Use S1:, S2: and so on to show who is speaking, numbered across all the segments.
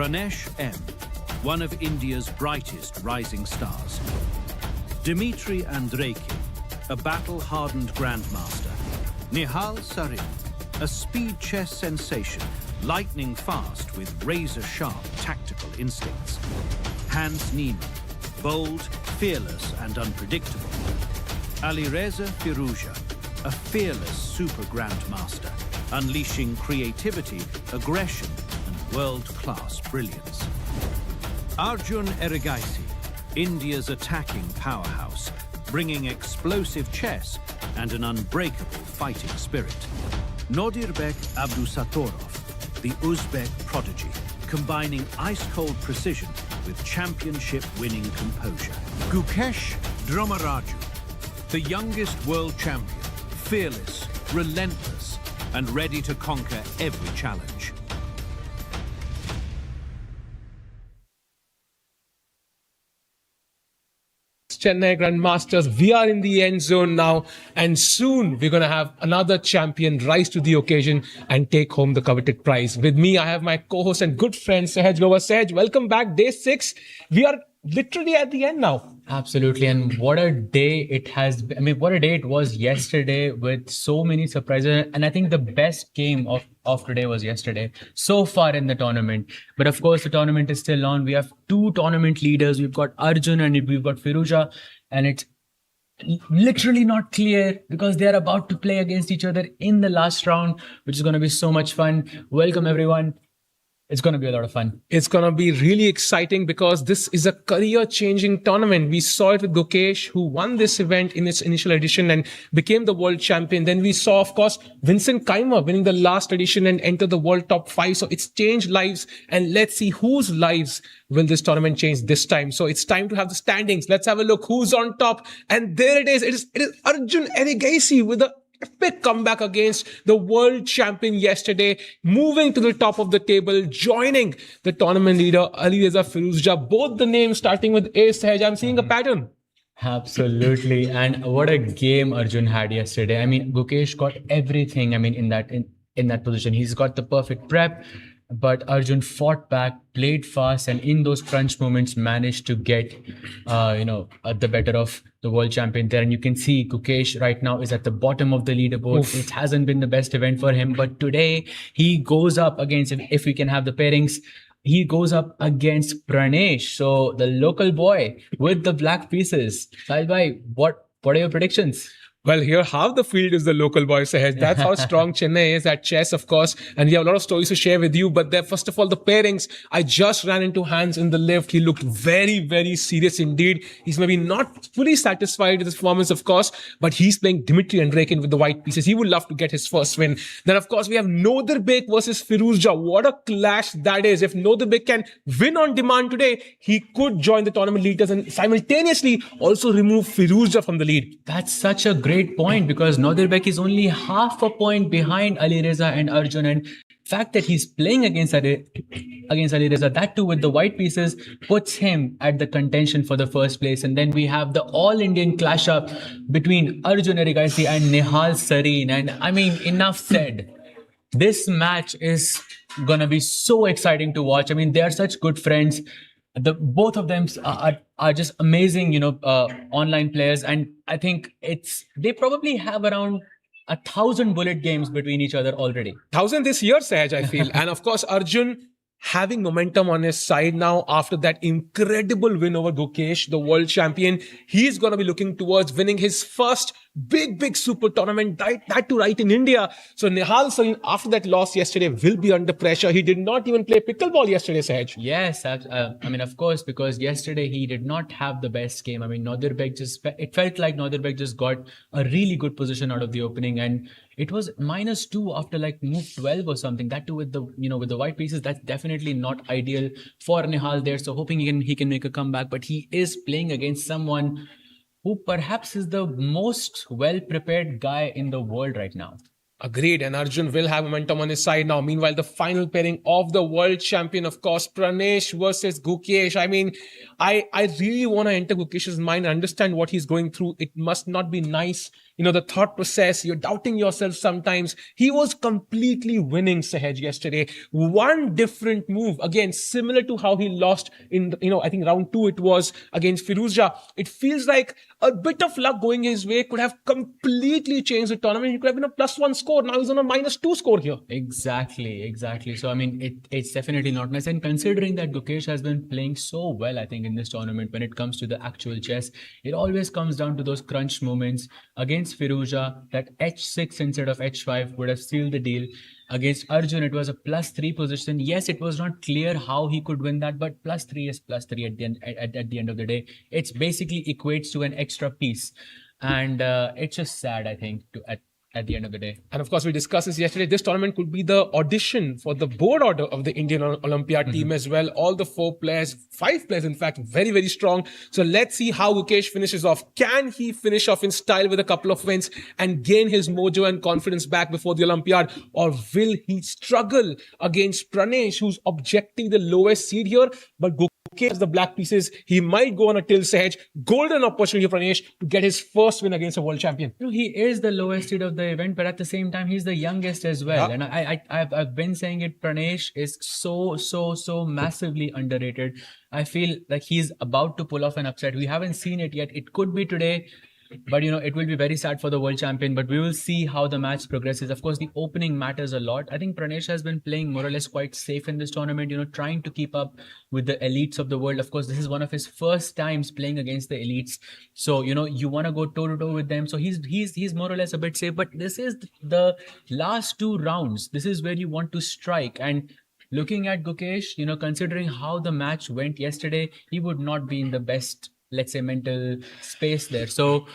S1: Pranesh M, one of India's brightest rising stars. Dmitry Andreikin, a battle-hardened grandmaster. Nihal Sarin, a speed chess sensation, lightning fast with razor-sharp tactical instincts. Hans Niemann, bold, fearless and unpredictable. Alireza Firouzja, a fearless super grandmaster, unleashing creativity, aggression and world-class brilliance. Arjun Erigaisi, India's attacking powerhouse, bringing explosive chess and an unbreakable fighting spirit. Nodirbek Abdusatorov, the Uzbek prodigy, combining ice-cold precision with championship-winning composure. Gukesh Dromaraju, the youngest world champion, fearless, relentless, and ready to conquer every challenge.
S2: Chennai Grandmasters, we are in the end zone now, and soon we're going to have another champion rise to the occasion and take home the coveted prize. With me, I have my co-host and good friend Sahaj Grover. Sahaj, welcome back. Day 6. We are literally at the end now.
S3: Absolutely. And what a day it has been. I mean, what a day it was yesterday with so many surprises. And I think the best game of today was yesterday so far in the tournament. But of course, the tournament is still on. We have 2 tournament leaders. We've got Arjun and we've got Firouzja. And it's literally not clear because they are about to play against each other in the last round, which is going to be so much fun. Welcome, everyone. It's going to be a lot of fun.
S2: It's going to be really exciting because this is a career-changing tournament. We saw it with Gukesh, who won this event in its initial edition and became the world champion. Then we saw, of course, Vincent Keimer winning the last edition and enter the world top 5. So it's changed lives. And let's see whose lives will this tournament change this time. So it's time to have the standings. Let's have a look who's on top. And there it is. It is Arjun Erigaisi with the epic comeback against the world champion yesterday, moving to the top of the table, joining the tournament leader Alireza Firouzja. Both the names starting with A. Sahaj. I'm seeing a pattern.
S3: Absolutely. And what a game Arjun had yesterday. I mean, Gukesh got everything. I mean, in that position, he's got the perfect prep. But Arjun fought back, played fast, and in those crunch moments managed to get, the better of the world champion there. And you can see Gukesh right now is at the bottom of the leaderboard. Oof. It hasn't been the best event for him, but today he goes up against, if we can have the pairings, he goes up against Pranesh. So the local boy with the black pieces. Sahil bhai, what are your predictions?
S2: Well, here, half the field is the local boy, Sahaj. That's how strong Chennai is at chess, of course. And we have a lot of stories to share with you. But there, first of all, the pairings. I just ran into Hans in the lift. He looked very, very serious indeed. He's maybe not fully satisfied with his performance, of course. But he's playing Dmitry Andreikin with the white pieces. He would love to get his first win. Then, of course, we have Nodirbek versus Firouzja. What a clash that is. If Nodirbek can win on demand today, he could join the tournament leaders and simultaneously also remove Firouzja from the lead.
S3: That's such a great point because Nodirbek is only half a point behind Alireza and Arjun, and fact that he's playing against Alireza, that too with the white pieces, puts him at the contention for the first place. And then we have the all-Indian clash up between Arjun Erigaisi and Nihal Sarin. And I mean, enough said. This match is gonna be so exciting to watch. I mean, they are such good friends. Both of them are just amazing, online players. And I think they probably have around 1,000 bullet games between each other already.
S2: 1,000 this year, Sahaj, I feel. And of course, Arjun having momentum on his side now after that incredible win over Gukesh, the world champion. He's going to be looking towards winning his first big super tournament, that too right in India. So Nihal Sarin, after that loss yesterday, will be under pressure. He did not even play pickleball yesterday, Sahaj.
S3: Yes, I mean, of course, because yesterday he did not have the best game. I mean, it felt like Nodirbek just got a really good position out of the opening, and it was -2 after like move 12 or something. That too with the white pieces. That's definitely not ideal for Nihal there. So hoping he can make a comeback, but he is playing against someone who perhaps is the most well-prepared guy in the world right now.
S2: Agreed, and Arjun will have momentum on his side now. Meanwhile, the final pairing of the world champion, of course, Pranesh versus Gukesh. I mean, I really want to enter Gukesh's mind and understand what he's going through. It must not be nice. You know, the thought process, you're doubting yourself sometimes. He was completely winning Sahaj yesterday. One different move, again, similar to how he lost in, I think round 2 it was against Firuzja. It feels like a bit of luck going his way could have completely changed the tournament. He could have been a +1 score. Now he's on a -2 score here.
S3: Exactly. So, I mean, it's definitely not nice. And considering that Gukesh has been playing so well, I think, in this tournament, when it comes to the actual chess, it always comes down to those crunch moments. Against Firuza, that h6 instead of h5 would have sealed the deal. Against Arjun, it was a +3 position. Yes, it was not clear how he could win that, but +3 is +3 at the end of the day. It's basically equates to an extra piece. And it's just sad, I think, at the end of the day.
S2: And of course, we discussed this yesterday. This tournament could be the audition for the board order of the Indian Olympiad team as well. All the 5 players, in fact, very, very strong. So let's see how Gukesh finishes off. Can he finish off in style with a couple of wins and gain his mojo and confidence back before the Olympiad? Or will he struggle against Pranesh, who's objectively the lowest seed here? But Gukesh, the black pieces, he might go on a till Sahaj. Golden opportunity for Pranesh to get his first win against a world champion.
S3: He is the lowest seed of the event, but at the same time, he's the youngest as well. Yeah. And I've been saying it, Pranesh is so massively underrated. I feel like he's about to pull off an upset. We haven't seen it yet. It could be today. But, it will be very sad for the world champion, but we will see how the match progresses. Of course, the opening matters a lot. I think Pranesh has been playing more or less quite safe in this tournament, trying to keep up with the elites of the world. Of course, this is one of his first times playing against the elites. So, you want to go toe-to-toe with them. So he's more or less a bit safe. But this is the last 2 rounds. This is where you want to strike. And looking at Gukesh, considering how the match went yesterday, he would not be in the best, let's say, mental space there. So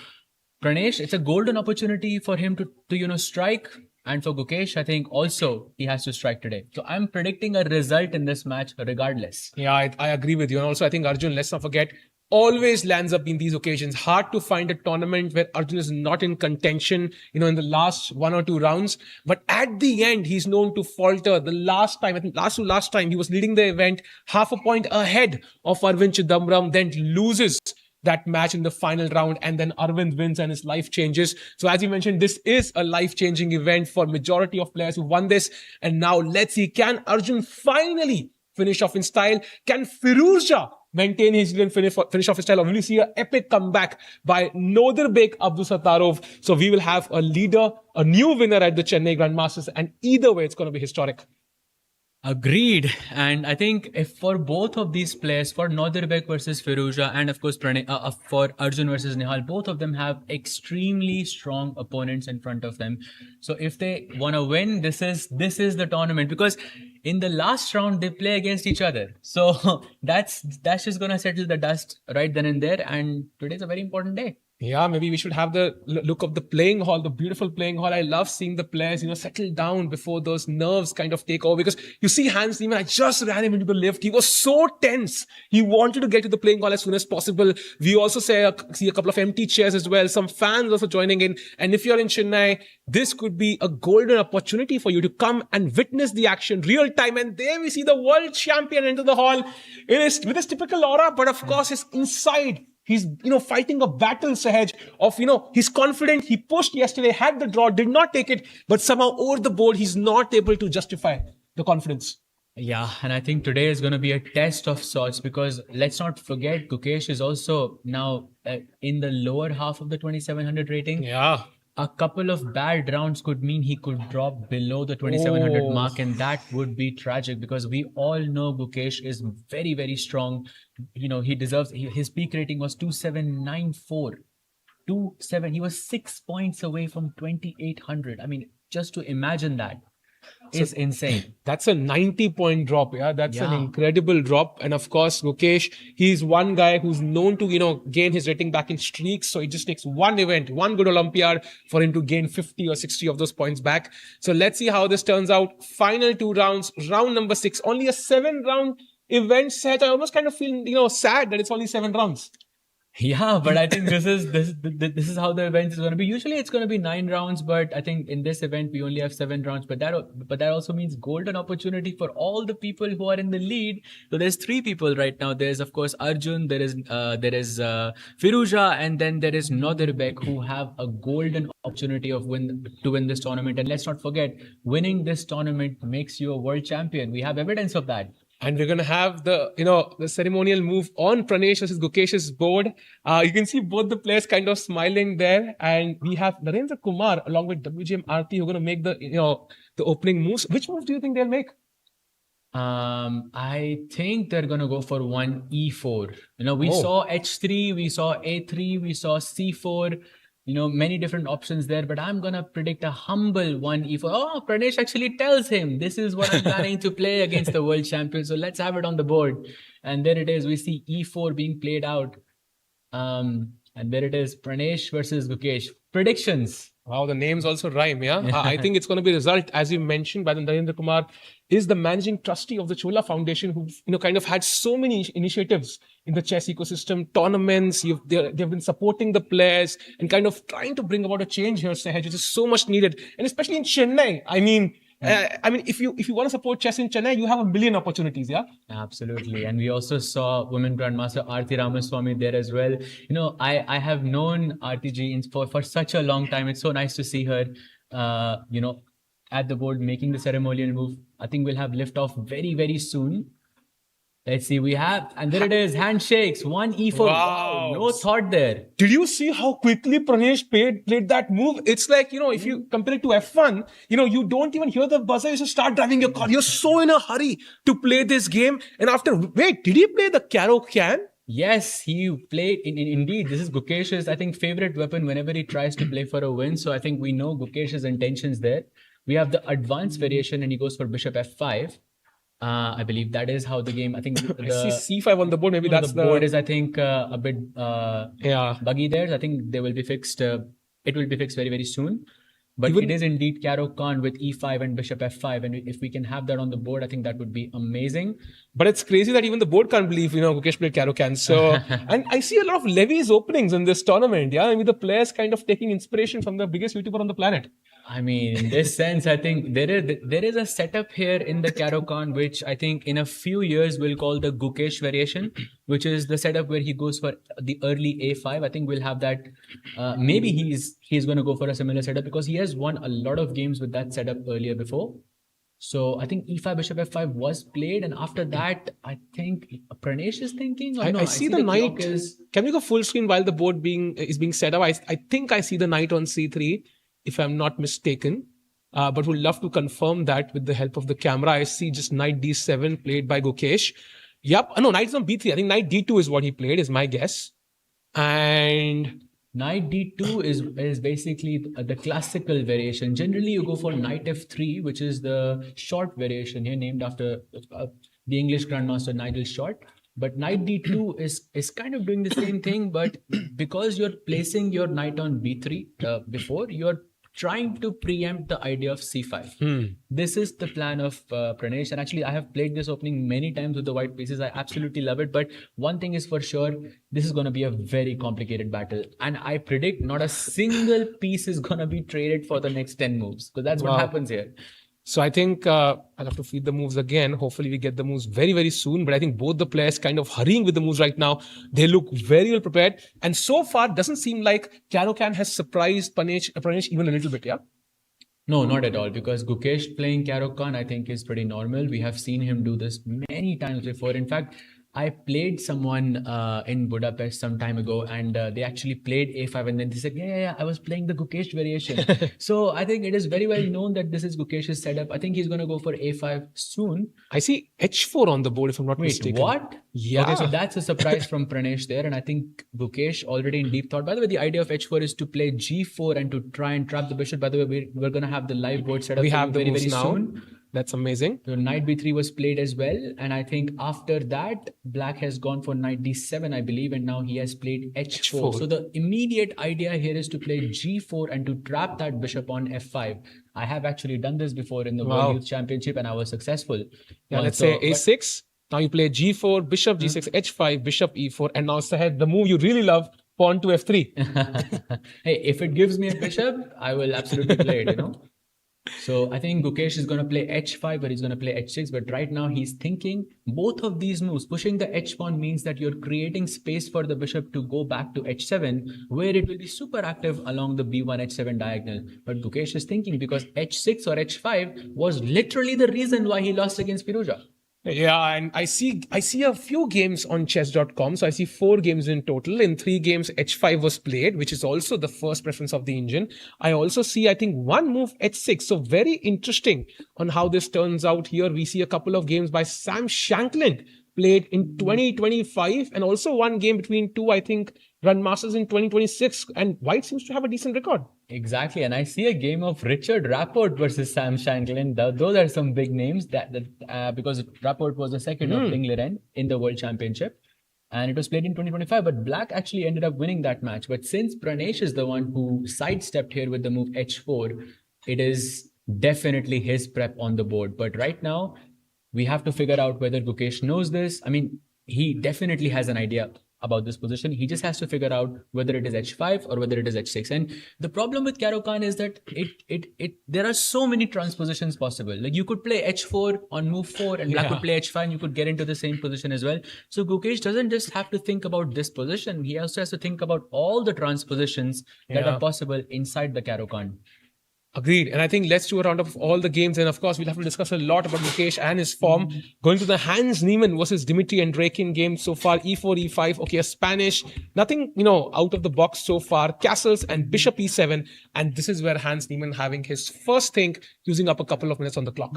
S3: Pranesh, it's a golden opportunity for him to strike. And for Gukesh, I think also he has to strike today. So I'm predicting a result in this match regardless.
S2: Yeah, I agree with you. And also I think Arjun, let's not forget, always lands up in these occasions. Hard to find a tournament where Arjun is not in contention, in the last 1 or 2 rounds. But at the end, he's known to falter. The last time, I think last time, he was leading the event half a point ahead of Arvind Chidambaram, then loses that match in the final round, and then Arvind wins and his life changes. So as you mentioned, this is a life-changing event for majority of players who won this. And now let's see, can Arjun finally finish off in style? Can Firuzja maintain his finish off his style? Or will you see an epic comeback by Nodirbek Abdusattarov? So we will have a leader, a new winner at the Chennai Grandmasters, and either way, it's going to be historic.
S3: Agreed. And I think if for both of these players, for Nodirbek versus Firuza, and of course for Arjun versus Nihal, both of them have extremely strong opponents in front of them. So if they want to win, this is the tournament, because in the last round they play against each other. So that's just gonna settle the dust right then and there. And today's a very important day.
S2: Yeah, maybe we should have the look of the playing hall, the beautiful playing hall. I love seeing the players, settle down before those nerves kind of take over. Because you see Hans Niemann, I just ran him into the lift. He was so tense. He wanted to get to the playing hall as soon as possible. We also see a couple of empty chairs as well. Some fans also joining in. And if you're in Chennai, this could be a golden opportunity for you to come and witness the action real time. And there we see the world champion enter the hall with his typical aura, but of course his inside. He's, fighting a battle, Sahaj, of, he's confident. He pushed yesterday, had the draw, did not take it, but somehow over the board, he's not able to justify the confidence.
S3: Yeah, and I think today is going to be a test of sorts, because let's not forget, Gukesh is also now in the lower half of the 2700 rating.
S2: Yeah.
S3: A couple of bad rounds could mean he could drop below the 2700 mark, and that would be tragic, because we all know Gukesh is very, very strong. He deserves, his peak rating was 2794. He was 6 points away from 2800. I mean, just to imagine that. Is insane.
S2: That's a 90-point drop. Yeah, that's an incredible drop. And of course, Gukesh, he's one guy who's known to, gain his rating back in streaks. So it just takes one event, one good Olympiad for him to gain 50 or 60 of those points back. So let's see how this turns out. Final 2 rounds, round number 6, only a 7-round event set. I almost kind of feel, sad that it's only 7 rounds.
S3: Yeah, but I think this is how the event is going to be. Usually, it's going to be 9 rounds, but I think in this event we only have 7 rounds. But that also means golden opportunity for all the people who are in the lead. So there's 3 people right now. There's of course Arjun, there is Firuja, and then there is Nodirbek, who have a golden opportunity to win this tournament. And let's not forget, winning this tournament makes you a world champion. We have evidence of that.
S2: And we're going to have the ceremonial move on Pranesh versus Gukesh's board. You can see both the players kind of smiling there. And we have Narendra Kumar along with WGM Aarti who are going to make the opening moves. Which move do you think they'll make?
S3: I think they're gonna go for one E4. We saw H3, we saw A3, we saw C4. Many different options there, but I'm gonna predict a humble one E4. Oh, Pranesh actually tells him this is what I'm planning to play against the world champion. So let's have it on the board. And there it is. We see E4 being played out. And there it is. Pranesh versus Gukesh. Predictions.
S2: Wow, the names also rhyme, yeah? I think it's going to be a result, as you mentioned, by the Narendra Kumar is the managing trustee of the Chola Foundation, who kind of had so many initiatives in the chess ecosystem, tournaments. They've been supporting the players and kind of trying to bring about a change here, Sahaj, which is so much needed, and especially in Chennai. I mean, if you want to support chess in Chennai, you have a million opportunities, yeah?
S3: Absolutely. And we also saw women grandmaster Aarti Ramaswamy there as well. I have known Aarti ji for such a long time. It's so nice to see her, at the board making the ceremonial move. I think we'll have liftoff very, very soon. Let's see, and there it is, handshakes, one E4. Wow, no thought there.
S2: Did you see how quickly Pranesh played that move? It's like, if you compare it to F1, you don't even hear the buzzer, you just start driving your car. You're so in a hurry to play this game. And wait, did he play the Caro Can?
S3: Yes, he played, indeed, this is Gukesh's, I think, favorite weapon whenever he tries to play for a win. So I think we know Gukesh's intentions there. We have the advanced variation and he goes for Bishop F5. I believe that is how the game. I think
S2: I see C5 on the board. Maybe that's
S3: the board is. I think a bit buggy there. I think they will be fixed. It will be fixed very, very soon. But it is indeed Caro Khan with E5 and Bishop F5, and if we can have that on the board, I think that would be amazing.
S2: But it's crazy that even the board can't believe Gukesh played Caro Khan. So and I see a lot of levies openings in this tournament. Yeah, I mean the players kind of taking inspiration from the biggest YouTuber on the planet.
S3: I mean, in this sense, I think there is a setup here in the Caro Khan, which I think in a few years we'll call the Gukesh variation, which is the setup where he goes for the early A5. I think we'll have that. Maybe he's going to go for a similar setup because he has won a lot of games with that setup earlier before. So I think E5, Bishop F5 was played, and after that, I think Pranesh is thinking.
S2: I see the knight. Can we go full screen while the board is being set up? I think I see the knight on C3. If I'm not mistaken, but would love to confirm that with the help of the camera. I see just knight D7 played by Gukesh. Yep. No, knight's on B3. I think knight D2 is what he played, is my guess. And
S3: knight D2 is basically the classical variation. Generally, you go for knight F3, which is the short variation here, named after the English grandmaster Nigel Short. But knight D2 is kind of doing the same thing, but because you're placing your knight on B3 before, you're trying to preempt the idea of C5. This is the plan of Pranesh. And actually, I have played this opening many times with the white pieces. I absolutely love it. But one thing is for sure, this is going to be a very complicated battle. And I predict not a single piece is going to be traded for the next 10 moves. Because that's what happens here.
S2: So I think I'll have to feed the moves again. Hopefully we get the moves very, very soon. But I think both the players kind of hurrying with the moves right now. They look very well prepared. And so far, doesn't seem like Caro Khan has surprised Pranesh even a little bit, yeah?
S3: No, not at all. Because Gukesh playing Caro Khan, I think, is pretty normal. We have seen him do this many times before. In fact, I played someone in Budapest some time ago, and they actually played A5, and then they said, yeah, I was playing the Gukesh variation. So I think it is very well known that this is Gukesh's setup. I think he's going to go for A5 soon.
S2: I see H4 on the board, if I'm not mistaken.
S3: What?
S2: Yeah.
S3: Okay, so that's a surprise from Pranesh there, and I think Gukesh already in deep thought. By the way, the idea of H4 is to play G4 and to try and trap the bishop. By the way, we're going to have the live board set up very, very soon.
S2: That's amazing.
S3: So knight b3 was played as well. And I think after that, black has gone for knight d7, I believe. And now he has played h4. So the immediate idea here is to play g4 and to trap that bishop on f5. I have actually done this before in the World Youth Championship and I was successful.
S2: Yeah, let's say a6. Now you play g4, bishop g6, h5, bishop e4, and now Saheb, the move you really love, pawn to f3.
S3: Hey, if it gives me a bishop, I will absolutely play it, So I think Gukesh is going to play h5, but he's going to play h6. But right now he's thinking both of these moves. Pushing the h pawn means that you're creating space for the bishop to go back to h7, where it will be super active along the b1 h7 diagonal. But Gukesh is thinking because h6 or h5 was literally the reason why he lost against Firouzja.
S2: Yeah, and I see a few games on chess.com. So I see 4 games in total. In 3 games, h5 was played, which is also the first preference of the engine. I also see, I think, one move h6. So very interesting on how this turns out here. We see a couple of games by Sam Shankland played in 2025 and also one game between 2, I think, Grandmasters in 2026. And White seems to have a decent record.
S3: Exactly, and I see a game of Richard Rapport versus Sam Shankland. Those are some big names because Rapport was the second of Ding Liren in the World Championship, and it was played in 2025. But Black actually ended up winning that match. But since Pranesh is the one who sidestepped here with the move h4, it is definitely his prep on the board. But right now, we have to figure out whether Gukesh knows this. I mean, he definitely has an idea about this position. He just has to figure out whether it is h5 or whether it is h6. And the problem with Caro-Kann is that there are so many transpositions possible. Like you could play h4 on move 4 and Black would play h5 and you could get into the same position as well. So Gukesh doesn't just have to think about this position. He also has to think about all the transpositions that are possible inside the Caro-Kann.
S2: Agreed. And I think let's do a roundup of all the games. And of course, we'll have to discuss a lot about Gukesh and his form. Going to the Hans Niemann versus Dimitri Andreikin game so far. e4, e5. Okay, a Spanish. Nothing, out of the box so far. Castles and bishop e7. And this is where Hans Niemann having his first think, using up a couple of minutes on the clock.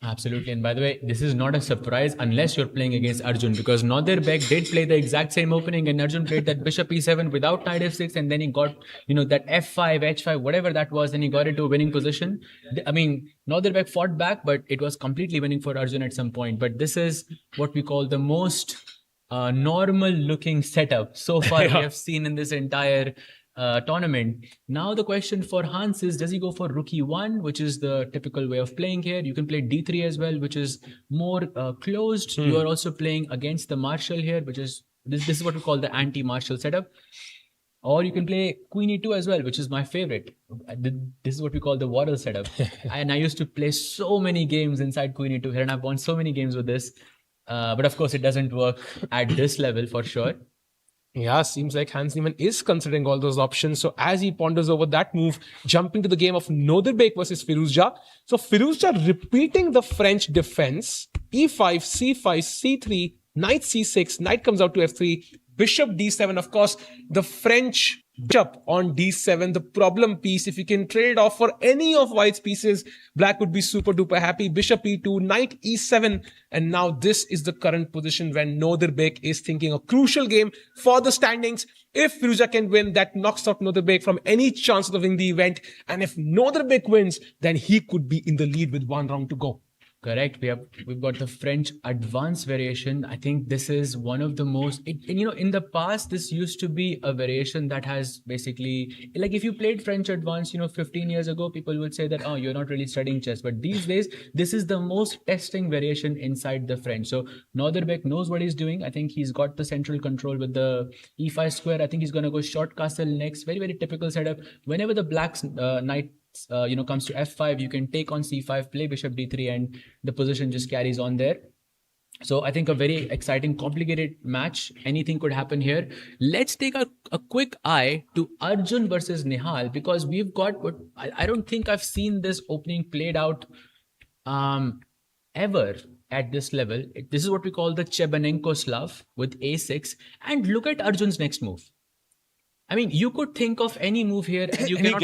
S3: Absolutely. And by the way, this is not a surprise unless you're playing against Arjun, because Nadir Beg did play the exact same opening and Arjun played that bishop e7 without knight f6, and then he got, that f5, h5, whatever that was, and he got into a winning position. I mean, Nadir Beg fought back, but it was completely winning for Arjun at some point. But this is what we call the most normal looking setup so far we have seen in this entire tournament. Now the question for Hans is, does he go for rook e1, which is the typical way of playing here? You can play d3 as well, which is more closed. You are also playing against the marshal here, which is this is what we call the anti-marshal setup. Or you can play queen e2 as well, which is my favorite. This is what we call the Waddle setup. And I used to play so many games inside queen e2 here, and I've won so many games with this. But of course, it doesn't work at this level for sure.
S2: Yeah, seems like Hans Niemann is considering all those options. So as he ponders over that move, jumping to the game of Nadir Beg versus Firouzja. So Firouzja repeating the French defense. e5, c5, c3, knight c6, knight comes out to f3, bishop d7. Of course, the French bishop on d7, the problem piece. If you can trade it off for any of White's pieces, Black would be super duper happy. Bishop e2, knight e7. And now this is the current position when Nadir Beg is thinking a crucial game for the standings. If Firouzja can win, that knocks out Nadir Beg from any chance of winning the event. And if Nadir Beg wins, then he could be in the lead with 1 round to go.
S3: Correct. We've got the French advanced variation. I think this is one of the most, in the past, this used to be a variation that has basically, like if you played French advanced, 15 years ago, people would say that, oh, you're not really studying chess. But these days, this is the most testing variation inside the French. So Nadir Beg knows what he's doing. I think he's got the central control with the e5 square. I think he's going to go short castle next. Very, very typical setup. Whenever the Black's knight comes to f5, you can take on c5, play bishop d3, and the position just carries on there. So I think a very exciting, complicated match. Anything could happen here. Let's take a quick eye to Arjun versus Nihal, because we've got what I don't think I've seen this opening played out ever at this level. This is what we call the Chebanenko Slav with a6. And look at Arjun's next move. I mean, you could think of any move here and you cannot.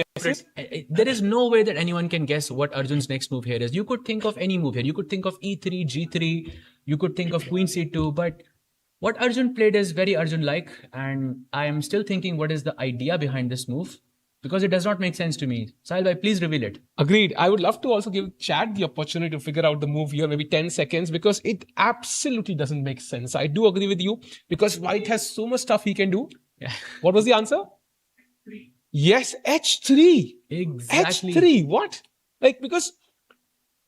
S3: There is no way that anyone can guess what Arjun's next move here is. You could think of any move here. You could think of e3, g3. You could think of queen c2. But what Arjun played is very Arjun-like. And I am still thinking, what is the idea behind this move? Because it does not make sense to me. Sahil bhai, please reveal it.
S2: Agreed. I would love to also give Chad the opportunity to figure out the move here, maybe 10 seconds, because it absolutely doesn't make sense. I do agree with you, because White has so much stuff he can do. Yeah. What was the answer? Yes, h3.
S3: Exactly.
S2: h3. What? Because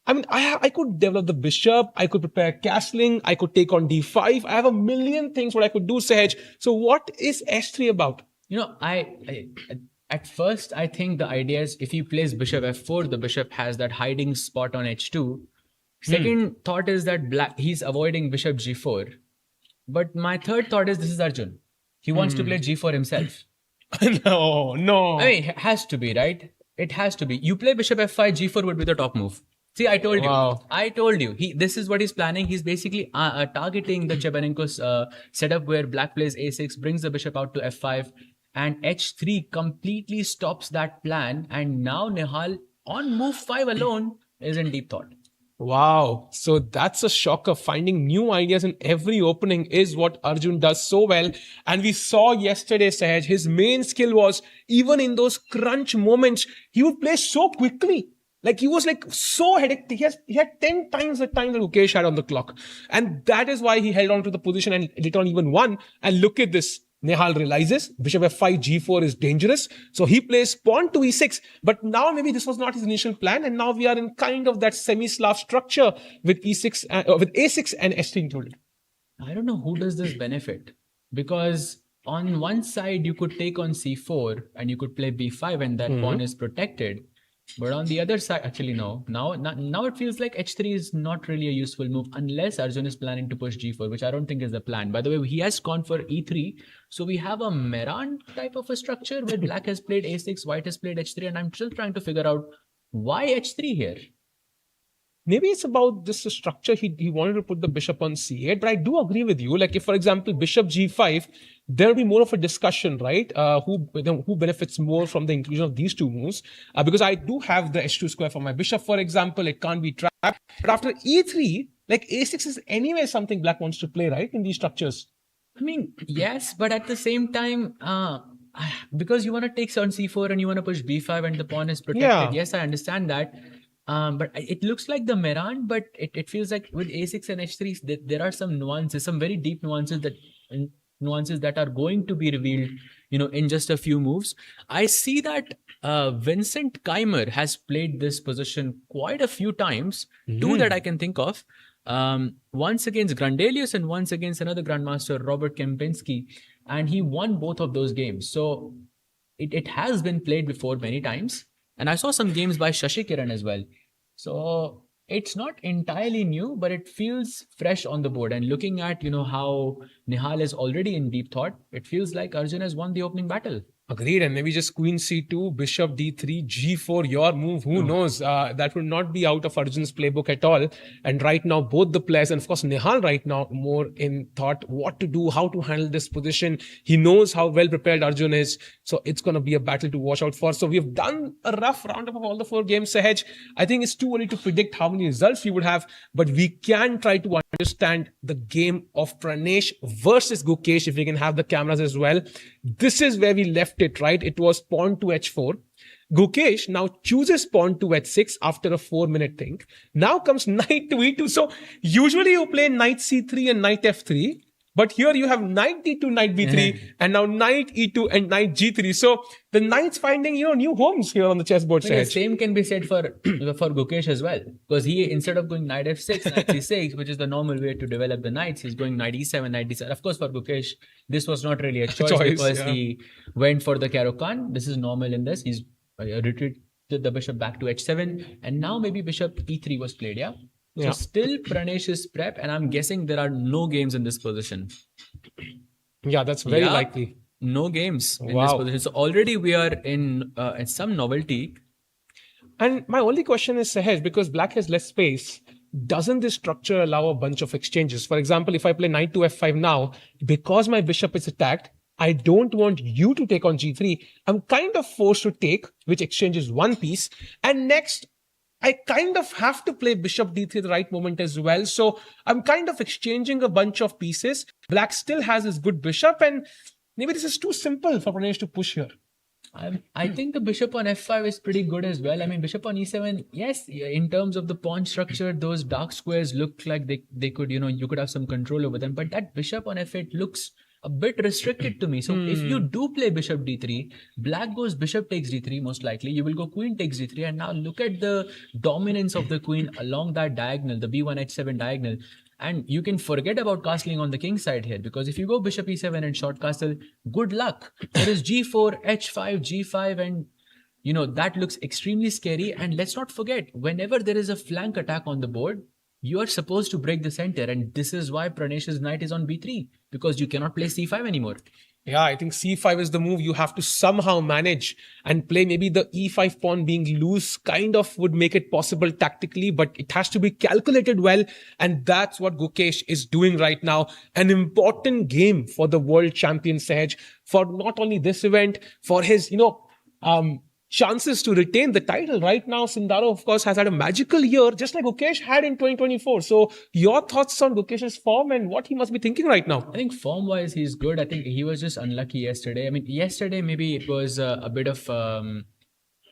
S2: I mean, I could develop the bishop. I could prepare castling. I could take on d5. I have a million things what I could do, Sahaj. So what is h3 about?
S3: I at first I think the idea is if he plays bishop f4, the bishop has that hiding spot on h2. Second thought is that he's avoiding bishop g4. But my third thought is this is Arjun. He wants to play g4 himself.
S2: No.
S3: I mean, it has to be, right? It has to be. You play bishop f5, g4 would be the top move. See, I told you.
S2: Wow.
S3: I told you. This is what he's planning. He's basically targeting the Chebanenko's setup where black plays a6, brings the bishop out to f5, and h3 completely stops that plan. And now Nihal, on move 5 alone, is in deep thought.
S2: Wow. So that's a shocker. Finding new ideas in every opening is what Arjun does so well. And we saw yesterday, Sahaj, his main skill was even in those crunch moments, he would play so quickly. Like he was like so headache. He had 10 times the time that Gukesh had on the clock. And that is why he held on to the position and later on even won. And look at this. Nihal realizes bishop f5, g4 is dangerous. So he plays pawn to e6. But now maybe this was not his initial plan. And now we are in kind of that semi-Slav structure with e6, with a6 and s3 included.
S3: I don't know who does this benefit. Because on one side, you could take on c4 and you could play b5 and that pawn is protected. But on the other side, actually, no. Now it feels like h3 is not really a useful move unless Arjun is planning to push g4, which I don't think is the plan. By the way, he has gone for e3. So we have a Meran type of a structure where black has played a6, white has played h3. And I'm still trying to figure out why h3 here.
S2: Maybe it's about this structure. He wanted to put the bishop on c8, but I do agree with you. Like if, for example, bishop g5, there will be more of a discussion, right? Who benefits more from the inclusion of these two moves? Because I do have the h2 square for my bishop, for example. It can't be trapped. But after e3, like a6 is anyway something black wants to play, right? In these structures.
S3: I mean, yes, but at the same time, because you want to take on c4 and you want to push b5 and the pawn is protected.
S2: Yeah.
S3: Yes, I understand that. But it looks like the Meran, but it feels like with a6 and h3, there are some nuances, some very deep nuances that are going to be revealed, in just a few moves. I see that Vincent Keimer has played this position quite a few times, two that I can think of. Once against Grandelius and once against another grandmaster, Robert Kempinski, and he won both of those games. So it has been played before many times. And I saw some games by Shashi Kiran as well. So it's not entirely new, but it feels fresh on the board. And looking at, how Nihal is already in deep thought, it feels like Arjun has won the opening battle.
S2: Agreed. And maybe just queen c2, bishop d3, g4, your move. Who knows? That would not be out of Arjun's playbook at all. And right now, both the players, and of course, Nihal right now more in thought what to do, how to handle this position. He knows how well prepared Arjun is. So it's going to be a battle to watch out for. So we've done a rough roundup of all the 4 games, Sahaj. I think it's too early to predict how many results we would have, but we can try to understand the game of Pranesh versus Gukesh if we can have the cameras as well. This is where we left it, right? It was pawn to h4. Gukesh now chooses pawn to h6 after a 4-minute think. Now comes knight to e2. So usually you play knight c3 and knight f3. But here you have knight d2, knight b3, and now knight e2 and knight g3. So the knight's finding, new homes here on the chessboard.
S3: The same can be said for Gukesh as well. Because he, instead of going knight f6, knight c6, which is the normal way to develop the knights, he's going knight e7, knight d7. Of course, for Gukesh, this was not really a choice because he went for the Caro-Kann. This is normal in this. He's retreated the bishop back to h7. And now maybe bishop e3 was played, yeah? So still Pranesh's prep, and I'm guessing there are no games in this position.
S2: Yeah, that's very likely.
S3: No games in this position. So already we are in some novelty.
S2: And my only question is, Sahaj, because black has less space, doesn't this structure allow a bunch of exchanges? For example, if I play knight to f5 now, because my bishop is attacked, I don't want you to take on g3. I'm kind of forced to take, which exchanges one piece. And next, I kind of have to play bishop d3 at the right moment as well. So I'm kind of exchanging a bunch of pieces. Black still has his good bishop, and maybe this is too simple for Pranesh to push here.
S3: I think the bishop on f5 is pretty good as well. I mean, bishop on e7, yes, in terms of the pawn structure, those dark squares look like they could, you could have some control over them. But that bishop on f8 looks a bit restricted to me. So if you do play bishop d3, black goes bishop takes d3, most likely. You will go queen takes d3. And now look at the dominance of the queen along that diagonal, the b1 h7 diagonal. And you can forget about castling on the king side here, because if you go bishop e7 and short castle, good luck. There is g4, h5, g5, and that looks extremely scary. And let's not forget, whenever there is a flank attack on the board, you are supposed to break the center. And this is why Pranesh's knight is on b3, because you cannot play c5 anymore.
S2: Yeah, I think c5 is the move. You have to somehow manage and play. Maybe the e5 pawn being loose kind of would make it possible tactically, but it has to be calculated well. And that's what Gukesh is doing right now. An important game for the world champion Sahaj, for not only this event, for his, chances to retain the title. Right now, Sindaro, of course, has had a magical year, just like Gukesh had in 2024. So your thoughts on Gukesh's form and what he must be thinking right now?
S3: I think form-wise, he's good. I think he was just unlucky yesterday. I mean, yesterday, maybe it was a bit of,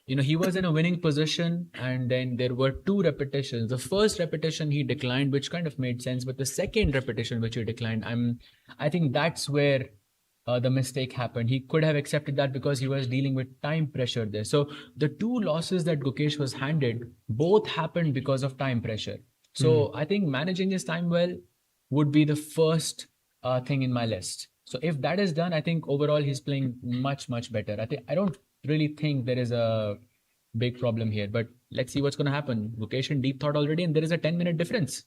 S3: he was in a winning position, and then there were two repetitions. The first repetition he declined, which kind of made sense. But the second repetition, which he declined, I think that's where the mistake happened. He could have accepted that because he was dealing with time pressure there. So the two losses that Gukesh was handed, both happened because of time pressure. So I think managing his time well would be the first thing in my list. So if that is done, I think overall he's playing much, much better. I don't really think there is a big problem here, but let's see what's going to happen. Gukesh in deep thought already, and there is a 10-minute difference.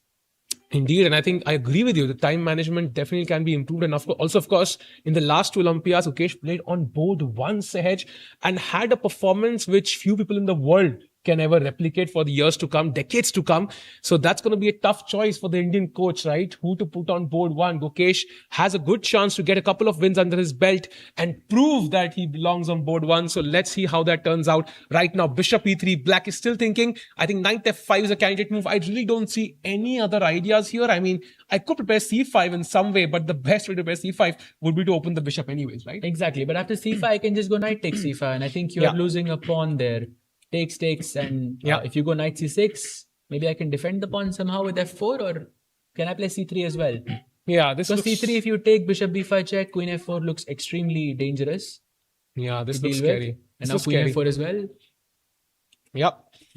S2: Indeed, and I think I agree with you. The time management definitely can be improved. And also, of course, in the last two Olympiads, Gukesh played on board one Sahaj and had a performance which few people in the world can ever replicate for the years to come, decades to come. So that's going to be a tough choice for the Indian coach, right? Who to put on board one. Gukesh has a good chance to get a couple of wins under his belt and prove that he belongs on board one. So let's see how that turns out. Right now, bishop e3, black is still thinking. I think knight f5 is a candidate move. I really don't see any other ideas here. I mean, I could prepare c5 in some way, but the best way to prepare c5 would be to open the bishop anyways, right?
S3: Exactly. But after c5, I can just go knight takes c5. And I think you're losing a pawn there. Takes, and if you go knight c6, maybe I can defend the pawn somehow with f4, or can I play c3 as well?
S2: Yeah, this
S3: looks... c3, if you take bishop b5 check, queen f4 looks extremely dangerous.
S2: Yeah, this looks scary.
S3: And now queen f4 as well.
S2: Yeah.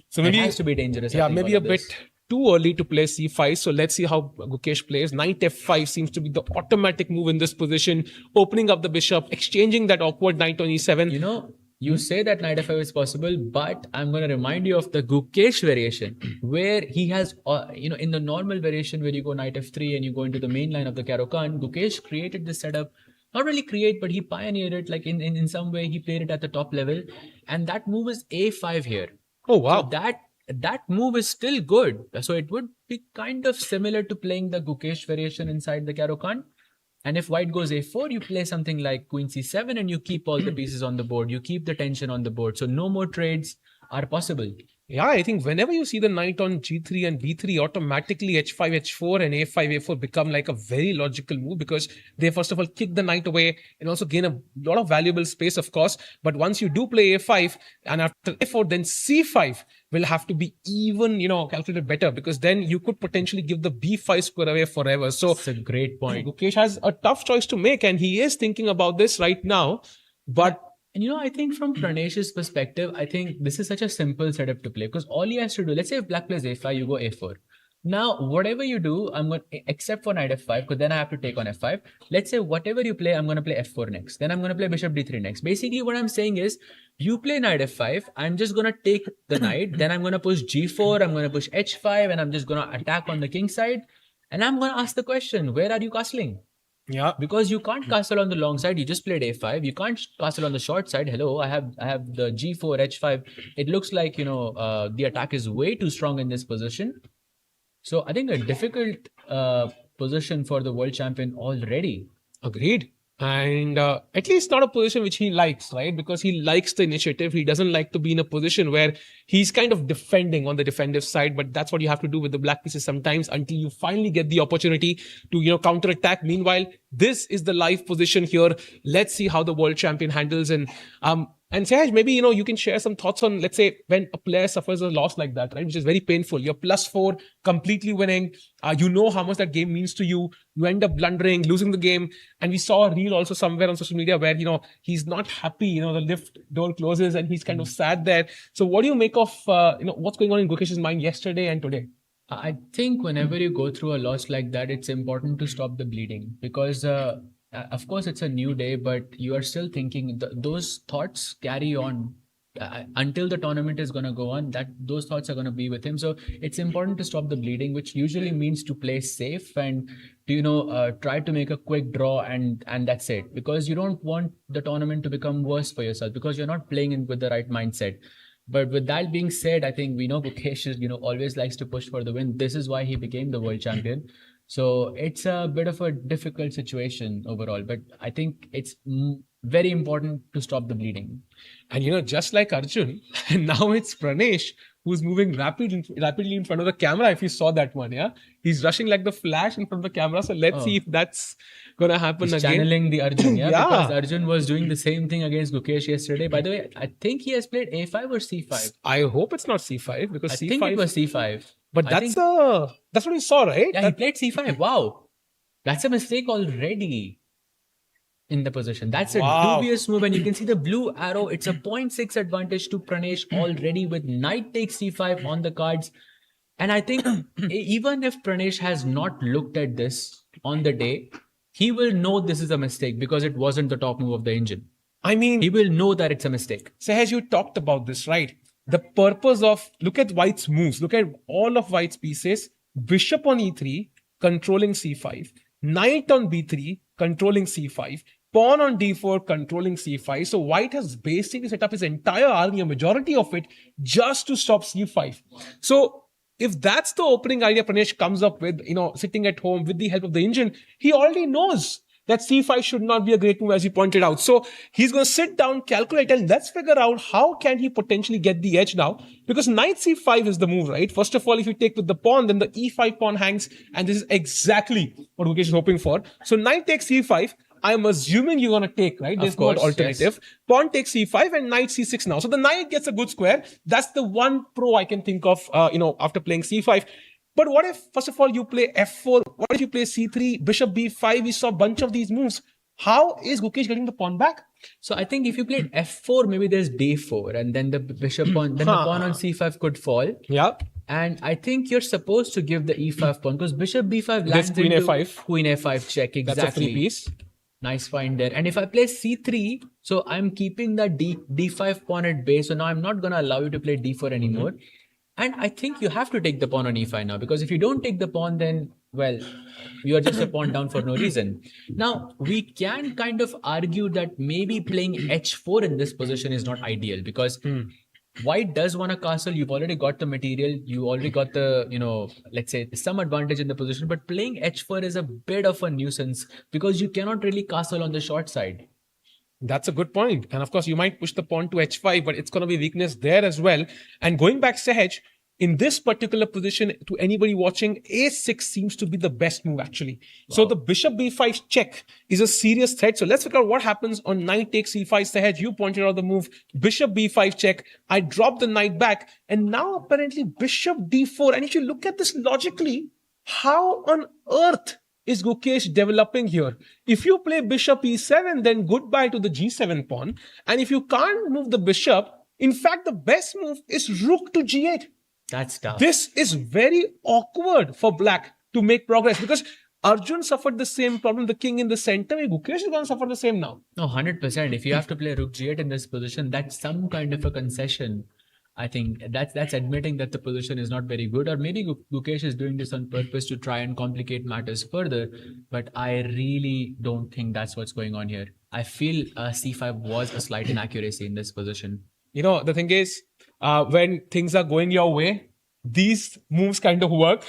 S2: So maybe
S3: it has to be dangerous.
S2: Yeah, maybe a bit too early to play c5. So let's see how Gukesh plays. Knight f5 seems to be the automatic move in this position, opening up the bishop, exchanging that awkward knight on e7.
S3: You say that knight f5 is possible, but I'm going to remind you of the Gukesh variation, where he has, in the normal variation where you go knight f3 and you go into the main line of the Caro-Kann, Gukesh created this setup. Not really create, but he pioneered it. Like in some way, he played it at the top level. And that move is a5 here.
S2: Oh, wow.
S3: So that move is still good. So it would be kind of similar to playing the Gukesh variation inside the Caro-Kann. And if white goes a4, you play something like queen c7 and you keep all the pieces on the board. You keep the tension on the board. So no more trades are possible.
S2: Yeah, I think whenever you see the knight on g3 and b3, automatically h5, h4 and a5, a4 become like a very logical move, because they first of all kick the knight away and also gain a lot of valuable space, of course. But once you do play a5 and after a4, then c5 will have to be even, calculated better, because then you could potentially give the b5 square away forever. So
S3: that's a great point.
S2: Gukesh has a tough choice to make, and he is thinking about this right now. But
S3: and I think from Pranesh's perspective, I think this is such a simple setup to play, because all he has to do, let's say if black plays a5, you go a4. Now, whatever you do, I'm going to, except for knight f5, because then I have to take on f5. Let's say whatever you play, I'm going to play f4 next. Then I'm going to play bishop d3 next. Basically, what I'm saying is, you play knight f5, I'm just going to take the knight, then I'm going to push g4, I'm going to push h5, and I'm just going to attack on the king side. And I'm going to ask the question, where are you castling?
S2: Yeah,
S3: because you can't castle on the long side. You just played a5. You can't castle on the short side. Hello, I have the g4, h5. It looks like the attack is way too strong in this position. So I think a difficult position for the world champion already.
S2: Agreed. And at least not a position which he likes, right? Because he likes the initiative. He doesn't like to be in a position where he's kind of defending on the defensive side. But that's what you have to do with the black pieces sometimes, until you finally get the opportunity to, counterattack. Meanwhile, this is the live position here. Let's see how the world champion handles. And And Sehaj, maybe, you can share some thoughts on, let's say, when a player suffers a loss like that, right, which is very painful. You're +4, completely winning. You know how much that game means to you. You end up blundering, losing the game. And we saw a reel also somewhere on social media where, he's not happy. The lift door closes and he's kind of sad there. So what do you make of, what's going on in Gukesh's mind yesterday and today?
S3: I think whenever you go through a loss like that, it's important to stop the bleeding because, of course, it's a new day, but you are still thinking those thoughts carry on until the tournament is going to go on. That those thoughts are going to be with him. So it's important to stop the bleeding, which usually means to play safe and to try to make a quick draw and that's it. Because you don't want the tournament to become worse for yourself because you're not playing in with the right mindset. But with that being said, I think we know Gukesh is, always likes to push for the win. This is why he became the world champion. So it's a bit of a difficult situation overall. But I think it's very important to stop the bleeding.
S2: And, just like Arjun, now it's Pranesh who's moving rapidly in front of the camera. If you saw that one, yeah, he's rushing like the flash in front of the camera. So let's see if that's gonna happen
S3: He's
S2: again.
S3: Channeling the Arjun,
S2: Yeah.
S3: because Arjun was doing the same thing against Gukesh yesterday. By the way, I think he has played A5 or C5.
S2: I hope it's not C5 because
S3: I
S2: C5.
S3: think it was C5.
S2: But that's what we saw, right?
S3: Yeah, he played C5. Wow, that's a mistake already in the position. That's a dubious move, and you can see the blue arrow. It's a 0.6 advantage to Pranesh already with knight takes C5 on the cards. And I think even if Pranesh has not looked at this on the day, he will know this is a mistake because it wasn't the top move of the engine.
S2: I mean,
S3: He will know that it's a mistake.
S2: Sehaj, you talked about this, right? The purpose of, look at White's moves. Look at all of White's pieces. Bishop on E3, controlling C5. Knight on B3, controlling C5. Pawn on D4, controlling C5. So White has basically set up his entire army, a majority of it, just to stop C5. So if that's the opening idea Pranesh comes up with, sitting at home with the help of the engine, he already knows that C5 should not be a great move, as you pointed out. So he's going to sit down, calculate, and let's figure out how can he potentially get the edge now. Because knight C5 is the move, right? First of all, if you take with the pawn, then the E5 pawn hangs. And this is exactly what Gukesh is hoping for. So knight takes C5. I'm assuming you're going to take, right? There's no alternative. Yes. Pawn takes C5 and knight C6 now. So the knight gets a good square. That's the one pro I can think of, after playing C5. But what if, first of all, you play F4? What if you play C3, Bishop B5? We saw a bunch of these moves. How is Gukesh getting the pawn back?
S3: So I think if you played F4, maybe there's D4 and then the bishop on, then the pawn on C5 could fall.
S2: Yeah.
S3: And I think you're supposed to give the E5 pawn because Bishop B5 lands
S2: Queen
S3: into
S2: A5.
S3: Queen A5 check. Exactly.
S2: That's a free piece.
S3: Nice find there. And if I play C3, so I'm keeping the D5 pawn at base. So now I'm not going to allow you to play D4 anymore. And I think you have to take the pawn on E5 now, because if you don't take the pawn, then, well, you are just a pawn down for no reason. Now, we can kind of argue that maybe playing H4 in this position is not ideal because White does want a castle. You've already got the material. You already got the, let's say some advantage in the position. But playing H4 is a bit of a nuisance because you cannot really castle on the short side.
S2: That's a good point. And of course, you might push the pawn to H5, but it's going to be weakness there as well. And going back, Sehaj, in this particular position, to anybody watching, A6 seems to be the best move, actually. Wow. So the Bishop B5 check is a serious threat. So let's figure out what happens on knight takes C5. Sehaj, you pointed out the move. Bishop B5 check. I drop the knight back. And now apparently Bishop D4. And if you look at this logically, how on earth is Gukesh developing here? If you play Bishop E7, then goodbye to the G7 pawn. And if you can't move the bishop, in fact, the best move is Rook to G8.
S3: That's tough.
S2: This is very awkward for Black to make progress because Arjun suffered the same problem, the king in the center. Gukesh is going to suffer the same now.
S3: No, 100%. If you have to play Rook G8 in this position, that's some kind of a concession. I think that's admitting that the position is not very good, or maybe Gukesh is doing this on purpose to try and complicate matters further. But I really don't think that's what's going on here. I feel C5 was a slight inaccuracy in this position.
S2: The thing is, when things are going your way, these moves kind of work.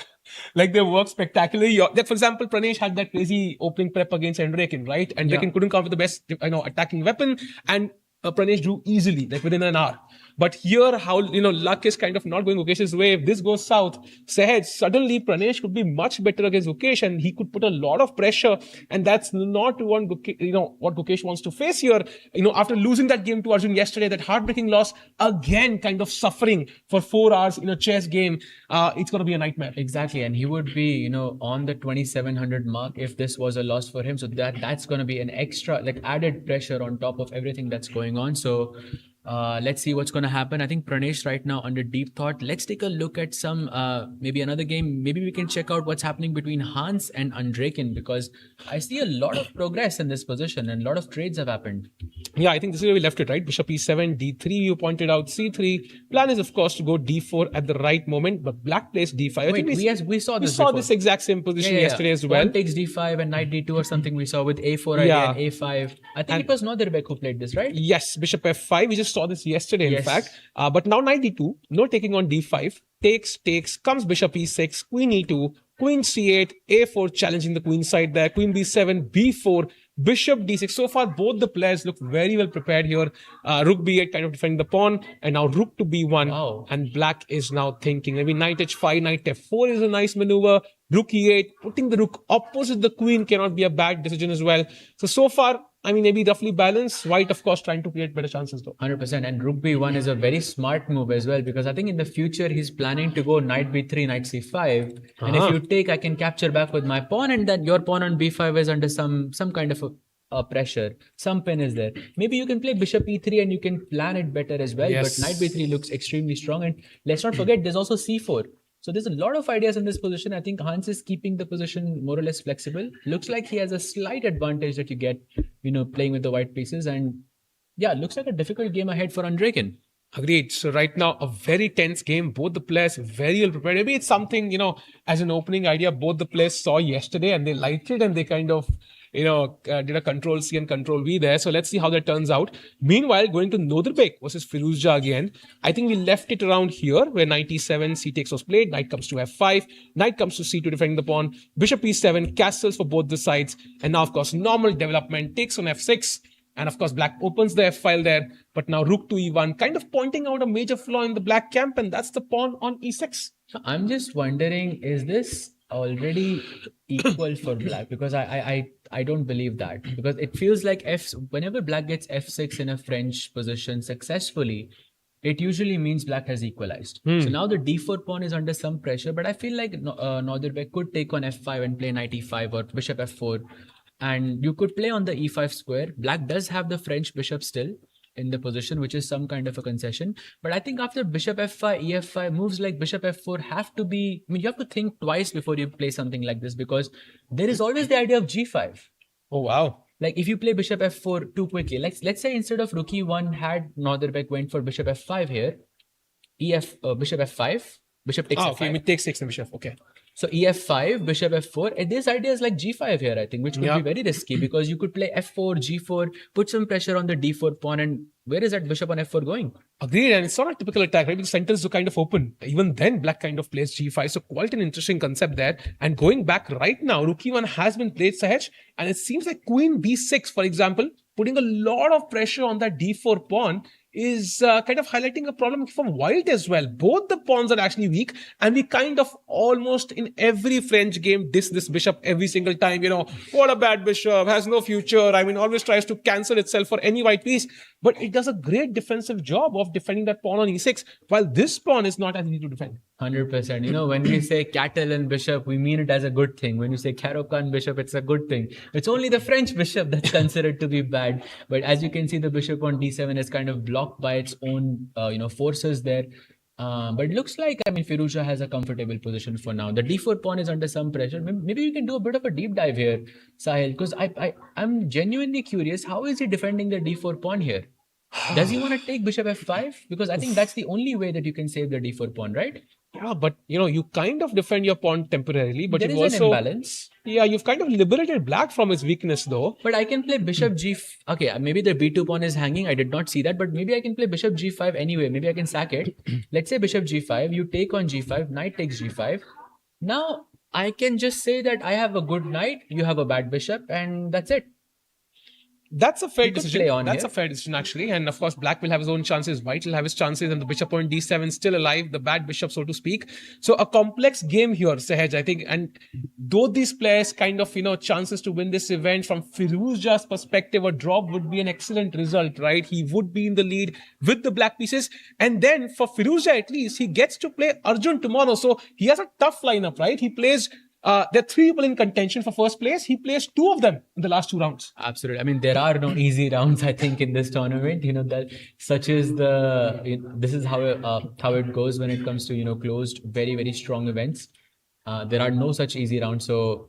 S2: Like they work spectacularly. Like for example, Pranesh had that crazy opening prep against Endraken, right? And Endraken couldn't come up with the best, attacking weapon. And Pranesh drew easily, like within an hour. But here, how, luck is kind of not going Gukesh's way. If this goes south, Sahaj, suddenly Pranesh could be much better against Gukesh, and he could put a lot of pressure. And that's not what Gukesh wants to face here. After losing that game to Arjun yesterday, that heartbreaking loss, again, kind of suffering for 4 hours in a chess game. It's going to be a nightmare.
S3: Exactly, and he would be, on the 2700 mark if this was a loss for him. So that's going to be an extra, like, added pressure on top of everything that's going on. So let's see what's going to happen. I think Pranesh right now under deep thought. Let's take a look at some maybe another game. Maybe we can check out what's happening between Hans and Andreken, because I see a lot of progress in this position and a lot of trades have happened.
S2: Yeah, I think this is where we left it, right? Bishop e7, d3, you pointed out c3. Plan is, of course, to go d4 at the right moment, but black plays d5. I think
S3: we saw this.
S2: We saw this exact same position yesterday as well.
S3: Pawn takes d5 and knight d2 or something we saw with a4 idea and a5. I think it was Noderbek who played this, right?
S2: Yes, bishop f5. We just saw this yesterday, in fact. But now knight d2, no taking on d5. Takes, comes bishop e6, queen e2, queen c8, a4 challenging the queen side there, queen b7, b4, bishop d6. So far, both the players look very well prepared here. Rook b8 kind of defending the pawn, and now rook to b1.
S3: Wow.
S2: And black is now thinking maybe knight h5, knight f4 is a nice maneuver. Rook e8, putting the rook opposite the queen cannot be a bad decision as well. So far, maybe roughly balanced. White, of course, trying to create better chances though.
S3: 100%. And rook b1 is a very smart move as well, because I think in the future he's planning to go knight b3, knight c5. And if you take, I can capture back with my pawn, and then your pawn on b5 is under some kind of a pressure. Some pin is there. Maybe you can play bishop e3 and you can plan it better as well.
S2: Yes.
S3: But knight b3 looks extremely strong. And let's not forget, there's also c4. So there's a lot of ideas in this position. I think Hans is keeping the position more or less flexible. Looks like he has a slight advantage that you get, playing with the white pieces. And yeah, looks like a difficult game ahead for Andreken.
S2: Agreed. So right now, a very tense game. Both the players very well prepared. Maybe it's something, as an opening idea, both the players saw yesterday and they liked it and they kind of, did a control C and control V there. So let's see how that turns out. Meanwhile, going to Noderbek versus Firuzja again. I think we left it around here where knight e7, c takes was played. Knight comes to f5. Knight comes to c2 defending the pawn. Bishop e7, castles for both the sides. And now, of course, normal development takes on f6. And of course, black opens the f-file there. But now rook to e1, kind of pointing out a major flaw in the black camp. And that's the pawn on e6.
S3: So I'm just wondering, is this already equal for black? Because I don't believe that. Because it feels like whenever black gets f6 in a French position successfully, it usually means black has equalized. So now the d4 pawn is under some pressure. But I feel like Noderbek could take on f5 and play knight e5 or bishop f4. And you could play on the e5 square. Black does have the French bishop still in the position, which is some kind of a concession. But I think after bishop f5, ef5, moves like bishop f4 have to be... you have to think twice before you play something like this, because there is always the idea of g5.
S2: Oh, wow.
S3: Like if you play bishop f4 too quickly, let's say instead of rook e1, had Noderbek went for bishop f5 here, bishop f5, bishop takes f5.
S2: Okay, it takes 6 and bishop, okay.
S3: So ef5, bishop f4, and this idea is like g5 here, I think, which could be very risky, because you could play f4, g4, put some pressure on the d4 pawn, and where is that bishop on f4 going?
S2: Agreed, and it's not a typical attack, right? The centers are kind of open. Even then, black kind of plays g5, so quite an interesting concept there. And going back right now, rook e1 has been played, Sahaj, and it seems like queen b6, for example, putting a lot of pressure on that d4 pawn, is kind of highlighting a problem from white as well. Both the pawns are actually weak, and we kind of almost in every French game diss this bishop every single time. What a bad bishop, has no future. Always tries to cancel itself for any white piece. But it does a great defensive job of defending that pawn on e6, while this pawn is not as easy to defend.
S3: 100%. When we say cattle and bishop, we mean it as a good thing. When you say Caro-Kann bishop, it's a good thing. It's only the French bishop that's considered to be bad. But as you can see, the bishop on d7 is kind of blocked by its own, forces there. But it looks like, Firuzja has a comfortable position for now. The d4 pawn is under some pressure. Maybe you can do a bit of a deep dive here, Sahil, because I'm genuinely curious. How is he defending the d4 pawn here? Does he want to take bishop f5? Because I think that's the only way that you can save the d4 pawn, right?
S2: Yeah, but you kind of defend your pawn temporarily, but
S3: there
S2: you've
S3: is
S2: also
S3: an imbalance.
S2: Yeah, you've kind of liberated black from its weakness though.
S3: But I can play bishop g. Okay, maybe the b2 pawn is hanging. I did not see that, but maybe I can play bishop g5 anyway. Maybe I can sack it. Let's say bishop g5. You take on g5. Knight takes g5. Now I can just say that I have a good knight. You have a bad bishop, and that's it.
S2: That's a fair
S3: could
S2: decision.
S3: play on
S2: That's
S3: here.
S2: a fair decision, actually. And of course, Black will have his own chances. White will have his chances. And the bishop on d7 still alive. The bad bishop, so to speak. So a complex game here, Sahaj, I think. And though these players kind of, chances to win this event from Firouzja's perspective, a drop would be an excellent result, right? He would be in the lead with the black pieces. And then for Firouzja, at least, he gets to play Arjun tomorrow. So he has a tough lineup, right? He plays... there are 3 people in contention for first place. He plays 2 of them in the last 2 rounds.
S3: Absolutely. I mean, there are no easy rounds, I think, in this tournament. That such is this is how it goes when it comes to, closed, very, very strong events. There are no such easy rounds. So,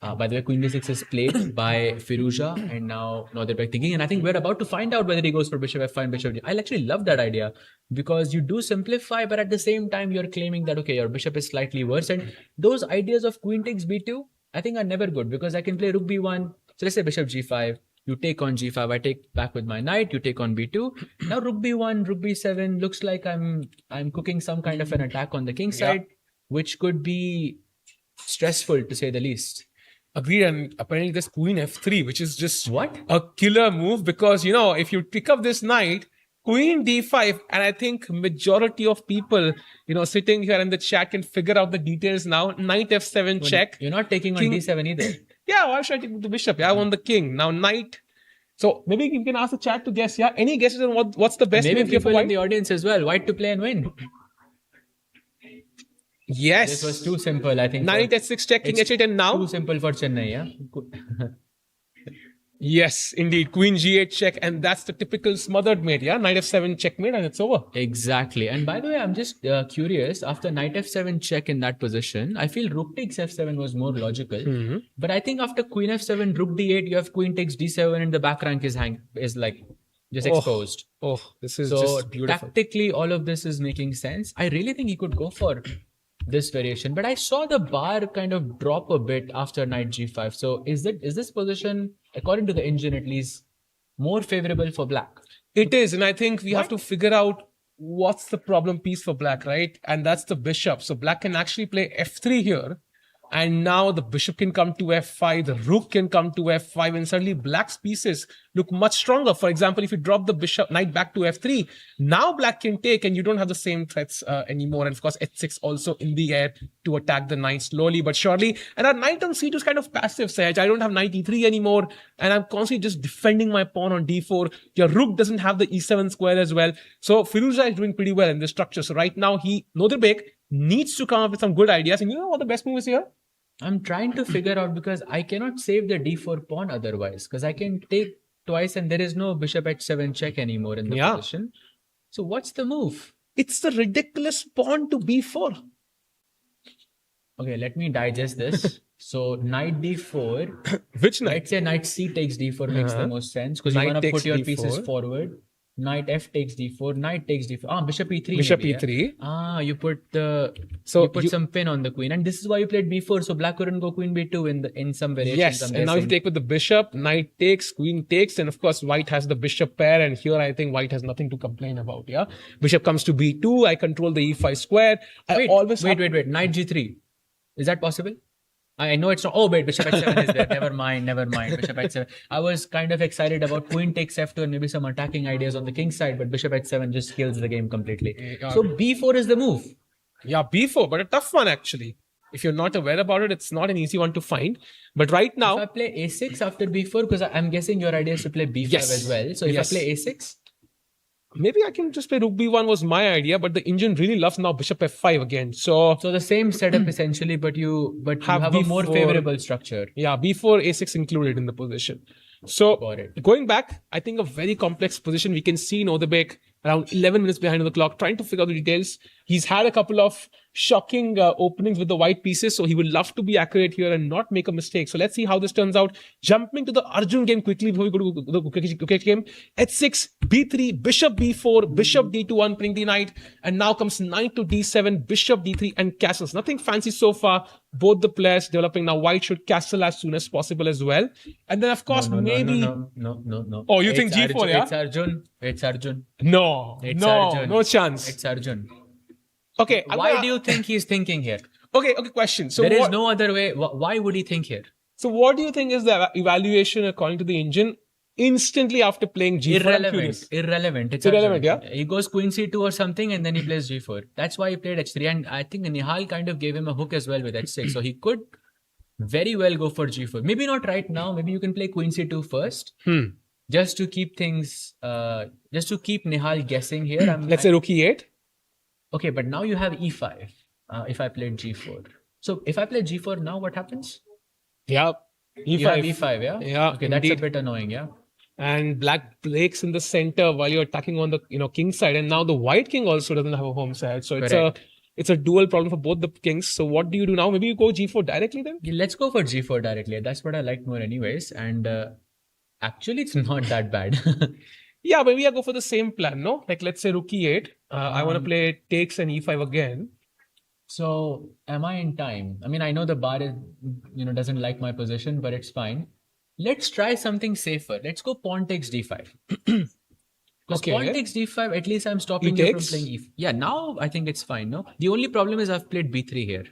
S3: by the way, Queen d6 is played by Firouzja, and now they're back thinking. And I think we're about to find out whether he goes for bishop f5 and bishop d. I actually love that idea because you do simplify, but at the same time, you're claiming that, okay, your bishop is slightly worse. And those ideas of queen takes b2, I think are never good because I can play rook b1. So let's say bishop g5. You take on g5. I take back with my knight. You take on b2. Now rook b1, rook b7 looks like I'm cooking some kind of an attack on the king side, which could be stressful to say the least.
S2: Agreed, and apparently there's queen f3, which is just
S3: What?
S2: a killer move because, if you pick up this knight, queen d5, and I think majority of people, sitting here in the chat can figure out the details now. Knight f7 check.
S3: You're not taking on d7 either.
S2: Yeah, why should I take the bishop? Yeah, I want the king. Now knight. So maybe you can ask the chat to guess. Yeah, any guesses on what's the best
S3: Maybe
S2: move here for
S3: people in
S2: white?
S3: the audience as well. White to play and win.
S2: Yes.
S3: This was too simple, I think.
S2: Knight h6 check, king h8, and now?
S3: Too simple for Chennai, yeah?
S2: Yes, indeed. Queen g8 check, and that's the typical smothered mate, yeah? Knight f7 checkmate, and it's over.
S3: Exactly. And by the way, I'm just curious. After knight f7 check in that position, I feel rook takes f7 was more logical.
S2: Mm-hmm.
S3: But I think after queen f7, rook d8, you have queen takes d7, and the back rank is like just exposed.
S2: Oh, this is
S3: So
S2: just beautiful.
S3: tactically, all of this is making sense. I really think he could go for this variation, but I saw the bar kind of drop a bit after knight g5. So is this position, according to the engine at least, more favorable for black?
S2: It is, and I think we have to figure out what's the problem piece for black, right? And that's the bishop. So black can actually play f3 here. And now the bishop can come to f5, the rook can come to f5, and suddenly black's pieces look much stronger. For example, if you drop the bishop knight back to f3, now black can take, and you don't have the same threats anymore. And of course, h6 also in the air to attack the knight slowly but surely. And our knight on c2 is kind of passive, Sahaj. I don't have knight e3 anymore, and I'm constantly just defending my pawn on d4. Your rook doesn't have the e7 square as well. So Firouzja is doing pretty well in this structure. So right now, Nodirbek needs to come up with some good ideas. And you know what the best move is here?
S3: I'm trying to figure out because I cannot save the d4 pawn otherwise because I can take twice and there is no bishop h7 check anymore in the position. So what's the move?
S2: It's the ridiculous pawn to b4.
S3: Okay, let me digest this. So knight d4.
S2: Which knight?
S3: Let's say knight c takes d4 makes the most sense because you want to put your pieces forward. Knight f takes d4, knight takes d4. Bishop e3.
S2: Bishop
S3: maybe,
S2: e3.
S3: You put
S2: you
S3: some pin on the queen, and this is why you played b4. So black couldn't go queen b2 in some variations.
S2: Yes, and now you take with the bishop, knight takes, queen takes, and of course white has the bishop pair, and here I think white has nothing to complain about. Yeah, bishop comes to b2. I control the e5 square.
S3: Wait. Knight g3. Is that possible? I know it's not. Oh, wait, bishop h7 is there. Never mind. Bishop h7. I was kind of excited about queen takes f2 and maybe some attacking ideas on the king side, but bishop h7 just kills the game completely. So b4 is the move.
S2: Yeah, b4, but a tough one actually. If you're not aware about it, it's not an easy one to find. But right now,
S3: if I play a6 after b4, because I'm guessing your idea is to play b5 as well. So if I play a6,
S2: maybe I can just play rook b1 was my idea, but the engine really loves now bishop f5 again. So
S3: the same setup essentially, but you have a more favorable structure.
S2: Yeah, b4, a6 included in the position. So going back, I think a very complex position. We can see Nodirbek around 11 minutes behind on the clock, trying to figure out the details. He's had a couple of shocking openings with the white pieces, so he would love to be accurate here and not make a mistake. So let's see how this turns out. Jumping to the Arjun game quickly before we go to the Gukesh game. h6, b3, bishop b4, bishop d2, pinning the knight, and now comes knight to d7, bishop d3, and castles. Nothing fancy so far. Both the players developing now. White should castle as soon as possible as well. And then, of course,
S3: No.
S2: Oh, you think g4,
S3: Arjun,
S2: yeah?
S3: It's Arjun.
S2: No chance.
S3: It's Arjun.
S2: Okay.
S3: Why do you think he's thinking here?
S2: Okay, question. So
S3: there is no other way. Why would he think here?
S2: So what do you think is the evaluation according to the engine? instantly after playing G4.
S3: Irrelevant. It's
S2: irrelevant,
S3: Arjun.
S2: yeah?
S3: He goes queen c2 or something, and then he plays g4. That's why he played h3. And I think Nihal kind of gave him a hook as well with h6. So he could very well go for g4. Maybe not right now. Maybe you can play queen c2 first. Just to keep things, just to keep Nihal guessing here.
S2: Let's say rook e8.
S3: Okay, but now you have e5. If I played g4. So if I play g4 now, what happens?
S2: Yeah. E5.
S3: You have e5, yeah?
S2: Yeah.
S3: Okay, that's a bit annoying, yeah?
S2: And black breaks in the center while you're attacking on the king side. And now the white king also doesn't have a home side. So it's a dual problem for both the kings. So what do you do now? Maybe you go g4 directly then?
S3: Yeah, let's go for g4 directly. That's what I like more anyways. And actually, it's not that bad.
S2: Yeah, maybe I go for the same plan, no? Like, let's say rook e8. I want to play takes and e5 again.
S3: So, am I in time? I mean, I know the bar is, doesn't like my position, but it's fine. Let's try something safer. Let's go pawn takes d5. Because pawn takes d5, at least I'm stopping you from playing e5. Yeah, now I think it's fine, no? The only problem is I've played b3 here.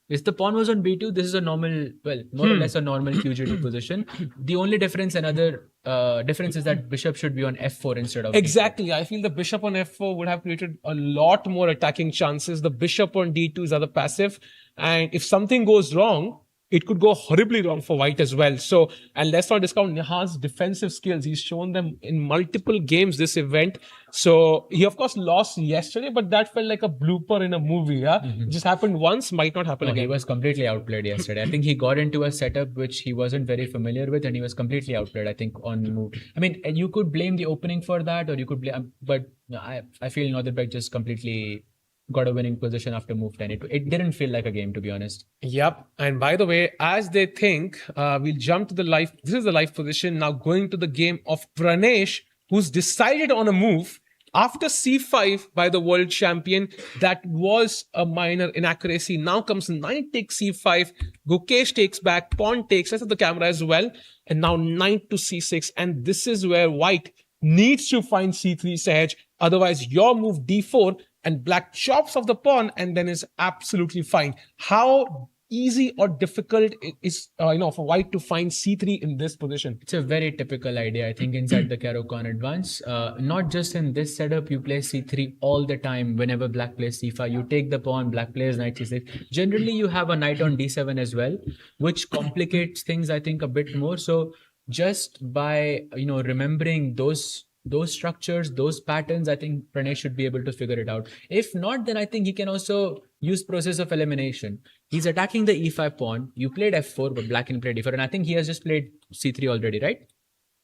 S3: If the pawn was on b2, this is a normal, well, more or less a normal q2 position. The only difference, difference is that bishop should be on f4 instead of
S2: exactly. D4. I feel the bishop on f4 would have created a lot more attacking chances. The bishop on d2 is other passive. And if something goes wrong, it could go horribly wrong for white as well. So, and let's not discount Nihal's defensive skills. He's shown them in multiple games this event. So, he of course lost yesterday, but that felt like a blooper in a movie. Yeah, It just happened once, might not happen again.
S3: He was completely outplayed yesterday. I think he got into a setup which he wasn't very familiar with, and he was completely outplayed, I think, on the move. I mean, you could blame the opening for that, or you could blame, but I feel Northern just completely got a winning position after move 10. It didn't feel like a game, to be honest.
S2: Yep. And by the way, as they think, we'll jump to the live. This is the live position. Now going to the game of Pranesh, who's decided on a move after c5 by the world champion. That was a minor inaccuracy. Now comes knight takes c5. Gukesh takes back, pawn takes. Let's have the camera as well. And now knight to c6. And this is where white needs to find c3 Sahaj. Otherwise, your move d4 and black chops off the pawn and then is absolutely fine. How easy or difficult it is, for white to find c3 in this position?
S3: It's a very typical idea, I think, inside the Caro-Kann advance. Not just in this setup, you play c3 all the time. Whenever black plays c5, you take the pawn, black plays knight c6. Generally, you have a knight on d7 as well, which complicates things, I think, a bit more. So just by, remembering those structures, those patterns, I think Pranesh should be able to figure it out. If not, then I think he can also use process of elimination. He's attacking the e5 pawn. You played f4, but black can play d4. And I think he has just played c3 already, right?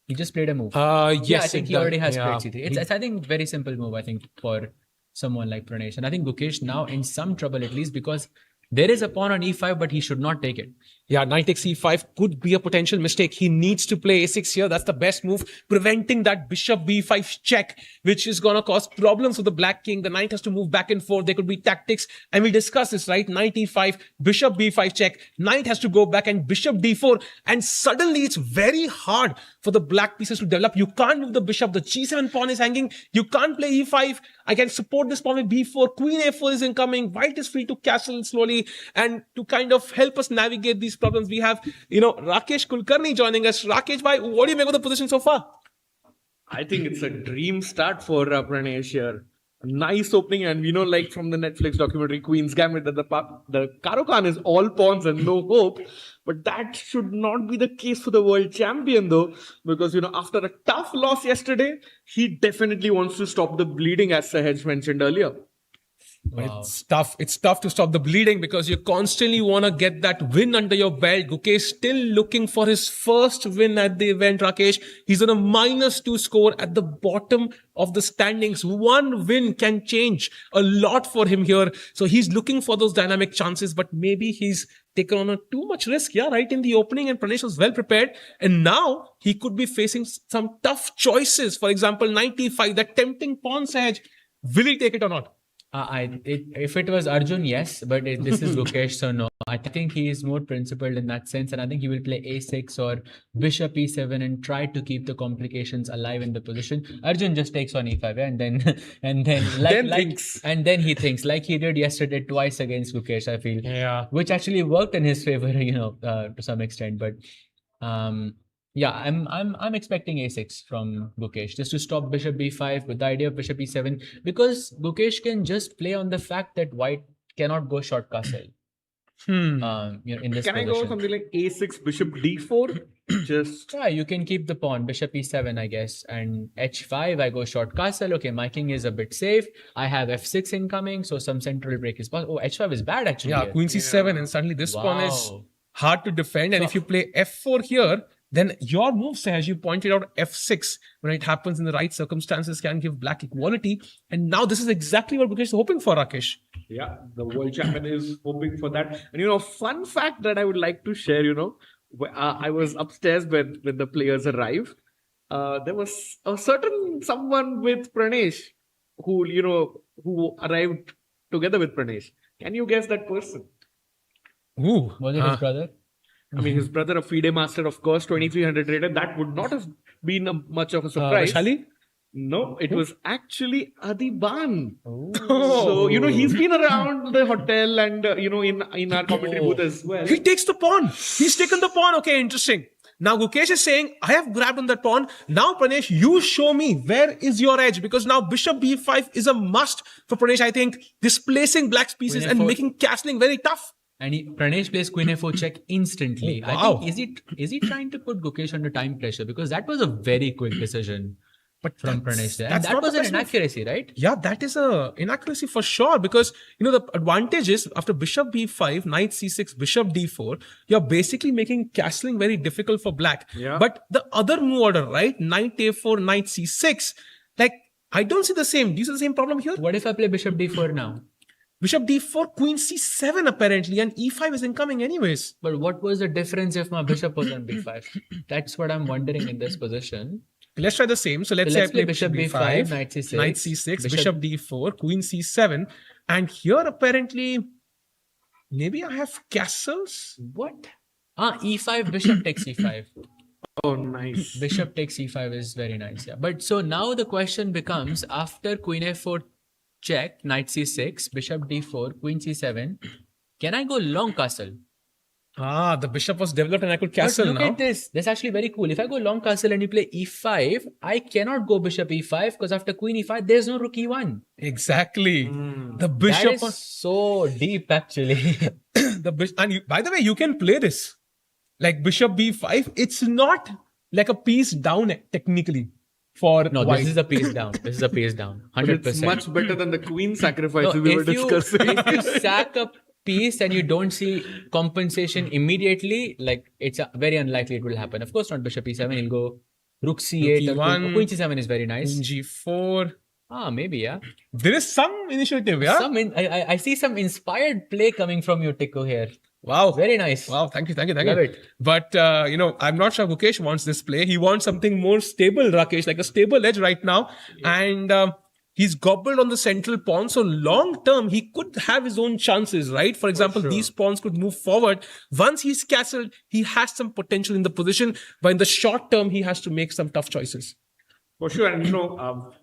S3: He just played a move.
S2: Yes.
S3: Yeah, I think he already has played c3. It's, I think, very simple move, I think, for someone like Pranesh. And I think Gukesh now in some trouble at least, because there is a pawn on e5, but he should not take it.
S2: Yeah, knight takes e5 could be a potential mistake. He needs to play a6 here. That's the best move, preventing that bishop b5 check, which is going to cause problems for the black king. The knight has to move back and forth. There could be tactics. And we discuss this, right? Knight e5, bishop b5 check. Knight has to go back and bishop d4. And suddenly it's very hard for the black pieces to develop. You can't move the bishop. The g7 pawn is hanging. You can't play e5. I can support this pawn with b4. Queen a4 is incoming. White is free to castle slowly. And to kind of help us navigate these problems, we have, Rakesh Kulkarni joining us. Rakesh, bhai, what do you make of the position so far?
S4: I think it's a dream start for Pranesh here. A nice opening, and like from the Netflix documentary Queen's Gambit, that the Caro-Kann is all pawns and no hope. But that should not be the case for the world champion, though, because after a tough loss yesterday, he definitely wants to stop the bleeding, as Sahaj mentioned earlier.
S2: Wow. It's tough. It's tough to stop the bleeding because you constantly want to get that win under your belt. Gukesh still looking for his first win at the event, Rakesh. He's on a -2 score at the bottom of the standings. One win can change a lot for him here. So he's looking for those dynamic chances, but maybe he's taken on too much risk, right in the opening, and Pranesh was well prepared. And now he could be facing some tough choices. For example, 95, that tempting pawn, Sahaj. Will he take it or not?
S3: If it was Arjun, yes, but this is Gukesh, so no. I think he is more principled in that sense, and I think he will play a6 or bishop e7 and try to keep the complications alive in the position. Arjun just takes on e5, and then he thinks like he did yesterday twice against Gukesh, I feel, which actually worked in his favor, to some extent. But Yeah, I'm expecting a6 from Gukesh just to stop bishop b5 with the idea of bishop e7 because Gukesh can just play on the fact that white cannot go short castle. In this
S4: Can I go
S3: position.
S4: something like a6, bishop d4? Just
S3: Yeah, you can keep the pawn, bishop e7, I guess, and h5. I go short castle. Okay, my king is a bit safe. I have f6 incoming, so some central break is possible. Oh, h5 is bad actually.
S2: Yeah,
S3: here.
S2: queen c7, and suddenly this pawn is
S3: Wow.
S2: hard to defend. And if you play f4 here, then your move, say, as you pointed out, f6, when it happens in the right circumstances, can give black equality. And now this is exactly what Gukesh is hoping for, Rakesh.
S4: yeah, the world champion is hoping for that. And fun fact that I would like to share. I was upstairs when the players arrived. There was a certain someone with Pranesh who arrived together with Pranesh. Can you guess that person?
S2: Ooh.
S3: Was it his brother?
S4: I mean, his brother, a FIDE master, of course, 2300 rated. That would not have been much of a surprise.
S2: Vaishali?
S4: No, it was actually Adiban.
S3: Oh.
S4: So, he's been around the hotel and, in our commentary booth as well.
S2: He takes the pawn. He's taken the pawn. Okay, interesting. Now Gukesh is saying, I have grabbed on that pawn. Now Pranesh, you show me where is your edge, because now bishop b5 is a must for Pranesh, I think, displacing black's pieces
S3: Queen
S2: and
S3: f4.
S2: making castling very tough.
S3: And Pranesh plays queen f4 check instantly.
S2: Oh, wow.
S3: I think is he trying to put Gukesh under time pressure? Because that was a very quick decision from Pranesh there. And
S2: that's
S3: that
S2: not
S3: was
S2: the
S3: an
S2: best move.
S3: inaccuracy, right?
S2: Yeah, that is a inaccuracy for sure, because the advantage is after bishop b5, knight c6, bishop d4, you're basically making castling very difficult for black.
S4: Yeah.
S2: But the other move order, right? Knight a4, knight c6, like I don't see the same. Do you see the same problem here?
S3: What if I play bishop d4 now?
S2: Bishop d4, queen c7 apparently, and e5 is incoming anyways.
S3: But what was the difference if my bishop was on b5? That's what I'm wondering in this position.
S2: Let's try the same. So let's say I play bishop b5,
S3: knight c6,
S2: knight c6, bishop d4, queen c7, and here apparently maybe I have castles.
S3: What? E5, bishop takes e5.
S4: Oh, nice.
S3: Bishop takes e5 is very nice, yeah. But so now the question becomes, after queen f4 check, knight c6, bishop d4, queen c7, can I go long castle?
S2: The bishop was developed and I could
S3: But
S2: castle
S3: look
S2: now.
S3: at this. That's actually very cool. If I go long castle and you play e5, I cannot go bishop e5 because after queen e5, there's no rook e1.
S2: Exactly. The
S3: That
S2: bishop
S3: is so deep, actually.
S2: by the way, you can play this like bishop b5. It's not like a piece down technically for
S3: No,
S2: white.
S3: this is a piece down. This is a piece down.
S4: But
S3: 100%.
S4: it's much better than the queen sacrifice
S3: No,
S4: we were
S3: if you
S4: discussing.
S3: sack a piece and you don't see compensation immediately, like it's very unlikely it will happen. Of course, not bishop e7. He'll go rook c8
S2: Rook
S3: or
S2: e1.
S3: queen c7 is very nice.
S2: Queen g4.
S3: Maybe, yeah.
S2: There is some initiative, yeah?
S3: I see some inspired play coming from you, Tikko, here.
S2: Wow.
S3: Very nice.
S2: Wow, thank you.
S3: Love
S2: you.
S3: it.
S2: But, I'm not sure Gukesh wants this play. He wants something more stable, Rakesh, like a stable edge right now. Yeah. And he's gobbled on the central pawn. So long term, he could have his own chances, right? For example, these pawns could move forward. Once he's castled, he has some potential in the position. But in the short term, he has to make some tough choices.
S4: For sure. And,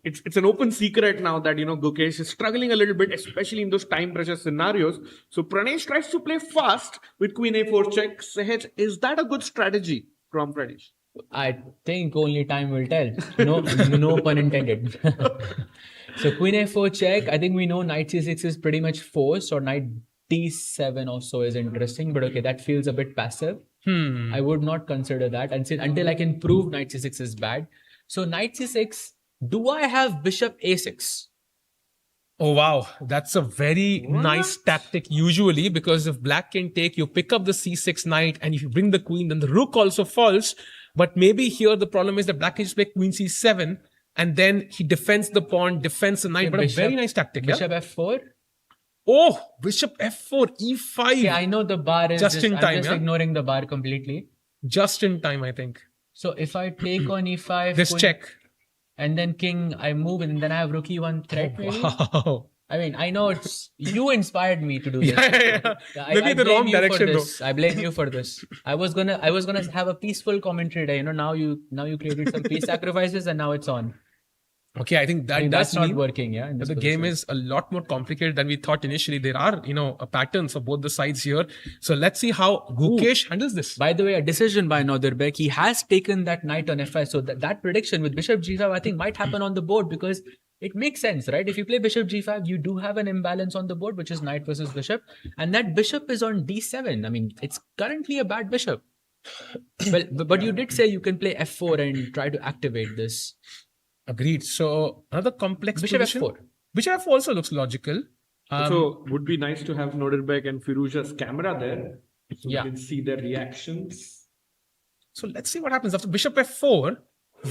S4: it's an open secret now that, Gukesh is struggling a little bit, especially in those time pressure scenarios. So Pranesh tries to play fast with queen a4 check. Sahaj, is that a good strategy from Pranesh?
S3: I think only time will tell. No pun intended. So queen a4 check. I think we know knight c6 is pretty much forced, or knight d7 also is interesting. But okay, that feels a bit passive. I would not consider that until I can prove knight c6 is bad. So knight c6, do I have bishop a6?
S2: Oh, wow. That's a very nice tactic usually, because if black can take, you pick up the c6 knight, and if you bring the queen, then the rook also falls. But maybe here the problem is that black can just play queen c7, and then he defends the pawn, defends the knight. But a very nice tactic.
S3: Bishop f4?
S2: Oh, bishop f4, e5.
S3: Yeah, I know the bar is
S2: Just in time,
S3: I'm just
S2: yeah?
S3: ignoring the bar completely.
S2: Just in time, I think.
S3: So if I take on e5,
S2: This
S3: queen,
S2: check.
S3: and then king, I move, and then I have rook e1 threat. Maybe?
S2: Wow.
S3: I mean, I know it's you inspired me to do this.
S2: Yeah. Maybe the
S3: blame
S2: wrong
S3: you for
S2: direction
S3: this. I blame you for this. I was gonna have a peaceful commentary day. Now you created some peace sacrifices, and now it's on.
S2: Okay, I think that
S3: I think
S2: does
S3: that's not
S2: mean
S3: working. Yeah, in
S2: that
S3: this
S2: the game
S3: position.
S2: is a lot more complicated than we thought initially. There are, a patterns for both the sides here. So let's see how Gukesh handles this.
S3: By the way, a decision by Northern. He has taken that knight on f5. So that prediction with bishop g5, I think might happen on the board because it makes sense, right? If you play bishop g5, you do have an imbalance on the board, which is knight versus bishop. And that bishop is on d7. I mean, it's currently a bad bishop. Well, but you did say you can play f4 and try to activate this.
S2: Agreed. So another complex
S3: Bishop
S2: position.
S3: f4.
S2: Bishop f4 also looks logical.
S4: So would be nice to have Noderbek and Firuza's camera there. So
S3: Yeah.
S4: we can see their reactions.
S2: So let's see what happens after bishop f4.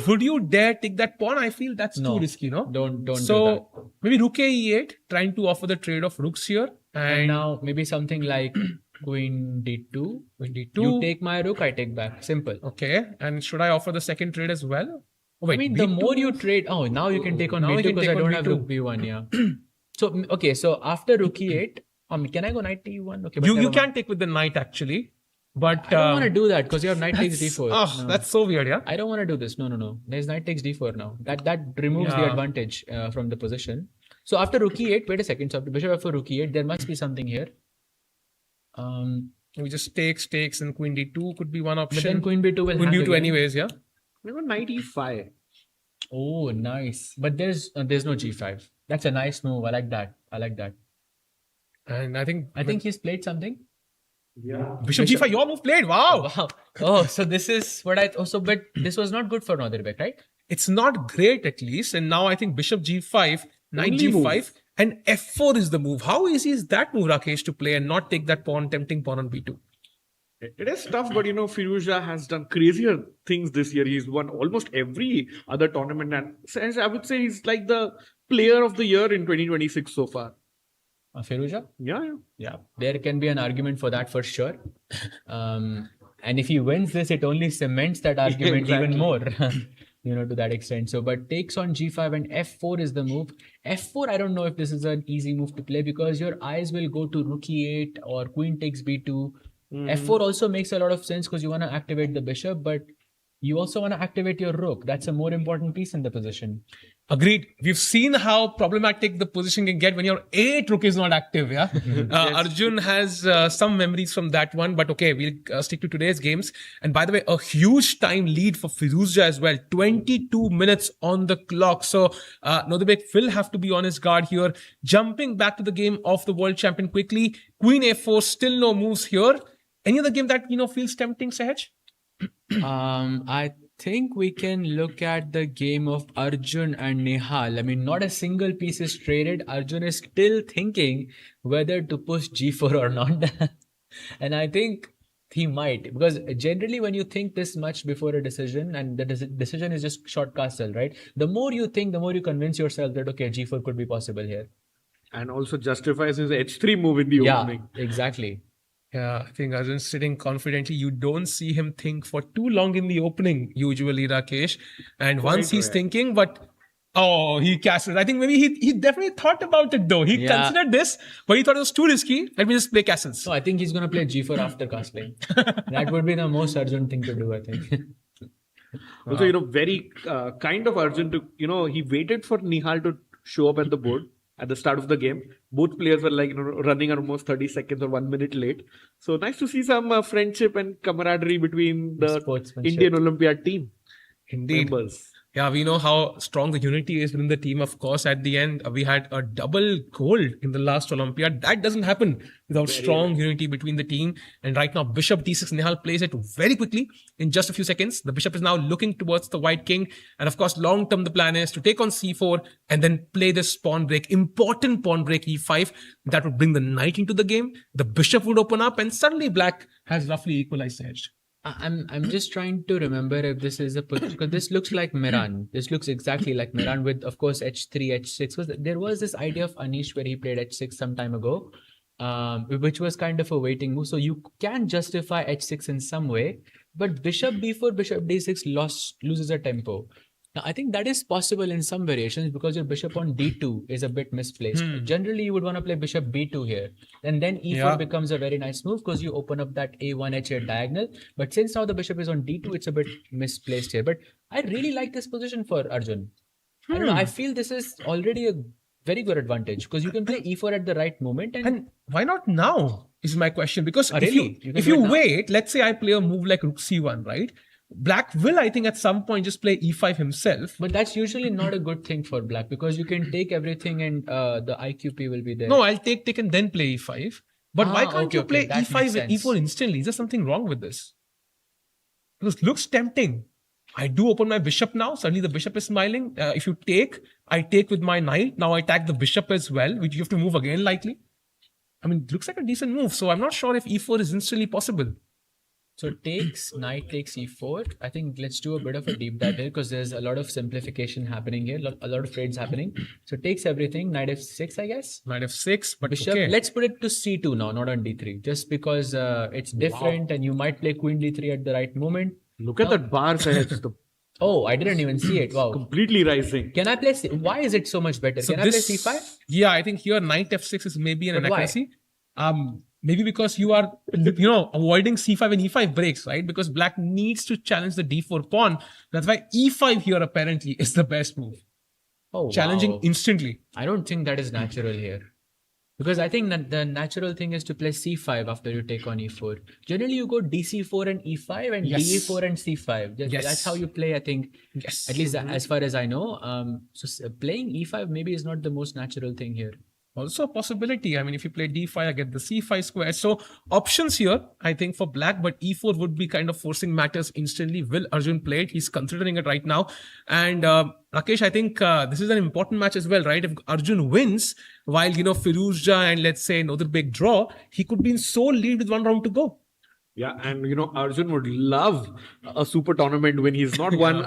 S2: Would you dare take that pawn? I feel that's
S3: No.
S2: too risky, no?
S3: Don't do that.
S2: So maybe rook e8, trying to offer the trade of rooks here.
S3: And now maybe something like queen d2.
S2: Queen d2.
S3: You take my rook, I take back. Simple.
S2: Okay. And should I offer the second trade as well? Oh, wait,
S3: I mean, the
S2: b2?
S3: more you trade, now you can take on
S2: Now you
S3: b2
S2: can
S3: because
S2: take
S3: I
S2: on
S3: don't have
S2: b2.
S3: rook b1. Yeah. So okay, so after rook e8, can I go knight d1? Okay, but
S2: You
S3: never mind.
S2: can take with the knight actually, but
S3: I don't want to do that because you have knight takes
S2: that's-
S3: d4.
S2: Oh,
S3: No.
S2: that's so weird, yeah.
S3: I don't want to do this. No. There's knight takes d4 now. That removes the
S2: Yeah.
S3: advantage from the position. So after rook e8, wait a second. So after bishop f4 rook e8, there must be something here.
S2: We just takes, and queen d2 could be one
S3: But
S2: option.
S3: then queen b2 will
S2: Queen
S3: hang
S2: d2
S3: again.
S2: anyways, yeah.
S4: Maybe knight e5.
S3: Oh, nice. But there's no g5. That's a nice move. I like that.
S2: And I think
S3: He's played something.
S4: Yeah.
S2: bishop g5, your move played. Wow.
S3: Wow. Oh, so this is what I also, but this was not good for Northern, right?
S2: It's not great at least. And now I think bishop g5, knight
S4: Only
S2: g5,
S4: move.
S2: and f4 is the move. How easy is that move, Rakesh, to play and not take that tempting pawn on b2?
S4: It is tough, but Firuza has done crazier things this year. He's won almost every other tournament, and I would say he's like the player of the year in 2026 so far.
S3: Firuza?
S4: Yeah.
S3: Yeah. There can be an argument for that for sure. And if he wins this, it only cements that argument
S4: Exactly.
S3: even more, to that extent. So, but takes on g5 and f4 is the move. f4, I don't know if this is an easy move to play because your eyes will go to rook e8 or queen takes b2. f4 also makes a lot of sense because you want to activate the bishop, but you also want to activate your rook. That's a more important piece in the position.
S2: Agreed. We've seen how problematic the position can get when your 8 rook is not active. Yeah, Arjun has some memories from that one, but okay, we'll stick to today's games. And by the way, a huge time lead for Firuza as well. 22 minutes on the clock. So Nodebek will have to be on his guard here. Jumping back to the game of the world champion quickly. Queen a4, still no moves here. Any other game that feels tempting, Sahaj?
S3: I think we can look at the game of Arjun and Nihal. I mean, not a single piece is traded. Arjun is still thinking whether to push g4 or not. And I think he might, because generally when you think this much before a decision, and the decision is just short castle, right? The more you think, the more you convince yourself that, okay, g4 could be possible here.
S4: And also justifies his h3 move in the opening.
S3: Exactly.
S2: Yeah, I think Arjun's sitting confidently. You don't see him think for too long in the opening, usually, Rakesh. And once he's
S4: rare.
S2: thinking, he castled. I think maybe he definitely thought about it though. He
S3: Yeah.
S2: considered this, but he thought it was too risky. Let me just play castles.
S3: So I think he's going to play g4 after castling. That would be the most Arjun thing to do, I think.
S4: Also, very kind of Arjun to, he waited for Nihal to show up at the board at the start of the game. Both players were running almost 30 seconds or 1 minute late. So nice to see some friendship and camaraderie between the
S3: Sportsmanship.
S4: Indian Olympiad team
S2: Indeed.
S4: members.
S2: Yeah, we know how strong the unity is within the team. Of course, at the end, we had a double gold in the last Olympiad. That doesn't happen without strong unity between the team. And right now, bishop d6, Nihal plays it very quickly in just a few seconds. The bishop is now looking towards the white king. And of course, long term, the plan is to take on c4 and then play this pawn break, important pawn break e5. That would bring the knight into the game. The bishop would open up and suddenly black has roughly equalized the edge.
S3: I'm just trying to remember if this is because this looks like Miran. This looks exactly like Miran with, of course, h3, h6. Because there was this idea of Anish where he played h6 some time ago, which was kind of a waiting move. So you can justify h6 in some way, but bishop b4, bishop d6 loses a tempo. Now, I think that is possible in some variations because your bishop on d2 is a bit misplaced. Generally, you would want to play bishop b2 here. And then e4 becomes a very nice move because you open up that a1, h8 diagonal. But since now the bishop is on d2, it's a bit misplaced here. But I really like this position for Arjun. I don't know. I feel this is already a very good advantage because you can play e4 at the right moment.
S2: And why not now? Is my question. Because
S3: Oh,
S2: if
S3: really?
S2: you
S3: You can
S2: if
S3: do
S2: you
S3: it now?
S2: wait, let's say I play a move like Rook C1, right? Black will, I think, at some point just play E5 himself.
S3: But that's usually not a good thing for black because you can take everything and the IQP will be there.
S2: No, I'll take and then play E5. But why can't
S3: okay,
S2: you play
S3: that
S2: E5
S3: makes
S2: and
S3: sense.
S2: E4 instantly? Is there something wrong with this? Because it looks tempting. I do open my bishop now. Suddenly the bishop is smiling. If you take, I take with my knight. Now I attack the bishop as well, which you have to move again likely. I mean, it looks like a decent move. So I'm not sure if E4 is instantly possible.
S3: So knight takes e4. I think let's do a bit of a deep dive here because there's a lot of simplification happening here, a lot of trades happening. So takes everything, knight f6, I guess.
S2: Knight f6, but
S3: Bishop.
S2: okay.
S3: Let's put it to c2 now, not on d3, just because it's different and you might play queen d3 at the right moment.
S4: Look at that bar, Sahaj.
S3: Oh, I didn't even see it. Wow.
S4: Completely rising.
S3: Can I play why is it so much better?
S2: So
S3: Can I play c5?
S2: Yeah, I think here knight f6 is maybe an
S3: But why?
S2: inaccuracy. Maybe because you are, avoiding c5 and e5 breaks, right? Because black needs to challenge the d4 pawn. That's why e5 here apparently is the best move.
S3: Oh,
S2: Challenging
S3: wow.
S2: instantly.
S3: I don't think that is natural here. Because I think that the natural thing is to play c5 after you take on e4. Generally, you go dc4 and e5 and
S2: Yes.
S3: de4 and c5.
S2: Yes.
S3: That's how you play, I think.
S2: Yes.
S3: At least as far as I know. Playing e5 maybe is not the most natural thing here.
S2: Also a possibility. I mean, if you play d5, I get the c5 square. So options here, I think, for black, but e4 would be kind of forcing matters instantly. Will Arjun play it? He's considering it right now. And Rakesh, I think this is an important match as well, right? If Arjun wins, while, Firuzja and let's say another big draw, he could be in sole lead with one round to go.
S4: Yeah, and Arjun would love a super tournament when he's not won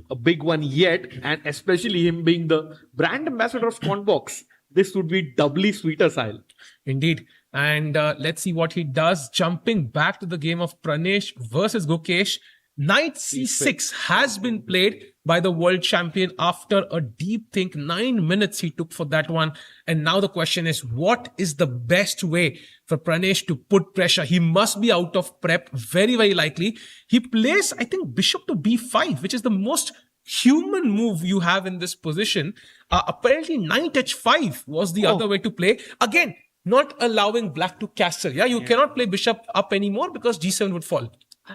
S4: a big one yet, and especially him being the brand ambassador of Quantbox. This would be doubly sweeter, Sahil.
S2: Indeed. And let's see what he does. Jumping back to the game of Pranesh versus Gukesh. Knight c6 has been played by the world champion after a deep think. 9 minutes he took for that one. And now the question is, what is the best way for Pranesh to put pressure? He must be out of prep, very, very likely. He plays, I think, bishop to b5, which is the most human move you have in this position. Apparently knight h5 was the other way to play. Again, not allowing black to castle. Yeah, you cannot play bishop up anymore because g7 would fall.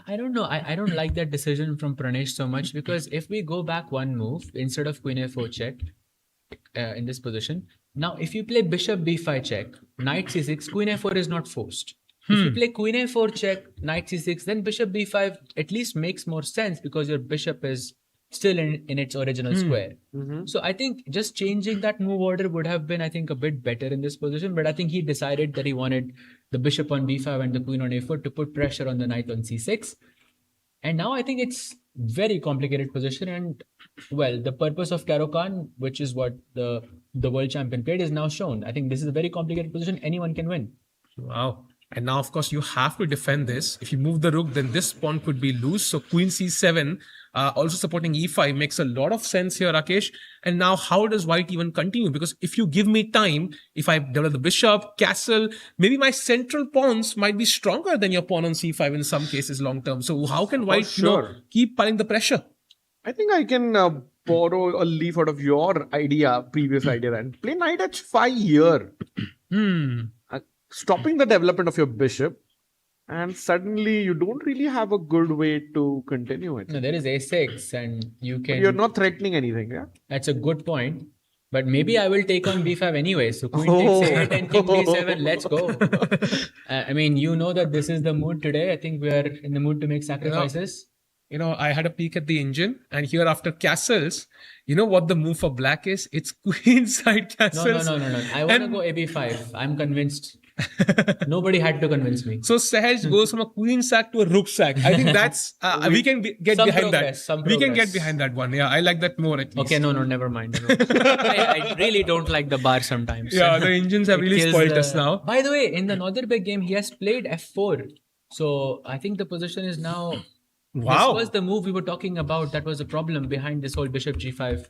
S3: I don't know. I don't like that decision from Pranesh so much because if we go back one move instead of queen f4 check in this position, now if you play bishop b5 check, knight c6, queen f4 is not forced. If you play queen a4 check, knight c6, then bishop b5 at least makes more sense because your bishop is still in its original square. So I think just changing that move order would have been, I think, a bit better in this position. But I think he decided that he wanted the bishop on b5 and the queen on a4 to put pressure on the knight on c6. And now I think it's very complicated position. And well, the purpose of Caro-Kann, which is what the world champion played, is now shown. I think this is a very complicated position. Anyone can win.
S2: Wow. And now, of course, you have to defend this. If you move the rook, then this pawn could be loose. So queen c7, also supporting e5, makes a lot of sense here, Rakesh. And now, how does white even continue? Because if you give me time, if I develop the bishop, castle, maybe my central pawns might be stronger than your pawn on c5 in some cases long term. So how can white keep piling the pressure?
S4: I think I can borrow a leaf out of your previous idea, and play knight h5 here. Stopping the development of your bishop, and suddenly you don't really have a good way to continue it.
S3: No, there is a6 and you can...
S4: But you're not threatening anything, yeah?
S3: That's a good point. But maybe I will take on b5 anyway. So queen takes a8 and king b7. Let's go. I mean, you know that this is the mood today. I think we are in the mood to make sacrifices.
S2: I had a peek at the engine, and here after castles, you know what the move for black is? It's queenside castles.
S3: No. I want to go ab5. I'm convinced. Nobody had to convince me.
S2: So Sahaj goes from a queen sack to a rook sack. I think that's we can get behind that. We can get behind that one. Yeah, I like that more at least.
S3: Okay, no, never mind. I really don't like the bar sometimes.
S2: Yeah, the engines have really spoiled us now.
S3: By the way, in the Northern game, he has played f4. So I think the position is now...
S2: Wow.
S3: This was the move we were talking about. That was the problem behind this whole bishop g5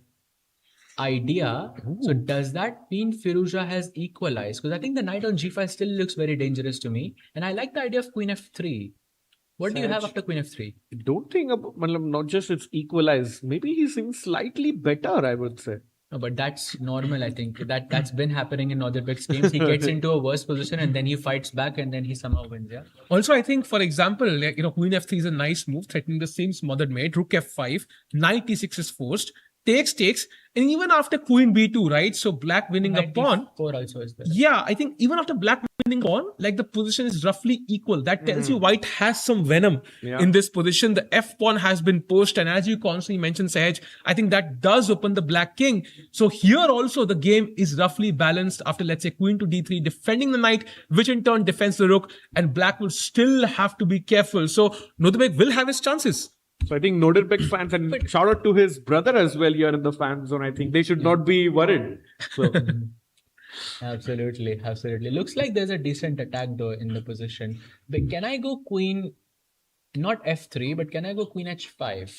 S3: idea. Ooh. So does that mean Firuzja has equalized? Because I think the knight on g5 still looks very dangerous to me. And I like the idea of queen f3. What do you have
S4: Saj.
S3: after queen f3?
S4: Don't think about, not just it's equalized. Maybe he seems slightly better, I would say.
S3: No, but that's normal, I think. That's been happening in Northern games. He gets into a worse position and then he fights back and then he somehow wins, yeah?
S2: Also, I think, for example, queen f3 is a nice move, threatening the same smothered mate. Rook f5, knight e6 is forced, takes, and even after queen b2, right? So black winning a pawn.
S3: 4 also is there.
S2: Yeah, I think even after black winning pawn, like the position is roughly equal. That tells you white has some venom in this position. The f pawn has been pushed, and as you constantly mentioned, Sahaj, I think that does open the black king. So here also the game is roughly balanced after, let's say, queen to d3, defending the knight, which in turn defends the rook, and black will still have to be careful. So Nodebek will have his chances.
S4: So I think Noderbek fans, and shout out to his brother as well here in the fan zone. I think they should not be worried. So
S3: Absolutely. Looks like there's a decent attack though in the position. But can I go queen, not f3, but can I go queen h5?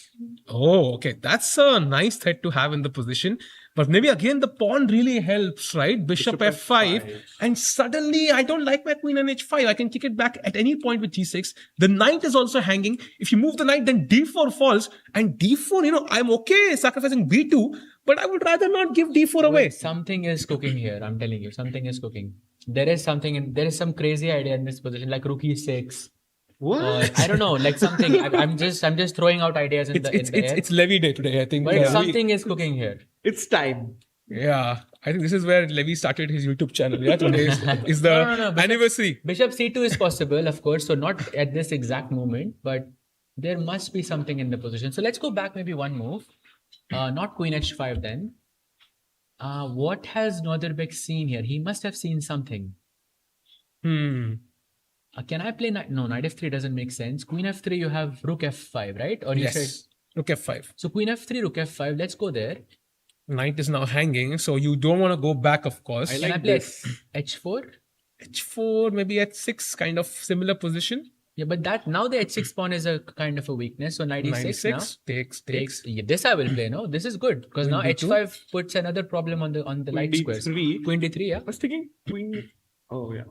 S2: Oh, okay. That's a nice threat to have in the position. But maybe again, the pawn really helps, right? Bishop f5. And suddenly, I don't like my queen on h5. I can kick it back at any point with g6. The knight is also hanging. If you move the knight, then d4 falls. And d4, I'm okay sacrificing b2. But I would rather not give d4 away.
S3: Something is cooking here. I'm telling you, something is cooking. There is some crazy idea in this position, like rook e6.
S4: what?
S3: I don't know, like something. I'm just throwing out ideas in the air.
S2: It's Levy day today, I think.
S3: But something is cooking here.
S4: It's time.
S2: Yeah, I think this is where Levy started his YouTube channel. Yeah, today is the
S3: No.
S2: anniversary.
S3: Bishop c2 is possible, of course. So not at this exact moment, but there must be something in the position. So let's go back maybe one move. Not queen h5 then. What has Northern seen here? He must have seen something. Can I play knight? No, knight f3 doesn't make sense. Queen f3, you have rook f5, right? Or you said
S2: Yes, rook f5.
S3: so queen f3, rook f5. Let's go there.
S2: Knight is now hanging, so you don't want to go back, of course.
S3: Can I play h4?
S2: h4, maybe h6, kind of similar position.
S3: Yeah, but now the h6 pawn is a kind of a weakness. So knight e6 now.
S2: Takes.
S3: Yeah, this I will play. No, this is good because now
S2: d2.
S3: h5 puts another problem on the light squares. Queen d3, yeah.
S4: I was thinking queen. Oh yeah.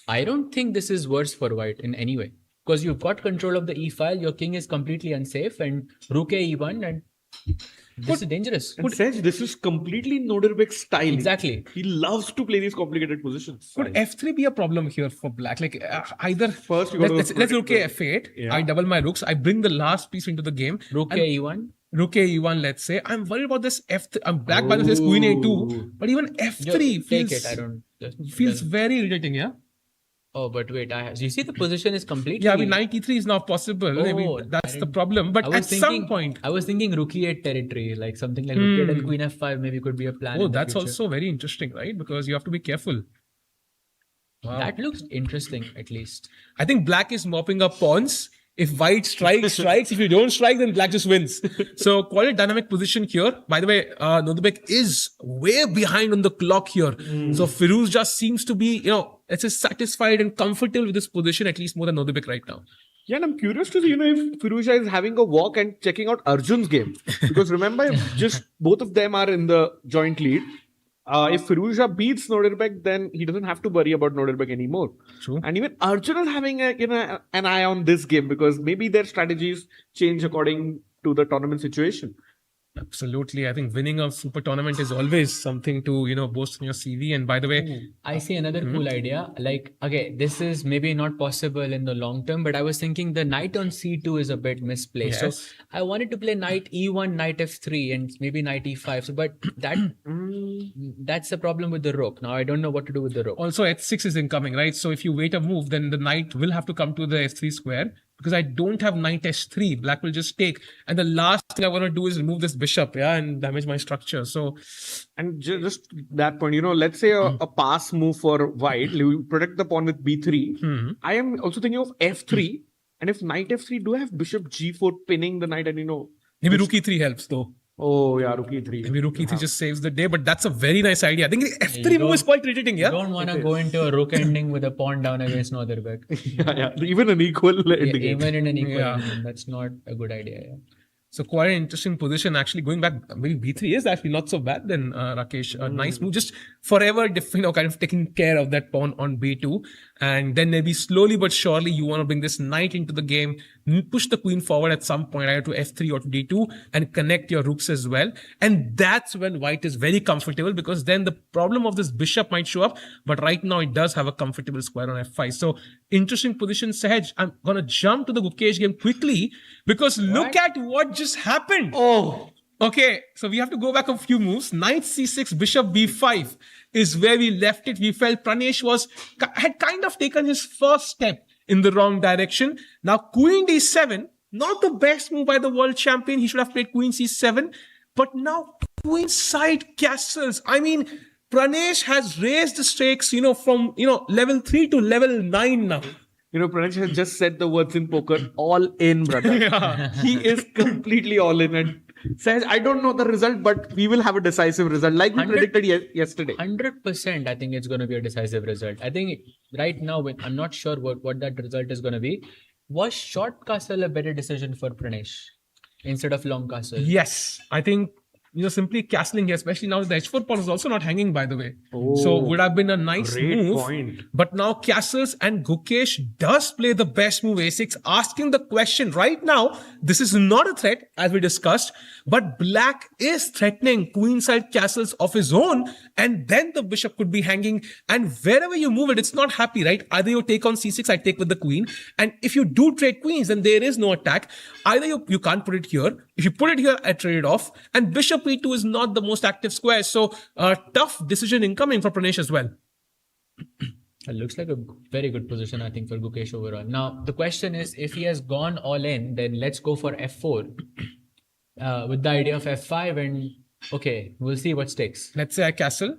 S3: I don't think this is worse for white in any way because you've got control of the e file. Your king is completely unsafe, and rook a e1, and this is dangerous.
S4: And Sej, this is completely Noderbek's style.
S3: Exactly.
S4: He loves to play these complicated positions.
S2: Could f3 be a problem here for black? Like either
S4: First, you gotta
S2: let's rook a f8.
S4: Yeah.
S2: I double my rooks. I bring the last piece into the game.
S3: Rook a e1.
S2: Rook a e1, let's say. I'm worried about this f3. Black balance is queen a2, but even f3
S3: Take
S2: feels,
S3: it. I don't.
S2: feels very irritating. Yeah.
S3: Oh, but wait. You see the position is completely.
S2: Yeah, I mean, knight e3 is now possible. Maybe
S3: Oh,
S2: that's the problem. But at some point.
S3: I was thinking rook e8 territory, like something like rook e8 and queen f5 maybe could be a plan.
S2: Oh,
S3: in the
S2: that's
S3: future.
S2: also very interesting, right? Because you have to be careful. Wow.
S3: That looks interesting, at least.
S2: I think black is mopping up pawns. If white strikes. If you don't strike, then black just wins. So quite a dynamic position here. By the way, Nodebek is way behind on the clock here. So Firuz just seems to be, let's say satisfied and comfortable with this position, at least more than Nodebek right now.
S4: Yeah, and I'm curious to see, if Firuza is having a walk and checking out Arjun's game. Because remember, just both of them are in the joint lead. If Firuza beats Noderbek, then he doesn't have to worry about Noderbek anymore.
S2: True.
S4: And even Arjun is having an eye on this game because maybe their strategies change according to the tournament situation.
S2: Absolutely. I think winning a super tournament is always something to, boast on your CV. And by the way,
S3: I see another cool idea. Like, okay, this is maybe not possible in the long term, but I was thinking the knight on c2 is a bit misplaced.
S2: Yes.
S3: So I wanted to play knight e1, knight f3, and maybe knight e5. So, but that's the problem with the rook. Now I don't know what to do with the rook.
S2: also h6 is incoming, right? So if you wait a move, then the knight will have to come to the f3 square. Because I don't have knight h3, black will just take. And the last thing I want to do is remove this bishop, and damage my structure. So,
S4: And just that point, let's say a pass move for white, you protect the pawn with b3. I am also thinking of f3. And if knight f3, do I have bishop g4 pinning the knight and
S2: maybe rook e3 helps though.
S4: Oh yeah, rook e3.
S2: Maybe rook e3 just saves the day, but that's a very nice idea. I think the f3 move is quite irritating, yeah?
S3: You don't want to go into a rook ending with a pawn down against Northern.
S4: Yeah. Even an equal ending.
S3: Even in an equal
S2: Yeah.
S3: ending, that's not a good idea. Yeah.
S2: So quite an interesting position. Actually, going back, maybe b3 is actually not so bad. Then Rakesh, a nice move. Just forever, kind of taking care of that pawn on b2, and then maybe slowly but surely you want to bring this knight into the game, push the queen forward at some point, either to f3 or to d2, and connect your rooks as well. And that's when white is very comfortable, because then the problem of this bishop might show up. But right now it does have a comfortable square on f5. So interesting position, Sahaj. I'm gonna jump to the Gukesh game quickly, because look at what just happened.
S4: Oh,
S2: Okay, so we have to go back a few moves. Knight c6, bishop b5 is where we left it. We felt Pranesh had kind of taken his first step in the wrong direction. Now queen d7, not the best move by the world champion. He should have played queen c7. But now queenside castles. I mean, Pranesh has raised the stakes, from, level 3 to level 9 now.
S4: Pranesh has just said the words in poker, all in, brother. He is completely all in. And says, I don't know the result, but we will have a decisive result, like we predicted yesterday.
S3: 100%, I think it's going to be a decisive result. I think right now, I'm not sure what that result is going to be. Was short castle a better decision for Pranesh instead of long castle?
S2: Yes, I think simply castling here, especially now the h4 pawn is also not hanging, by the way. So would have been a nice
S4: Great
S2: move.
S4: point.
S2: But now castles, and Gukesh does play the best move a6, asking the question right now. This is not a threat, as we discussed, but black is threatening queenside castles of his own, and then the bishop could be hanging. And wherever you move it, it's not happy, right? Either you take on c6, I take with the queen, and if you do trade queens, then there is no attack. Either you can't put it here. If you put it here, I trade it off, and bishop e2 is not the most active square. So tough decision incoming for Pranesh as well.
S3: It looks like a very good position, I think, for Gukesh overall. Now, the question is, if he has gone all in, then let's go for f4 with the idea of f5, and okay, we'll see what sticks.
S2: Let's say I castle.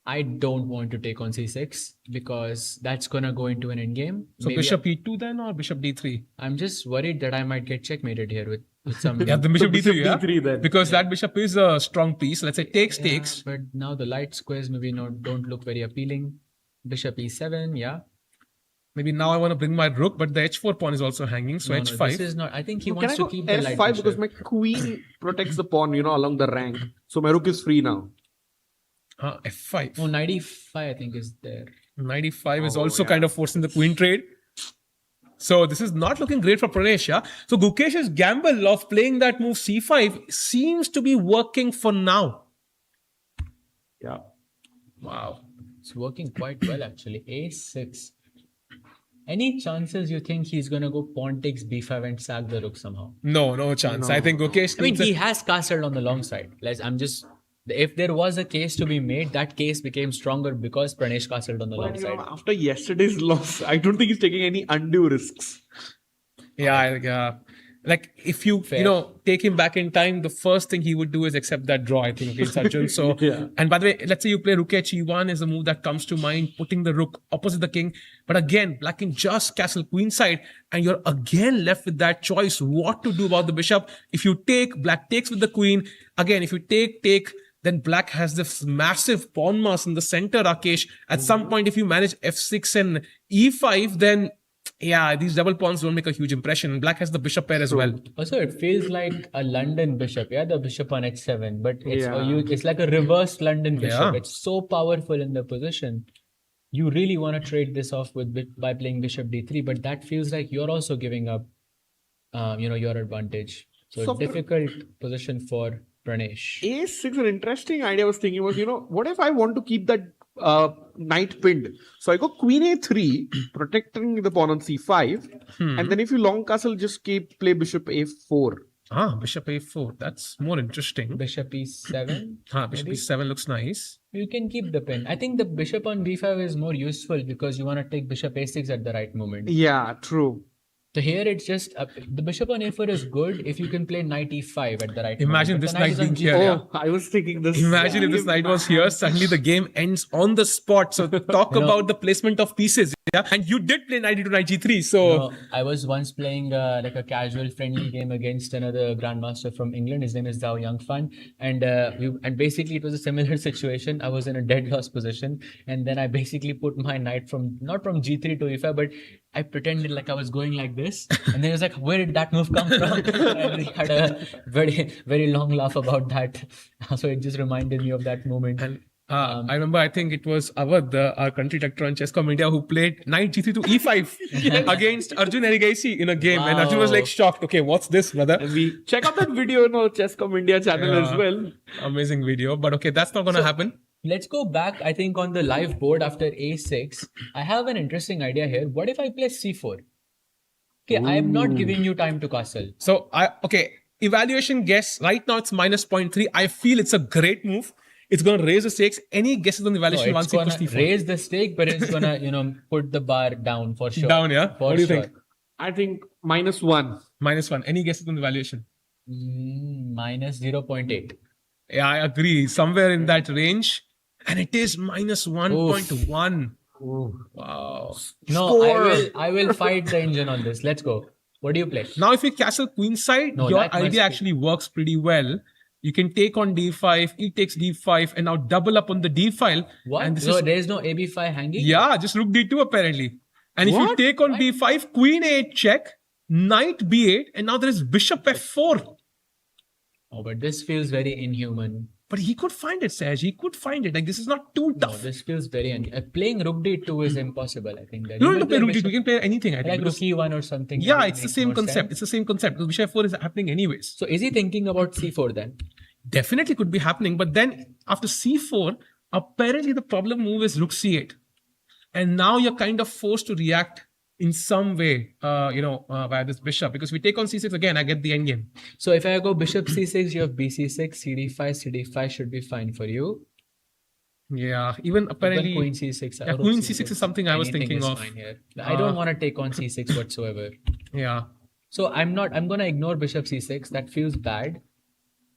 S3: I don't want to take on c6 because that's going to go into an endgame.
S2: So
S3: Maybe
S2: bishop e2 then, or bishop d3?
S3: I'm just worried that I might get checkmated here with some...
S2: Yeah, the bishop
S4: bishop
S2: d3, yeah?
S4: d3 then.
S2: Because that bishop is a strong piece. Let's say takes.
S3: But now the light squares maybe don't look very appealing. Bishop e7, yeah.
S2: Maybe now I want to bring my rook, but the h4 pawn is also hanging. So h5.
S3: No, this is not... I think he
S4: Can
S3: wants
S4: I
S3: to
S4: go
S3: keep the light
S4: f5
S3: bishop.
S4: because my queen protects the pawn, along the rank. So my rook is free now.
S2: f5.
S3: Oh, knight e5 I think is there.
S2: Knight e5 is also kind of forcing the queen trade. So this is not looking great for Pranesh, yeah? So Gukesh's gamble of playing that move c5 seems to be working for now.
S4: Yeah.
S2: Wow.
S3: It's working quite well actually. a6. Any chances you think he's going to go pawn takes b5 and sack the rook somehow?
S2: No chance.
S4: No.
S2: I think Gukesh...
S3: I mean, he has castled on the long side. If there was a case to be made, that case became stronger because Pranesh castled on the long side.
S4: After yesterday's loss, I don't think he's taking any undue risks.
S2: Yeah. Like if you take him back in time, the first thing he would do is accept that draw, I think, against Arjun. So
S4: Yeah.
S2: And by the way, let's say you play rook h1 is a move that comes to mind, putting the rook opposite the king. But again, black can just castle queenside, and you're again left with that choice what to do about the bishop. If you take, black takes with the queen. Again, if you take, then black has this massive pawn mass in the center, Rakesh. At some point, if you manage f6 and e5, then these double pawns don't make a huge impression. Black has the bishop pair as well.
S3: Also, it feels like a London bishop. Yeah, the bishop on h7. But
S4: Yeah.
S3: it's like a reverse London bishop.
S2: Yeah.
S3: It's so powerful in the position. You really want to trade this off by playing bishop d3. But that feels like you're also giving up, your advantage. So difficult position for Pranesh.
S4: A6, an interesting idea I was thinking was, what if I want to keep that knight pinned? So I go queen a3, protecting the pawn on c5. And then if you long castle, just play bishop a4.
S2: Bishop a4. That's more interesting.
S3: Bishop e7.
S2: Bishop
S3: maybe?
S2: e7 looks nice.
S3: You can keep the pin. I think the bishop on b5 is more useful because you want to take bishop a6 at the right moment.
S4: Yeah, true.
S3: So here it's just the bishop on a4 is good if you can play knight e5 at the right
S2: Imagine
S3: moment. But
S2: this
S3: the
S2: knight
S3: is on
S2: being
S3: g5.
S2: here. Yeah.
S4: I was thinking this.
S2: Imagine if this knight was here, suddenly the game ends on the spot. So talk about the placement of pieces. And you did play knight e2 knight g3. So
S3: No, I was once playing like a casual friendly game against another grandmaster from England. His name is Zhao Yangfan, and basically it was a similar situation. I was in a dead loss position, and then I basically put my knight not from g3 to e5, but I pretended like I was going like this, and then it was like, where did that move come from? And we had a very very long laugh about that. So it just reminded me of that moment.
S2: And I remember, I think it was Awadh, our country director on Chess.com India, who played knight g3 to e5 against Arjun Erigasi in a game. And Arjun was like shocked. Okay, what's this, brother?
S4: And we check out that video on our Chess.com India channel as well.
S2: Amazing video. But okay, that's not going to happen.
S3: Let's go back, I think, on the live board after a6. I have an interesting idea here. What if I play c4? Okay, I am not giving you time to castle.
S2: So, evaluation guess. Right now, it's minus 0.3. I feel it's a great move. It's going to raise the stakes. Any guesses on the evaluation
S3: No,
S2: once
S3: it's
S2: he
S3: gonna
S2: puts d4?
S3: raise the stake, but it's gonna, put the bar down for sure.
S2: Down, yeah?
S3: For
S2: What do you
S3: sure.
S2: think?
S4: I think -1.
S2: -1. Any guesses on the evaluation?
S3: Minus 0.8.
S2: Yeah, I agree. Somewhere in that range. And it is minus 1.1. Wow.
S3: No,
S4: Score.
S3: I will fight the engine on this. Let's go. What do you play?
S2: Now, if you castle queenside,
S3: No,
S2: your
S3: that must
S2: idea
S3: be-
S2: actually works pretty well. You can take on d5, he takes d5, and now double up on the d file.
S3: What?
S2: And this
S3: So
S2: is,
S3: there's no AB5 hanging?
S2: yeah, just rook d2 apparently. And if you
S4: What?
S2: take on b5, queen a8 check, knight b8, and now there is bishop f4.
S3: Oh, but this feels very inhuman.
S2: But he could find it, Saj. He could find it. Like, this is not too
S3: No,
S2: tough.
S3: this feels very playing rook d2 is impossible, I think.
S2: You don't need to play rook d2. You can play anything, I think.
S3: Like rook
S2: because-
S3: e1 or something.
S2: yeah,
S3: maybe
S2: it's the
S3: makes
S2: same
S3: more
S2: concept.
S3: sense.
S2: It's the same concept. Because bishop f4 is happening anyways.
S3: So is he thinking about c4 then?
S2: Definitely could be happening. But then after c4, apparently the problem move is rook c8. And now you're kind of forced to react in some way, via this bishop. Because if we take on c6 again, I get the endgame.
S3: So if I go bishop c6, you have bc6, cd5 should be fine for you.
S2: Yeah, even apparently...
S3: Even queen c6.
S2: Yeah,
S3: or
S2: queen
S3: rook
S2: c6 is something I was
S3: anything
S2: thinking
S3: is
S2: of.
S3: fine here. I don't want to take on c6 whatsoever.
S2: Yeah.
S3: So I'm going to ignore bishop c6. That feels bad.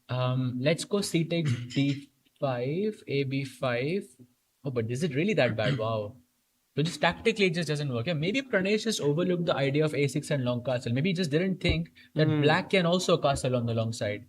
S3: Let's go c takes d5, ab5. Oh, but is it really that bad? Wow. So just tactically it just doesn't work. Yeah, maybe Pranesh just overlooked the idea of a6 and long castle. Maybe he just didn't think that black can also castle on the long side.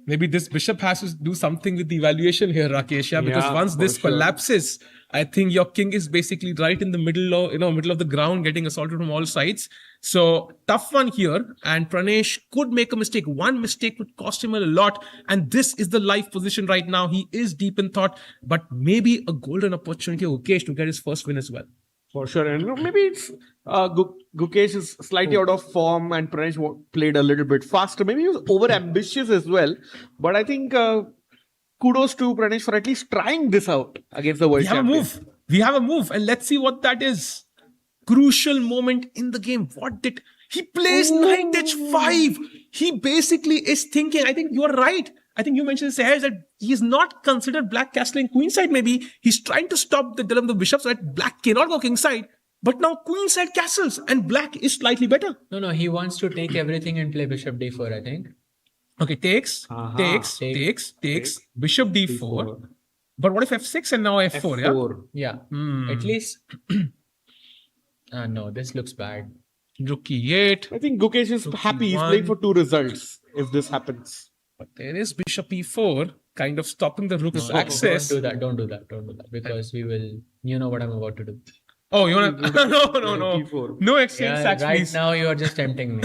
S2: Maybe this bishop has to do something with the evaluation here, Rakesh. Yeah, because
S4: Yeah,
S2: once
S4: for
S2: this
S4: sure.
S2: collapses, I think your king is basically right in the middle of the ground, getting assaulted from all sides. So tough one here, and Pranesh could make a mistake. One mistake would cost him a lot, and this is the life position right now. He is deep in thought, but maybe a golden opportunity for Gukesh to get his first win as well.
S4: For sure. And maybe it's Gukesh is slightly out of form and Pranesh played a little bit faster. Maybe he was over ambitious as well. But I think kudos to Pranesh for at least trying this out against the world
S2: We have a
S4: champion.
S2: move. We have a move, and let's see what that is. Crucial moment in the game. What did he plays? Knight h5. He basically is thinking. I think you are right. I think you mentioned Sahaj that he's not considered black castling queenside. Maybe he's trying to stop the dilemma of the bishop so that black cannot go kingside. But now queenside castles and black is slightly better.
S3: No, he wants to take everything and play bishop d4, I think.
S2: Okay, takes, bishop d4. But what if f6 and now f4? Yeah.
S3: Yeah. At least. No, this looks bad.
S2: Rook e8.
S4: I think Gukesh is happy. He's
S2: E1.
S4: playing for 2 results if this happens.
S2: But there is bishop e4, kind of stopping the rook's
S3: No,
S2: access.
S3: Don't do that. Because we will. You know what I'm about to do.
S2: Oh, you want to? No.
S4: E4.
S2: No exchange
S3: Yeah,
S2: sacks,
S3: right
S2: please.
S3: now you are just tempting me.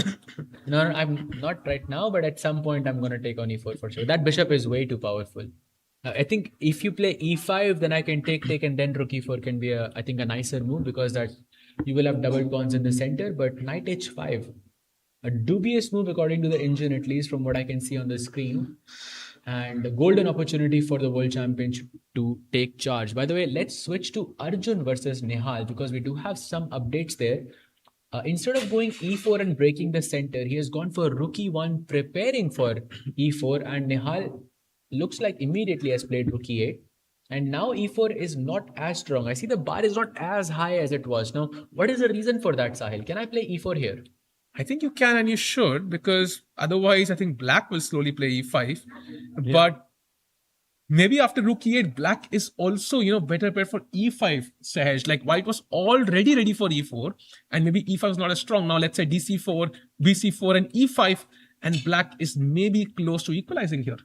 S3: No, I'm not right now, but at some point I'm going to take on e4 for sure. That bishop is way too powerful. I think if you play e5, then I can take, and then rook e4 can be a nicer move because that you will have double pawns in the center. But knight h5, a dubious move according to the engine, at least from what I can see on the screen. And a golden opportunity for the world champion to take charge. By the way, let's switch to Arjun versus Nihal because we do have some updates there. Instead of going e4 and breaking the center, he has gone for rook e1, preparing for e4, and Nihal looks like immediately has played rook e8. And now e4 is not as strong. I see the bar is not as high as it was. Now, what is the reason for that, Sahil? Can I play e4 here?
S2: I think you can and you should, because otherwise I think black will slowly play e5. But maybe after rook e8, black is also, better prepared for e5, Sahaj. Like white was already ready for e4, and maybe e5 is not as strong. Now let's say dc4, bc4, and e5, and black is maybe close to equalizing here.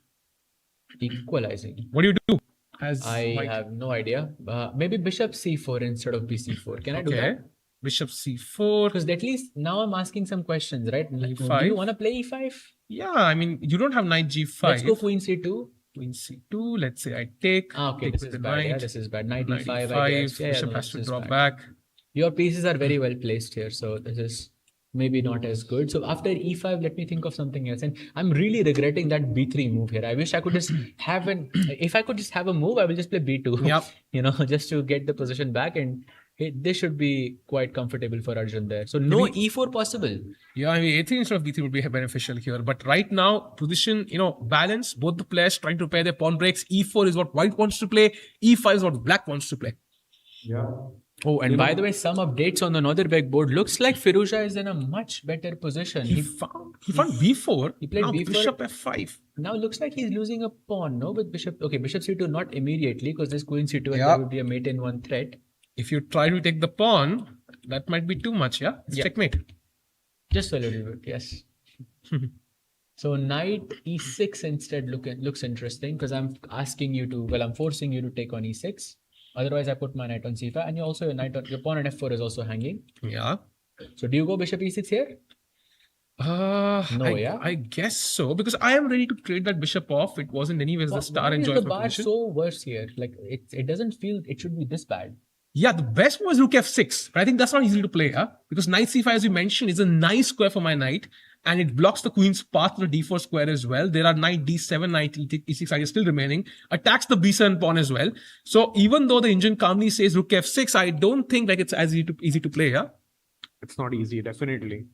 S3: Equalizing.
S2: What do you do? As
S3: I
S2: white?
S3: have no idea. Maybe bishop c4 instead of bc4. Can I do that?
S2: Bishop c4.
S3: Because at least now I'm asking some questions, right? Like, do
S2: E5.
S3: you want to play e5?
S2: Yeah, I mean, you don't have knight g5.
S3: Let's go queen c2.
S2: Queen c2. Let's say I take.
S3: Okay,
S2: take
S3: this
S2: with
S3: is
S2: the
S3: bad. Yeah,
S2: knight.
S3: this is bad. Knight
S2: Knight
S3: e5, I guess. Yeah,
S2: Bishop
S3: no,
S2: has to
S3: this is
S2: drop
S3: bad.
S2: back.
S3: Your pieces are very well placed here, so this is maybe not as good. So after e5, let me think of something else. And I'm really regretting that b3 move here. I wish I could just have if I could just have a move, I will just play b2.
S2: Yep.
S3: Just to get the position back, and this should be quite comfortable for Arjun there. So no e4 possible.
S2: Yeah, I mean, a3 instead of b3 would be beneficial here. But right now, position, balance, both the players trying to pair their pawn breaks. e4 is what white wants to play. e5 is what black wants to play.
S4: Yeah.
S3: Oh, and by the way, some updates on the Northern board. Looks like Firouzja is in a much better position.
S2: He found b4.
S3: He played
S2: now
S3: b4.
S2: Bishop f5.
S3: Now looks like he's losing a pawn, no? With bishop. Okay, bishop c2 not immediately because there's queen c2 and there would be a mate in one threat.
S2: If you try to take the pawn, that might be too much, yeah? It's checkmate.
S3: Just a little bit, yes. So knight e6 instead looks interesting because I'm forcing you to take on e6. Otherwise, I put my knight on c5, and your pawn on f4 is also hanging.
S2: Yeah.
S3: So do you go bishop e6 here?
S2: I guess so, because I am ready to trade that bishop off. It wasn't anyways the star and joy
S3: the
S2: of
S3: bar
S2: position.
S3: so worse here? Like it doesn't feel it should be this bad.
S2: Yeah, the best was rook f6, but I think that's not easy to play, because knight c5, as you mentioned, is a nice square for my knight, and it blocks the queen's path to the d4 square as well. There are knight d7, knight e6 ideas still remaining, attacks the b7 pawn as well. So even though the engine calmly says rook f6, I don't think like it's as easy to play,
S4: It's not easy, definitely.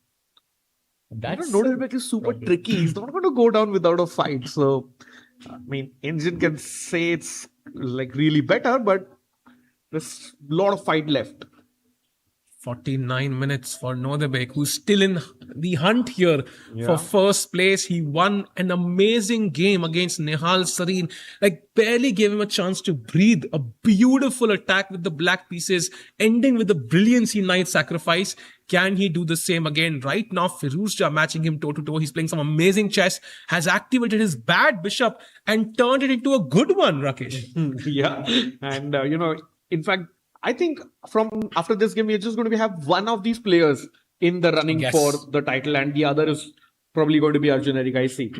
S3: That's
S4: Northern is super tricky. He's not going to go down without a fight. So, I mean, engine can say it's like really better, but there's a lot of fight left.
S2: 49 minutes for Northern, who's still in the hunt here for first place. He won an amazing game against Nihal Sareen. Like, barely gave him a chance to breathe. A beautiful attack with the black pieces, ending with the brilliancy knight sacrifice. Can he do the same again? Right now, Firouzja matching him toe-to-toe. He's playing some amazing chess, has activated his bad bishop and turned it into a good one, Rakesh.
S4: Yeah. And, in fact, I think from after this game, we're just going to have one of these players in the running for the title, and the other is probably going to be Arjun, I see.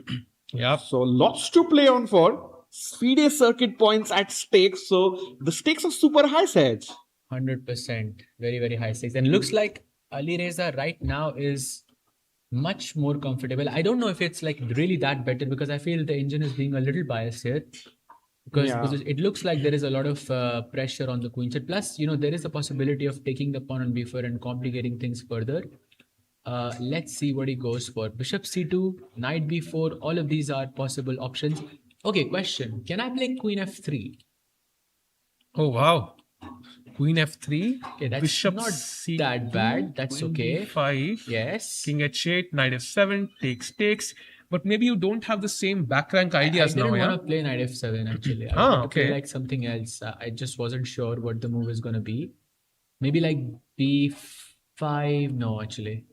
S2: Yeah.
S4: So lots to play on for. FIDE circuit points at stake. So the stakes are super high, Sahaj.
S3: 100%. Very, very high stakes. And looks like Ali Reza right now is much more comfortable. I don't know if it's like really that better because I feel the engine is being a little biased here. Because it looks like there is a lot of pressure on the queen side. Plus, there is a possibility of taking the pawn on b4 and complicating things further. Let's see what he goes for. Bishop c2, knight b4, all of these are possible options. Okay, question. Can I play queen f3?
S2: Oh, wow. Queen f3.
S3: Okay, that's
S2: Bishop
S3: not
S2: c2,
S3: that bad. That's
S2: queen
S3: okay.
S2: d5.
S3: Yes.
S2: King h8, knight f7, takes. But maybe you don't have the same back rank ideas now,
S3: I didn't want to play knight f7 actually. I wanted to play like something else. I just wasn't sure what the move is going to be. Maybe like b5. No, actually.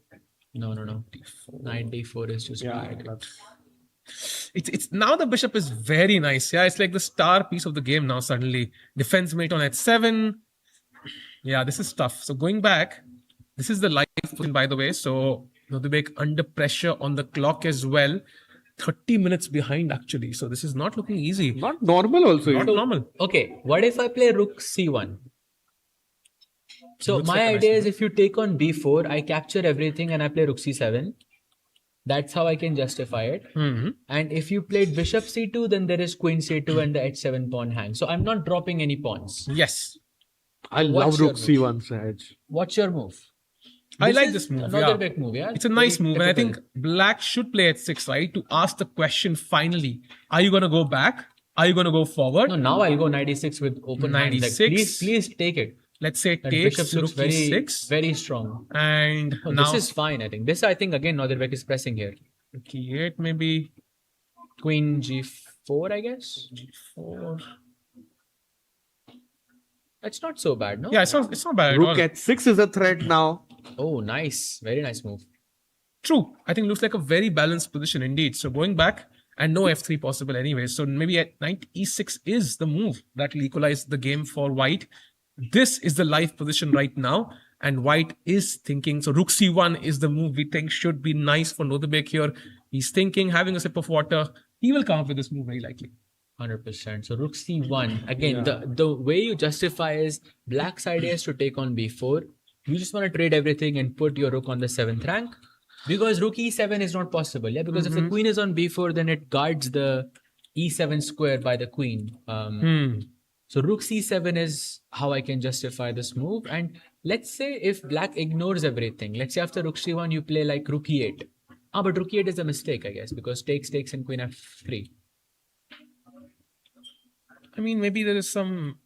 S3: No. D4. Knight d4 is just bad.
S2: It's now the bishop is very nice. Yeah, it's like the star piece of the game now suddenly. Defense mate on h7. Yeah, this is tough. So going back, this is the life position, by the way. So Northern under pressure on the clock as well. 30 minutes behind actually. So this is not looking easy.
S4: Not normal also.
S2: Not normal.
S3: Okay, what if I play rook c1? So my idea is if you take on b4, I capture everything and I play rook c7. That's how I can justify it. And if you played bishop c2, then there is queen c2 and the h7 pawn hang. So I'm not dropping any pawns.
S2: Yes.
S4: I love rook c1, Sahaj.
S3: What's your move?
S2: I like this move.
S3: Another big move, yeah.
S2: It's a nice move. And I think black should play h6, right? To ask the question finally. Are you going to go back? Are you going to go forward?
S3: No, now I'll go knight e6 with open hands. Like, please take it.
S2: Let's say
S3: That
S2: takes
S3: bishop looks
S2: rook e6.
S3: very strong.
S2: And now
S3: this is fine, I think. This, I think, again, Northern is pressing here.
S2: rook e8 maybe.
S3: Queen g. G4, I guess. G4. That's not so bad, no?
S2: Yeah, it's not bad at all.
S4: Rook h6 is a threat now.
S3: Oh, nice. Very nice move.
S2: True. I think it looks like a very balanced position indeed. So going back and no f3 possible anyway. So maybe at knight e6 is the move that will equalize the game for white. This is the live position right now. And white is thinking, so rook c1 is the move we think should be nice for Nodebek here. He's thinking, having a sip of water. He will come up with this move very likely.
S3: 100%. So rook c1. Again, the way you justify is black's idea is to take on b4. You just want to trade everything and put your rook on the 7th rank. Because rook e7 is not possible. Yeah, because if the queen is on b4, then it guards the e7 square by the queen. So rook c7 is how I can justify this move. And let's say if black ignores everything. Let's say after rook c1, you play like rook e8. But rook e8 is a mistake, I guess, because takes and queen f3.
S2: I mean, maybe there is some...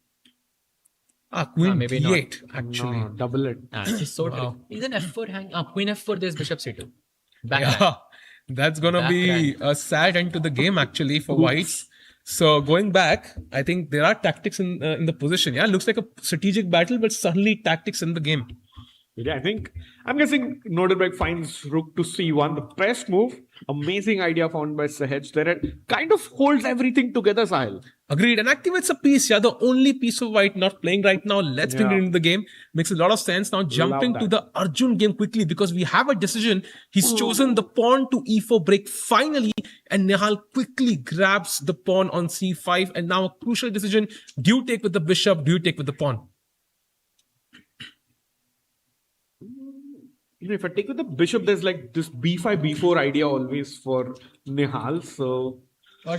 S2: queen
S3: maybe
S2: d8, actually.
S4: No, double it.
S3: It's so
S2: Wow.
S3: Is an f4 hang? Queen f4, there's bishop c2. Back
S2: Yeah, that's going to be a sad end to the game, actually, for whites. So going back, I think there are tactics in the position. Yeah, looks like a strategic battle, but suddenly tactics in the game.
S4: Yeah, I'm guessing Nodebek finds rook to c1, the best move. Amazing idea found by Sahaj there. It kind of holds everything together, Sahil.
S2: Agreed. And activates a piece. Yeah, the only piece of white not playing right now. Let's bring it into the game. Makes a lot of sense. Now jumping to the Arjun game quickly because we have a decision. He's chosen the pawn to e4 break finally. And Nihal quickly grabs the pawn on c5. And now a crucial decision. Do you take with the bishop? Do you take with the pawn?
S4: If I take with the bishop, there's like this b5, b4 idea always for Nihal. So
S3: Or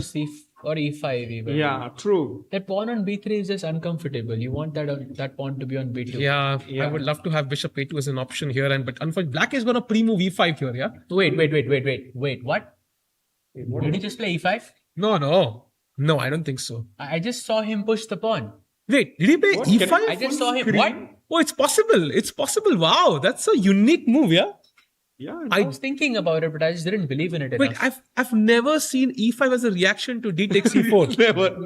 S3: e5 even.
S4: yeah, true.
S3: That pawn on b3 is just uncomfortable. You want that pawn to be on b2.
S2: Yeah, I would love to have bishop a2 as an option here. But unfortunately, black is going to pre-move e5 here, yeah?
S3: Wait. What? Did he just play e5?
S2: No, I don't think so.
S3: I just saw him push the pawn.
S2: Wait, did he play e5?
S3: I just saw him. What?
S2: Oh, it's possible. It's possible. Wow, that's a unique move, yeah?
S4: Yeah,
S3: I was thinking about it, but I just didn't believe in it
S2: Wait,
S3: enough.
S2: I've never seen e5 as a reaction to d takes e4.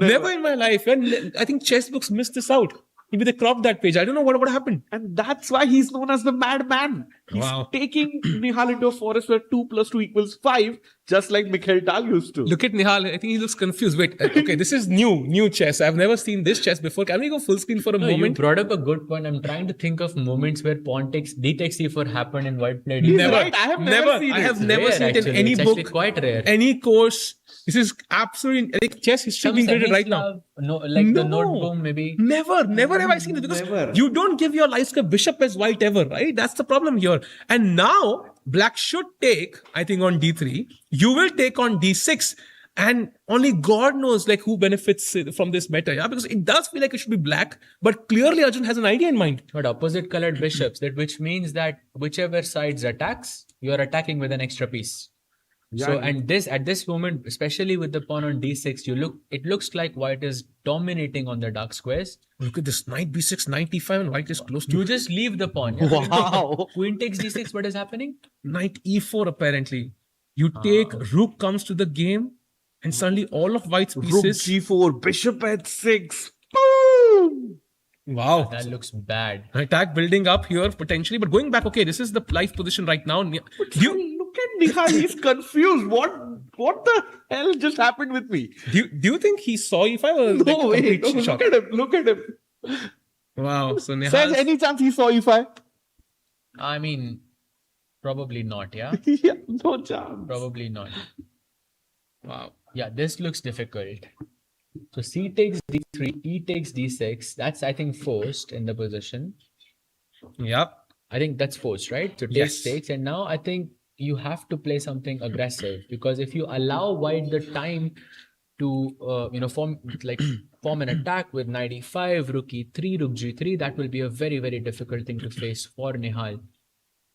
S2: Never in my life. And I think chess books missed this out. Maybe they cropped that page. I don't know what happened.
S4: and that's why he's known as the madman. He's taking Nihal into a forest where 2 + 2 = 5, just like Mikhail Tal used to.
S2: Look at Nihal. I think he looks confused. Wait, okay, this is new chess. I've never seen this chess before. Can we go full screen for a
S3: No, you
S2: moment?
S3: brought up a good point. I'm trying to think of moments where pawn takes d takes e4 happened and white played
S4: He's
S3: e4.
S4: right. I have never seen
S2: I
S4: it.
S2: have never
S3: Rare,
S2: seen it in
S3: actually.
S2: any
S3: It's actually
S2: book,
S3: quite rare.
S2: any course. This is absolutely like chess history being graded right now.
S3: No, like the notebook maybe.
S2: Never have I seen it because you don't give your life square bishop as white ever, right? That's the problem here. And now black should take, I think, on d3. You will take on d6. And only God knows like who benefits from this meta, yeah? Because it does feel like it should be black, but clearly Arjun has an idea in mind.
S3: But opposite colored bishops, which means that whichever sides attacks, you are attacking with an extra piece.
S4: Yeah,
S3: So and at this moment, especially with the pawn on d6, it looks like white is dominating on the dark squares.
S2: Look at this, knight b6, knight e5, and white is close to
S3: You just leave the pawn. Yeah?
S4: Wow.
S3: Queen takes d6, what is happening?
S2: knight e4 apparently. You take, rook comes to the game, and suddenly all of white's
S4: Rook
S2: pieces...
S4: g4, bishop h6. Boom!
S2: Wow.
S3: That looks bad.
S2: Attack building up here potentially, but going back, okay, this is the life position right now.
S4: Look at Nihal, he's confused. What the hell just happened with me?
S2: Do you think he saw e5 or like
S4: No way.
S2: complete
S4: No,
S2: shock?
S4: look at him.
S2: Wow. So
S4: Says
S2: Nihal.
S4: any chance he saw e5?
S3: I mean, probably not, yeah?
S4: Yeah, no chance.
S3: Probably not.
S2: Wow.
S3: Yeah, this looks difficult. So c takes d3, e takes d6. That's, I think, forced in the position.
S2: Yep.
S3: I think that's forced, right? So
S2: Yes.
S3: takes. And now I think you have to play something aggressive because if you allow white the time to, form an attack with knight e5, rook e3, rook g3, that will be a very, very difficult thing to face for Nihal.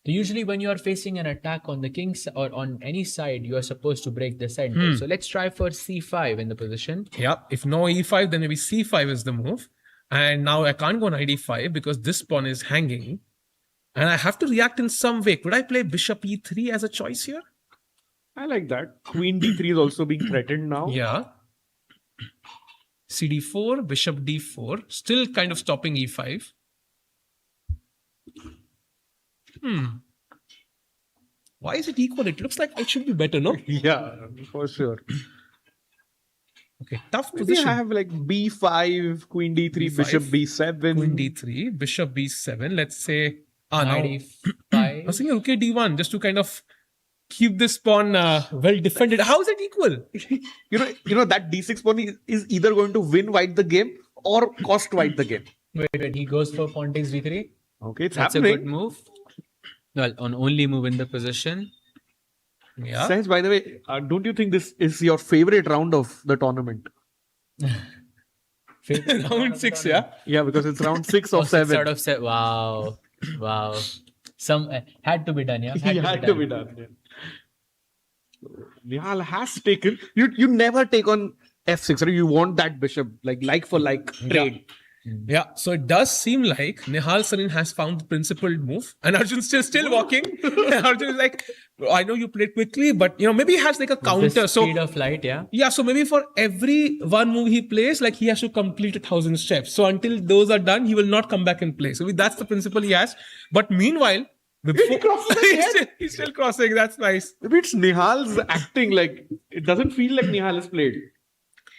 S3: So usually when you are facing an attack on the king's or on any side, you are supposed to break the center. So let's try for c5 in the position.
S2: Yep. If no e5, then maybe c5 is the move. And now I can't go knight e5 because this pawn is hanging. And I have to react in some way. Could I play bishop e3 as a choice here?
S4: I like that. Queen d3 is also being threatened now.
S2: Yeah. CD4, bishop D4, still kind of stopping E5. Why is it equal? It looks like it should be better, no?
S4: Yeah, for sure.
S2: Okay, tough
S4: Maybe
S2: position.
S4: I have like B5, Queen D3,
S2: B5,
S4: Bishop B7.
S2: Queen D3, bishop B7. Let's say now.
S3: Knight
S2: I was
S3: E5.
S2: thinking rook D1 just to kind of keep this pawn well defended. How is it equal?
S4: You know that D6 pawn is either going to win white the game or cost white the game.
S3: Wait, he goes for pawn takes D3.
S4: Okay, it's
S3: That's a
S4: happening.
S3: good move. Well, on only move in the position.
S2: Yeah.
S4: Sahaj, by the way, don't you think this is your favorite round of the tournament?
S2: Round 6, yeah.
S4: Yeah, because it's round 6 of 7.
S3: Out of 7. Wow. Wow. Some had to be done, yeah.
S4: He had to be done. Yeah. Nihal has taken. You never take on F6, right? You want that bishop like for like trade.
S2: Yeah, so it does seem like Nihal Sarin has found the principled move, and Arjun's still walking. Arjun is like, I know you played quickly, but maybe he has like a counter.
S3: The
S2: So
S3: speed of light, yeah.
S2: yeah, so maybe for every one move he plays, like he has to complete 1,000 steps. So until those are done, he will not come back and play. So that's the principle he has. But meanwhile,
S4: He crosses again.
S2: he's still crossing. That's nice.
S4: Maybe it's Nihal's acting. Like it doesn't feel like Nihal has played.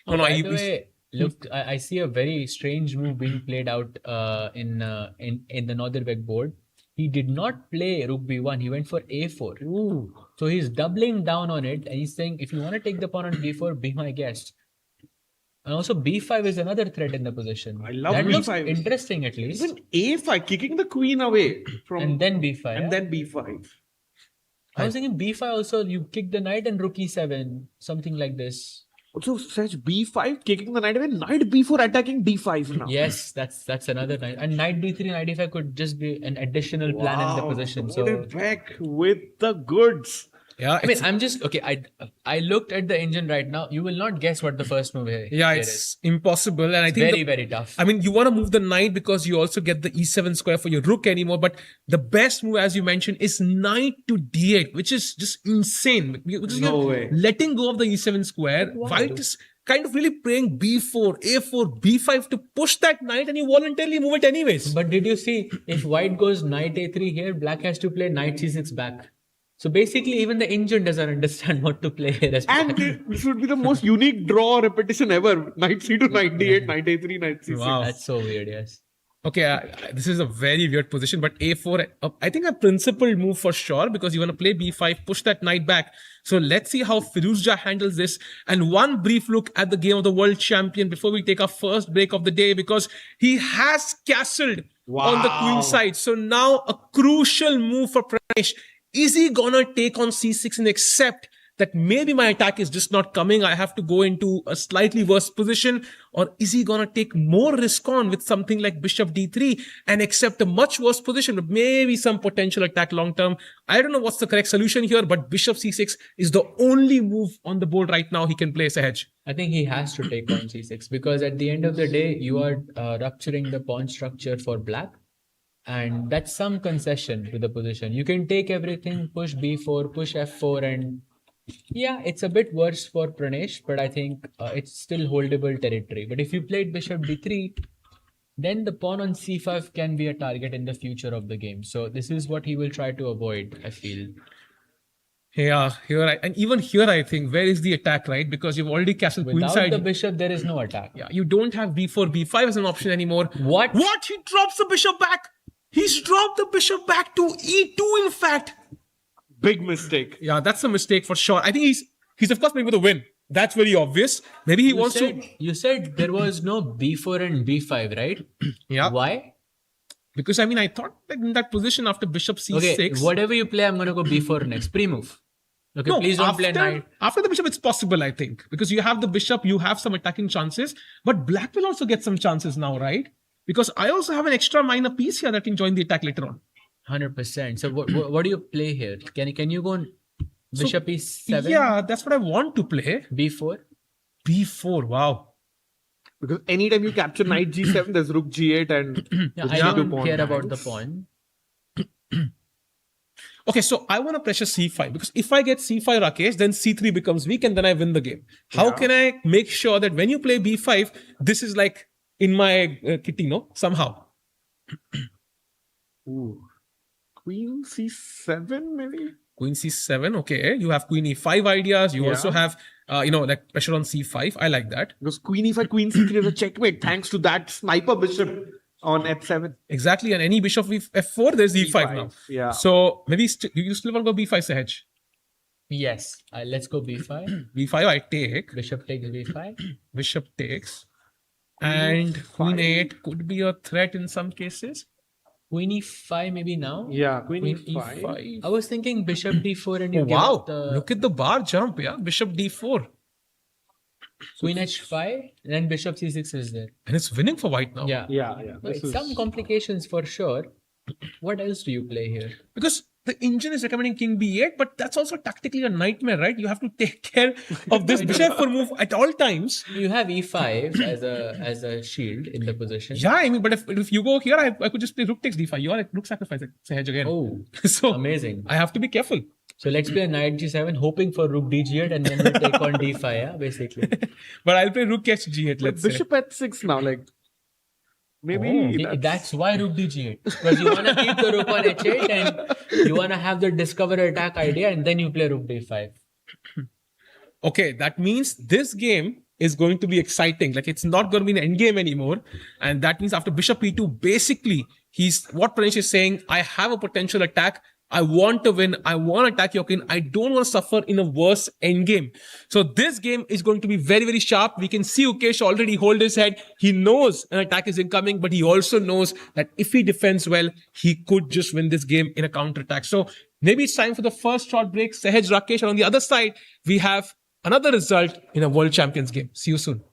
S2: Oh, no,
S3: By the way, look, I see a very strange move being played out in the Northern board. He did not play Rook B1. He went for A4.
S4: Ooh.
S3: So he's doubling down on it, and he's saying, if you want to take the pawn on B4, be my guest. And also B5 is another threat in the position.
S4: I love
S3: that
S4: B5.
S3: looks interesting at least.
S4: Even A5, kicking the queen away from
S3: And then B5. yeah?
S4: and then B5.
S3: I was thinking B5 also, you kick the knight and Rook E7, something like this.
S4: Also, such B5 kicking the knight away, knight B4 attacking D5 now.
S3: Yes, that's another knight. And knight D3, knight E5 could just be an additional plan in the position. So
S4: back with the goods.
S2: yeah,
S3: I mean, I'm just okay. I looked at the engine right now. You will not guess what the first move here.
S2: yeah,
S3: here
S2: it's
S3: is.
S2: impossible. And I think
S3: Very, very tough.
S2: I mean, you want to move the knight because you also get the e7 square for your rook anymore. But the best move, as you mentioned, is knight to d8, which is just insane. Which is
S4: No way.
S2: letting go of the e7 square. White is kind of really playing b4, a4, b5 to push that knight, and you voluntarily move it anyways.
S3: But did you see if white goes knight A3 here, black has to play knight C6 back. So basically, even the engine doesn't understand what to play here.
S4: And this would be the most unique draw repetition ever. Knight C2, knight D8, knight A3, knight C6.
S2: Wow.
S3: That's so weird, yes.
S2: Okay, this is a very weird position, but a4, I think a principled move for sure, because you want to play b5, push that knight back. So let's see how Firuzja handles this. And one brief look at the game of the world champion before we take our first break of the day, because he has castled on the queen side. So now a crucial move for Pranesh. Is he gonna take on c6 and accept that maybe my attack is just not coming, I have to go into a slightly worse position? Or is he gonna take more risk on with something like bishop d3 and accept a much worse position with maybe some potential attack long term? I don't know what's the correct solution here, but bishop c6 is the only move on the board right now he can play as a hedge.
S3: I think he has to take on C6 because at the end of the day, you are rupturing the pawn structure for black. And that's some concession to the position. You can take everything, push b4, push f4, and yeah, it's a bit worse for Pranesh, but I think it's still holdable territory. But if you played bishop d3, then the pawn on c5 can be a target in the future of the game. So this is what he will try to avoid, I feel.
S2: Yeah, and even here, I think, where is the attack, right? Because you've already castled
S3: Without
S2: queenside.
S3: the bishop, there is no attack.
S2: Yeah, you don't have b4, b5 as an option anymore.
S3: What?
S2: What? He drops the bishop back. He's dropped the bishop back to e2, in fact.
S4: Big mistake.
S2: Yeah, that's a mistake for sure. I think he's of course playing with a win. That's very obvious. Maybe he wants to.
S3: You said there was no b4 and b5, right?
S2: Yeah.
S3: Why?
S2: Because I mean, I thought like in that position after bishop c6.
S3: Okay, whatever you play, I'm going to go b4 next. Pre-move. Okay,
S2: No,
S3: please don't play knight.
S2: after the bishop, it's possible, I think. Because you have the bishop, you have some attacking chances. But black will also get some chances now, right? Because I also have an extra minor piece here that can join the attack later on.
S3: 100%. So what do you play here? Can you go on bishop e7?
S2: Yeah, that's what I want to play.
S3: b4?
S2: b4, wow.
S4: Because anytime you capture knight g7, there's rook g8 and
S3: Yeah,
S4: rook
S3: I
S4: g2
S3: don't
S4: pawn
S3: care about the
S4: hangs.
S3: pawn.
S2: Okay, so I want to pressure c5 because if I get c5 Rakesh, then c3 becomes weak and then I win the game. How
S4: Yeah.
S2: can I make sure that when you play b5, this is like in my kitty, no? Somehow.
S4: Ooh. Queen C7 maybe?
S2: Queen c7, okay. You have queen e5 ideas. You
S4: Yeah.
S2: also have, like pressure on c5. I like that.
S4: Because Queen E5, Queen C3 is a checkmate thanks to that sniper bishop on F7.
S2: Exactly. And any bishop f4, there's e5
S4: E5,
S2: now.
S4: yeah.
S2: So maybe you still want to go b5, Sahaj?
S3: Yes. Let's go b5.
S2: b5, I take.
S3: Bishop takes b5.
S2: Bishop takes. And queen 8 could be a threat in some cases.
S3: Queen e5 maybe now.
S4: Yeah, Queen,
S2: Queen
S4: E5.
S2: e5.
S3: I was thinking bishop d4 and you
S2: Oh,
S3: give
S2: wow.
S3: up the
S2: Look at the bar jump, yeah. Bishop d4.
S3: queen h5 and then bishop c6 is there.
S2: And it's winning for white now.
S3: Yeah.
S4: Yeah.
S3: But
S4: This is-
S3: some complications for sure. What else do you play here?
S2: Because the engine is recommending king b8, but that's also tactically a nightmare, right? You have to take care of this bishop for move at all times.
S3: You have e5 as a shield in the position.
S2: Yeah, I mean, but if you go here, I could just play rook takes d5. You are like rook sacrifice, say hedge again.
S3: Oh,
S2: So
S3: amazing.
S2: I have to be careful.
S3: So let's play a knight g7, hoping for rook d8, and then we take on d5, yeah, basically.
S2: But I'll play rook catch g8,
S4: But
S2: let's say.
S4: bishop at 6 now, like maybe
S3: That's why rook d8. Because you want to keep the rook on h8 and you want to have the discover attack idea, and then you play rook d5.
S2: Okay, that means this game is going to be exciting. Like it's not going to be an endgame anymore. And that means after bishop e2, basically, what Pranesh is saying, I have a potential attack. I want to win. I want to attack your king. I don't want to suffer in a worse endgame. So this game is going to be very, very sharp. We can see Gukesh already hold his head. He knows an attack is incoming, but he also knows that if he defends well, he could just win this game in a counter attack. So maybe it's time for the first short break. Sahaj, Rakesh, and on the other side, we have another result in a World Champions game. See you soon.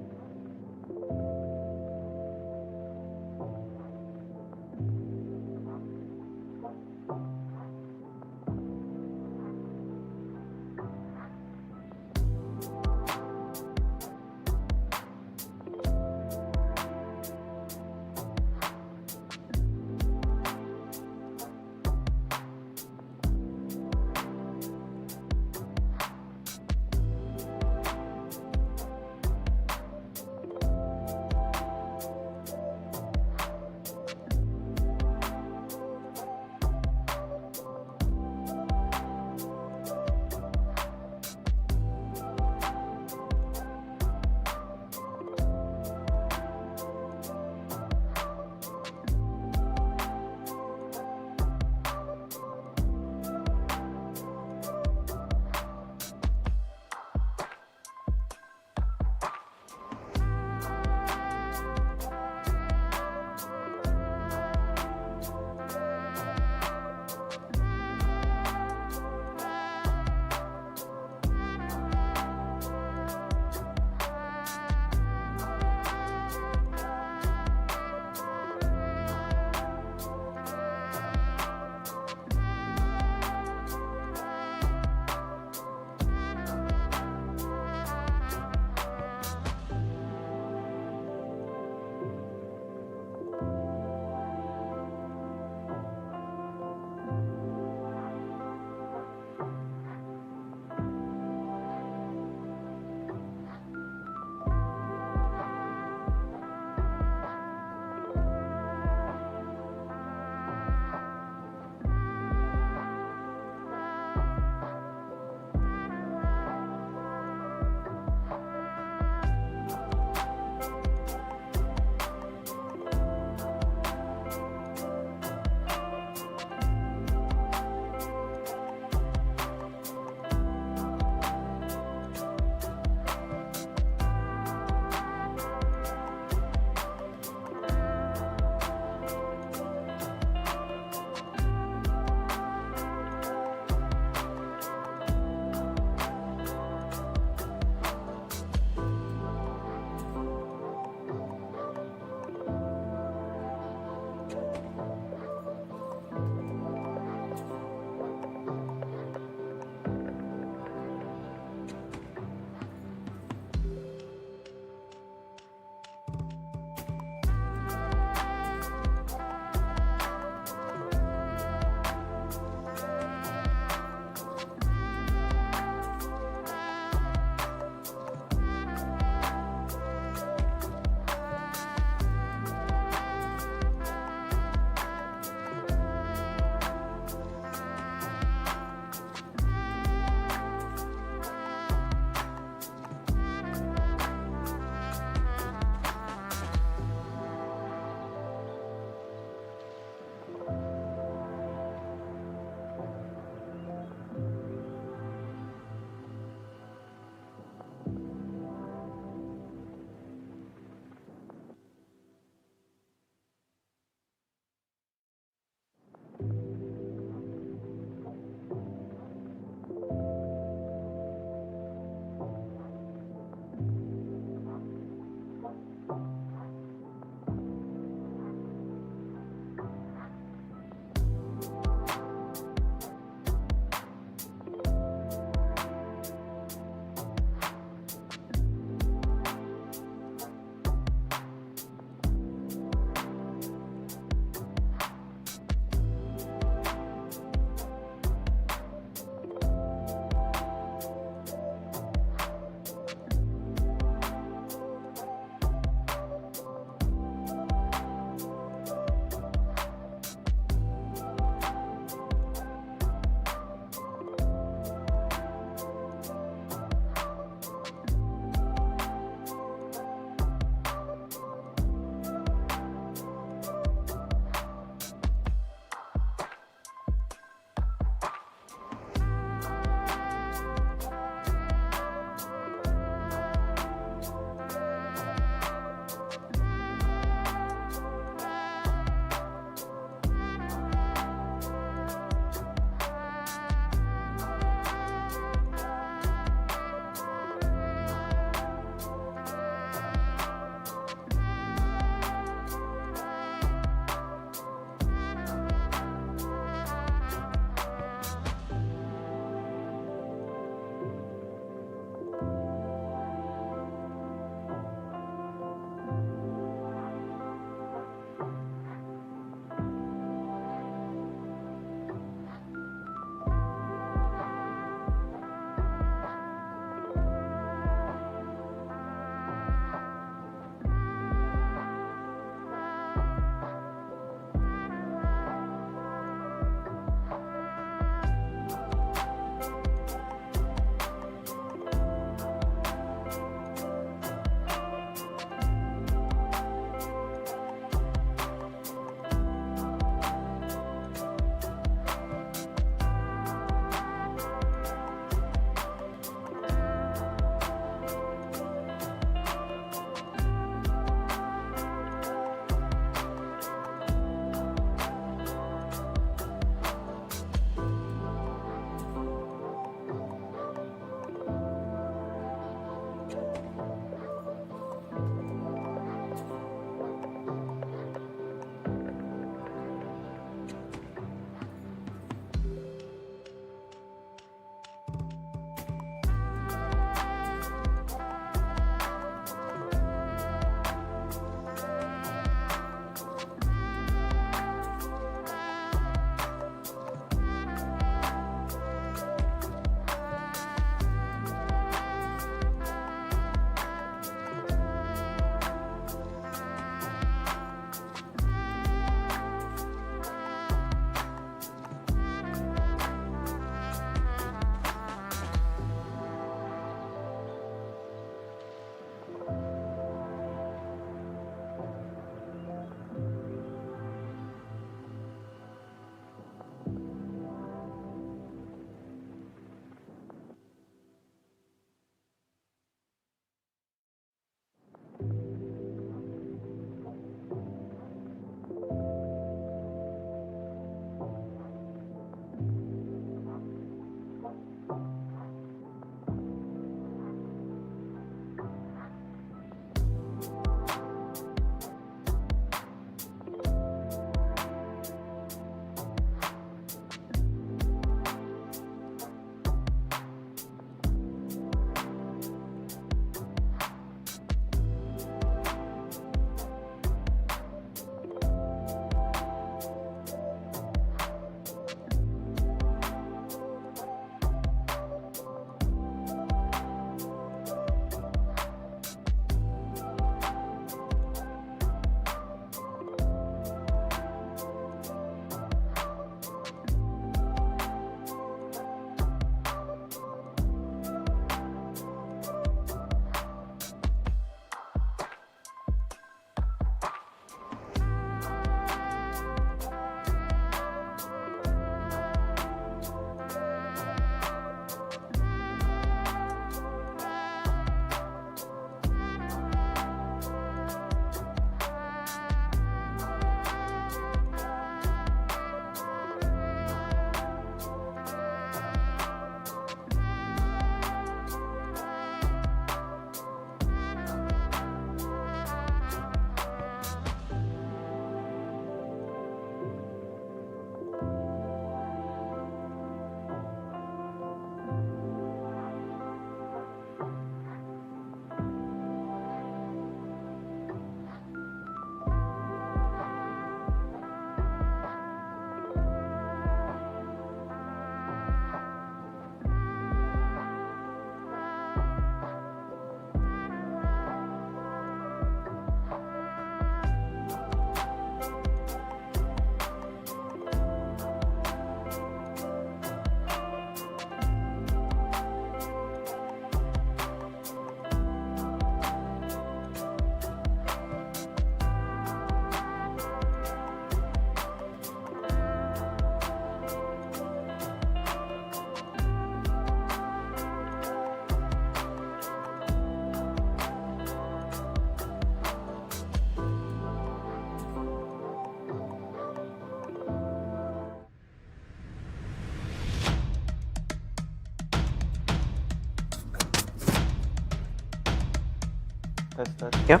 S5: contested.
S6: Yeah.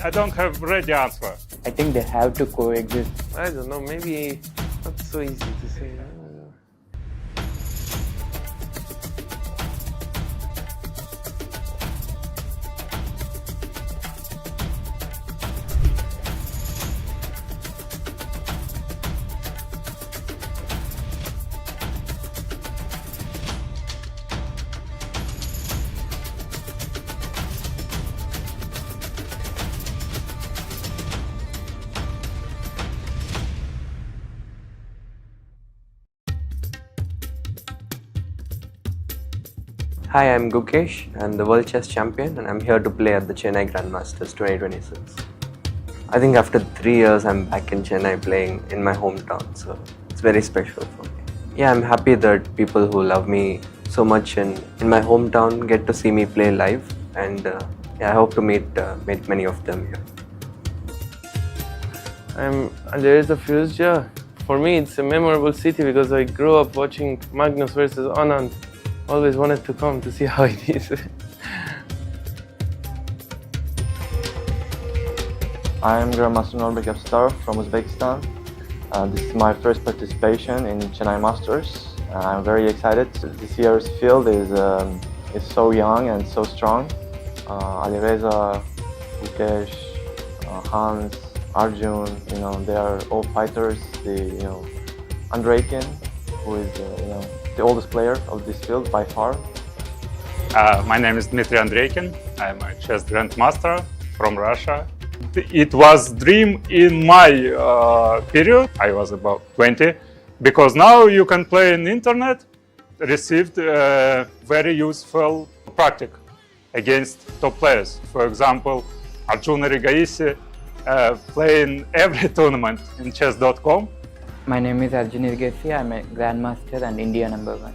S7: I don't have ready answer.
S8: I think they have to coexist.
S5: I don't know, maybe not so easy to say. I don't know.
S6: Hi, I'm Gukesh. I'm the World Chess Champion and I'm here to play at the Chennai Grandmasters 2026. I think after 3 years I'm back in Chennai playing in my hometown, so it's very special for me. Yeah, I'm happy that people who love me so much in my hometown get to see me play live, and yeah, I hope to meet many of them here.
S5: I'm Alireza Firuzja. For me, it's a memorable city because I grew up watching Magnus versus Anand. Always wanted to come to see how it is.
S9: I'm Grandmaster Norbek Abstar from Uzbekistan. This is my first participation in Chennai Masters. I'm very excited. This year's field is so young and so strong. Alireza, Gukesh, Hans, Arjun, they are all fighters. Andreikin, who is the oldest player of this field by far.
S7: My name is Dmitry Andreikin. I'm a chess grandmaster from Russia. It was dream in my period. I was about 20, because now you can play on internet. Received very useful practice against top players. For example, Arjun Rigaisi playing every tournament in chess.com.
S8: My name is Arjun Irgesi. I'm a grandmaster and India #1.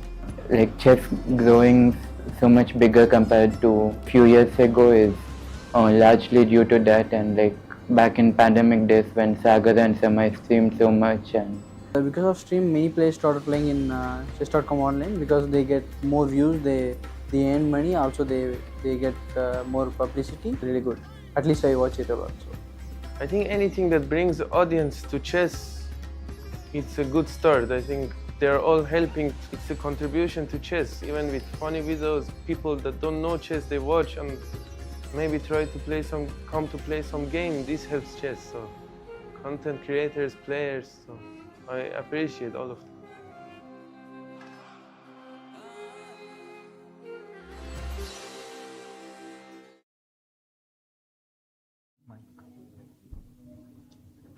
S8: Like chess growing so much bigger compared to few years ago is largely due to that, and like back in pandemic days when Sagar and Samay streamed so much, and
S10: because of stream, many players started playing in chess.com online because they get more views, they earn money, also they get more publicity. Really good. At least I watch it a lot. So.
S5: I think anything that brings the audience to chess, it's a good start. I think they're all helping. It's a contribution to chess. Even with funny videos, people that don't know chess, they watch and maybe try to come to play some game. This helps chess. So content creators, players, so I appreciate all of them.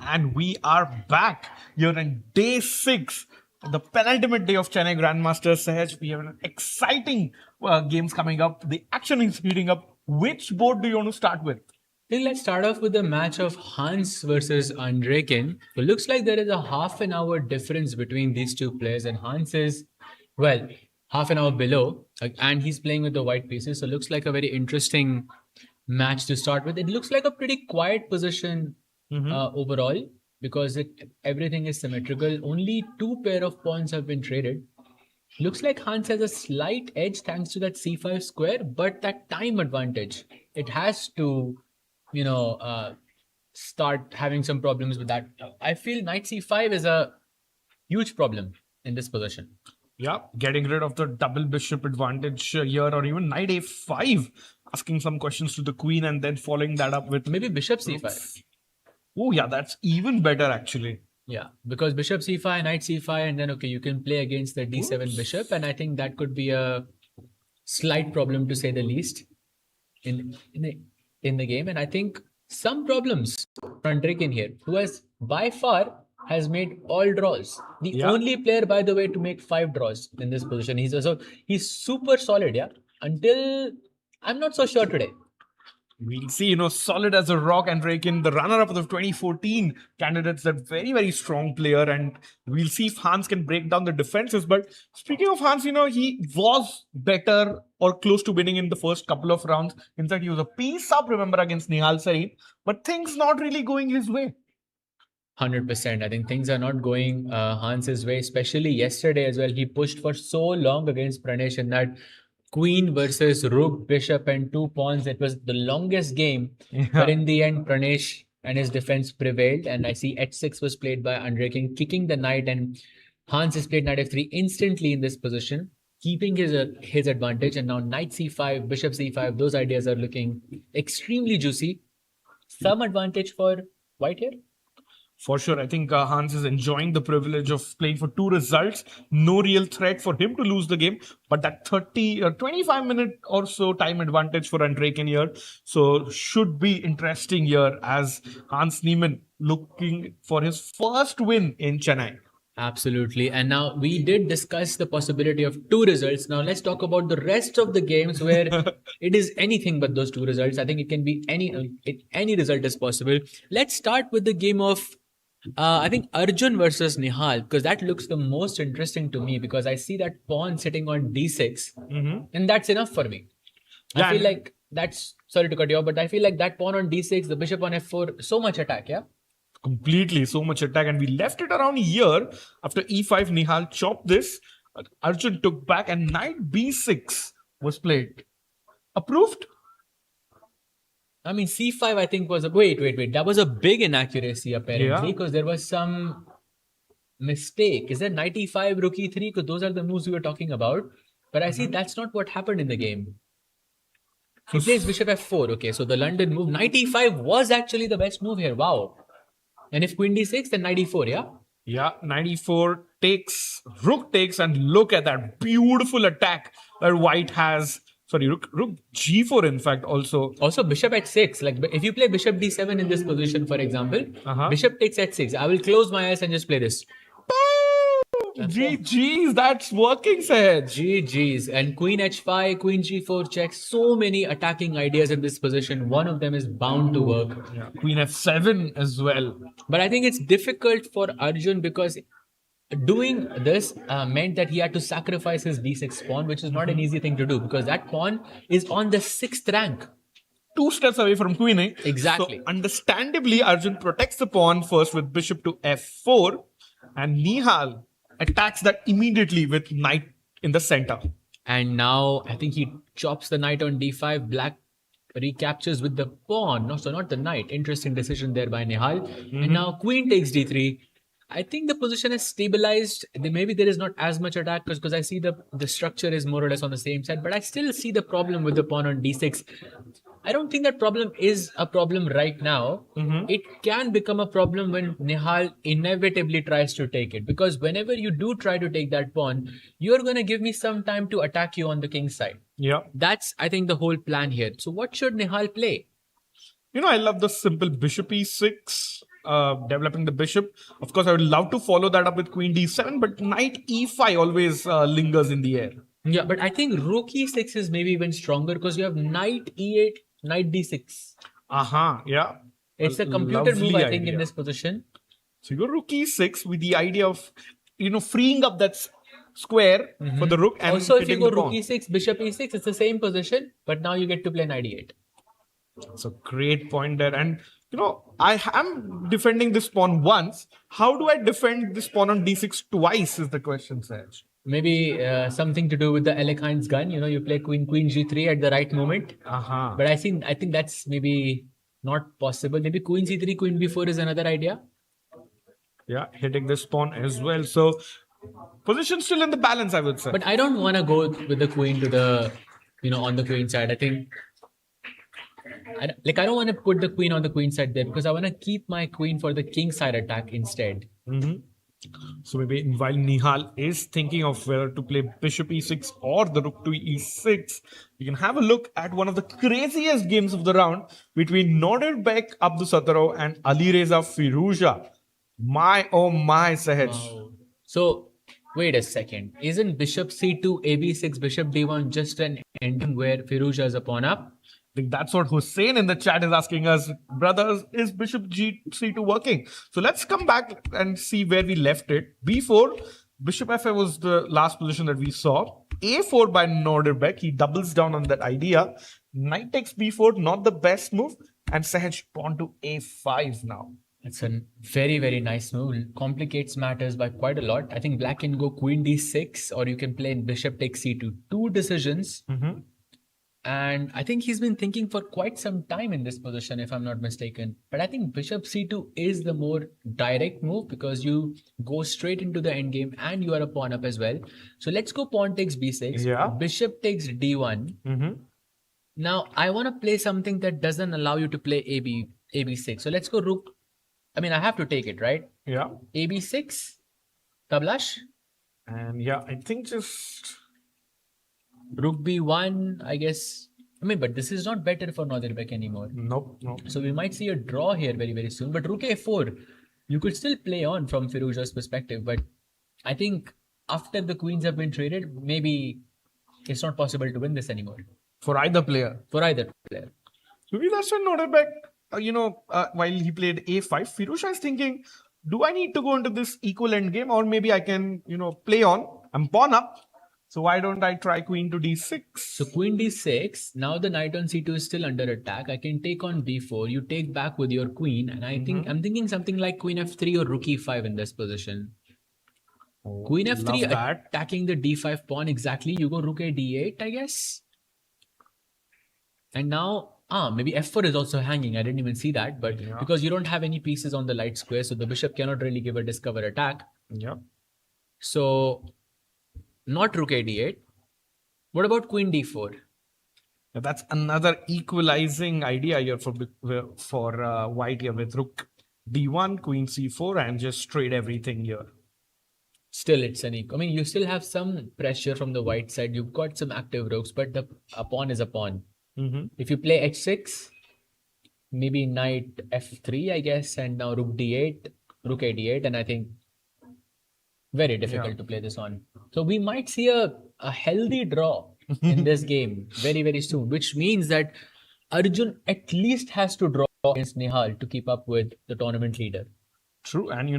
S4: And we are back here in day 6, the penultimate day of Chennai Grandmasters. Sahaj, we have an exciting games coming up. The action is heating up. Which board do you want to start with?
S3: Let's start off with the match of Hans versus Andreikin. It looks like there is a half an hour difference between these two players, and Hans is, well, half an hour below, and he's playing with the white pieces. So it looks like a very interesting match to start with. It looks like a pretty quiet position overall, because everything is symmetrical. Only 2 pair of pawns have been traded. Looks like Hans has a slight edge thanks to that c5 square, but that time advantage, it has to, start having some problems with that. I feel knight c5 is a huge problem in this position.
S4: Yeah, getting rid of the double bishop advantage here, or even knight a5, asking some questions to the queen and then following that up with
S3: Maybe bishop c5.
S4: Oh yeah, that's even better actually.
S3: Yeah, because bishop c5, knight c5, and then okay, you can play against the d7 bishop, and I think that could be a slight problem to say the least in the game. And I think some problems for Andreikin here, who has by far has made all draws. The only player, by the way, to make 5 draws in this position. He's super solid, yeah. Until I'm not so sure today.
S4: We'll see, solid as a rock. Andreikin, the runner-up of the 2014 candidates, that very, very strong player. And we'll see if Hans can break down the defenses. But speaking of Hans, he was better or close to winning in the first couple of rounds. In fact, he was a piece up, remember, against Nihal Sarin. But things not really going his way.
S3: 100%. I think things are not going Hans's way, especially yesterday as well. He pushed for so long against Pranesh in that Queen versus Rook, Bishop, and 2 pawns. It was the longest game, but in the end, Pranesh and his defense prevailed. And I see h6 was played by Andrekin, kicking the knight, and Hans has played knight f3 instantly in this position, keeping his advantage. And now knight c5, bishop c5. Those ideas are looking extremely juicy. Some advantage for white here.
S4: For sure, I think Hans is enjoying the privilege of playing for 2 results. No real threat for him to lose the game, but that 25-minute or so time advantage for Andrekin here. So should be interesting here as Hans Niemann looking for his first win in Chennai.
S3: Absolutely. And now we did discuss the possibility of 2 results. Now let's talk about the rest of the games where it is anything but those 2 results. I think it can be any result is possible. Let's start with the game of I think Arjun versus Nihal, because that looks the most interesting to me, because I see that pawn sitting on d6 and that's enough for me. I feel like that's, sorry to cut you off, but I feel like that pawn on d6, the bishop on f4, so much attack, yeah?
S4: Completely, so much attack, and we left it around here. After e5, Nihal chopped this. Arjun took back, and knight b6 was played. Approved?
S3: I mean, c5 I think was a... Wait. That was a big inaccuracy apparently, because there was some mistake. Is that knight e5, rook e3? Because those are the moves we were talking about. But I see that's not what happened in the game. He plays bishop f4. Okay, so the London move. Knight e5 was actually the best move here. Wow. And if queen d6, then knight e4, yeah?
S4: Yeah, knight e4 takes, rook takes, and look at that beautiful attack that white has. Sorry, rook g4 in fact also.
S3: Also bishop h6. Like if you play bishop d7 in this position, for example, bishop takes h6. I will close my eyes and just play this.
S4: GG's, that's working, Sahaj.
S3: GG's. And queen h5, queen g4 checks. So many attacking ideas in this position. One of them is bound to work.
S4: Yeah. Queen f7 as well.
S3: But I think it's difficult for Arjun because doing this meant that he had to sacrifice his d6 pawn, which is not an easy thing to do because that pawn is on the 6th rank.
S4: 2 steps away from queening.
S3: Exactly.
S4: So understandably, Arjun protects the pawn first with bishop to f4, and Nihal attacks that immediately with knight in the center.
S3: And now I think he chops the knight on d5. Black recaptures with the pawn. No, so not the knight. Interesting decision there by Nihal. And now queen takes d3. I think the position is stabilized. Maybe there is not as much attack because I see the structure is more or less on the same side, but I still see the problem with the pawn on d6. I don't think that problem is a problem right now. It can become a problem when Nihal inevitably tries to take it, because whenever you do try to take that pawn, you're going to give me some time to attack you on the king's side.
S4: Yeah.
S3: That's, I think, the whole plan here. So what should Nihal play?
S4: You know, I love the simple bishop e6. Developing the bishop. Of course, I would love to follow that up with queen d7, but knight e5 always lingers in the air.
S3: Yeah, but I think rook e6 is maybe even stronger because you have knight e8, knight d6.
S4: Yeah.
S3: It's a computer move, I think, in this position.
S4: So you go rook e6 with the idea of, freeing up that square for the rook. And
S3: also, if you go rook e6, bishop e6, it's the same position, but now you get to play knight e8.
S4: It's a great point there. And I am defending this pawn once. How do I defend this pawn on d6 twice is the question, Saj.
S3: Maybe something to do with the Alekhines gun. You play queen g3 at the right moment. But I think that's maybe not possible. Maybe queen c3, queen b4 is another idea.
S4: Yeah, hitting this pawn as well. So position still in the balance, I would say.
S3: But I don't want to go with the queen to the, on the queen side. I think I don't want to put the queen on the queen side there because I want to keep my queen for the king side attack instead.
S4: So maybe while Nihal is thinking of whether to play bishop e6 or the rook to e6, you can have a look at one of the craziest games of the round between Nordirbek Abdusataro and Alireza Firouzja. My oh my, Sahaj.
S3: Wow. So wait a second. Isn't bishop c2, ab6, bishop d1 just an ending where Firouzja is a pawn up?
S4: I think that's what Hussein in the chat is asking us. Brothers, is bishop c2 working? So let's come back and see where we left it. b4, bishop f5 was the last position that we saw. a4 by Nordirbek. He doubles down on that idea. Knight takes b4, not the best move. And Sahaj pawn to a5 now.
S3: It's a very, very nice move. Complicates matters by quite a lot. I think black can go queen d6, or you can play bishop takes c2. Two decisions. And I think he's been thinking for quite some time in this position, if I'm not mistaken. But I think bishop c2 is the more direct move because you go straight into the endgame and you are a pawn up as well. So let's go pawn takes b6.
S4: Yeah.
S3: Bishop takes d1. Now, I want to play something that doesn't allow you to play ab6. So let's go rook. I mean, I have to take it, right?
S4: Yeah.
S3: ab6, tablash.
S4: And yeah, I think just
S3: Rook b1, I guess. I mean, but this is not better for Nordirbek anymore.
S4: nope.
S3: So we might see a draw here very, very soon. But rook a4, you could still play on from Firuza's perspective. But I think after the queens have been traded, maybe it's not possible to win this anymore.
S4: For either player.
S3: For either player.
S4: Maybe that's when Nordirbek, while he played a5, Firuzha is thinking, do I need to go into this equal end game, or maybe I can, play on. I'm pawn up. So why don't I try queen to d6?
S3: So queen d6. Now the knight on c2 is still under attack. I can take on b4. You take back with your queen, and I'm thinking something like queen f3 or rook e5 in this position. Queen f3 attacking the d5 pawn exactly. You go rook a d8, I guess. And now, maybe f4 is also hanging. I didn't even see that, but because you don't have any pieces on the light square, so the bishop cannot really give a discover attack.
S4: Yeah.
S3: So, not rook a d8. What about queen d4?
S4: Now that's another equalizing idea here for white here with rook d1, queen c4, and just trade everything here.
S3: Still, it's an equal. I mean, you still have some pressure from the white side. You've got some active rooks, but a pawn is a pawn. If you play h6, maybe knight f3, I guess, and now rook d8, rook a d8, and I think very difficult to play this on. So we might see a healthy draw in this game very, very soon, which means that Arjun at least has to draw against Nihal to keep up with the tournament leader.
S4: True, and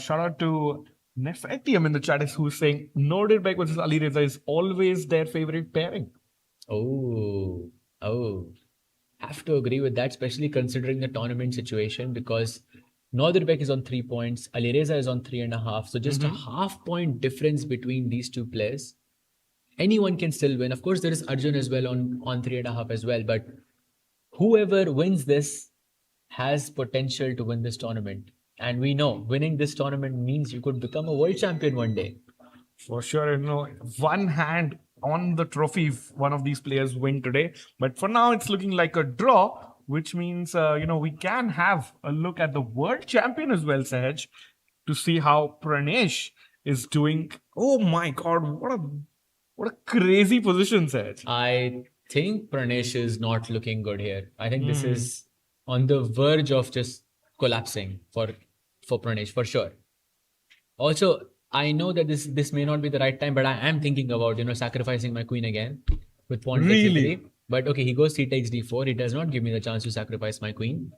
S4: shout out to Nefetium in the chat who's saying Nordirbek versus Alireza is always their favorite pairing.
S3: Oh, have to agree with that, especially considering the tournament situation, because Nordirbek is on 3 points, Alireza is on 3.5. So just a half-point difference between these two players. Anyone can still win. Of course, there is Arjun as well on 3.5 as well. But whoever wins this has potential to win this tournament. And we know winning this tournament means you could become a world champion one day.
S4: For sure, one hand on the trophy if one of these players win today. But for now, it's looking like a draw, which means, we can have a look at the world champion as well, Sahaj, to see how Pranesh is doing. Oh my God, what a crazy position, Sahaj.
S3: I think Pranesh is not looking good here. I think this is on the verge of just collapsing for Pranesh, for sure. Also, I know that this may not be the right time, but I am thinking about, sacrificing my queen again with pawn takes e3. But okay, he goes c takes d4. He does not give me the chance to sacrifice my queen.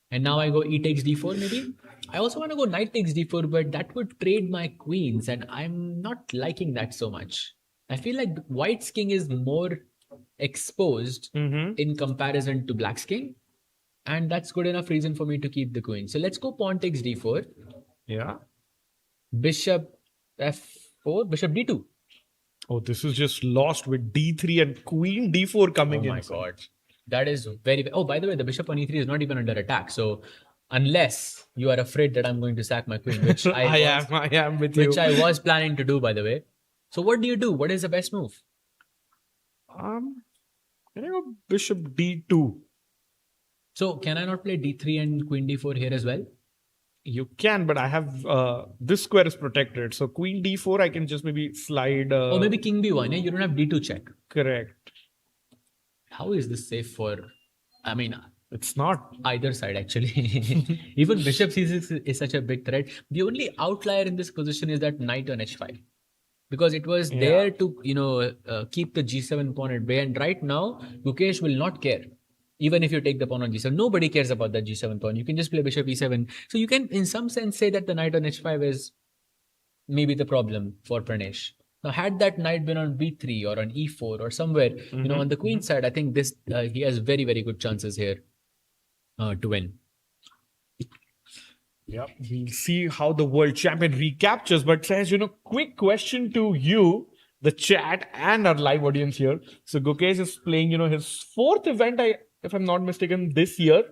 S3: And now I go e takes d4 maybe. I also want to go knight takes d4, but that would trade my queens, and I'm not liking that so much. I feel like white's king is more exposed in comparison to black's king. And that's good enough reason for me to keep the queen. So let's go pawn takes d4.
S4: Yeah.
S3: Bishop f4, bishop d2.
S4: Oh, this is just lost with d3 and queen d4 coming in.
S3: Oh my God. That is very... Oh, by the way, the bishop on e3 is not even under attack. So unless you are afraid that I'm going to sack my queen, which
S4: I am with you.
S3: Which I was planning to do, by the way. So what do you do? What is the best move?
S4: Can I go bishop d2?
S3: So can I not play d3 and queen d4 here as well?
S4: You can, but I have this square is protected. So queen d4, I can just maybe slide.
S3: Or maybe king b1. Yeah, you don't have d2 check.
S4: Correct.
S3: How is this safe for? I mean,
S4: it's not
S3: either side actually. Even bishop c6 is such a big threat. The only outlier in this position is that knight on h5, because it was there to keep the g7 pawn at bay. And right now, Gukesh will not care. Even if you take the pawn on g7, nobody cares about that g7 pawn. You can just play bishop e7. So you can, in some sense, say that the knight on h5 is maybe the problem for Pranesh. Now, had that knight been on b3 or on e4 or somewhere, on the queen side, I think he has very, very good chances here to win.
S4: Yep. We'll see how the world champion recaptures. But Sahaj, quick question to you, the chat and our live audience here. So Gukesh is playing, his fourth event, if I'm not mistaken, this year.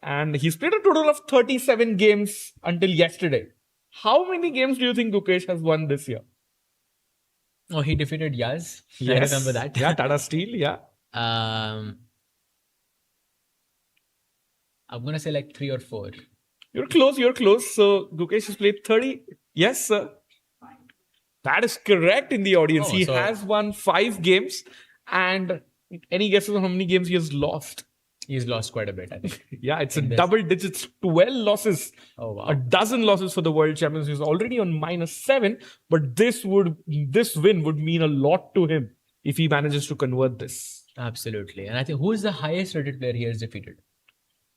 S4: And he's played a total of 37 games until yesterday. How many games do you think Gukesh has won this year?
S3: Oh, he defeated Yaz.
S4: Yes.
S3: I remember that.
S4: Yeah, Tata Steel, yeah.
S3: I'm going to say like 3 or 4.
S4: You're close. So Gukesh has played 30. Yes, sir. That is correct in the audience. He has won 5 games. And any guesses on how many games he has lost?
S3: He's lost quite a bit, I think.
S4: Yeah, it's double digits, 12 losses.
S3: Oh, wow.
S4: A dozen losses for the world champions. He's already on -7. But this win would mean a lot to him if he manages to convert this.
S3: Absolutely. And I think who is the highest rated player he has defeated?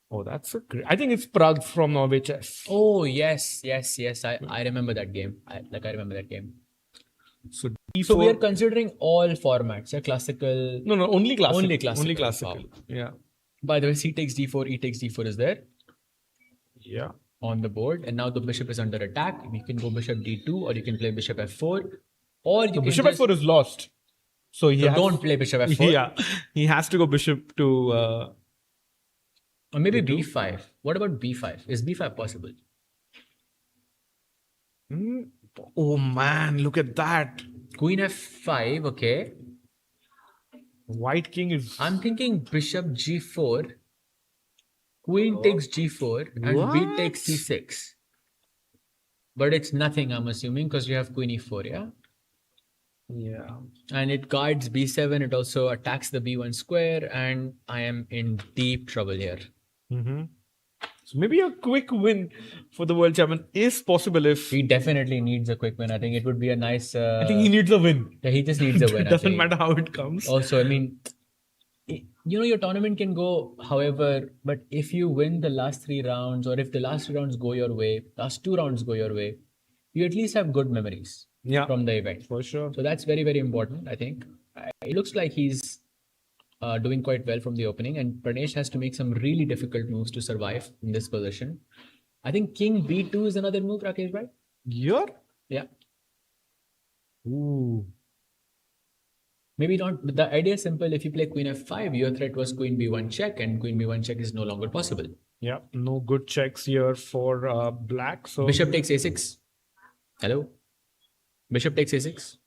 S4: Oh, that's a great. I think it's Prague from Norway Chess.
S3: Oh, yes. I remember that game. I remember that game.
S4: So
S3: we are considering all formats, classical.
S4: No, only classical.
S3: Only classical.
S4: Wow. Yeah.
S3: By the way, C takes D4, E takes D4 is there.
S4: Yeah.
S3: On the board. And now the bishop is under attack. You can go bishop D2 or you can play bishop F4. Or you can
S4: bishop F4 is lost. So
S3: don't play bishop F4.
S4: Yeah. He has to go bishop to...
S3: or maybe B5. What about B5? Is B5 possible?
S4: Oh man, look at that.
S3: Queen F5, okay.
S4: White king is...
S3: I'm thinking bishop G4. Queen takes G4 and B takes C6. But it's nothing, I'm assuming, because you have Queen E4, yeah?
S4: Yeah.
S3: And it guards B7. It also attacks the B1 square. And I am in deep trouble here.
S4: Mm-hmm. So maybe a quick win for the world champion is possible if...
S3: He definitely needs a quick win. I think it would be a nice...
S4: I think he needs a win.
S3: Yeah, he just needs a win.
S4: It doesn't matter how it comes.
S3: Also, I mean, your tournament can go however, but if you win the last 3 rounds or if the last 3 rounds go your way, last 2 rounds go your way, you at least have good memories from the event.
S4: For sure.
S3: So that's very, very important, I think. It looks like he's doing quite well from the opening, and Pranesh has to make some really difficult moves to survive in this position. I think King B2 is another move, Rakesh, right?
S4: Here?
S3: Yeah.
S4: Ooh.
S3: Maybe not. But the idea is simple. If you play Queen F5, your threat was Queen B1 check, and Queen B1 check is no longer possible.
S4: Yeah, no good checks here for black. So
S3: Bishop takes A6. Hello? Bishop takes A6.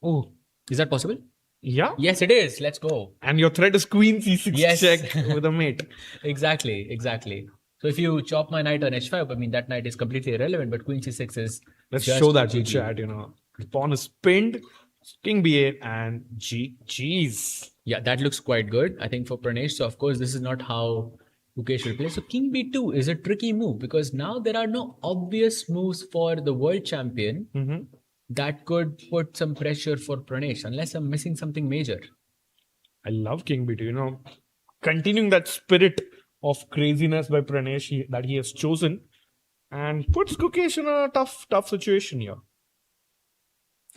S4: Oh.
S3: Is that possible?
S4: Yeah.
S3: Yes, it is. Let's go.
S4: And your threat is Queen C6 check with a mate.
S3: Exactly. So if you chop my knight on H5, I mean, that knight is completely irrelevant, but Queen C6 is...
S4: Let's show that to chat, The pawn is pinned, King B8 and GG's.
S3: Yeah, that looks quite good, I think, for Pranesh. So, of course, this is not how Gukesh will play. So, King B2 is a tricky move because now there are no obvious moves for the world champion that could put some pressure for Pranesh, unless I'm missing something major.
S4: I love King B2, continuing that spirit of craziness by Pranesh that he has chosen and puts Gukesh in a tough situation here.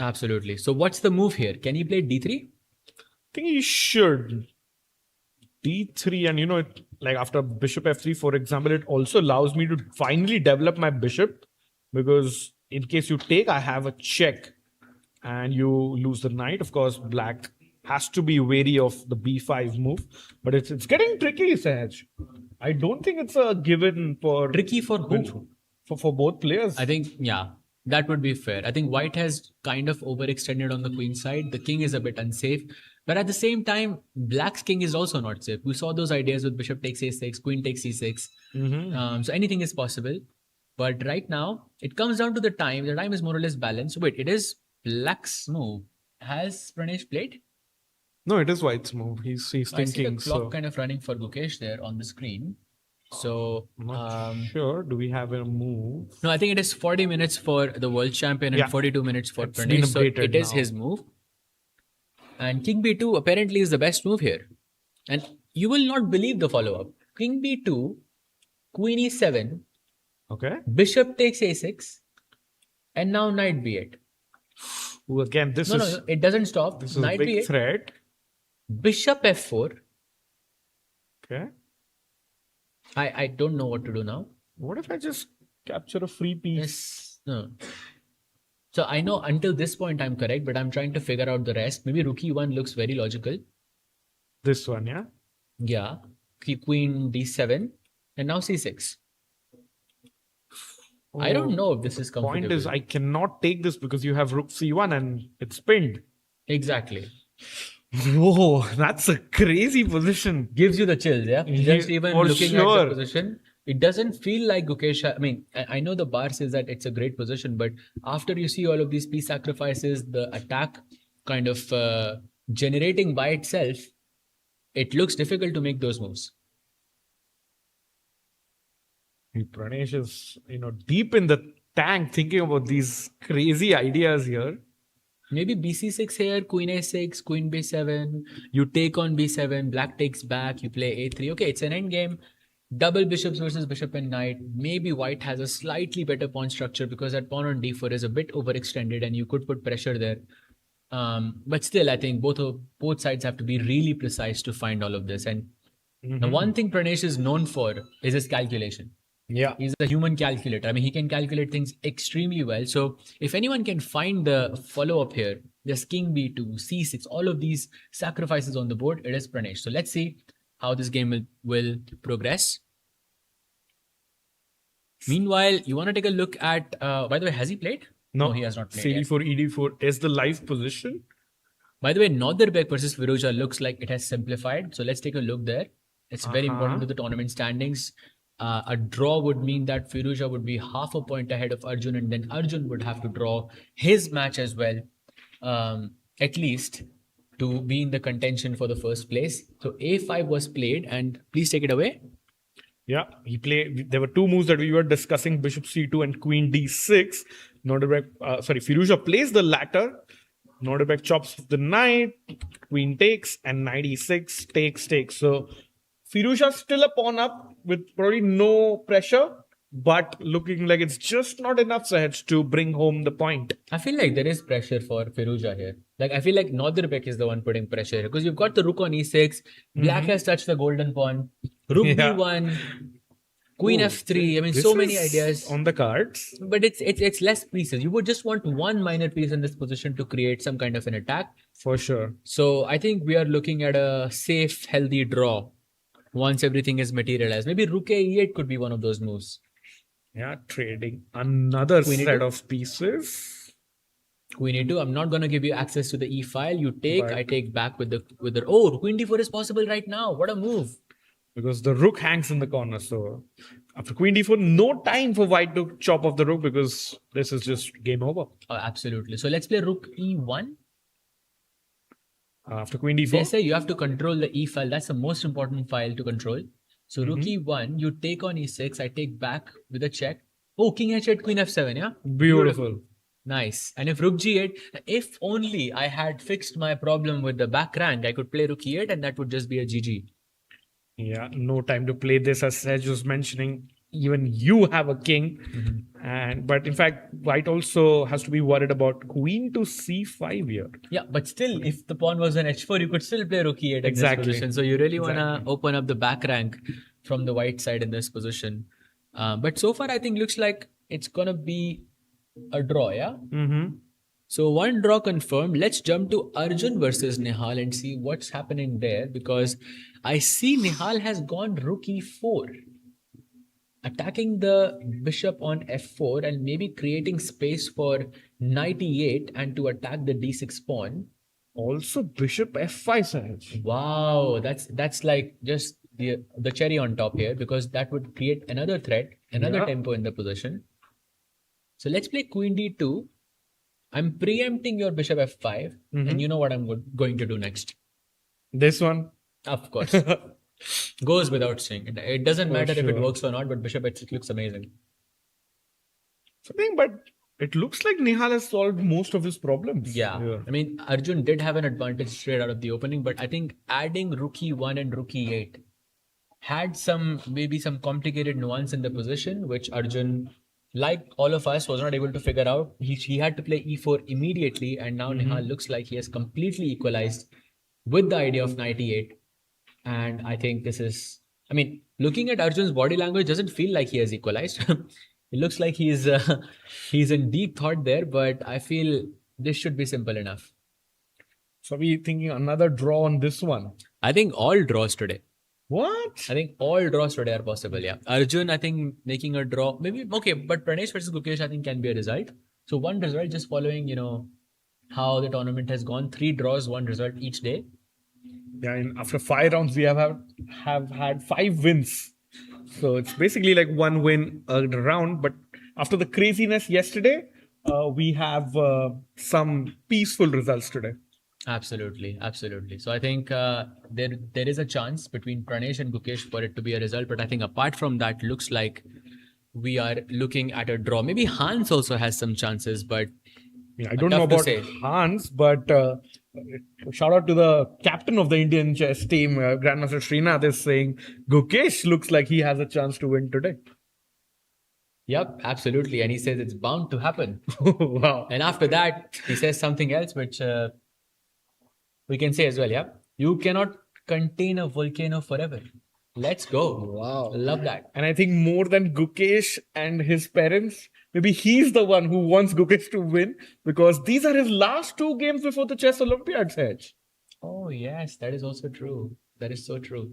S3: Absolutely. So what's the move here? Can he play D3?
S4: I think he should. D3 and like after bishop F3, for example, it also allows me to finally develop my bishop because in case you take, I have a check and you lose the knight. Of course, black has to be wary of the B5 move, but it's getting tricky, Sahaj. I don't think it's a given for...
S3: Tricky for who?
S4: For both players.
S3: I think, yeah, that would be fair. I think white has kind of overextended on the queen side. The king is a bit unsafe. But at the same time, black's king is also not safe. We saw those ideas with bishop takes A6, queen takes C6. So anything is possible. But right now, it comes down to the time. The time is more or less balanced. Wait, it is black's move. Has Pranesh played?
S4: No, it is white's move. He's thinking.
S3: I see the clock kind of running for Gukesh there on the screen. So,
S4: not sure. Do we have a move?
S3: No, I think it is 40 minutes for the world champion and 42 minutes for Pranesh. So it is his move. And King B2 apparently is the best move here. And you will not believe the follow-up. King B2, Queen E7.
S4: Okay.
S3: Bishop takes A6. And now Knight B8.
S4: Ooh, again, this is...
S3: No, it doesn't stop.
S4: This
S3: Knight
S4: is a big
S3: B8.
S4: threat.
S3: Bishop F4.
S4: Okay.
S3: I don't know what to do now.
S4: What if I just capture a free piece.
S3: Yes. No. So I know until this point I'm correct, but I'm trying to figure out the rest. Maybe rook e1 looks very logical.
S4: This one, yeah?
S3: Yeah. Queen d7 and now c6. I don't know if this is comfortable.
S4: Point is, I cannot take this because you have rook c1 and it's pinned.
S3: Exactly.
S4: Whoa, that's a crazy position.
S3: Gives you the chills, yeah? Just even
S4: for
S3: looking
S4: sure.
S3: at the position, it doesn't feel like Gukesh. I mean, I know the bar says that it's a great position, but after you see all of these piece sacrifices, the attack kind of generating by itself, it looks difficult to make those moves.
S4: Pranesh is, deep in the tank thinking about these crazy ideas here.
S3: Maybe bc6 here, queen a6, queen b7. You take on b7, black takes back, you play a3. Okay, it's an endgame. Double bishops versus bishop and knight. Maybe white has a slightly better pawn structure because that pawn on d4 is a bit overextended and you could put pressure there. But still, I think both sides have to be really precise to find all of this. And the one thing Pranesh is known for is his calculation.
S4: Yeah.
S3: He's a human calculator. I mean, he can calculate things extremely well. So if anyone can find the follow-up here, there's king b2, c6, all of these sacrifices on the board, it is Pranesh. So let's see how this game will progress. Meanwhile, you want to take a look at, by the way, has he played? No, he has not played yet.
S4: CD4, ED4 is the live position.
S3: By the way, Northerbek versus Firouzja looks like it has simplified. So let's take a look there. It's very important to the tournament standings. A draw would mean that Firouzja would be half a point ahead of Arjun, and then Arjun would have to draw his match as well, at least to be in the contention for the first place. So A5 was played, and please take it away.
S4: Yeah, he played. There were two moves that we were discussing: bishop c2 and queen d6. Firouzja plays the latter. Northerbek chops the knight, queen takes, and knight e6 takes. So Firouzja still a pawn up with probably no pressure, but looking like it's just not enough, Sahaj, to bring home the point.
S3: I feel like there is pressure for Firouzja here. Like I feel like Northerbek is the one putting pressure here because you've got the rook on e6, black has touched the golden pawn, rook b1, queen f3. I mean, so many ideas
S4: on the cards,
S3: but it's less pieces. You would just want one minor piece in this position to create some kind of an attack.
S4: For sure.
S3: So I think we are looking at a safe, healthy draw once everything is materialized. Maybe rook e8 could be one of those moves.
S4: Yeah, trading another
S3: Queen
S4: set
S3: E2.
S4: of pieces.
S3: Queen e2. I'm not gonna give you access to the e file. You take, I take back with the oh, queen d4 is possible right now. What a move!
S4: Because the rook hangs in the corner. So after queen d4, no time for white to chop off the rook because this is just game over.
S3: Oh, absolutely. So let's play rook e1.
S4: After queen d4.
S3: They say you have to control the e file. That's the most important file to control. So rook e1, you take on e6. I take back with a check. Oh, king h8, queen f7, yeah?
S4: Beautiful.
S3: Nice. And if rook g8, if only I had fixed my problem with the back rank, I could play rook e8 and that would just be a GG.
S4: Yeah, no time to play this. As Sej was mentioning, even you have a king. But in fact, white also has to be worried about queen to c5 here.
S3: Yeah, but still, if the pawn was an h4, you could still play rook e8 in
S4: Exactly.
S3: this position. So you really want to open up the back rank from the white side in this position. But so far, I think looks like it's going to be a draw, yeah? So one draw confirmed. Let's jump to Arjun versus Nihal and see what's happening there, because I see Nihal has gone rook e4, attacking the bishop on f4 and maybe creating space for knight e8 and to attack the d6 pawn.
S4: Also bishop f5, Sahaj.
S3: Wow, that's like just the cherry on top here, because that would create another threat, another tempo in the position. So let's play queen d2. I'm preempting your bishop f5, and you know what I'm going to do next.
S4: This one?
S3: Of course. Goes without saying. It doesn't matter if it works or not, but bishop h6 looks amazing.
S4: But it looks like Nihal has solved most of his problems.
S3: Yeah. I mean, Arjun did have an advantage straight out of the opening, but I think adding rook e1 and rook e8 had maybe some complicated nuance in the position, which Arjun, like all of us, was not able to figure out. He had to play e4 immediately, and now Nihal looks like he has completely equalized with the idea of knight e8. And I think this is, I mean, looking at Arjun's body language, doesn't feel like he has equalized. It looks like he's he's in deep thought there, but I feel this should be simple enough.
S4: So we thinking another draw on this one.
S3: I think all draws today.
S4: What?
S3: I think all draws today are possible. Yeah, Arjun, I think making a draw, maybe okay, but Pranesh versus Gukesh, I think can be a result. So one result, just following, how the tournament has gone. 3 draws, 1 result each day.
S4: Yeah, and after 5 rounds, we have had 5 wins. So it's basically like 1 win a round. But after the craziness yesterday, we have some peaceful results today.
S3: Absolutely. So I think there is a chance between Pranesh and Gukesh for it to be a result. But I think apart from that, looks like we are looking at a draw. Maybe Hans also has some chances, but
S4: yeah, I don't know about Hans, but shout out to the captain of the Indian chess team, Grandmaster Srinath, is saying Gukesh looks like he has a chance to win today.
S3: Yep, absolutely. And he says it's bound to happen.
S4: Wow.
S3: And after that, he says something else, which we can say as well. Yeah. You cannot contain a volcano forever. Let's go.
S4: Wow.
S3: Love that.
S4: And I think more than Gukesh and his parents, maybe he's the one who wants Gukesh to win, because these are his last 2 games before the Chess Olympiads, Edge.
S3: Oh, yes. That is also true. That is so true.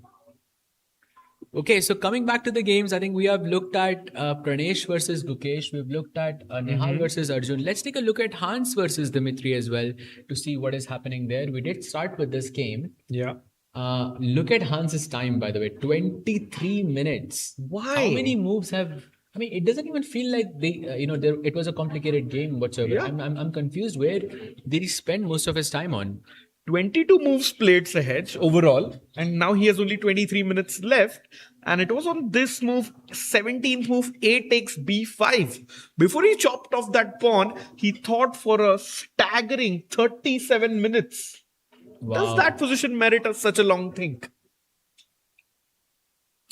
S3: Okay, so coming back to the games, I think we have looked at Pranesh versus Gukesh. We've looked at Nihal versus Arjun. Let's take a look at Hans versus Dimitri as well to see what is happening there. We did start with this game.
S4: Yeah.
S3: Look at Hans's time, by the way, 23 minutes.
S4: Why?
S3: How many moves have... I mean, it doesn't even feel like it was a complicated game whatsoever.
S4: Yeah.
S3: I'm confused. Where did he spend most of his time on?
S4: 22 moves played, Sahaj, overall. And now he has only 23 minutes left. And it was on this move, 17th move, A takes B5. Before he chopped off that pawn, he thought for a staggering 37 minutes.
S3: Wow.
S4: Does that position merit such a long think?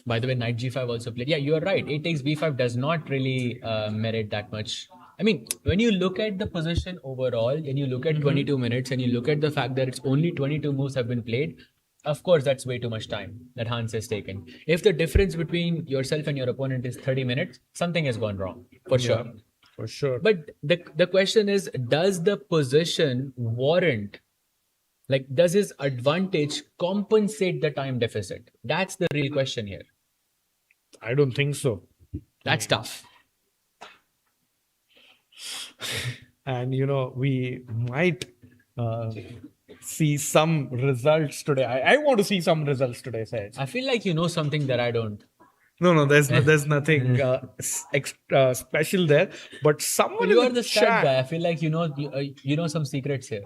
S3: By the way, knight g5 also played. Yeah, you are right. A takes b5 does not really merit that much. I mean, when you look at the position overall, and you look at 22 minutes, and you look at the fact that it's only 22 moves have been played, of course, that's way too much time that Hans has taken. If the difference between yourself and your opponent is 30 minutes, something has gone wrong, for sure.
S4: For sure.
S3: But the question is, does the position warrant, like, does his advantage compensate the time deficit? That's the real question here.
S4: I don't think so.
S3: That's tough.
S4: And, we might see some results today. I want to see some results today, Sahaj.
S3: I feel like you know something that I don't.
S4: No, there's nothing extra special there. But someone
S3: You
S4: in
S3: are the stat
S4: chat,
S3: guy. I feel like you know some secrets here.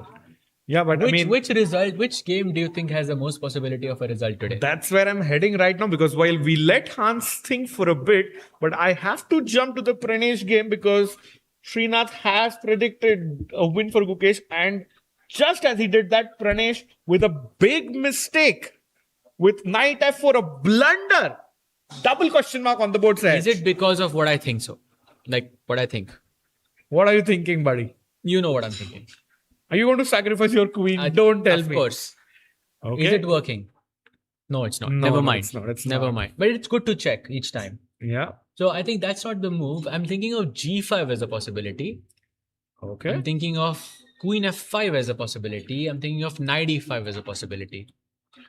S4: yeah, but
S3: Which game do you think has the most possibility of a result today?
S4: that's where I'm heading right now, because while we let Hans think for a bit, but I have to jump to the Pranesh game because Srinath has predicted a win for Gukesh, and just as he did that, Pranesh with a big mistake with knight f4, a blunder, double question mark on the board side.
S3: Is it because of what I think so? Like what I think?
S4: What are you thinking, buddy?
S3: You know what I'm thinking.
S4: Are you going to sacrifice your queen? Don't tell me.
S3: Of course.
S4: Okay.
S3: Is it working? No, it's not.
S4: No,
S3: Never
S4: no,
S3: mind.
S4: it's not. It's
S3: Never
S4: not.
S3: mind. But it's good to check each time.
S4: Yeah.
S3: So I think that's not the move. I'm thinking of g5 as a possibility.
S4: Okay.
S3: I'm thinking of queen f5 as a possibility. I'm thinking of knight e5 as a possibility.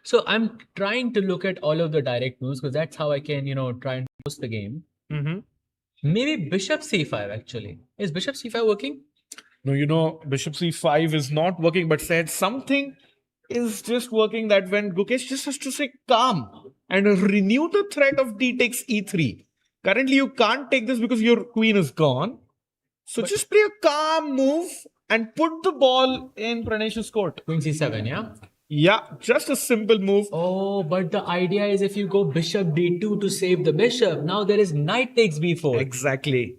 S3: So I'm trying to look at all of the direct moves because that's how I can, try and post the game.
S4: Mm-hmm.
S3: Maybe bishop c5 actually. Is bishop c5 working?
S4: No, bishop c5 is not working, but said something is just working, that when Gukesh just has to stay calm and renew the threat of d takes e3. Currently, you can't take this because your queen is gone. So just play a calm move and put the ball in Pranesh's court.
S3: Queen c7, yeah?
S4: Yeah, just a simple move.
S3: Oh, but the idea is if you go bishop d2 to save the bishop, now there is knight takes b4.
S4: Exactly.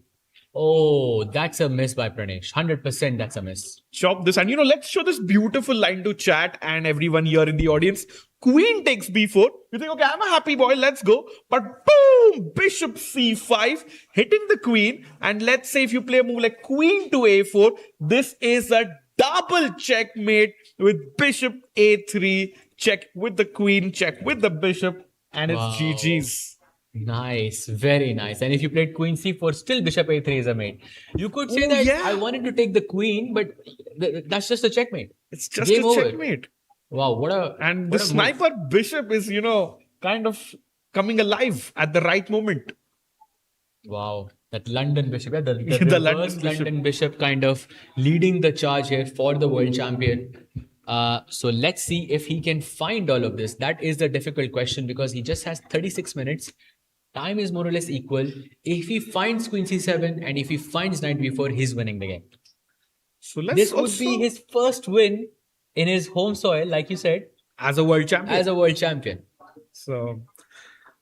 S3: Oh, that's a miss by Pranesh. 100% that's a miss.
S4: Chop this, and let's show this beautiful line to chat and everyone here in the audience. Queen takes b4. You think, okay, I'm a happy boy, let's go. But boom, bishop c5, hitting the queen. And let's say if you play a move like queen to a4, this is a double checkmate with bishop a3, check with the queen, check with the bishop, and it's
S3: Wow.
S4: GG's.
S3: Nice, very nice. And if you played Queen C4, still Bishop A3 is a mate. You could say that
S4: yeah.
S3: I wanted to take the Queen, but that's just a checkmate.
S4: It's just
S3: Game
S4: a
S3: over.
S4: checkmate.
S3: Wow, what a
S4: And
S3: what
S4: the
S3: a
S4: sniper bishop is, kind of coming alive at the right moment.
S3: move. Wow, that London Bishop, yeah, the
S4: The London
S3: reverse
S4: Bishop.
S3: London Bishop kind of leading the charge here for the world champion. So let's see if he can find all of this. That is the difficult question because he just has 36 minutes. Time is more or less equal. If he finds Queen C7 and if he finds Knight B4, he's winning the game.
S4: So let's
S3: This would
S4: also,
S3: be his first win in his home soil, like you said,
S4: as a world champion.
S3: as a world champion.
S4: So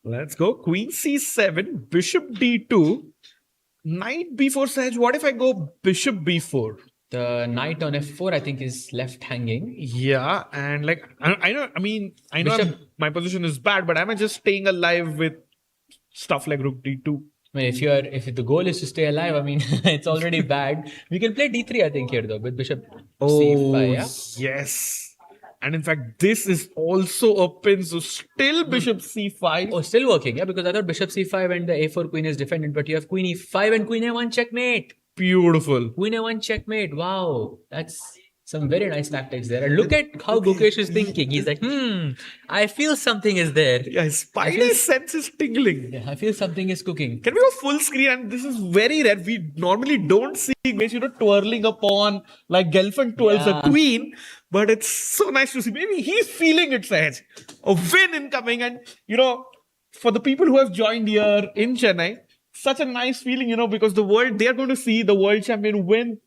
S4: let's go. Queen C7, Bishop D2, Knight B4. Sahaj, what if I go Bishop B4?
S3: The knight on F4, I think, is left hanging.
S4: Yeah, and like I know
S3: Bishop-
S4: my position is bad, but am I just staying alive with stuff like Rook D2?
S3: I mean, if the goal is to stay alive, I mean, it's already bad. We can play D3, I think, here though, with Bishop C5. Yeah?
S4: Yes. And in fact, this is also a pin, so still Bishop C5.
S3: Oh, still working, yeah, because I thought Bishop C5 and the A4 queen is defended, but you have Queen E5 and Queen A1 checkmate.
S4: Beautiful.
S3: Queen A1 checkmate. Wow, that's some very nice tactics there. And look at how Gukesh is thinking. He's like, I feel something is there.
S4: Yeah, his spidey sense is tingling.
S3: Yeah, I feel something is cooking.
S4: Can we go full screen? And this is very rare. We normally don't see Gukesh, twirling a pawn like Gelfand twirls a queen. But it's so nice to see. Maybe he's feeling it, Sahaj. A win incoming. And, for the people who have joined here in Chennai, such a nice feeling, because they are going to see the world champion win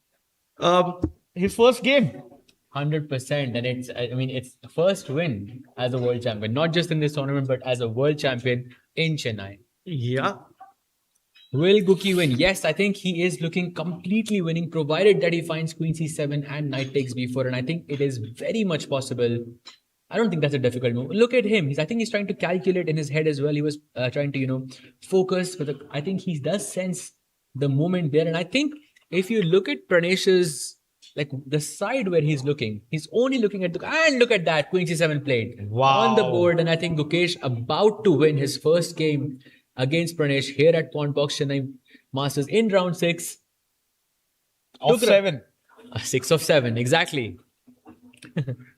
S4: his first game.
S3: 100%. And it's the first win as a world champion, not just in this tournament, but as a world champion in Chennai.
S4: Yeah.
S3: Will Guki win? Yes, I think he is looking completely winning, provided that he finds Queen C7 and Knight takes B4. And I think it is very much possible. I don't think that's a difficult move. Look at him. I think he's trying to calculate in his head as well. He was trying to, focus. But I think he does sense the moment there. And I think if you look at Pranesh's, like the side where he's looking, he's only looking at and look at that, Queen C7 played on the board. And I think Gukesh about to win his first game against Pranesh here at Quantbox Chennai Masters in round 6
S4: of 7.
S3: 6 of 7, exactly.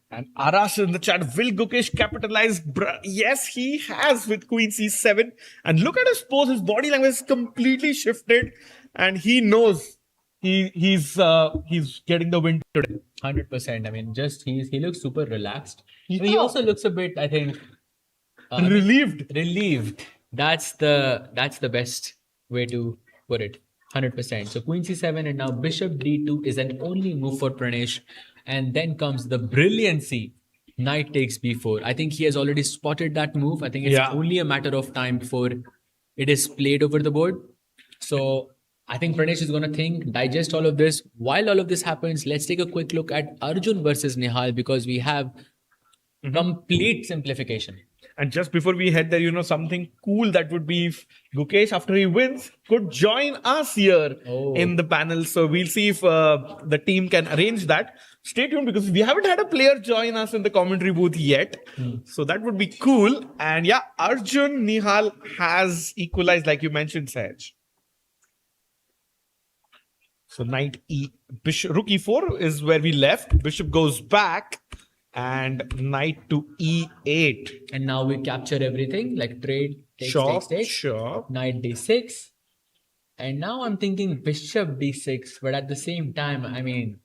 S4: And Arash in the chat, will Gukesh capitalize? Yes, he has with Queen C7. And look at his pose, his body language is completely shifted. And he knows he's getting the win today.
S3: 100%. I mean, he looks super relaxed. He also looks a bit, I think,
S4: relieved.
S3: That's the best way to put it. 100%. So Queen C7 and now Bishop D2 is an only move for Pranesh. And then comes the brilliancy. Knight takes B4. I think he has already spotted that move. I think it's only a matter of time before it is played over the board. So I think Pranesh is going to think, digest all of this. While all of this happens, let's take a quick look at Arjun versus Nihal because we have complete simplification.
S4: And just before we head there, something cool that would be if Gukesh, after he wins, could join us here in the panel. So we'll see if the team can arrange that. Stay tuned because we haven't had a player join us in the commentary booth yet. So that would be cool. And yeah, Arjun Nihal has equalized like you mentioned, Sahaj. So Knight Bishop, Rook E4 is where we left. Bishop goes back. And Knight to E8.
S3: And now we capture everything like trade, takes.
S4: Sure.
S3: Knight D6. And now I'm thinking Bishop D6. But at the same time, I mean,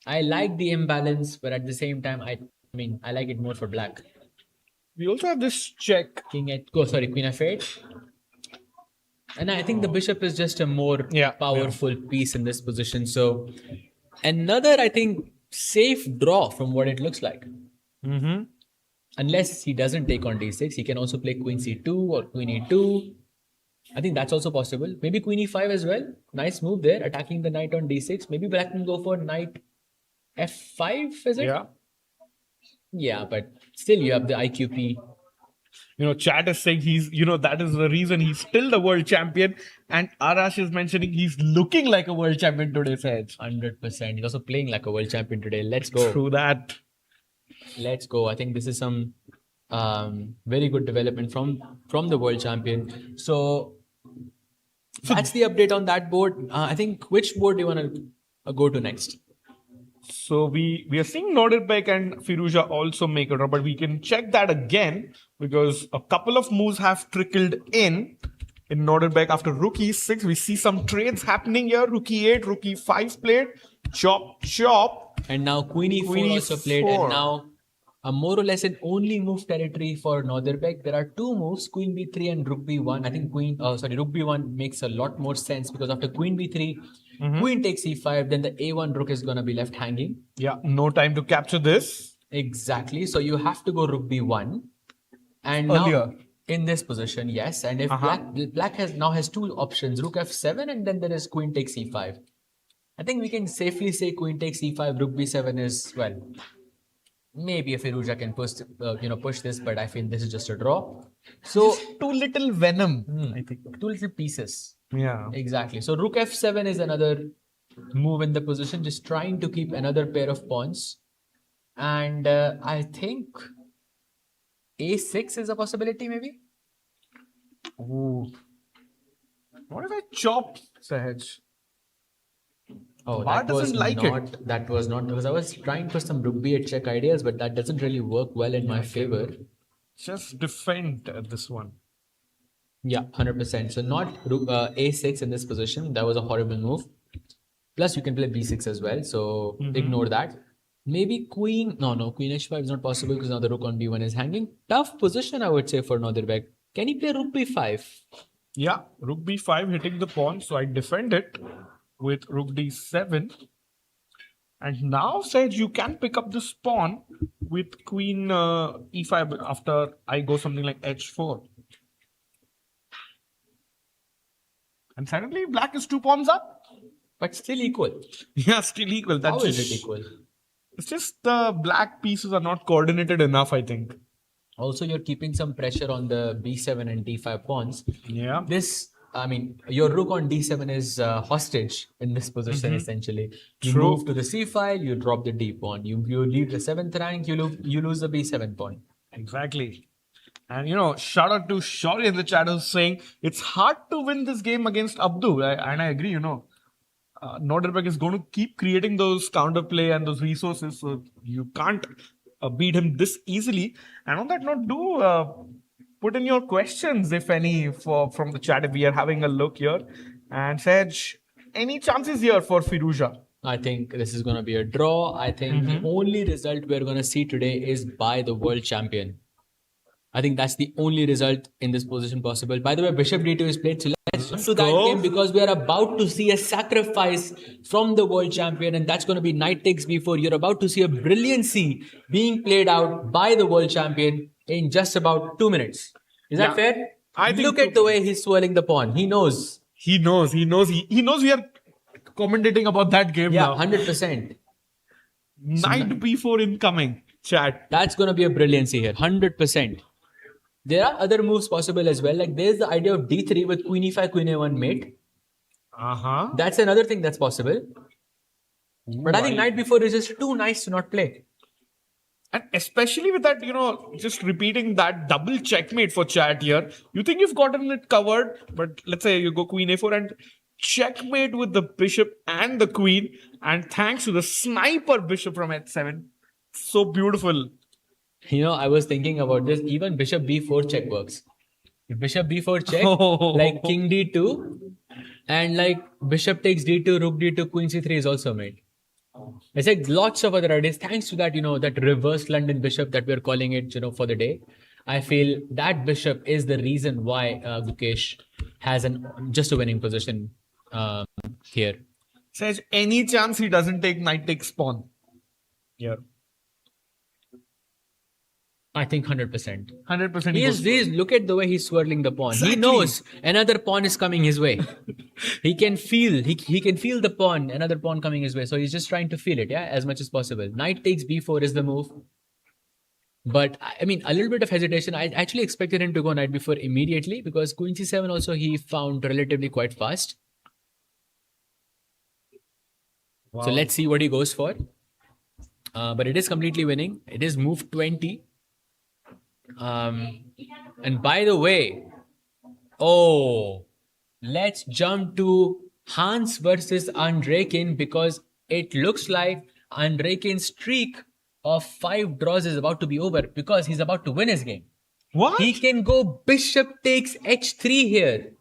S3: I like the imbalance. But at the same time, I like it more for black.
S4: We also have this check.
S3: Queen F8. And I think the Bishop is just a more powerful piece in this position. So another, I think, safe draw from what it looks like. Unless he doesn't take on D6, he can also play Queen C2 or Queen E2. I think that's also possible. Maybe Queen E5 as well. Nice move there, attacking the knight on D6. Maybe black can go for Knight F5, is it? Yeah, but still you have the IQP.
S4: Chat is saying he's, that is the reason he's still the world champion. And Arash is mentioning he's looking like a world champion today, Sahaj.
S3: 100%. He's also playing like a world champion today. Let's go.
S4: True that.
S3: Let's go. I think this is some Very good development from the world champion. So that's the update on that board. I think which board do you want to go to next?
S4: So we are seeing Nordirbek and Firouzja also make a draw, but we can check that again because a couple of moves have trickled in Nordirbek after rook e6. We see some trades happening here. Rook e8, rook e5 played, chop, chop.
S3: And now Queen e4
S4: Queen
S3: also played,
S4: E4.
S3: and now more or less an only move territory for Nordirbek. There are two moves, Queen b3 and Rook b1. I think Rook b1 makes a lot more sense because after Queen b3, Queen takes e5, then the a1 rook is going to be left hanging.
S4: Yeah, no time to capture this.
S3: Exactly. So you have to go Rook b1. And
S4: Earlier.
S3: now in this position, yes. And if black has two options, Rook f7, and then there is Queen takes e5. I think we can safely say Queen takes e5, Rook b7 is, well, maybe if Firouzja can push this, but I feel this is just a draw. So
S4: Too little venom, I think.
S3: two little pieces.
S4: Yeah.
S3: Exactly. So Rook f7 is another move in the position, just trying to keep another pair of pawns. And I think a6 is a possibility, maybe.
S4: Ooh. What if I chop, Sahaj?
S3: Oh,
S4: Bar doesn't like it.
S3: That was not, because I was trying for some Rook b8 check ideas, but that doesn't really work well in my favor.
S4: Just defend this one.
S3: Yeah, 100%. So not a6 in this position. That was a horrible move. Plus, you can play b6 as well. So ignore that. Maybe queen. No, queen h5 is not possible because now the rook on b1 is hanging. Tough position, I would say, for Nordirbek. Can he play rook b5?
S4: Yeah, rook b5 hitting the pawn. So I defend it with rook d7. And now, Sahaj, you can pick up this pawn with queen e5 after I go something like h4. And suddenly black is 2 pawns up.
S3: But still equal.
S4: Yeah, still equal.
S3: How is it equal?
S4: It's just the black pieces are not coordinated enough, I think.
S3: Also, you're keeping some pressure on the b7 and d5 pawns.
S4: Yeah.
S3: Your rook on d7 is hostage in this position, essentially. You move to the c file, you drop the d pawn. You leave the 7th rank, you lose the b7 pawn.
S4: Exactly. And shout out to Shauri in the chat who's saying it's hard to win this game against Abdu. And I agree, Nordirbek is going to keep creating those counterplay and those resources. So you can't beat him this easily. And on that note, do put in your questions, if any, from the chat if we are having a look here. And Sahaj, any chances here for Firouzja?
S3: I think this is going to be a draw. I think the only result we're going to see today is by the world champion. I think that's the only result in this position possible. By the way, Bishop d2 is played. So let's jump to that game because we are about to see a sacrifice from the world champion, and that's going to be knight takes b4. You're about to see a brilliancy being played out by the world champion in just about 2 minutes. Is that fair?
S4: I think
S3: Look at the way he's swirling the pawn. He knows.
S4: He knows we are commentating about that game now.
S3: 100%.
S4: Knight b4 incoming, chat.
S3: That's going to be a brilliancy here. 100%. There are other moves possible as well. Like there's the idea of d3 with queen e5, queen a1 mate. That's another thing that's possible. But I think knight b4 is just too nice to not play.
S4: And especially with that, just repeating that double checkmate for chat here. You think you've gotten it covered, but let's say you go queen a4 and checkmate with the bishop and the queen. And thanks to the sniper bishop from h7. So beautiful.
S3: I was thinking about this. Even bishop b4 check works. If bishop b4 check, like king d2, and like bishop takes d2, rook d2, queen c3 is also made. It's like lots of other ideas. Thanks to that, that reverse London bishop that we're calling it, for the day. I feel that bishop is the reason why Gukesh has just a winning position here.
S4: Says any chance he doesn't take knight takes pawn. Yeah.
S3: I think 100%.
S4: 100%.
S3: Look at the way he's swirling the pawn. Exactly. He knows another pawn is coming his way. He can feel the pawn, another pawn coming his way. So he's just trying to feel it, as much as possible. Knight takes b4 is the move. But a little bit of hesitation. I actually expected him to go knight b4 immediately because queen c7 also he found relatively quite fast. Wow. So let's see what he goes for. But it is completely winning. It is move 20. And by the way, let's jump to Hans versus Andrekin because it looks like Andrekin's streak of 5 draws is about to be over because he's about to win his game.
S4: What?
S3: He can go bishop takes h3 here.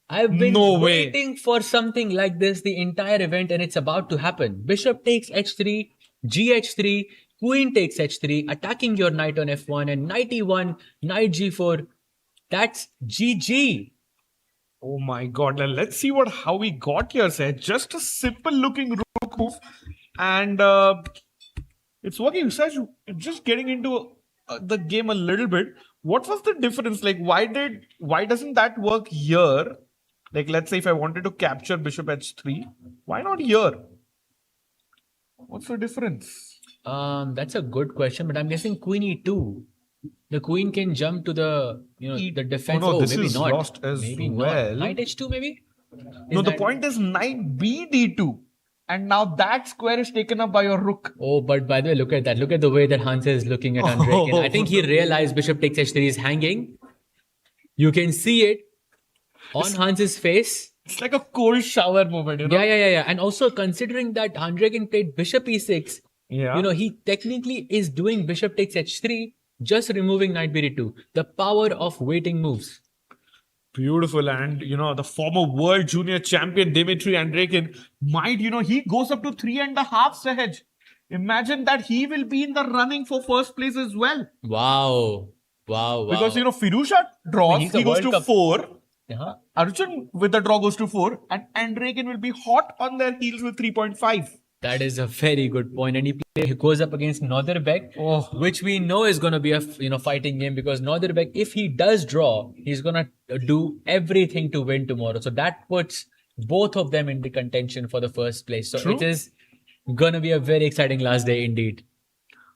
S3: I've been
S4: No way.
S3: waiting for something like this the entire event and it's about to happen. Bishop takes h3, gh3, queen takes h3, attacking your knight on f1 and knight e1, knight g4. That's GG.
S4: Oh my god, let's see how we got here, sir. Just a simple looking rook move, and it's working. Sir, just getting into the game a little bit. What was the difference? Like, why doesn't that work here? Like, let's say if I wanted to capture bishop h3, why not here? What's the difference?
S3: That's a good question, but I'm guessing queen e2. The queen can jump to the the defense.
S4: Oh no, this
S3: maybe
S4: is
S3: not.
S4: lost as
S3: Maybe
S4: well.
S3: not. Knight h2 maybe?
S4: No, the point is knight b d2. And now that square is taken up by your rook.
S3: Oh, but by the way, look at that. Look at the way that Hans is looking at Andrekin. I think he realized bishop takes h3 is hanging. You can see it on Hans's face.
S4: It's like a cold shower moment, you know?
S3: Yeah. And also considering that Andrekin played bishop e6, he technically is doing bishop takes h3, just removing knight b2. The power of waiting moves.
S4: Beautiful. And, the former world junior champion, Dmitry Andrekin, might, he goes up to 3.5 Sahaj. Imagine that he will be in the running for first place as well.
S3: Wow.
S4: Because, Firuzha draws, he goes to 4. Arjun with the draw goes to 4. And Andrekin will be hot on their heels with 3.5.
S3: That is a very good point. And he goes up against Northerbek, which we know is going to be a fighting game because Northerbek, if he does draw, he's going to do everything to win tomorrow. So that puts both of them in the contention for the first place. So it is going to be a very exciting last day indeed.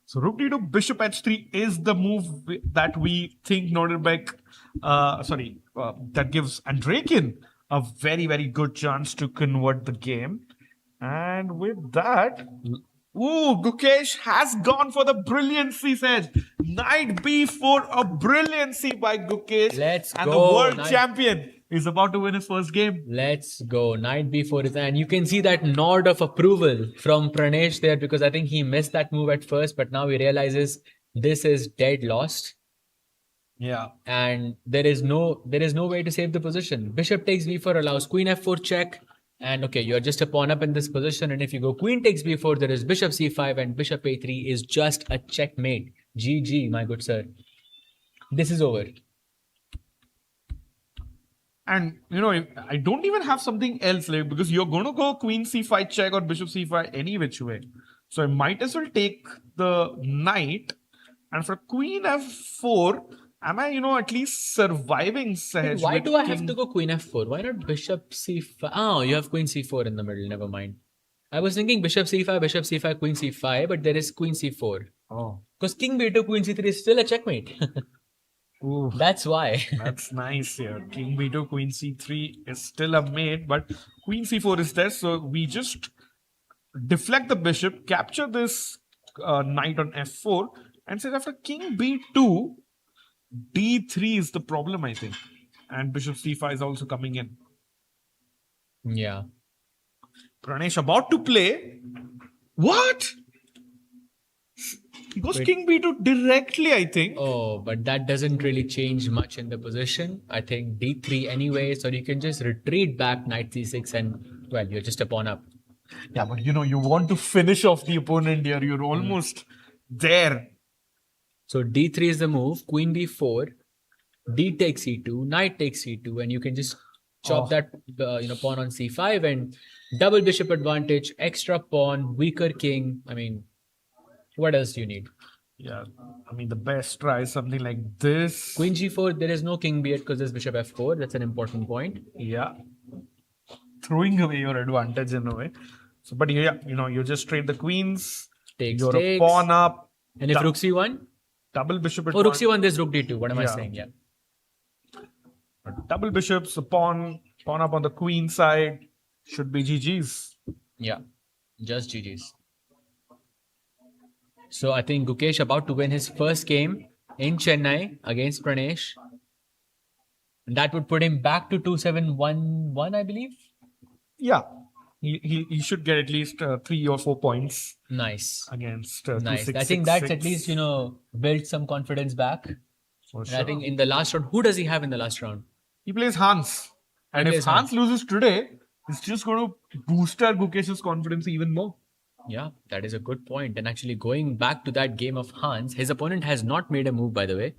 S4: So rook d2, bishop h3 is the move that we think Northerbek, that gives Andrekin a very, very good chance to convert the game. And with that, Gukesh has gone for the brilliancy, says. Knight b4, a brilliancy by Gukesh.
S3: Let's
S4: and
S3: go.
S4: The world champion is about to win his first game.
S3: Let's go. Knight b4 is, and you can see that nod of approval from Pranesh there because I think he missed that move at first, but now he realizes this is dead lost.
S4: Yeah.
S3: And there is no way to save the position. Bishop takes b4 allows queen f4 check. And okay, you're just a pawn up in this position. And if you go queen takes b4, there is bishop c5 and bishop a3 is just a checkmate. GG, my good sir. This is over.
S4: And, I don't even have something else, like, because you're going to go queen c5 check or bishop c5 any which way. So I might as well take the knight. And for queen f4, am I, at least surviving Sahaj?
S3: Why do I have to go queen f4? Why not bishop c5? Oh, you have queen c4 in the middle. Never mind. I was thinking bishop c5, queen c5, but there is queen c4.
S4: Oh.
S3: Because king b2, queen c3 is still a checkmate.
S4: Ooh,
S3: that's why.
S4: That's nice here. King b2, queen c3 is still a mate, but queen c4 is there. So we just deflect the bishop, capture this knight on f4, and say after king b2, d3 is the problem, I think. And bishop c5 is also coming in.
S3: Yeah.
S4: Pranesh about to play. What? He goes king b2 directly, I think.
S3: Oh, but that doesn't really change much in the position. I think d3 anyway, so you can just retreat back knight c6 and, well, you're just a pawn up.
S4: Yeah, but you want to finish off the opponent here. You're almost there.
S3: So d3 is the move, queen b4, d takes c2, knight takes c2, and you can just chop that pawn on c5 and double bishop advantage, extra pawn, weaker king. I mean, what else do you need?
S4: Yeah, I mean, the best try is something like this.
S3: Queen g4, there is no king b8 because there's bishop f4. That's an important point.
S4: Yeah. Throwing away your advantage in a way. So, but yeah, you just trade the queens. You're a pawn up.
S3: And if rook c1?
S4: Double bishop advantage.
S3: Oh, rook c1, there's rook d2. What am I saying? Yeah.
S4: Double bishops, a pawn up on the queen side. Should be GG's.
S3: Yeah, just GG's. So I think Gukesh about to win his first game in Chennai against Pranesh. That would put him back to 2-7-1-1, I believe.
S4: Yeah. He should get at least 3 or 4 points
S3: Nice.
S4: against
S3: Nice.
S4: 2-6-6-6.
S3: I think that's at least, built some confidence back.
S4: For
S3: And
S4: sure.
S3: I think in the last round, who does he have in the last round?
S4: He plays Hans. And if
S3: plays
S4: Hans
S3: Hans.
S4: loses today, it's just going to boost our Gukesh's confidence even more.
S3: Yeah, that is a good point. And actually, going back to that game of Hans, his opponent has not made a move, by the way.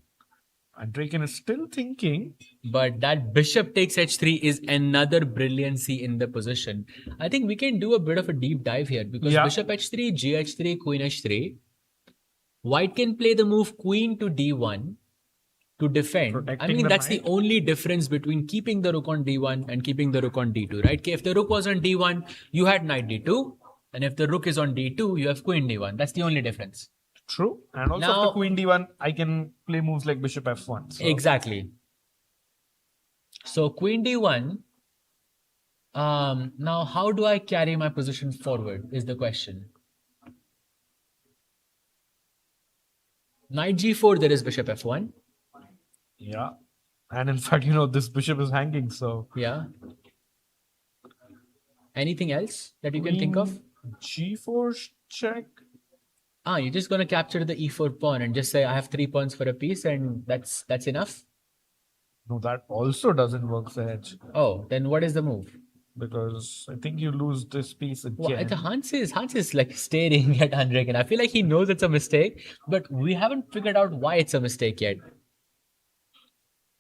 S4: And Draken is still thinking.
S3: But that bishop takes h3 is another brilliancy in the position. I think we can do a bit of a deep dive here because bishop h3, gh3, queen h3. White can play the move queen to d1 to defend.
S4: Protecting
S3: I mean,
S4: the
S3: that's
S4: knight.
S3: the only difference between keeping the rook on d1 and keeping the rook on d2, right? If the rook was on d1, you had knight d2. And if the rook is on d2, you have queen d1. That's the only difference.
S4: True. And also
S3: Now-
S4: after queen d1, I can play moves like bishop f1. So.
S3: Exactly. So queen d1. Now, how do I carry my position forward is the question. Knight g4, there is bishop f1.
S4: Yeah. And in fact, this bishop is hanging. So
S3: Yeah. Anything else that you can think of?
S4: g4 check.
S3: You're just going to capture the e4 pawn and just say, I have 3 pawns for a piece and that's enough?
S4: No, that also doesn't work, Sahaj.
S3: Oh, then what is the move?
S4: Because I think you lose this piece
S3: Well,
S4: again.
S3: Hans is like staring at Andre and I feel like he knows it's a mistake, but we haven't figured out why it's a mistake yet.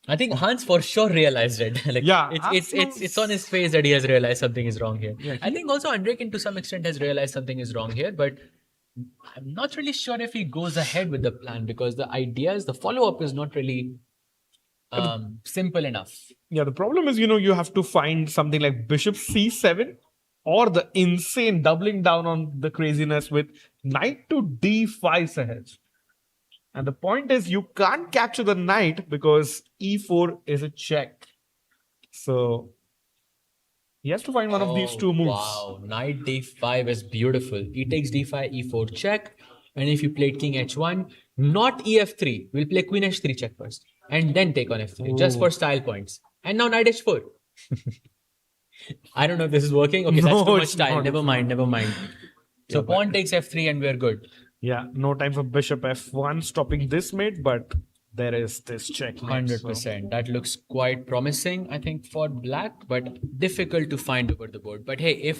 S3: I think Hans for sure realized it. Like,
S4: Yeah,
S3: it's on his face that he has realized something is wrong here.
S4: Yeah,
S3: I think also Andre to some extent has realized something is wrong here, but I'm not really sure if he goes ahead with the plan because the follow-up is not really simple enough.
S4: Yeah, the problem is, you have to find something like bishop c7 or the insane doubling down on the craziness with knight to d5, Sahaj. And the point is, you can't capture the knight because e4 is a check. So he has to find one of these two moves.
S3: Wow, knight d5 is beautiful. E takes d5, e4 check. And if you played king h1, not ef3, we'll play queen h3 check first. And then take on f3, just for style points. And now knight h4. I don't know if this is working. Okay, that's too much
S4: it's
S3: style.
S4: not.
S3: Never mind. So
S4: Yeah,
S3: pawn takes f3 and we're good.
S4: Yeah, no time for bishop f1 stopping this mate, but there is this check.
S3: 100%. That looks quite promising, I think, for black, but difficult to find over the board. But hey,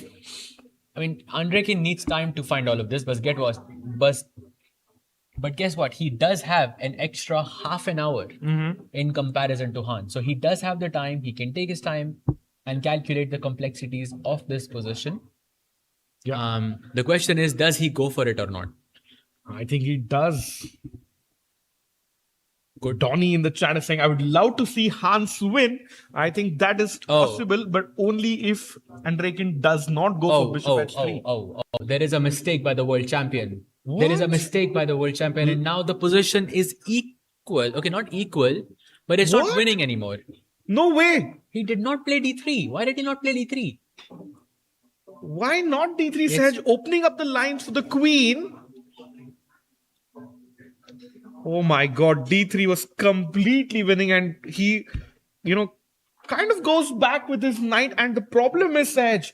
S3: Andre needs time to find all of this, but guess what? He does have an extra half an hour in comparison to Hans. So he does have the time. He can take his time and calculate the complexities of this position.
S4: Yeah.
S3: The question is, does he go for it or not?
S4: I think he does. Donnie in the chat is saying, I would love to see Hans win. I think that is possible, but only if Andreken does not go for bishop h3.
S3: There is a mistake by the world champion. There is a mistake by the world champion, and now the position is equal. Okay, not equal, but it's not winning anymore.
S4: No way.
S3: He did not play d3. Why did he not play d3?
S4: Why not d3, Sahaj? Opening up the lines for the queen. Oh my god, d3 was completely winning, and he, kind of goes back with his knight. And the problem is, Sahaj,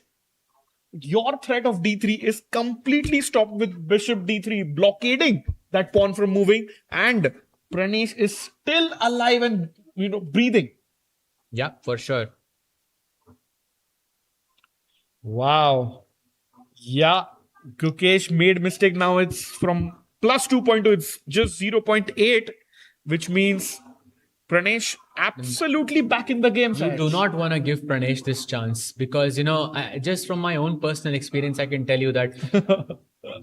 S4: your threat of d3 is completely stopped with bishop d3, blockading that pawn from moving, and Pranesh is still alive and, breathing.
S3: Yeah, for sure.
S4: Wow. Yeah, Gukesh made mistake. Now it's from plus 2.2, it's just 0.8, which means Pranesh absolutely back in the game.
S3: You do not want to give Pranesh this chance because, just from my own personal experience, I can tell you that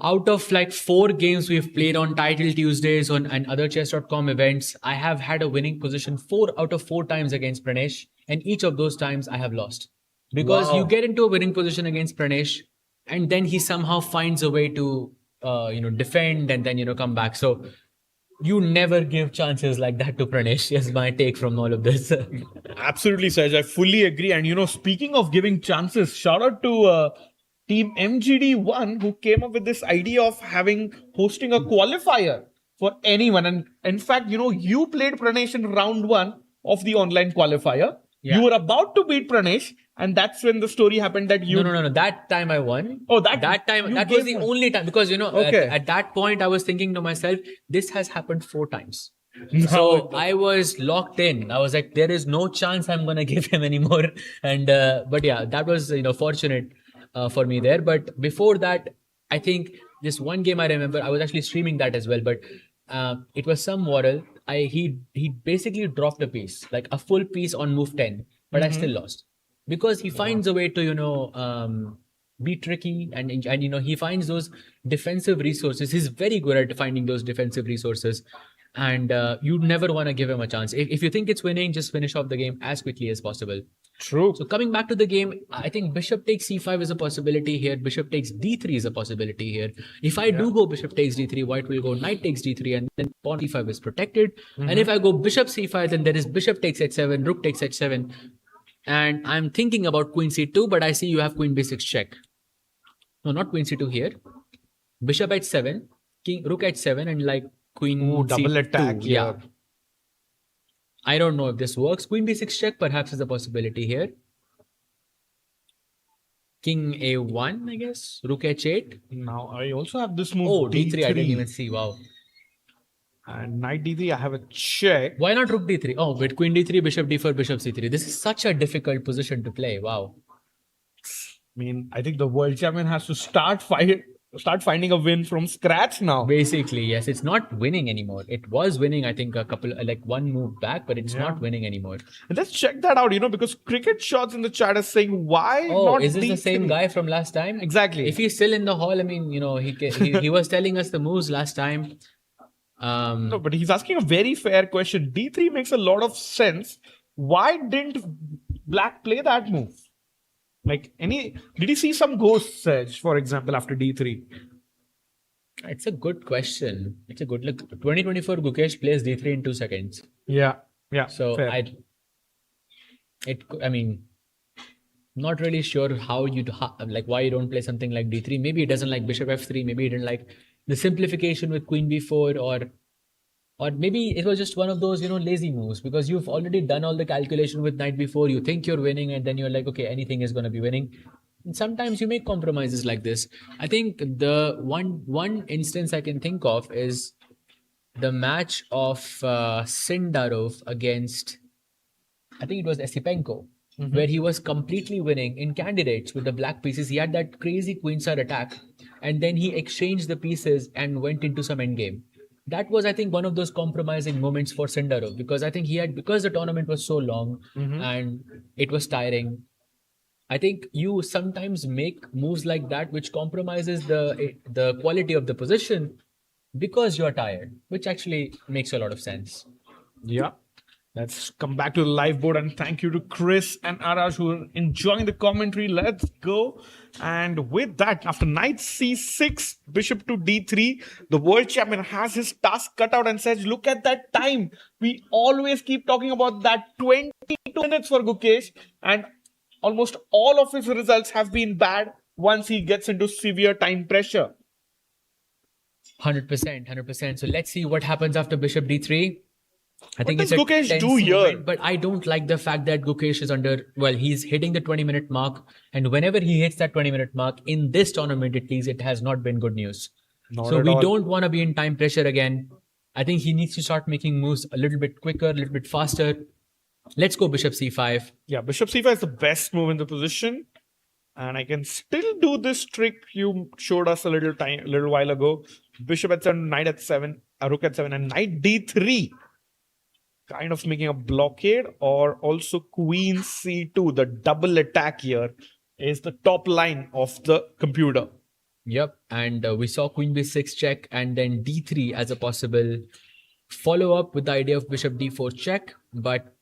S3: out of like 4 games we've played on Title Tuesdays and other chess.com events, I have had a winning position 4 out of 4 times against Pranesh, and each of those times I have lost. Because you get into a winning position against Pranesh, and then he somehow finds a way to defend and then come back. So you never give chances like that to Pranesh. Yes, my take from all of this.
S4: Absolutely, Sahaj. I fully agree. And speaking of giving chances, shout out to Team MGD1 who came up with this idea of hosting a qualifier for anyone. And in fact, you played Pranesh in round 1 of the online qualifier.
S3: Yeah.
S4: You were about to beat Pranesh, and that's when the story happened that you.
S3: No. That time I won.
S4: Oh,
S3: that time.
S4: you
S3: That was
S4: gave
S3: the
S4: one.
S3: only time because
S4: Okay.
S3: at that point I was thinking to myself, this has happened 4 times.
S4: No.
S3: So I was locked in. I was like, there is no chance I'm gonna give him anymore. And but yeah, that was fortunate for me there. But before that, I think this one game I remember, I was actually streaming that as well. But it was some Warrel. He basically dropped a piece, like a full piece on move 10, but I still lost because he finds a way to be tricky and he finds those defensive resources. He's very good at finding those defensive resources. And you never want to give him a chance. If you think it's winning, just finish off the game as quickly as possible.
S4: True.
S3: So coming back to the game, I think bishop takes c5 is a possibility here. Bishop takes d3 is a possibility here. If I do go bishop takes d3, white will go knight takes d3, and then pawn e5 is protected. And if I go bishop c5, then there is bishop takes h7, rook takes h7. And I'm thinking about queen c2, but I see you have queen b6 check. No, not queen c2 here. Bishop h7, king rook h7, and like queen
S4: double
S3: c2.
S4: attack.
S3: Yeah. I don't know if this works. Queen b6 check perhaps is a possibility here. King a1, I guess. Rook h8.
S4: Now I also have this move.
S3: Oh, d3. I didn't even see. Wow.
S4: And knight d3, I have a check.
S3: Why not rook d3? Oh, with queen d3, bishop d4, bishop c3. This is such a difficult position to play. Wow.
S4: I mean, I think the world champion has to start finding a win from scratch now.
S3: Basically, yes. It's not winning anymore. It was winning, I think, one move back, but it's not winning anymore.
S4: Let's check that out, because Cricket Shots in the chat is saying, why not
S3: is this
S4: D3?
S3: the same guy from last time?
S4: Exactly.
S3: If he's still in the hall, I mean, he was telling us the moves last time.
S4: No, but he's asking a very fair question. D3 makes a lot of sense. Why didn't Black play that move? Did he see some ghosts, Sedge, for example, after D3?
S3: It's a good question. It's a good look. 2024 Gukesh plays D3 in 2 seconds.
S4: Yeah.
S3: So
S4: fair.
S3: I mean, not really sure why you don't play something like D3. Maybe he doesn't like bishop F3. Maybe he didn't like the simplification with queen B4, or maybe it was just one of those, lazy moves, because you've already done all the calculation with knight B4. You think you're winning, and then you're like, okay, anything is going to be winning. And sometimes you make compromises like this. I think the one instance I can think of is the match of Sindarov against, I think it was Esipenko, where he was completely winning in candidates with the black pieces. He had that crazy queenside attack, and then he exchanged the pieces and went into some endgame. That was, I think, one of those compromising moments for Sindarov, because I think because the tournament was so long and it was tiring. I think you sometimes make moves like that, which compromises the quality of the position because you're tired, which actually makes a lot of sense.
S4: Yeah. Let's come back to the live board, and thank you to Chris and Arash who are enjoying the commentary. Let's go. And with that, after knight c6, bishop to d3, the world champion has his task cut out and says, look at that time. We always keep talking about that 22 minutes for Gukesh, and almost all of his results have been bad once he gets into severe time pressure.
S3: 100%. So let's see what happens after bishop d3. I think
S4: What
S3: it's a
S4: does Gukesh
S3: tense
S4: do here?
S3: moment, but I don't like the fact that Gukesh is he's hitting the 20-minute mark, and whenever he hits that 20-minute mark in this tournament, at least, it has not been good news. So we don't want to be in time pressure again. I think he needs to start making moves a little bit quicker, a little bit faster. Let's go bishop c5.
S4: Yeah, bishop c5 is the best move in the position. And I can still do this trick you showed us a little while ago. Bishop h7, knight h7, rook h7, and knight d3. Kind of making a blockade, or also queen c2. The double attack here is the top line of the computer.
S3: Yep, and we saw queen b6 check, and then d3 as a possible follow-up with the idea of bishop d4 check, but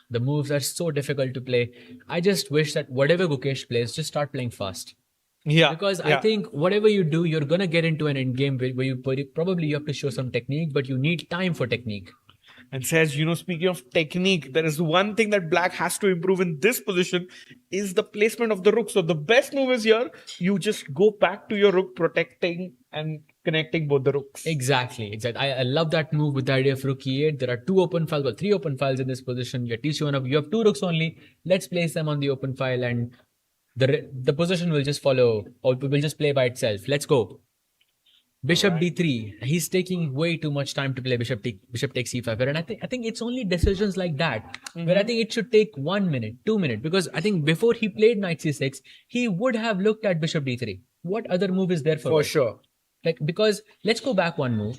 S3: the moves are so difficult to play. I just wish that whatever Gukesh plays, just start playing fast.
S4: Yeah.
S3: Because I think whatever you do, you're going to get into an endgame where you probably have to show some technique, but you need time for technique.
S4: And says, speaking of technique, there is one thing that Black has to improve in this position is the placement of the rook. So the best move is here, you just go back to your rook, protecting and connecting both the rooks.
S3: Exactly. I love that move with the idea of rook e8. There are two open files, well, three open files in this position. You're teaching one of you have two rooks only. Let's place them on the open file, and the position will just follow, or will just play by itself. Let's go. Bishop d3. He's taking way too much time to play bishop takes c5, and I think it's only decisions like that where I think it should take 1 minute, 2 minutes, because I think before he played knight c6, he would have looked at bishop d3. What other move is there for
S4: sure?
S3: Like, because let's go back one move.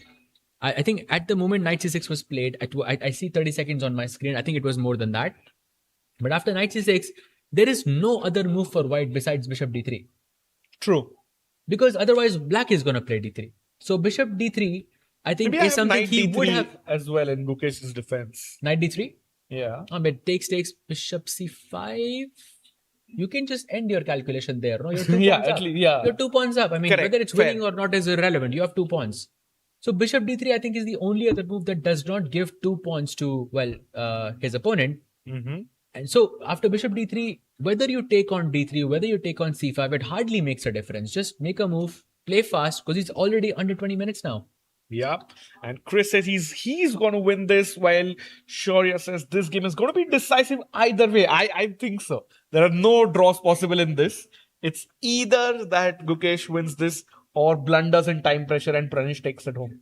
S3: I think at the moment knight c6 was played, I see 30 seconds on my screen. I think it was more than that. But after knight c6, there is no other move for white besides bishop d3.
S4: True.
S3: Because otherwise black is going to play d3. So bishop d3, I think,
S4: Maybe
S3: is something he would have
S4: as well in Gukesh's defense.
S3: Knight d3.
S4: Yeah.
S3: But takes bishop c5. You can just end your calculation there. No, you're 2
S4: Yeah,
S3: pawns
S4: at
S3: up.
S4: least, yeah.
S3: You're 2 pawns up. I mean,
S4: Correct.
S3: whether it's
S4: Fair.
S3: winning or not is irrelevant. You have 2 pawns. So bishop d3, I think, is the only other move that does not give 2 pawns to, his opponent. And so after bishop d3, whether you take on d3, whether you take on c5, it hardly makes a difference. Just make a move, play fast, because it's already under 20 minutes now.
S4: Yeah, and Chris says he's going to win this, while Shaurya says this game is going to be decisive either way. I think so. There are no draws possible in this. It's either that Gukesh wins this or blunders in time pressure and Pranesh takes it home.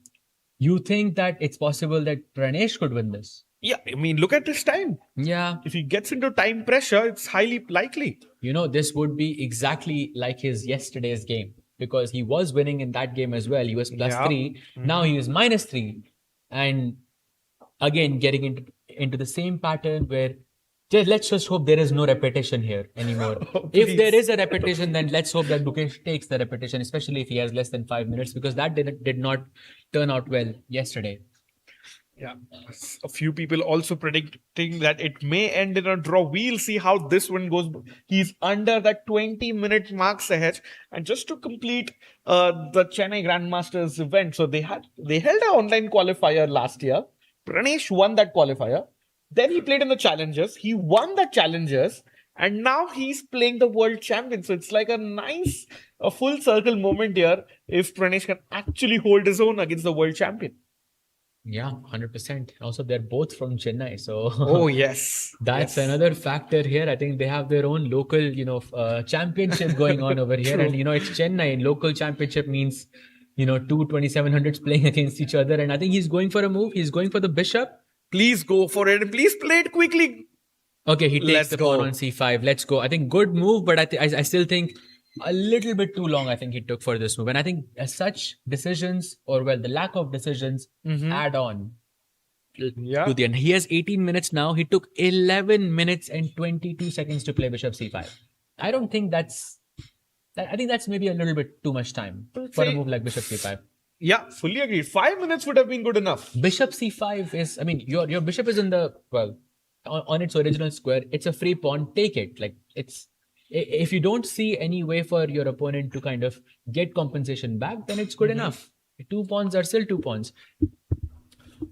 S3: You think that it's possible that Pranesh could win this?
S4: Yeah, I mean, look at this time.
S3: Yeah.
S4: If he gets into time pressure, it's highly likely.
S3: You know, this would be exactly like his yesterday's game, because he was winning in that game as well. He was plus 3. Now he is minus 3. And again, getting into the same pattern where let's just hope there is no repetition here anymore. If there is a repetition, then let's hope that Gukesh takes the repetition, especially if he has less than 5 minutes, because that did not turn out well yesterday.
S4: Yeah, a few people also predicting that it may end in a draw. We'll see how this one goes. He's under that 20-minute mark, Sahaj. And just to complete the Chennai Grandmasters event, so they held an online qualifier last year. Pranesh won that qualifier. Then he played in the Challengers. He won the Challengers. And now he's playing the World Champion. So it's like a nice, full circle moment here if Pranesh can actually hold his own against the World Champion.
S3: Yeah, 100%. Also, they're both from Chennai. So,
S4: oh, yes.
S3: That's another factor here. I think they have their own local, championship going on over here. And, it's Chennai. Local championship means, two 2700s playing against each other. And I think he's going for a move. He's going for the bishop.
S4: Please go for it. Please play it quickly.
S3: Okay, he takes the pawn on c5. Let's go. I think good move, but I still think a little bit too long, I think he took for this move. And I think such decisions, or the lack of decisions, add on to the end. He has 18 minutes now. He took 11 minutes and 22 seconds to play bishop c5. I don't think I think that's maybe a little bit too much time for a move like bishop c5.
S4: Yeah, fully agreed. 5 minutes would have been good enough.
S3: Bishop c5 is, your bishop is in the, on its original square. It's a free pawn. Take it. If you don't see any way for your opponent to kind of get compensation back, then it's good enough. 2 pawns are still 2 pawns.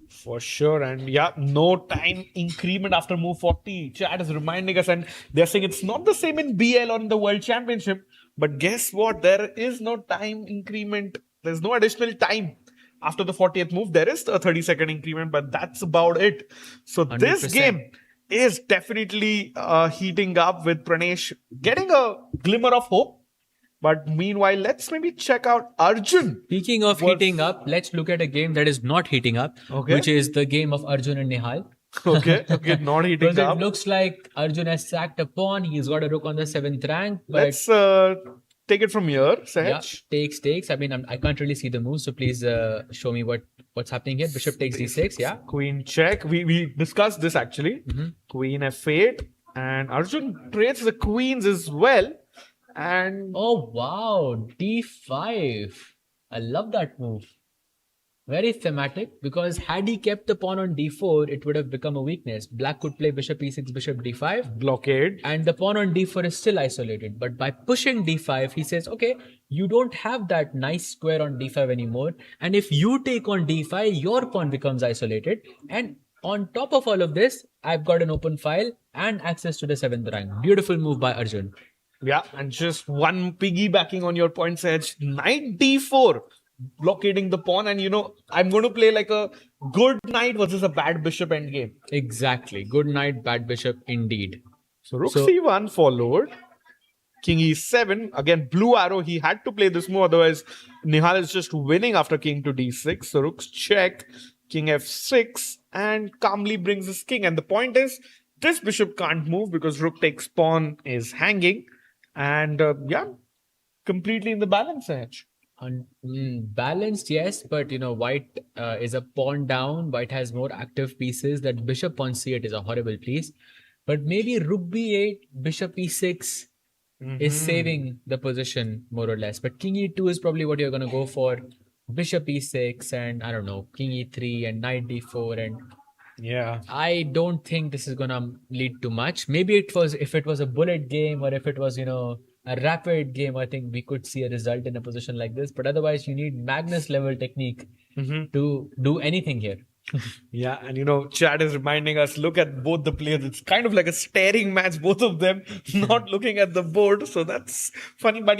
S4: For sure. And no time increment after move 40. Chat is reminding us, and they're saying it's not the same in BL or in the World Championship. But guess what? There is no time increment. There's no additional time. After the 40th move, there is a 30-second increment, but that's about it. So 100%. This game is definitely heating up with Pranesh getting a glimmer of hope. But meanwhile, let's maybe check out Arjun.
S3: Speaking of heating up, let's look at a game that is not heating up, which is the game of Arjun and Nihal.
S4: Okay, not heating up.
S3: It looks like Arjun has sacked a pawn. He's got a rook on the 7th rank. But
S4: let's take it from here, Sahaj.
S3: Yeah, takes. I can't really see the move, so please show me what's happening here. Bishop takes d6, yeah.
S4: Queen check. We discussed this actually. Queen f8. And Arjun trades the queens as well. And
S3: oh, wow. d5. I love that move. Very thematic, because had he kept the pawn on d4, it would have become a weakness. Black could play bishop e6, bishop d5.
S4: Blockade.
S3: And the pawn on d4 is still isolated. But by pushing d5, he says, okay, you don't have that nice square on d5 anymore. And if you take on d5, your pawn becomes isolated. And on top of all of this, I've got an open file and access to the 7th rank. Beautiful move by Arjun.
S4: Yeah, and just one piggybacking on your point, Sahaj. Knight d4. blockading the pawn, and I'm going to play like a good knight versus a bad bishop endgame.
S3: Exactly. Good knight, bad bishop, indeed.
S4: So rook c1 followed. King e7. Again, blue arrow. He had to play this move. Otherwise, Nihal is just winning after king to d6. So rook's check. King f6. And calmly brings his king. And the point is, this bishop can't move because rook takes pawn is hanging. And completely in the balance edge.
S3: Balanced, yes. But, white is a pawn down. White has more active pieces. That bishop on c8 is a horrible piece. But maybe rook b8, bishop e6 is saving the position more or less. But king e2 is probably what you're going to go for. Bishop e6 and I don't know, king e3 and knight d4. And
S4: yeah,
S3: I don't think this is going to lead to much. Maybe if it was a bullet game or if it was, a rapid game, I think we could see a result in a position like this. But otherwise, you need Magnus level technique to do anything here.
S4: Yeah, and Chad is reminding us, look at both the players. It's kind of like a staring match, both of them not looking at the board. So that's funny. But,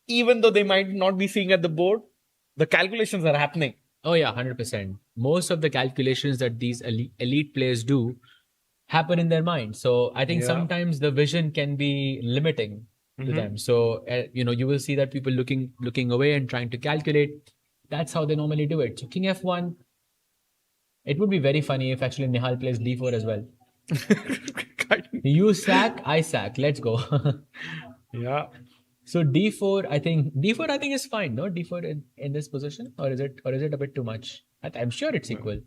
S4: even though they might not be seeing at the board, the calculations are happening.
S3: Oh, yeah, 100%. Most of the calculations that these elite players do happen in their mind. So I think sometimes the vision can be limiting to them. So, you will see that people looking away and trying to calculate. That's how they normally do it. So king f1. It would be very funny if actually Nihal plays d4 as well. You sack, I sack. Let's go.
S4: Yeah.
S3: So d4, I think is fine. No, d4 in this position, or is it a bit too much? I'm sure it's equal.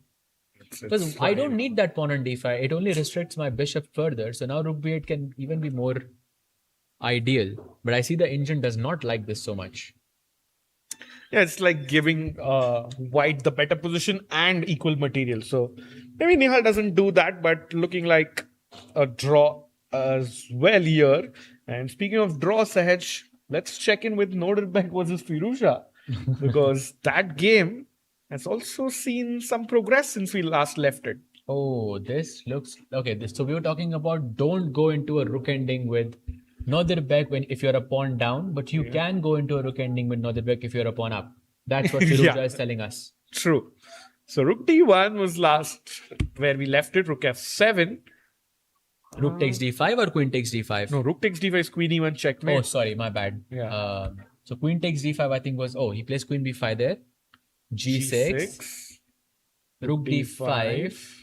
S3: Because I don't need that pawn on d5. It only restricts my bishop further. So now rook b8 can even be more ideal. But I see the engine does not like this so much.
S4: Yeah, it's like giving white the better position and equal material. So maybe Nihal doesn't do that, but looking like a draw as well here. And speaking of draw, Sahaj, let's check in with Nordirbeck versus Firuzha. Because that game has also seen some progress since we last left it.
S3: Oh, this looks... Okay, so we were talking about don't go into a rook ending with Nordirbeck if you're a pawn down, but you can go into a rook ending with Nordirbeck if you're a pawn up. That's what Firuzha is telling us.
S4: True. So rook d1 was last where we left it. Rook f7.
S3: Rook takes d5 or queen takes d5?
S4: No, rook takes d5 is queen e1 checkmate.
S3: Oh, sorry, my bad.
S4: Yeah.
S3: So queen takes d5 I think was... Oh, he plays queen b5 there. G6. Rook d5.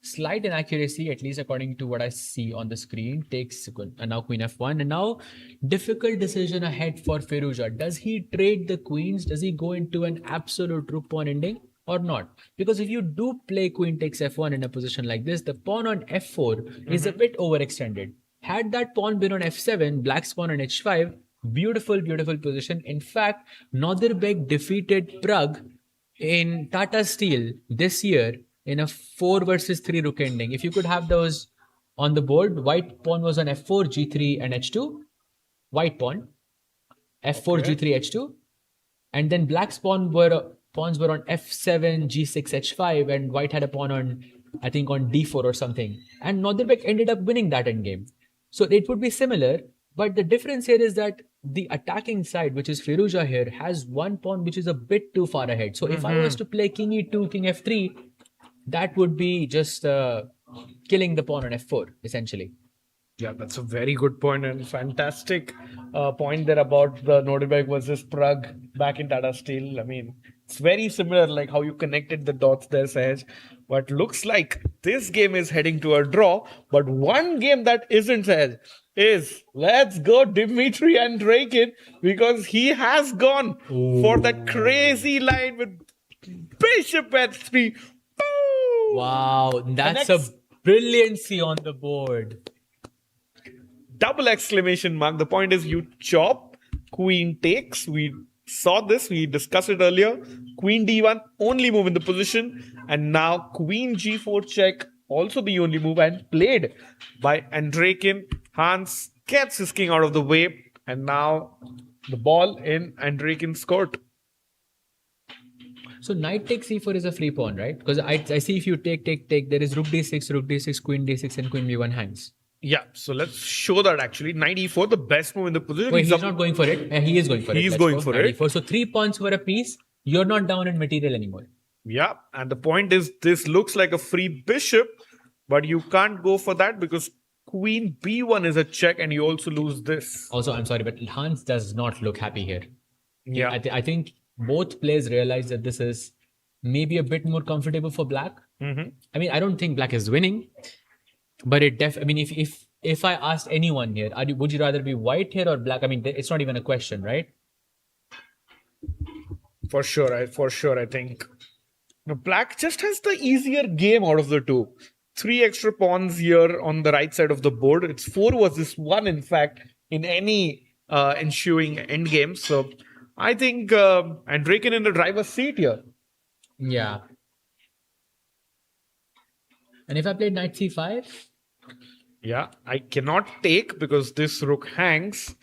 S3: Slight inaccuracy, at least according to what I see on the screen, takes now queen f1. And now, difficult decision ahead for Firuzha. Does he trade the queens? Does he go into an absolute rook pawn ending or not? Because if you do play queen takes f1 in a position like this, the pawn on f4 is a bit overextended. Had that pawn been on f7, black's pawn on h5, beautiful, beautiful position. In fact, Nordirbeck defeated Prague in Tata Steel this year in a 4 versus 3 rook ending. If you could have those on the board, white pawn was on f4, g3 and h2. White pawn. f4, g3, h2. And then black's pawns were on f7, g6, h5. And white had a pawn on, I think, on d4 or something. And Nordirbeck ended up winning that endgame. So it would be similar. But the difference here is that the attacking side, which is Firuzha here, has one pawn which is a bit too far ahead. So if I was to play king e2, king f3, that would be just killing the pawn on f4, essentially.
S4: Yeah, that's a very good point and fantastic point there about the Nordirbeck versus Prague back in Tata Steel. I mean, it's very similar, like how you connected the dots there, Sahaj. But looks like this game is heading to a draw. But one game that isn't, Sahaj, is let's go Dmitry Andreikin, because he has gone for that crazy line with bishop h3.
S3: Wow, that's a brilliancy on the board.
S4: Double exclamation mark. The point is you chop, queen takes. We saw this, we discussed it earlier. Queen d1, only move in the position. And now queen g4 check, also the only move, and played by Andreikin. Hans gets his king out of the way. And now the ball in Andreikin's court.
S3: So knight takes c4 is a free pawn, right? Because I see if you take, there is rook d6, queen d6 and queen b1 hangs.
S4: Yeah, so let's show that actually. Knight e4, the best move in the position.
S3: Wait, he's not going for it. He is going for it.
S4: He's going for it.
S3: E4. So 3 pawns for a piece. You're not down in material anymore.
S4: Yeah, and the point is, this looks like a free bishop, but you can't go for that because queen b1 is a check and you also lose this.
S3: Also, I'm sorry, but Hans does not look happy here.
S4: Yeah.
S3: I think both players realize that this is maybe a bit more comfortable for black. I mean, I don't think black is winning, but I mean, if I asked anyone here, would you rather be white here or black? I mean, it's not even a question, right?
S4: For sure, I think. Now, black just has the easier game out of the two. 3 extra pawns here on the right side of the board. It's 4 versus 1, in fact, in any ensuing endgame. So I think Andreken in the driver's seat here.
S3: Yeah. And if I played knight c5?
S4: Yeah, I cannot take because this rook hangs.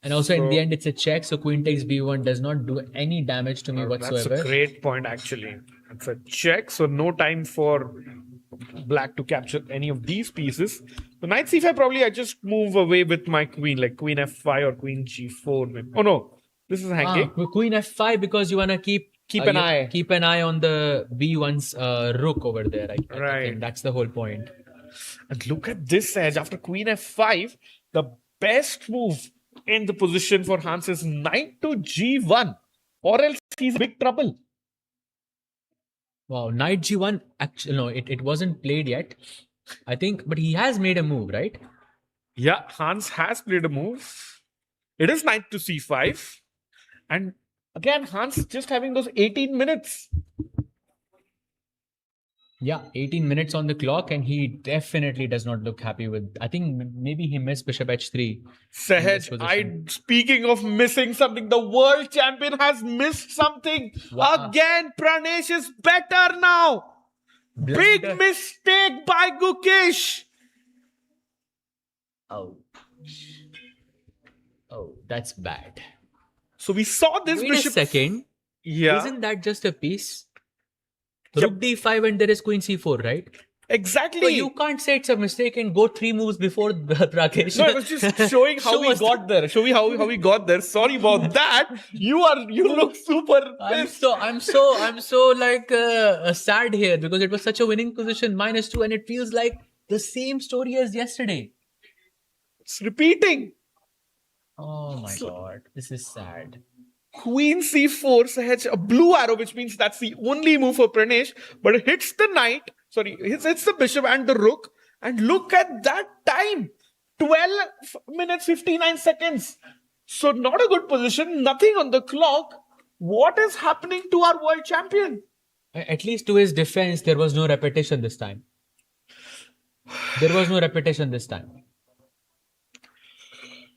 S3: And also in the end, it's a check. So queen takes b1 does not do any damage to me whatsoever.
S4: That's a great point, actually. It's a check, so no time for black to capture any of these pieces. So knight c5, probably I just move away with my queen, like queen f5 or queen g4. Maybe. Oh no, this is hanging.
S3: Queen f5 because you want to keep
S4: an eye.
S3: Keep an eye on the b1's rook over there. I
S4: Right.
S3: think that's the whole point.
S4: And look at this edge. After queen f5, the best move in the position for Hans is knight to g1, or else he's in big trouble.
S3: Wow, knight g1. Actually, no, it wasn't played yet, I think, but he has made a move, right?
S4: Yeah, Hans has played a move. It is knight to c5. And again, Hans just having those 18 minutes.
S3: Yeah, 18 minutes on the clock, and he definitely does not look happy with. I think maybe he missed bishop h3.
S4: Sahaj, speaking of missing something, the world champion has missed something.
S3: Wow.
S4: Again, Pranesh is better now. Big mistake by Gukesh.
S3: Oh, that's bad.
S4: So we saw this
S3: Wait
S4: bishop.
S3: a second.
S4: Yeah.
S3: Isn't that just a piece? Rook d5 and there is queen c4, right?
S4: Exactly.
S3: So you can't say it's a mistake and go 3 moves before Rakesh.
S4: No, I was just showing how we got there. Show me how we got there. Sorry about that. You look super pissed.
S3: I'm so like sad here because it was such a winning position, -2, and it feels like the same story as yesterday.
S4: It's repeating.
S3: Oh my god, this is sad.
S4: Queen c4, Sahaj, a blue arrow, which means that's the only move for Pranesh, but it hits the knight. Sorry, hits the bishop and the rook. And look at that time. 12 minutes, 59 seconds. So not a good position. Nothing on the clock. What is happening to our world champion?
S3: At least to his defense, there was no repetition this time. There was no repetition this time.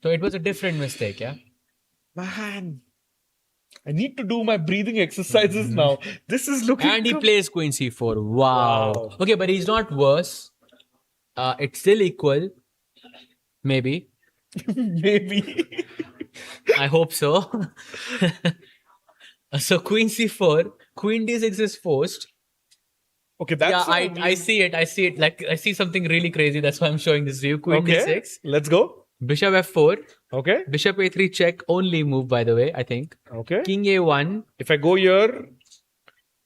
S3: So it was a different mistake, yeah?
S4: Man, I need to do my breathing exercises now. This is looking...
S3: And he plays queen c4. Wow. Okay, but he's not worse. It's still equal. Maybe.
S4: Maybe.
S3: I hope so. So queen c4, queen d6 is forced.
S4: Okay, that's...
S3: Yeah, I see it. I see it. Like, I see something really crazy. That's why I'm showing this to you. Queen d6.
S4: Let's go.
S3: Bishop f4.
S4: Okay.
S3: Bishop a3 check. Only move, by the way, I think.
S4: Okay.
S3: King a1.
S4: If I go here...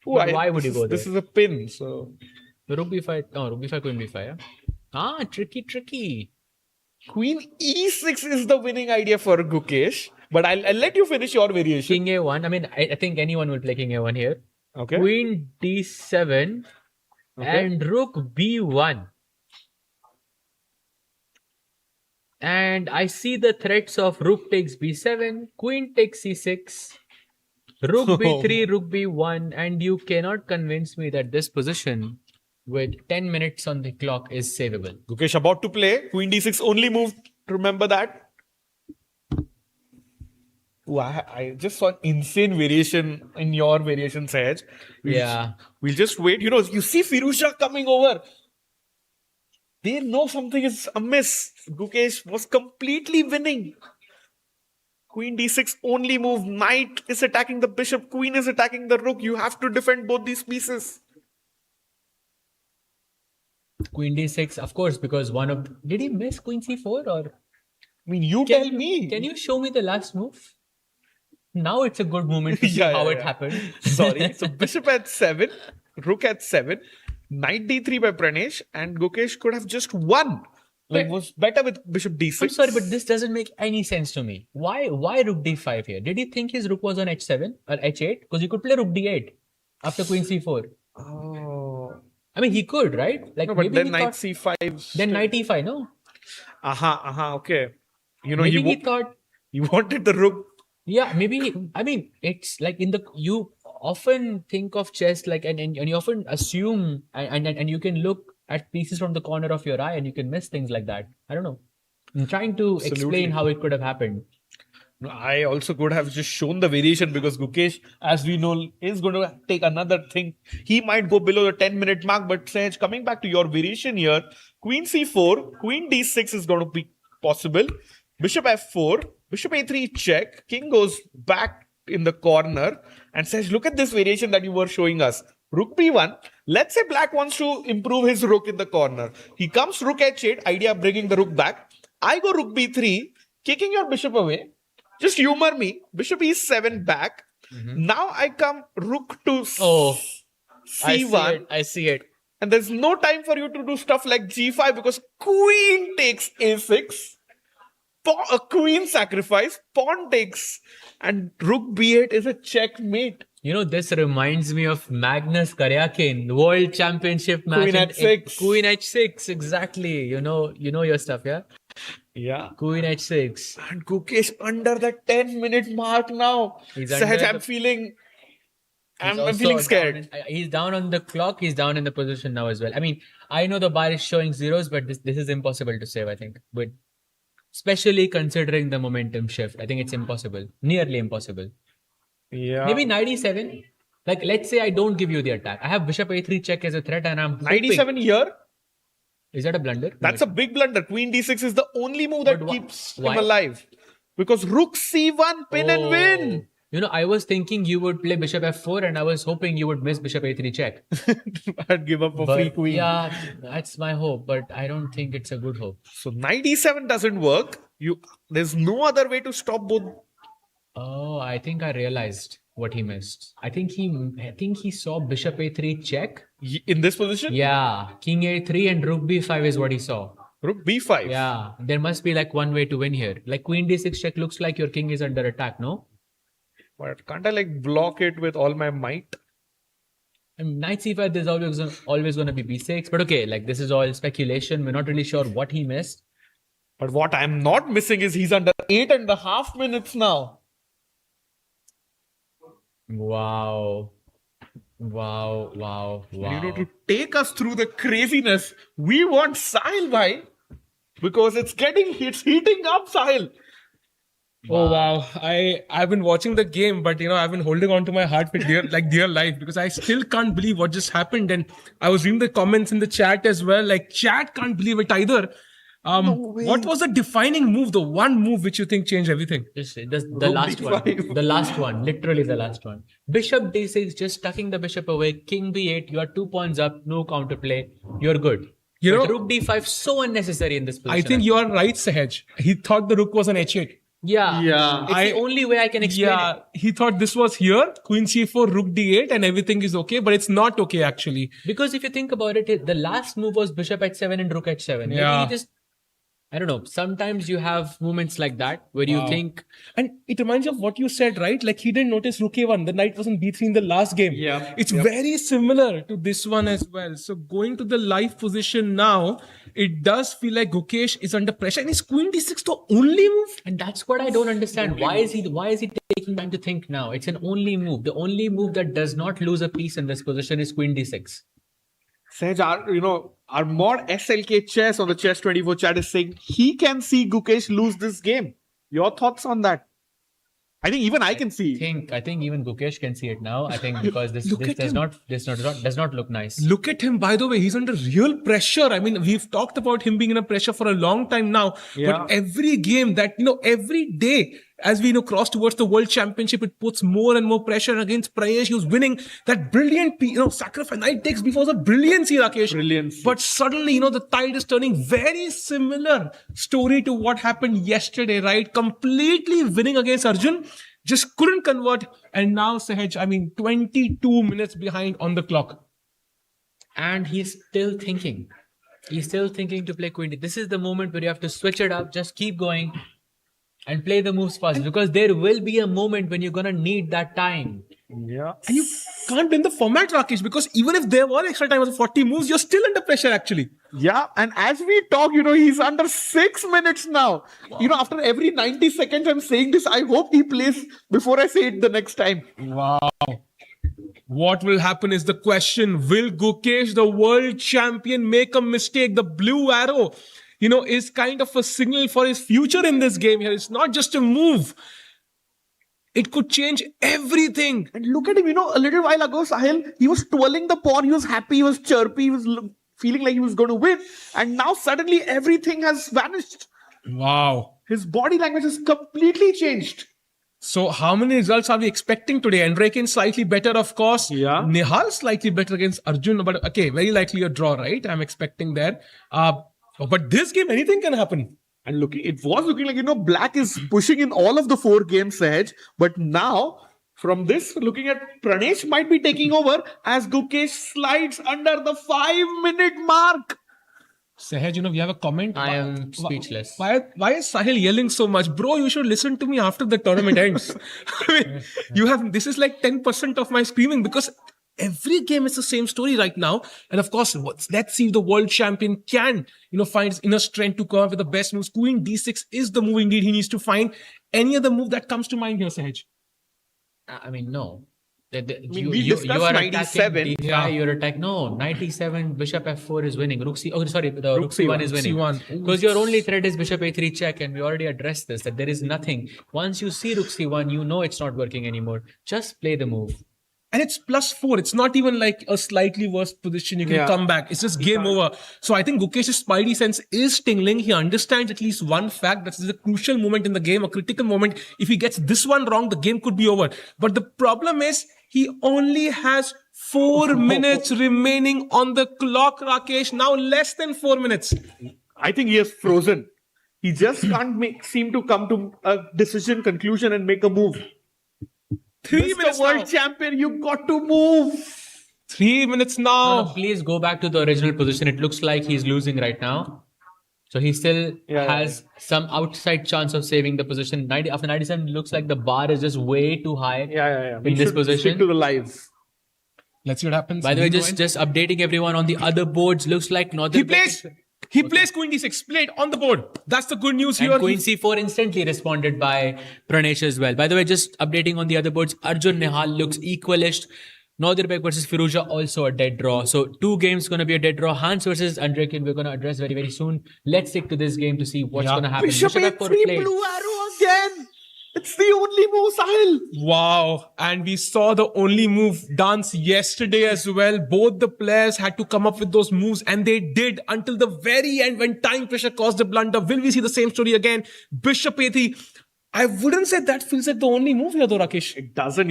S3: Why would you go there?
S4: This is a pin, so...
S3: Rook b5. Oh, rook b5, queen b5, yeah? Tricky.
S4: Queen e6 is the winning idea for Gukesh. But I'll let you finish your variation.
S3: King a1. I mean, I think anyone will play king a1 here.
S4: Okay.
S3: Queen d7 and rook b1. And I see the threats of rook takes b7, queen takes c6, rook b3, rook b1, and you cannot convince me that this position with 10 minutes on the clock is savable.
S4: Gukesh about to play. Queen d6 only move. Remember that? Ooh, I just saw an insane variation in your variation, Sahaj. We'll just wait. You see Firuzja coming over. They know something is amiss. Gukesh was completely winning. Queen d6 only move. Knight is attacking the bishop. Queen is attacking the rook. You have to defend both these pieces.
S3: Queen d6, of course, because did he miss queen c4 or?
S4: I mean, tell me.
S3: Can you show me the last move? Now it's a good moment to see how it happened.
S4: Sorry. So bishop at 7, rook at 7, knight d3 by Pranesh, and Gukesh could have just won. Like, was better with bishop d6.
S3: I'm sorry, but this doesn't make any sense to me. Why rook d5 here? Did he think his rook was on h7 or h8? Because he could play rook d8 after queen c4.
S4: Oh.
S3: I mean, he could, right? Like,
S4: No, but
S3: maybe
S4: then
S3: he
S4: knight
S3: thought,
S4: c5.
S3: then knight e5, no?
S4: Okay. You know,
S3: Maybe he thought,
S4: he wanted the rook.
S3: yeah, maybe, I mean, it's like you often think of chess like, and you often assume, and you can look at pieces from the corner of your eye and you can miss things like that. I don't know. I'm trying to explain how it could have happened.
S4: No, I also could have just shown the variation because Gukesh, as we know, is going to take another thing. He might go below the 10-minute mark, but Sahaj, coming back to your variation here, queen c4, queen d6 is going to be possible. Bishop f4, bishop a3 check, king goes back in the corner, and says, look at this variation that you were showing us. Rook b1. Let's say black wants to improve his rook in the corner. He comes rook h8, idea of bringing the rook back. I go rook b3, kicking your bishop away. Just humor me. Bishop e7 back. Now I come rook to c1.
S3: I see it.
S4: And there's no time for you to do stuff like g5 because queen takes a6. A queen sacrifice, pawn takes, and rook b8 is a checkmate.
S3: You know, this reminds me of Magnus Karyakin, World Championship match.
S4: Queen h6.
S3: Queen h6, exactly. You know your stuff, yeah?
S4: Yeah.
S3: Queen h6.
S4: And Gukesh under the 10-minute mark now. Sahaj, I'm feeling scared.
S3: He's down on the clock. He's down in the position now as well. I mean, I know the bar is showing zeros, but this is impossible to save, I think. But especially considering the momentum shift, I think it's impossible. Nearly impossible.
S4: Yeah.
S3: Maybe knight e7. Like, let's say I don't give you the attack. I have bishop a3 check as a threat and I'm
S4: Knight e7 here.
S3: Is that a blunder?
S4: That's a big blunder. Queen d6 is the only move that keeps him
S3: why?
S4: alive. Because rook c1, pin and win.
S3: You know, I was thinking you would play bishop f4 and I was hoping you would miss bishop a3 check.
S4: I'd give up a free queen.
S3: Yeah, that's my hope, but I don't think it's a good hope.
S4: So knight e7 doesn't work. There's no other way to stop both.
S3: Oh, I think I realized what he missed. I think he saw bishop a3 check.
S4: In this position?
S3: Yeah, king a3 and rook b5 is what he saw.
S4: Rook b5?
S3: Yeah, there must be like one way to win here. Like queen d6 check looks like your king is under attack, no?
S4: But can't I like block it with all my might?
S3: And knight c5, there's always going to be b6. But okay, like this is all speculation. We're not really sure what he missed.
S4: But what I'm not missing is he's under 8.5 minutes now.
S3: Wow.
S4: You know, to take us through the craziness, we want Sahil, bhai. Because it's heating up, Sahil.
S2: Oh wow! I've been watching the game, but I've been holding on to my heart with dear life because I still can't believe what just happened. And I was reading the comments in the chat as well. Like chat can't believe it either. What was the defining move? The one move which you think changed everything?
S3: The last one. The last one. Literally the last one. Bishop d6, just tucking the bishop away. King b8. You are 2 pawns up. No counterplay. You're good. But rook d5, so unnecessary in this position.
S2: I think you are right, Sahaj. He thought the rook was on h8.
S3: Yeah. It's the only way I can explain it.
S2: He thought this was here, queen c4, rook d8, and everything is okay, but it's not okay actually.
S3: Because if you think about it, the last move was bishop h7 and rook h7.
S2: Yeah.
S3: Maybe I don't know. Sometimes you have moments like that where you think...
S2: And it reminds you of what you said, right? Like he didn't notice rook a1. The knight was on b3 in the last game.
S4: Yeah.
S2: It's very similar to this one as well. So going to the live position now, it does feel like Gukesh is under pressure. And is queen d6 the only move?
S3: And that's what I don't understand. Why is he taking time to think now? It's an only move. The only move that does not lose a piece in this position is queen d6.
S4: Sahaj, our mod SLK Chess on the Chess24 chat is saying he can see Gukesh lose this game. Your thoughts on that? I think even I can see.
S3: I think even Gukesh can see it now. I think because this does not look nice.
S2: Look at him, by the way. He's under real pressure. I mean, we've talked about him being under pressure for a long time now.
S4: Yeah.
S2: But every game that, every day as we cross towards the World Championship, it puts more and more pressure against Prayesh. He was winning that brilliant, sacrifice. Knight takes before the brilliance, Rakesh.
S4: Brilliance.
S2: But suddenly, the tide is turning. Very similar story to what happened yesterday, right? Completely winning against Arjun. Just couldn't convert. And now Sahaj, 22 minutes behind on the clock.
S3: And he's still thinking. He's still thinking to play queen. This is the moment where you have to switch it up, just keep going and play the moves fast, because there will be a moment when you're going to need that time.
S4: Yeah.
S2: And you can't blame the format, Rakesh, because even if there were extra time of 40 moves, you're still under pressure actually.
S4: Yeah, and as we talk, he's under 6 minutes now. Wow. After every 90 seconds, I'm saying this. I hope he plays before I say it the next time.
S2: Wow. What will happen is the question. Will Gukesh, the world champion, make a mistake? The blue arrow, is kind of a signal for his future in this game here. It's not just a move. It could change everything.
S4: And look at him, a little while ago, Sahil, he was twirling the pawn. He was happy, he was chirpy, he was feeling like he was going to win. And now suddenly everything has vanished.
S2: Wow.
S4: His body language has completely changed.
S2: So how many results are we expecting today? Andreikin slightly better, of course.
S4: Yeah.
S2: Nihal slightly better against Arjun. But okay, very likely a draw, right? I'm expecting there. But this game, anything can happen.
S4: And it was looking like, Black is pushing in all of the 4 games, Sahaj. But now, from this, looking at Pranesh might be taking over as Gukesh slides under the 5-minute mark.
S2: Sahaj, we have a comment.
S3: I am speechless.
S2: Why is Sahil yelling so much? Bro, you should listen to me after the tournament ends. This is like 10% of my screaming, because every game is the same story right now. And of course, let's see if the world champion can, find his inner strength to come up with the best moves. Queen d6 is the move indeed he needs to find. Any other move that comes to mind here, Sahaj?
S3: No.
S4: We discussed 97.
S3: You're attacking. No, 97, bishop f4 is winning. Rook c1 is winning.
S2: C1.
S3: Because your only threat is bishop a3 check, and we already addressed this, that there is nothing. Once you see rook c1, it's not working anymore. Just play the move.
S2: And it's +4. It's not even like a slightly worse position. You can come back. It's just game over. So I think Gukesh's spidey sense is tingling. He understands at least one fact. That is a crucial moment in the game, a critical moment. If he gets this one wrong, the game could be over. But the problem is he only has 4 minutes remaining on the clock, Rakesh. Now less than 4 minutes.
S4: I think he has frozen. He just can't seem to come to a conclusion and make a move.
S2: 3 minutes
S4: world
S2: now.
S4: Champion, you got to move.
S2: 3 minutes now.
S3: No, please go back to the original position. It looks like he's losing right now. So he still has some outside chance of saving the position. After 97, it looks like the bar is just way too high in this position.
S4: Stick to the lives.
S2: Let's see what happens.
S3: By the way, just updating everyone on the other boards. Looks like
S2: He plays Queen d6, played on the board. That's the good news here.
S3: And Queen c4 instantly responded by Pranesh as well. By the way, just updating on the other boards. Arjun Nihal looks equalist. Nordirbek versus Firuza, also a dead draw. So 2 games going to be a dead draw. Hans versus Andreikin, we're going to address very, very soon. Let's stick to this game to see what's going to happen.
S4: Bishop a3 blue arrow again. It's the only move, Sahil.
S2: Wow. And we saw the only move dance yesterday as well. Both the players had to come up with those moves, and they did until the very end when time pressure caused a blunder. Will we see the same story again? Bishop a3. I wouldn't say that feels like the only move here though, Rakesh.
S4: It doesn't,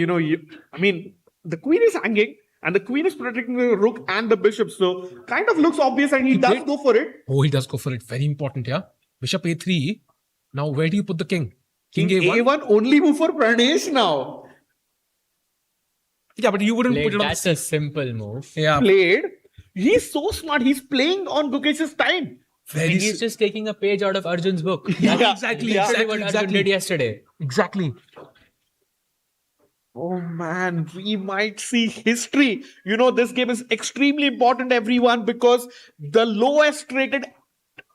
S4: the queen is hanging and the queen is protecting the rook and the bishop. So kind of looks obvious, and he does go for it.
S2: Oh, he does go for it. Very important, yeah. Bishop a3. Now where do you put the king?
S4: King a1 only move for Pranesh now.
S2: Yeah, but you wouldn't put it on.
S3: That's a simple move.
S2: Yeah.
S4: Played. He's so smart. He's playing on Gukesh's time.
S3: He's just taking a page out of Arjun's book.
S2: Exactly
S3: what Arjun did yesterday.
S2: Exactly.
S4: Oh man, we might see history. This game is extremely important, everyone, because the lowest rated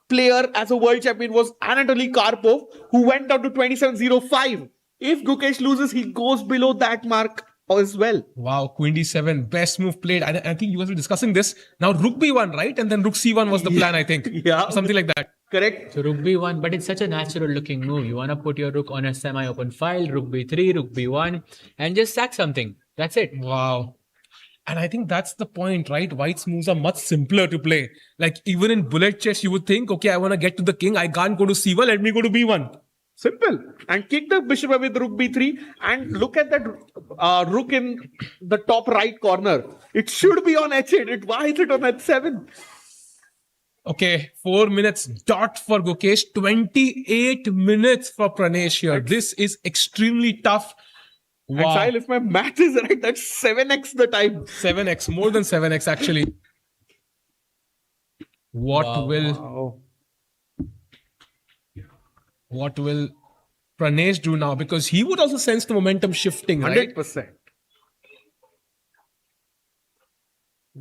S4: player as a world champion was Anatoly Karpov, who went down to 27.05. If Gukesh loses, he goes below that mark as well.
S2: Wow, Queen d7, best move played. I think you guys were discussing this. Now Rook b1, right? And then Rook c1 was the plan, I think.
S4: Yeah.
S2: Something like that.
S4: Correct.
S3: So Rook b1, but it's such a natural looking move. You want to put your Rook on a semi-open file, Rook b3, Rook b1, and just sack something. That's it.
S2: Wow. And I think that's the point, right? White's moves are much simpler to play. Like even in bullet chess, you would think, okay, I want to get to the king. I can't go to c1. Let me go to b1.
S4: Simple. And kick the bishop away with Rook b3. And look at that Rook in the top right corner. It should be on h8. Why is it on h7?
S2: Okay, 4 minutes dot for Gukesh. 28 minutes for Pranesh here. This is extremely tough.
S4: And
S2: Wow.
S4: Sahil, if my math is right, that's 7x the time.
S2: 7x, more than 7x actually. What will Pranesh do now? Because he would also sense the momentum shifting, right?
S4: 100%.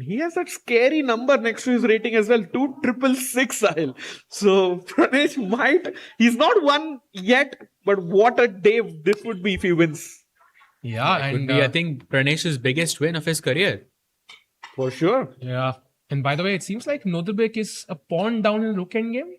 S4: He has that scary number next to his rating as well, 2666, Sahil. So Pranesh he's not won yet, but what a day this would be if he wins.
S2: Yeah,
S3: It would
S2: and
S3: be, I think, Pranesh's biggest win of his career.
S4: For sure.
S2: yeah. And by the way, it seems like Nodrbek is a pawn down in rook endgame.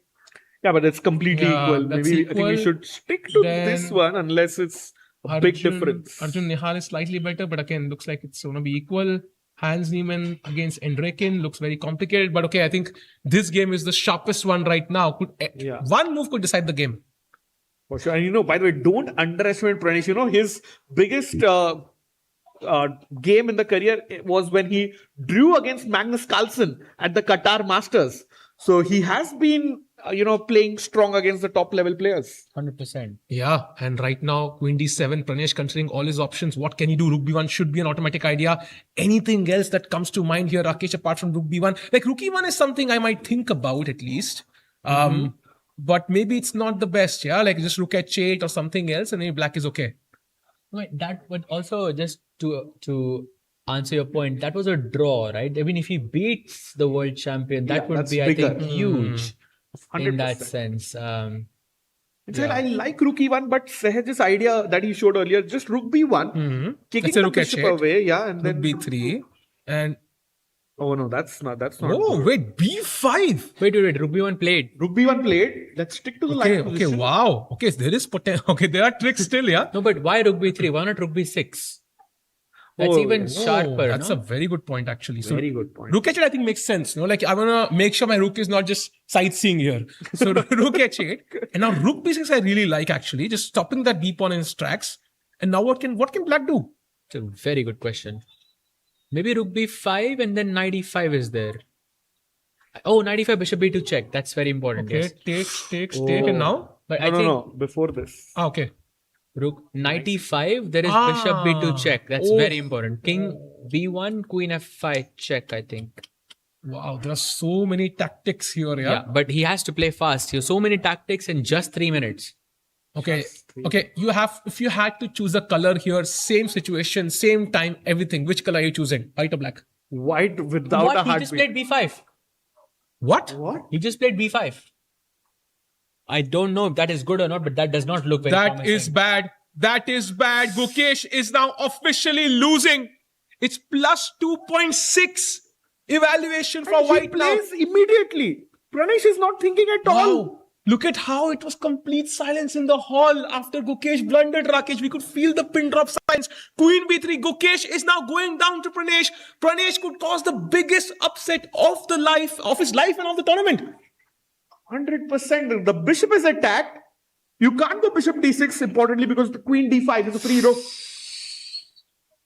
S4: Yeah, but it's completely
S2: Yeah,
S4: equal.
S2: that's
S4: Maybe I think we
S2: equal.
S4: should stick to
S2: Then
S4: this one unless it's a big difference.
S2: Arjun Nihal is slightly better, but again, looks like it's going to be equal. Hans Niemann against Endrekin looks very complicated, but okay, I think this game is the sharpest one right now. One move could decide the game.
S4: For sure. And by the way, don't underestimate Pranesh. His biggest game in the career was when he drew against Magnus Carlsen at the Qatar Masters. So he has been, playing strong against the top level players.
S3: 100%.
S2: Yeah, and right now, Queen D7, Pranesh considering all his options, what can he do? Rook B1 should be an automatic idea. Anything else that comes to mind here, Rakesh, apart from Rook B1? Like Rook E1 is something I might think about at least. But maybe it's not the best, yeah? Like just Rook H8 or something else and maybe black is okay.
S3: Wait, that would also, just to answer your point, that was a draw, right? I mean, if he beats the world champion, that would
S4: that's
S3: be,
S4: bigger.
S3: I think, huge
S4: 100%.
S3: in that sense.
S4: I like Rook E1, but Sehaj's idea that he showed earlier, just Rook B1, kicking
S2: Let's say
S4: the
S2: Rook
S4: bishop
S2: H8,
S4: away, and
S2: Rook
S4: then
S2: B3, and
S4: oh no, that's not.
S2: oh
S4: good.
S2: wait, B5.
S3: Wait, Rook B1 played.
S4: Rook B1 played. Let's stick to the line
S2: Okay,
S4: position.
S2: wow. Okay, there is potential. Okay, there are tricks still, yeah?
S3: No, but why Rook B3? Why not Rook B6? That's even sharper.
S2: That's
S3: no?
S2: a very good point, actually. So,
S4: Very good point.
S2: Rook H8, I think, makes sense. Like, I want to make sure my rook is not just sightseeing here. So, Rook H8. And now, Rook B6, I really like, actually. Just stopping that B pawn in its tracks. And now, what can black do?
S3: It's a very good question. Maybe Rook B5 and then Knight E5 is there. Oh, Knight E5, Bishop B2 check. That's very important.
S2: Okay,
S3: Yes.
S2: take. And now?
S3: But
S4: No, before this.
S2: Okay.
S3: Rook Knight E5, there is Bishop B2 check. That's very important. King B1, Queen F5 check, I think.
S2: Wow, there are so many tactics here, yeah?
S3: But he has to play fast. So many tactics in just 3 minutes.
S2: Okay. If you had to choose a color here, same situation, same time, everything, which color are you choosing? White or black?
S4: White without a
S3: He just
S4: heartbeat.
S3: played B5.
S2: What?
S3: He just played B5. I don't know if that is good or not, but that does not look very
S2: That is bad. That is bad. Gukesh is now officially losing. It's plus 2.6 evaluation for
S4: And he
S2: white now.
S4: plays immediately. Pranesh is not thinking at all.
S2: Wow. Look at how it was complete silence in the hall after Gukesh blundered Rakesh. We could feel the pin drop silence. Queen B3. Gukesh is now going down to Pranesh. Pranesh could cause the biggest upset of his life and of the tournament.
S4: 100%. The bishop is attacked. You can't go bishop d6, importantly, because the queen d5 is a free rook.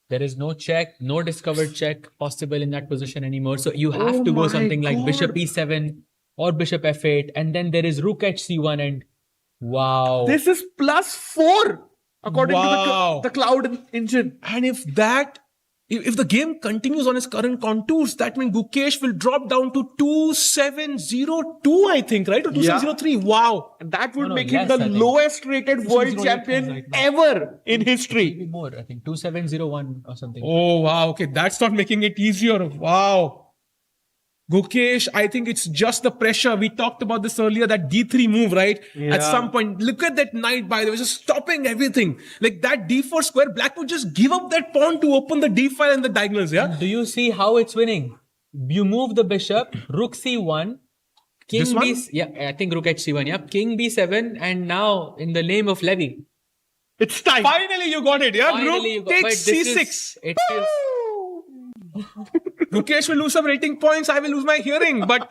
S3: There is no check, no discovered check possible in that position anymore. So you have to go something like bishop e7 or bishop f8. And then there is rook hc1 and wow.
S4: This is +4, according
S2: Wow.
S4: to the cloud engine.
S2: And if the game continues on its current contours, that means Gukesh will drop down to 2702, I think, right? Or 2703. Wow.
S4: And that would
S3: No,
S4: make
S3: yes,
S4: him the
S3: I think.
S4: lowest rated world champion ever in history.
S3: Maybe more, I think 2701 or something.
S2: Oh, wow. Okay, that's not making it easier. Wow. Gukesh, I think it's just the pressure. We talked about this earlier, that D3 move, right? At some point, look at that knight, by the way, just stopping everything. Like that D4 square, black would just give up that pawn to open the D file and the diagonals, yeah?
S3: Do you see how it's winning? You move the bishop, rook c1, king
S2: This one?
S3: b, yeah, I think rook h1, yeah, king b7, and now in the name of Levy.
S4: It's time.
S2: Finally, you got it, yeah?
S3: Finally you
S2: Rook
S3: got-
S2: takes
S3: but this
S2: C6.
S3: is- it feels,
S2: Gukesh will lose some rating points. I will lose my hearing. But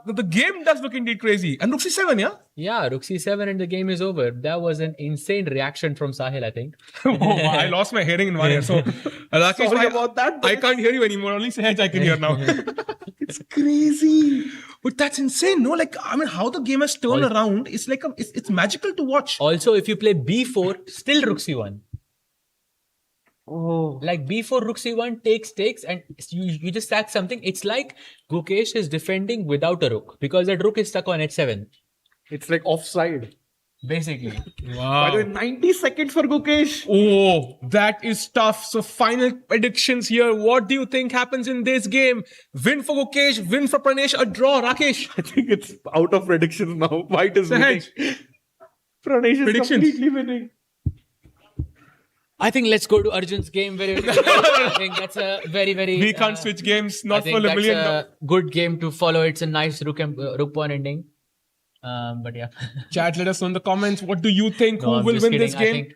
S2: the game does look indeed crazy. And Rook C7, yeah?
S3: yeah, rook c7 and the game is over. That was an insane reaction from Sahil, I think.
S2: Oh, I lost my hearing in one ear. So, Rakesh,
S4: Sorry about that,
S2: I
S4: but-
S2: can't hear you anymore. Only Sahaj I can hear now.
S4: It's crazy.
S2: But that's insane, no? Like, I mean, how the game has turned around, it's like, it's magical to watch.
S3: Also, if you play b4, still rook c1.
S4: Oh.
S3: Like before rook c1 takes and you just sack something. It's like Gukesh is defending without a rook because that rook is stuck on h7.
S4: It's like offside.
S3: Basically.
S4: By the way, 90 seconds for Gukesh.
S2: Oh, that is tough. So final predictions here. What do you think happens in this game? Win for Gukesh, win for Pranesh, a draw. Rakesh.
S4: I think it's out of predictions now. White is winning.
S2: Sahaj.
S4: Pranesh is
S2: Predictions.
S4: completely winning.
S3: I think let's go to Arjun's game. I think that's a very, very...
S2: We can't switch games, not for a
S3: that's
S2: million.
S3: a good game to follow. It's a nice rook pawn ending. But yeah.
S2: Chat, let us know in the comments. What do you think?
S3: No,
S2: Who
S3: I'm
S2: will
S3: just
S2: win
S3: kidding.
S2: this game?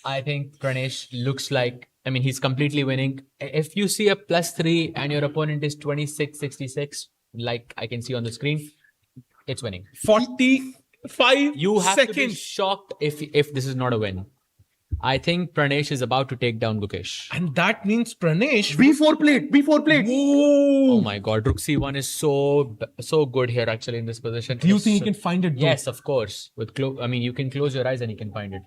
S3: I think Pranesh looks like, I mean, he's completely winning. If you see a +3 and your opponent is 26-66, like I can see on the screen, it's winning.
S2: 45
S3: You have to be
S2: seconds.
S3: shocked if this is not a win. I think Pranesh is about to take down Gukesh.
S2: And that means Pranesh.
S4: B4 plate. B4 plate.
S3: Oh my god, rook c1 is so good here actually in this position.
S2: Do you think he can find it? Though?
S3: Yes, of course. I mean, you can close your eyes and you can find it.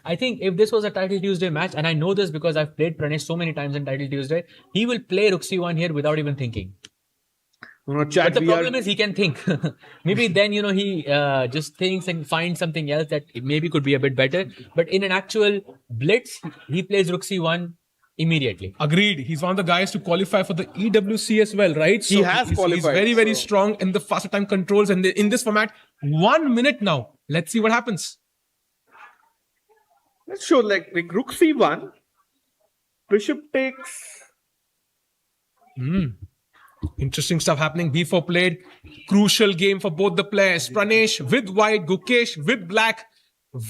S3: I think if this was a Title Tuesday match, and I know this because I've played Pranesh so many times in Title Tuesday, he will play rook c1 here without even thinking.
S4: No, chat,
S3: But the problem is he can think. Maybe then, he just thinks and finds something else that maybe could be a bit better. But in an actual blitz, he plays rook c1 immediately.
S2: Agreed. He's one of the guys to qualify for the EWC as well, right? So
S4: He has
S2: he's
S4: qualified,
S2: very, very
S4: so-
S2: strong in the faster time controls. And in this format, 1 minute now. Let's see what happens.
S4: Let's show like rook c1. Bishop takes.
S2: Interesting stuff happening. B4 played. Crucial game for both the players. Pranesh with white, Gukesh with black.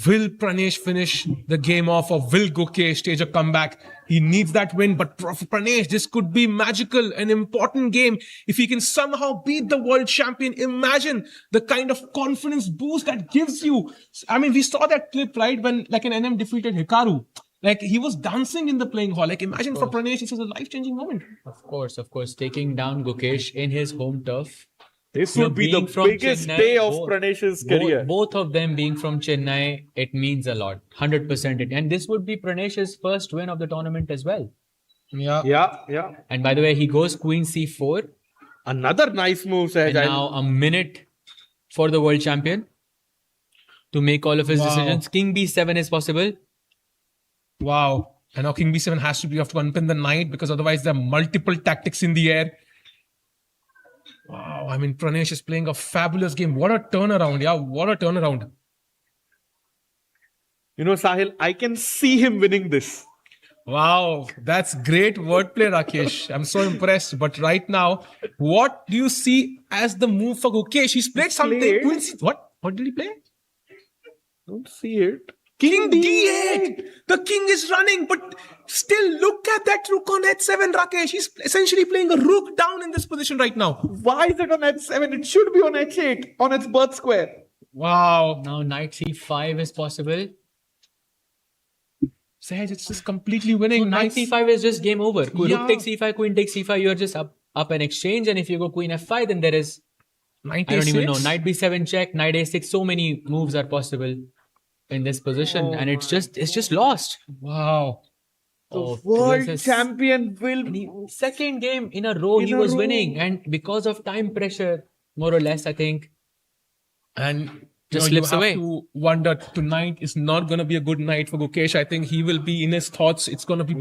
S2: Will Pranesh finish the game off, or will Gukesh stage a comeback? He needs that win, but for Pranesh, this could be magical, an important game. If he can somehow beat the world champion, imagine the kind of confidence boost that gives you. I mean, we saw that clip, right, when like an NM defeated Hikaru. Like, he was dancing in the playing hall. Like, imagine for Pranesh, this is a life-changing moment.
S3: Of course, taking down Gukesh in his home turf.
S4: This would be the
S3: Being from
S4: biggest
S3: Chennai,
S4: day of Pranesh's career.
S3: Both of them being from Chennai, it means a lot. 100%. And this would be Pranesh's first win of the tournament as well.
S4: Yeah.
S3: And by the way, he goes queen c4.
S4: Another nice move, Sahaj.
S3: And now a minute for the world champion to make all of his decisions. King b7 is possible.
S2: Wow. And now King B7 has to be, you have to unpin the knight because otherwise there are multiple tactics in the air. Wow. I mean, Pranesh is playing a fabulous game. What a turnaround. Yeah, what a turnaround.
S4: Sahil, I can see him winning this.
S2: Wow. That's great wordplay, Rakesh. I'm so impressed. But right now, what do you see as the move for Gukesh? He's played something.
S4: Played.
S2: What? What did he play?
S4: Don't see it.
S2: King D8. The king is running, but still look at that rook on h7, Rakesh. He's essentially playing a rook down in this position right now.
S4: Why is it on h7? It should be on h8, on its birth square.
S2: Wow.
S3: Now knight c5 is possible.
S2: Sahaj, it's just completely winning.
S3: So knight c5 is just game over.
S2: Yeah.
S3: Rook takes c5, queen takes c5. You're just up an exchange. And if you go queen f5, then there is,
S2: Knight
S3: I don't even
S2: A6?
S3: know, knight b7 check, knight a6. So many moves are possible in this position. And it's just lost.
S2: Wow.
S4: The
S3: There's
S4: world
S3: a
S4: champion will.
S3: second game in a row he was winning. And because of time pressure, more or less, I think.
S2: And
S3: Just
S2: you
S3: slips
S2: have
S3: away.
S2: to wonder, tonight is not going to be a good night for Gukesh. I think he will be in his thoughts. It's going to be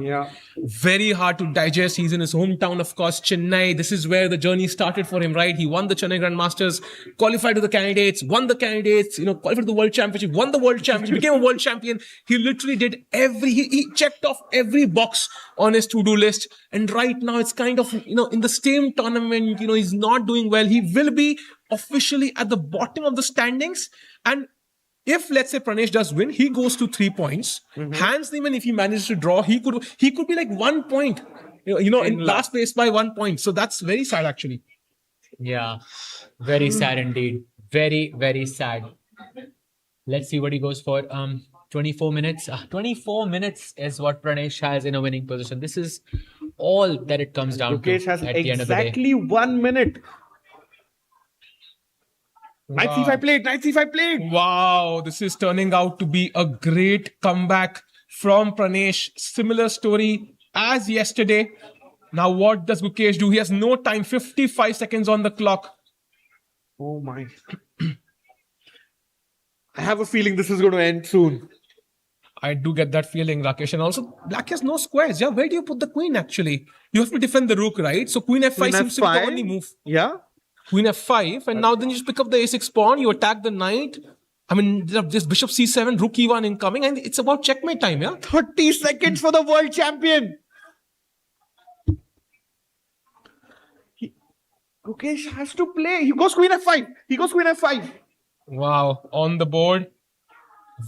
S2: very hard to digest. He's in his hometown, of course, Chennai. This is where the journey started for him, right? He won the Chennai Grand Masters, qualified to the candidates, won the candidates, qualified to the World Championship, won the World Championship, became a world champion. He literally did he checked off every box on his to-do list. And right now it's kind of, in the same tournament, he's not doing well. He will be officially at the bottom of the standings. And if, let's say, Pranesh does win, he goes to 3 points. Hands even if he manages to draw, he could be like 1 point, in last place by 1 point. So that's very sad, actually.
S3: Yeah, very sad indeed. Very, very sad. Let's see what he goes for. 24 minutes. 24 minutes is what Pranesh has in a winning position. This is all that it comes down
S4: Gukesh
S3: to
S4: has
S3: at the end of the day.
S4: exactly 1 minute. Knight c5 played. Knight c5 played.
S2: Wow, this is turning out to be a great comeback from Pranesh. Similar story as yesterday. Now what does Gukesh do? He has no time. 55 seconds on the clock.
S4: Oh my. I have a feeling this is going to end soon.
S2: I do get that feeling, Rakesh. And also, black has no squares. Yeah, where do you put the queen actually? You have to defend the rook, right? So queen f5
S4: Queen
S2: seems to be the
S4: F5.
S2: only move.
S4: Yeah.
S2: Queen f5, and now then you just pick up the a6 pawn, you attack the knight. I mean, this bishop c7, rook e1 incoming, and it's about checkmate time, yeah?
S4: 30 seconds for the world champion. Gukesh has to play. He goes queen f5.
S2: Wow, on the board.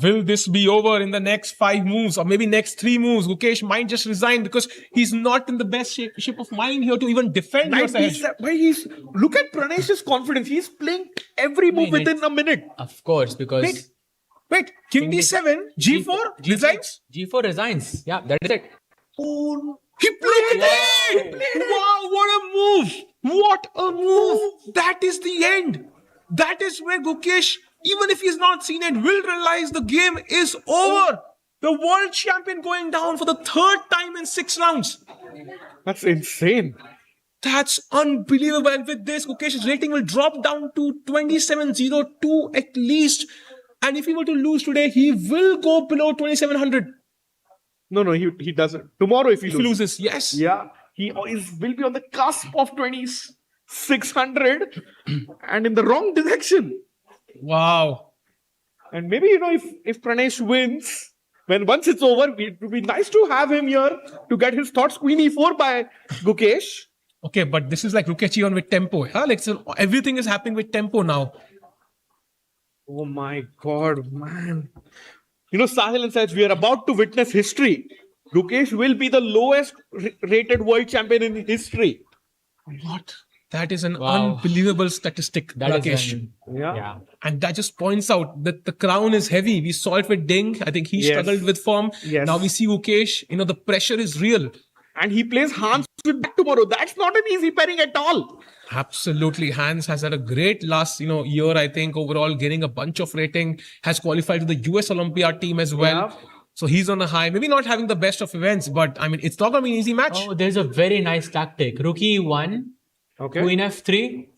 S2: Will this be over in the next 5 moves or maybe next 3 moves? Gukesh might just resign because he's not in the best shape of mind here to even defend your side.
S4: Look at Pranesh's confidence. He's playing every move within a minute.
S3: Of course, because
S2: Wait, king d7, g4, resigns?
S3: G4 resigns. Yeah, that is it.
S2: Oh, he played it! Wow, what a move! What a move! That is the end. That is where Gukesh, even if he's not seen it, will realize the game is over. The world champion going down for the 3rd time in 6 rounds.
S4: That's insane.
S2: That's unbelievable. And with this, Gukesh's rating will drop down to 2702 at least. And if he were to lose today, he will go below 2700.
S4: No, he doesn't. Tomorrow if he
S2: loses, yes.
S4: Yeah, he will be on the cusp of 2600 and in the wrong direction.
S2: Wow.
S4: And maybe, if Pranesh wins, once it's over, it would be nice to have him here to get his thoughts. Queen e4 by Gukesh.
S2: Okay, but this is like Rukechi on with tempo. Huh? Like, so everything is happening with tempo now.
S4: Oh my God, man. Sahil and Saj, we are about to witness history. Gukesh will be the lowest rated world champion in history.
S2: What? That is an unbelievable statistic, Rakesh.
S4: Yeah.
S2: And that just points out that the crown is heavy. We saw it with Ding. I think he struggled with form.
S4: Yes.
S2: Now we see Gukesh. The pressure is real.
S4: And he plays Hans with back tomorrow. That's not an easy pairing at all.
S2: Absolutely. Hans has had a great last, year, I think, overall, getting a bunch of rating, has qualified to the US Olympiad team as well.
S4: Yeah.
S2: So he's on a high, maybe not having the best of events, but I mean, it's not going to be an easy match.
S3: Oh, there's a very nice tactic. Rook e1,
S4: Okay.
S3: queen f3,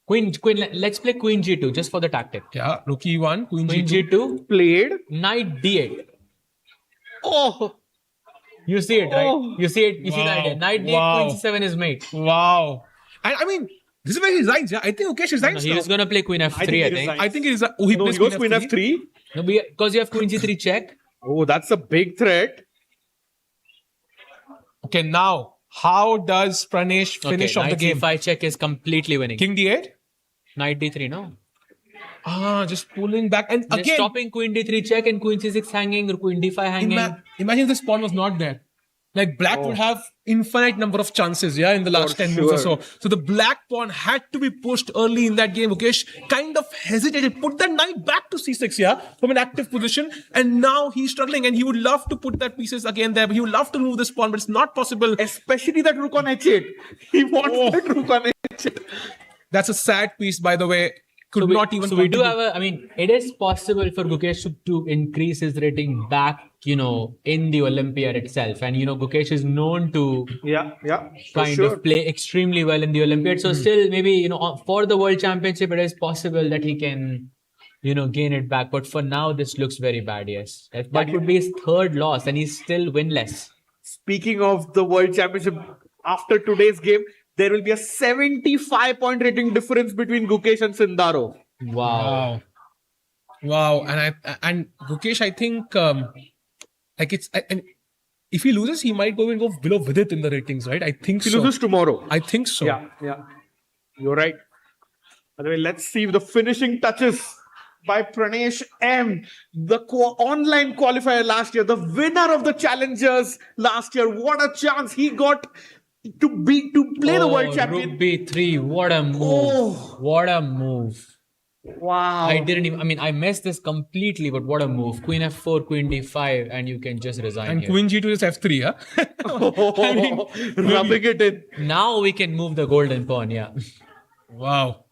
S3: queen. Let's play queen g2 just for the tactic.
S2: Yeah, rook e1, queen
S3: Queen
S2: g2.
S3: g2,
S4: Played.
S3: knight d8.
S4: Oh.
S3: You see it, right?
S4: Oh.
S3: You see it. You see the idea. Knight d8, queen c7 is mate.
S2: Wow. And I mean, this is where he resigns. Yeah, I think Gukesh resigns.
S3: He's going to play queen f3, I think.
S2: I think it is. Oh, he plays
S4: goes queen f3.
S3: No, because you have queen g3 check.
S4: Oh, that's a big threat.
S2: Okay, now, how does Pranesh finish off the game?
S3: Knight c5 check is completely winning.
S2: King d8?
S3: Knight d3, no?
S2: Just pulling back. And
S3: Just
S2: again,
S3: stopping queen d3 check and queen c6 hanging or queen d5 hanging.
S2: imagine this pawn was not there. Like black would have infinite number of chances, in the last 10 moves or so. So the black pawn had to be pushed early in that game. Gukesh kind of hesitated, put the knight back to c6, from an active position. And now he's struggling and he would love to put that pieces again there. But he would love to move this pawn, but it's not possible.
S4: Especially that rook on h8. He wants that rook on h8.
S2: That's a sad piece, by the way.
S3: So we do have it is possible for Gukesh to increase his rating back, in the Olympiad itself. And, Gukesh is known to kind of play extremely well in the Olympiad. So still, maybe, for the World Championship, it is possible that he can, gain it back. But for now, this looks very bad, yes. That would be his 3rd loss and he's still winless.
S4: Speaking of the World Championship, after today's game, there will be a 75-point rating difference between Gukesh and Sindaro.
S2: Wow. And Gukesh, I think, and if he loses, he might go below Vidit in the ratings, right? I think
S4: he loses tomorrow.
S2: I think so.
S4: Yeah. You're right. By the way, let's see the finishing touches by Pranesh M, the online qualifier last year, the winner of the Challengers last year. What a chance he got to play the world champion.
S3: Rook b3, what a move. What a move.
S4: Wow.
S3: I messed this completely, but what a move. Queen f4, queen d5, and you can just resign
S2: and
S3: here.
S2: Queen g2 is f3,
S4: rubbing it in.
S3: Now we can move the golden pawn,
S2: Wow.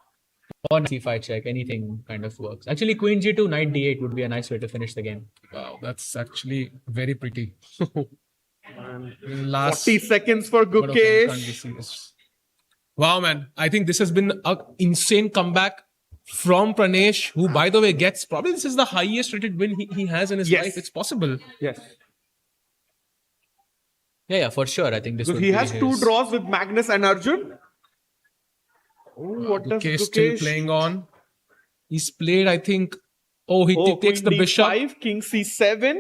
S3: Or c5 check, anything kind of works. Actually, queen g2, knight d8 would be a nice way to finish the game.
S2: Wow, that's actually very pretty.
S4: 40 seconds for Gukesh.
S2: Wow, man. I think this has been an insane comeback from Pranesh, who, by the way, gets probably this is the highest rated win he has in his life. It's possible.
S4: Yes.
S3: Yeah, for sure. I think this
S4: So
S3: would
S4: he
S3: be
S4: has two draws with Magnus and Arjun. Oh, what does
S2: Gukesh
S4: Gukesh
S2: still playing on? He's played, I think. Oh, he takes the
S4: Queen
S2: bishop.
S4: D5, King C7.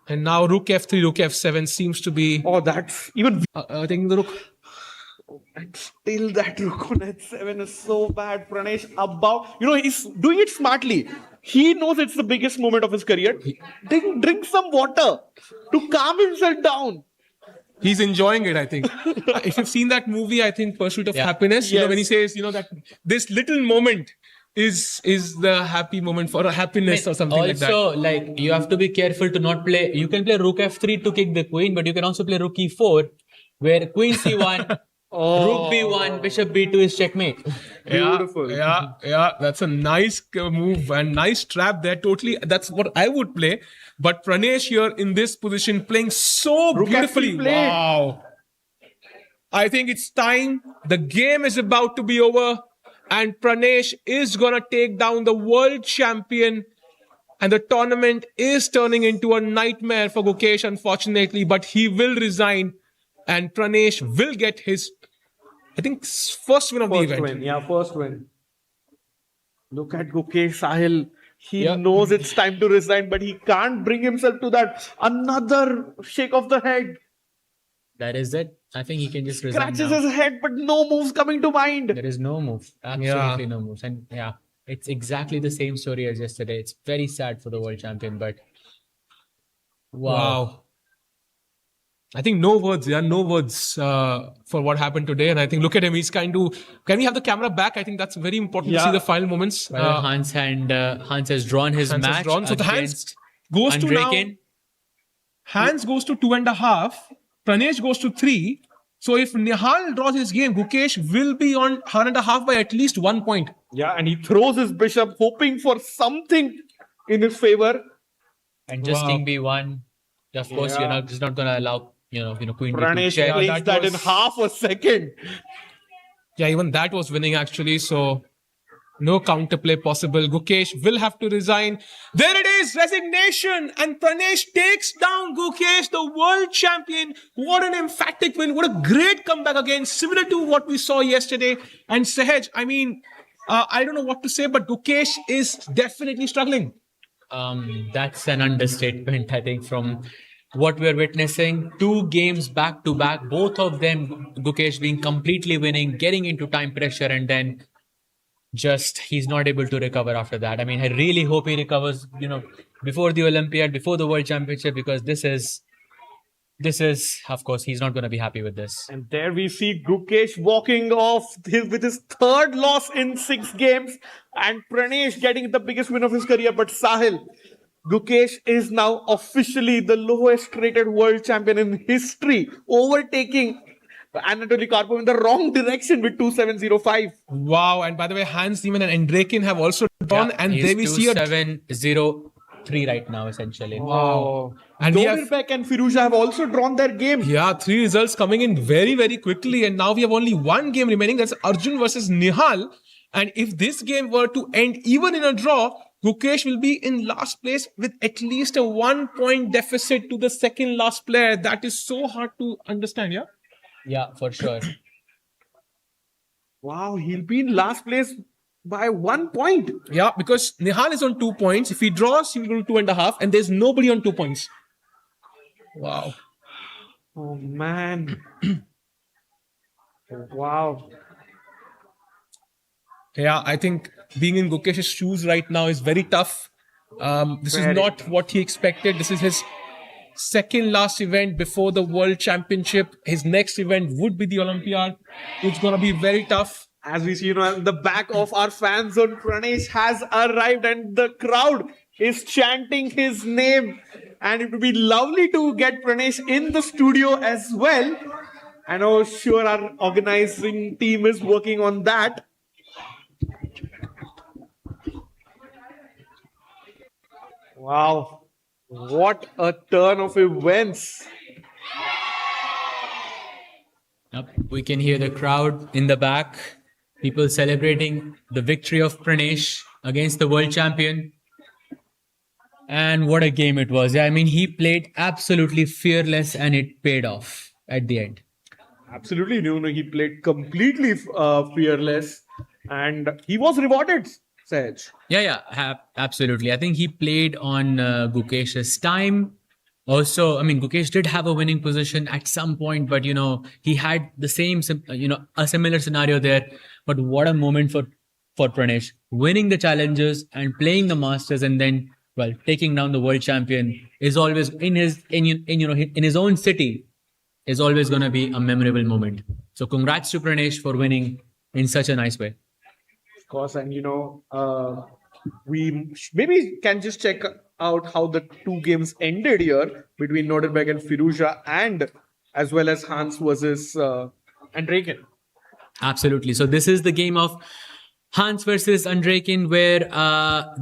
S2: And now Rook F3, Rook F7 seems to be.
S4: Oh, that's even.
S2: Taking the Rook.
S4: And still that Rook on H7 is so bad. Pranesh he's doing it smartly. He knows it's the biggest moment of his career. Drink some water to calm himself down.
S2: He's enjoying it, I think. If you've seen that movie, I think Pursuit of Happiness, you know, when he says, that this little moment is the happy moment for a happiness or something like that.
S3: Also, you have to be careful to not play. You can play Rook F3 to kick the queen, but you can also play Rook E4, where Queen C1, Rook B1, Bishop B2 is checkmate.
S4: Beautiful.
S2: Yeah. That's a nice move and nice trap there. Totally, that's what I would play. But Pranesh here in this position playing so beautifully. Wow. I think it's time. The game is about to be over. And Pranesh is going to take down the world champion. And the tournament is turning into a nightmare for Gukesh, unfortunately. But he will resign. And Pranesh will get his, I think, first win of the event.
S4: First win. Look at Gukesh Sahil. He knows it's time to resign, but he can't bring himself to that. Another shake of the head.
S3: That is it. I think he can just resign
S4: Scratches
S3: now.
S4: his head, but no moves coming to mind.
S3: There is no move. Absolutely no moves. And it's exactly the same story as yesterday. It's very sad for the world champion, but wow.
S2: I think no words. There are no words for what happened today. And I think, look at him. He's can we have the camera back? I think that's very important to see the final moments.
S3: Hans has drawn his match.
S2: So the Hans goes to now. Hans goes to 2.5. Pranesh goes to 3. So if Nihal draws his game, Gukesh will be on 1.5 by at least 1 point.
S4: Yeah, and he throws his bishop, hoping for something in his favor.
S3: And just King B1. Of course, you're just not going to allow Queen
S4: Pranesh
S3: B2
S4: plays that in half a second.
S2: Yeah, even that was winning actually. So no counterplay possible. Gukesh will have to resign. There it is, resignation. And Pranesh takes down Gukesh, the world champion. What an emphatic win. What a great comeback again. Similar to what we saw yesterday. And Sahaj, I mean, I don't know what to say, but Gukesh is definitely struggling.
S3: That's an understatement, I think, from what we're witnessing. 2 games back to back, both of them, Gukesh being completely winning, getting into time pressure, and then he's not able to recover after that. I mean, I really hope he recovers, before the Olympiad, before the World Championship, because this is, of course, he's not going to be happy with this.
S4: And there we see Gukesh walking off with his 3rd loss in 6 games, and Pranesh getting the biggest win of his career. But Sahil, Gukesh is now officially the lowest rated world champion in history, overtaking Anatoly Karpov in the wrong direction with 2.705.
S2: Wow. And by the way, Hans Niemann and Andrekin have also drawn. And there we see
S3: 2.703 right now, essentially.
S2: Wow. And
S4: Domirbek and Firouzja have also drawn their game.
S2: Yeah, 3 results coming in very, very quickly. And now we have only 1 game remaining. That's Arjun versus Nihal. And if this game were to end even in a draw, Gukesh will be in last place with at least a 1 point deficit to the second last player. That is so hard to understand, yeah?
S3: Yeah, for sure.
S4: Wow, he'll be in last place by 1 point.
S2: Yeah, because Nihal is on 2 points. If he draws, he will go to 2.5, and there's nobody on 2 points. Wow.
S4: Oh, man. Wow.
S2: Yeah, I think being in Gukesh's shoes right now is very tough. This is not what he expected. This is his second last event before the World Championship. His next event would be the Olympiad. It's going to be very tough.
S4: As we see, the back of our fan zone, Pranesh has arrived and the crowd is chanting his name. And it would be lovely to get Pranesh in the studio as well. I know, sure, our organizing team is working on that. Wow. What a turn of events.
S3: Yep. We can hear the crowd in the back. People celebrating the victory of Pranesh against the world champion. And what a game it was. Yeah, I mean, he played absolutely fearless and it paid off at the end.
S4: Absolutely. He played completely fearless and he was rewarded, Saj.
S3: Yeah, absolutely. I think he played on Gukesh's time. Also, I mean, Gukesh did have a winning position at some point, but he had the same, a similar scenario there. But what a moment for Pranesh, winning the challenges and playing the Masters, and then taking down the world champion is always in his own city is always going to be a memorable moment. So, congrats to Pranesh for winning in such a nice way.
S4: Of course, and we maybe can just check out how the two games ended here between Norderberg and Firouzja, and as well as Hans versus Andreken.
S3: Absolutely. So this is the game of Hans versus Andreken, where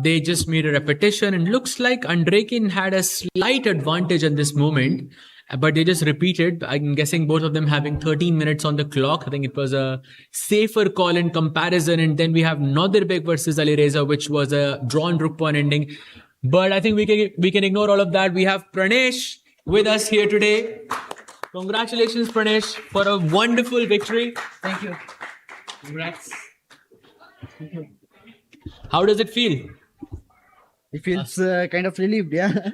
S3: they just made a repetition, and looks like Andreken had a slight advantage at this moment, but they just repeated. I'm guessing both of them having 13 minutes on the clock. I think it was a safer call in comparison. And then we have Norderberg versus Alireza, which was a drawn rook pawn ending. But I think we can ignore all of that. We have Pranesh with us here today. Congratulations, Pranesh, for a wonderful victory.
S10: Thank you.
S3: Congrats. How does it feel?
S10: It feels kind of relieved, yeah.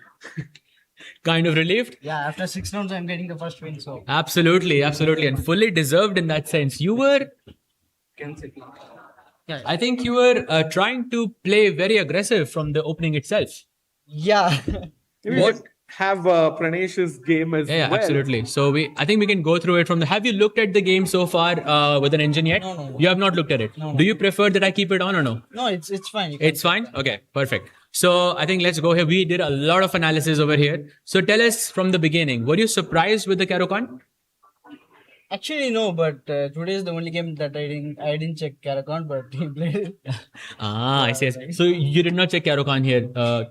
S3: Kind of relieved?
S10: Yeah, after 6 rounds, I'm getting the first win. So
S3: Absolutely. And fully deserved in that sense. You were... I think you were trying to play very aggressive from the opening itself.
S10: yeah.
S4: What have Pranesh's game as
S3: Yeah,
S4: well?
S3: absolutely. So I think we can go through it from the... Have you looked at the game so far with an engine yet?
S10: No.
S3: You have not looked at it.
S10: No.
S3: Do you prefer that I keep it on or no?
S10: No, it's fine. You can-
S3: It's fine? Okay, perfect. So I think let's go here. We did a lot of analysis over here. So tell us from the beginning, were you surprised with the Caro-Kann?
S10: Actually, no, but today is the only game that I didn't check Caro-Kann, but he played it.
S3: I see. So you did not check Caro-Kann here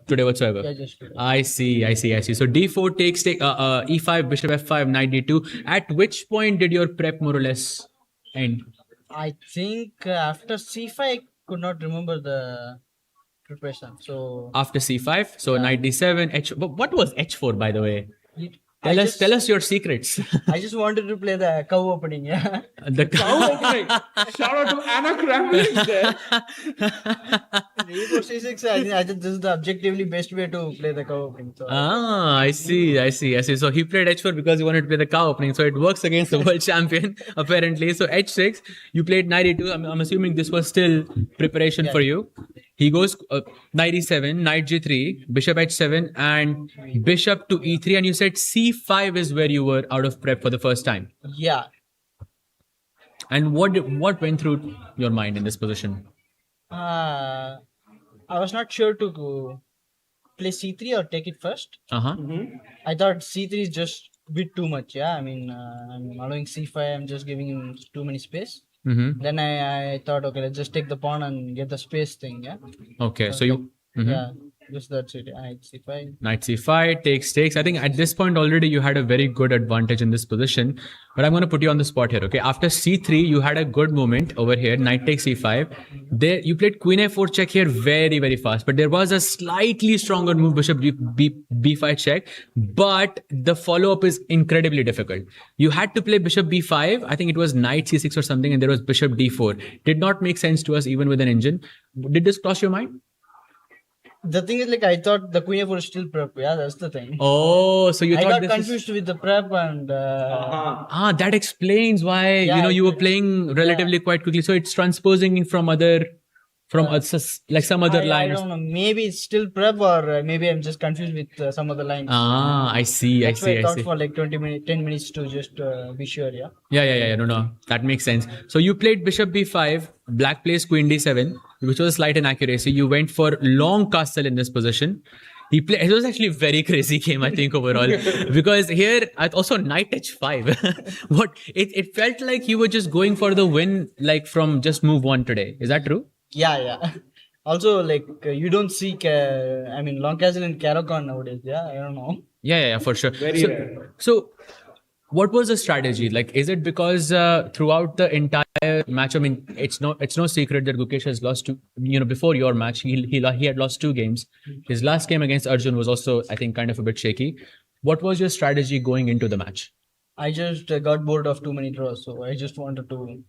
S3: today whatsoever?
S10: Yeah, just today.
S3: I see. So d4 takes e5, bishop f5, knight d2. At which point did your prep more or less end?
S10: I think after c5, I could not remember the preparation. So
S3: After c5, so knight d7, h. What was h4, by the way?
S10: I
S3: Tell us your secrets.
S10: I just wanted to play the cow opening, yeah.
S3: The
S4: Okay. Shout out to Anna Kramnik there.
S10: E4 c6, I think this is the objectively best way to play the cow opening. So
S3: I see. So he played h4 because he wanted to play the cow opening. So it works against the world champion, apparently. So h6, you played knight e2. I'm assuming this was still preparation for you. He goes knight e7, knight g3, bishop h7, and bishop to e3. And you said c5 is where you were out of prep for the first time.
S10: yeah.
S3: And what went through your mind in this position?
S10: I was not sure to play c3 or take it first. I thought c3 is just a bit too much. Yeah, I mean, I'm allowing c5. I'm just giving him too many space. Then I thought, okay, let's just take the pawn and get the space thing. Yeah.
S3: Okay, so you.
S10: Yeah, just that's it. Knight c5.
S3: Knight c5 takes. I think at this point already you had a very good advantage in this position. But I'm going to put you on the spot here, okay? After c3, you had a good moment over here. Knight takes c5. There, you played queen a4 check here very, very fast. But there was a slightly stronger move, bishop b5 check. But the follow-up is incredibly difficult. You had to play bishop b5. I think it was knight c6 or something. And there was bishop d4. Did not make sense to us even with an engine. Did this cross your mind?
S10: The thing is, like, I thought the queen a4 is still prep. Yeah, that's the thing.
S3: Oh, so you
S10: I
S3: thought
S10: got
S3: this
S10: confused with the prep and
S3: that explains why you were playing relatively quite quickly. So it's transposing from like some other
S10: I
S3: lines.
S10: don't know. Maybe it's still prep, or maybe I'm just confused with some other lines.
S3: I see.
S10: That's why I thought for like 10 minutes to just be sure. Yeah.
S3: Yeah. No. That makes sense. So you played bishop b5, black plays queen d7, which was a slight inaccuracy. You went for long castle in this position. It was actually a very crazy game, I think, overall. Because here, also knight h5. It felt like you were just going for the win, like from just move one today. Is that true?
S10: Yeah. Also, like you don't see, I mean, long castle in Karakon nowadays. Yeah, I don't know.
S3: Yeah, for sure.
S4: Very rare.
S3: So, what was the strategy? Like, is it because throughout the entire match? I mean, it's no secret that Gukesh has lost two. Before your match, he had lost 2 games. His last game against Arjun was also, I think, kind of a bit shaky. What was your strategy going into the match?
S10: I just got bored of too many draws, so I just wanted to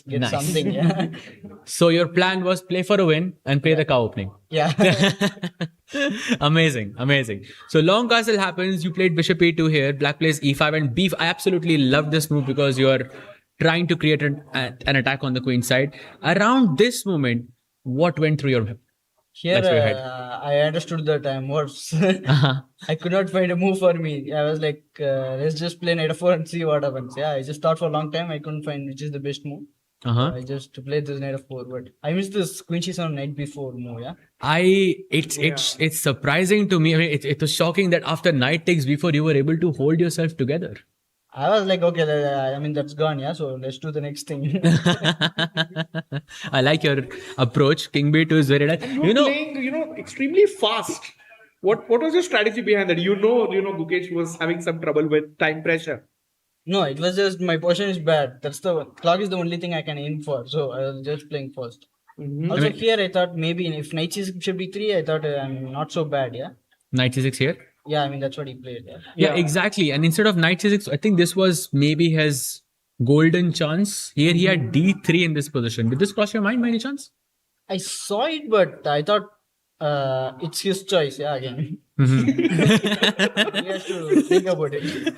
S10: get
S3: Nice.
S10: something. Yeah.
S3: So your plan was play for a win and play the cow opening.
S10: Yeah.
S3: Amazing. So long castle happens. You played bishop e2 here. Black plays e5 and b5. I absolutely love this move because you're trying to create an attack on the queen side. Around this moment, what went through your head?
S10: Here,
S3: That's your head.
S10: I understood that I'm worse. I could not find a move for me. I was like, let's just play knight f4 and see what happens. Yeah, I just thought for a long time. I couldn't find which is the best move. I just played this knight f4, but I missed this queen c7 knight b4 move. Yeah.
S3: It's surprising to me. I mean, it was shocking that after knight takes b4, you were able to hold yourself together.
S10: I was like, okay, I mean, that's gone. Yeah, so let's do the next thing.
S3: I like your approach. King b2 is very nice.
S4: Playing, extremely fast. What was your strategy behind that? Gukesh was having some trouble with time pressure.
S10: No, it was just my position is bad. That's the clock is the only thing I can aim for. So I was just playing fast. Also here, I thought maybe if knight c6 bishop d3, I thought I'm not so bad. Yeah.
S3: Knight c6 here.
S10: Yeah, I mean that's what he played.
S3: Yeah, exactly. And instead of knight c6, I think this was maybe his golden chance. Here he had d3 in this position. Did this cross your mind by any chance?
S10: I saw it, but I thought it's his choice. Yeah, again. He has to think about it.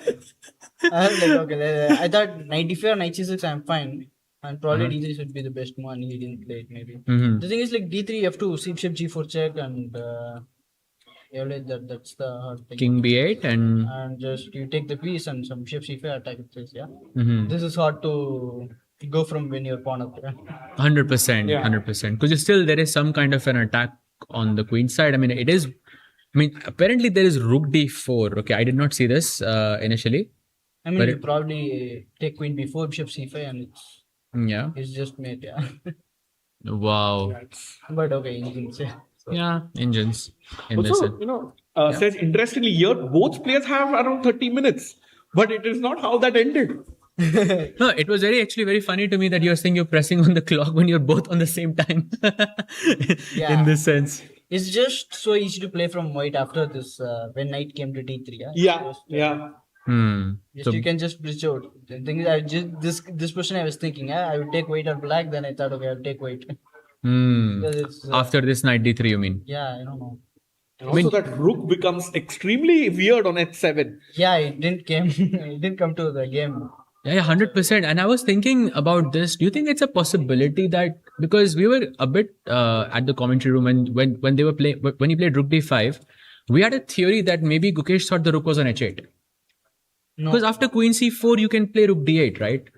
S10: I was like, okay, I thought knight d4, knight c6, I'm fine. And probably d3 should be the best one. He didn't play it, maybe. The thing is, like d3, f2, c bishop g4 check, and that's the hard thing.
S3: King b8 and
S10: just you take the piece and some bishop c5 attack it says, yeah. This is hard to go from when you're pawn up there.
S3: 100%, 100%. Because still there is some kind of an attack on the queen side. I mean, apparently there is rook d4. Okay, I did not see this initially.
S10: I mean, you probably take queen b4, bishop c5, and it's just made, yeah.
S3: Wow.
S10: But okay, you can say.
S3: So. Yeah, engines.
S4: Says interestingly here, both players have around 30 minutes, but it is not how that ended.
S3: No, it was actually very funny to me that you're saying you're pressing on the clock when you're both on the same time. In this sense.
S10: It's just so easy to play from white after this, when knight came to d3.
S3: So
S10: you can just bridge out. The thing is, this question I was thinking, I would take white or black, then I thought, okay, I'll take white.
S3: After this knight d3, you mean?
S10: Yeah, I don't know.
S4: And also that rook becomes extremely weird on h7.
S10: Yeah, it didn't come to the game.
S3: Yeah, 100%. And I was thinking about this. Do you think it's a possibility that because we were a bit at the commentary room and when they were playing, when he played rook d5, we had a theory that maybe Gukesh thought the rook was on h8. No. Because after queen c4, you can play rook d8, right?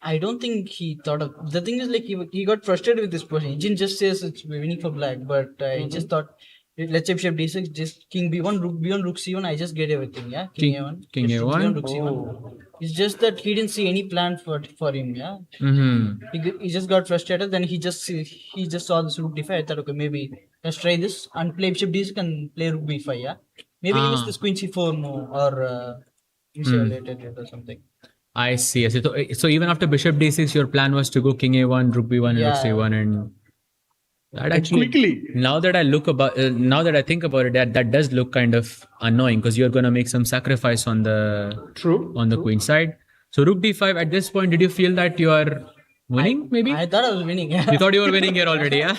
S10: I don't think he thought of. The thing is, like, he got frustrated with this position. He didn't just say it's winning for black, but he just thought, let's say bishop d6, just king b1, rook b1, rook c1. I just get everything. Yeah, king a1,
S3: king a1,
S10: b1, rook c1. It's just that he didn't see any plan for him. Yeah, he just got frustrated. Then he just saw this rook d5. I thought, okay, maybe let's try this and play bishop d6 and play rook b5. Yeah, maybe he missed this queen c4 move or insulated it or something.
S3: I see. So even after bishop d6, your plan was to go king a1, rook b1, and rook c1, and that actually
S4: quickly.
S3: Now that I think about it, that does look kind of annoying because you're gonna make some sacrifice on the queen side. So rook d5. At this point, did you feel that you are winning? Maybe
S10: I thought I was winning.
S3: You thought you were winning here already, yeah?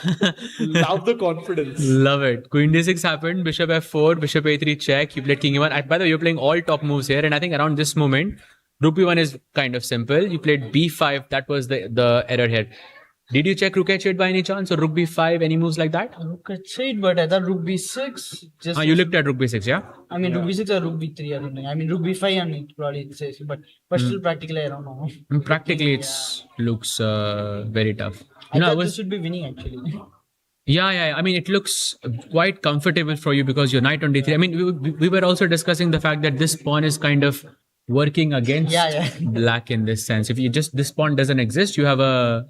S4: Love the confidence.
S3: Love it. Queen d6 happened. Bishop f4, bishop a3 check. You played king a1. By the way, you're playing all top moves here, and I think around this moment, rook b1 is kind of simple. You played b5. That was the error here. Did you check rook h8 by any chance or rook b5? Any moves like that?
S10: Rook h8, but I thought rook b6.
S3: You looked at rook b6, yeah?
S10: I mean, rook b6 or rook b3, I don't know. I mean, rook b5 and it probably says, but still practically, I don't know.
S3: Practically, it looks very tough.
S10: I thought this should be winning actually.
S3: Yeah. I mean, it looks quite comfortable for you because you're knight on d3. I mean, we were also discussing the fact that this pawn is kind of working against black in this sense. If this pawn doesn't exist, you have a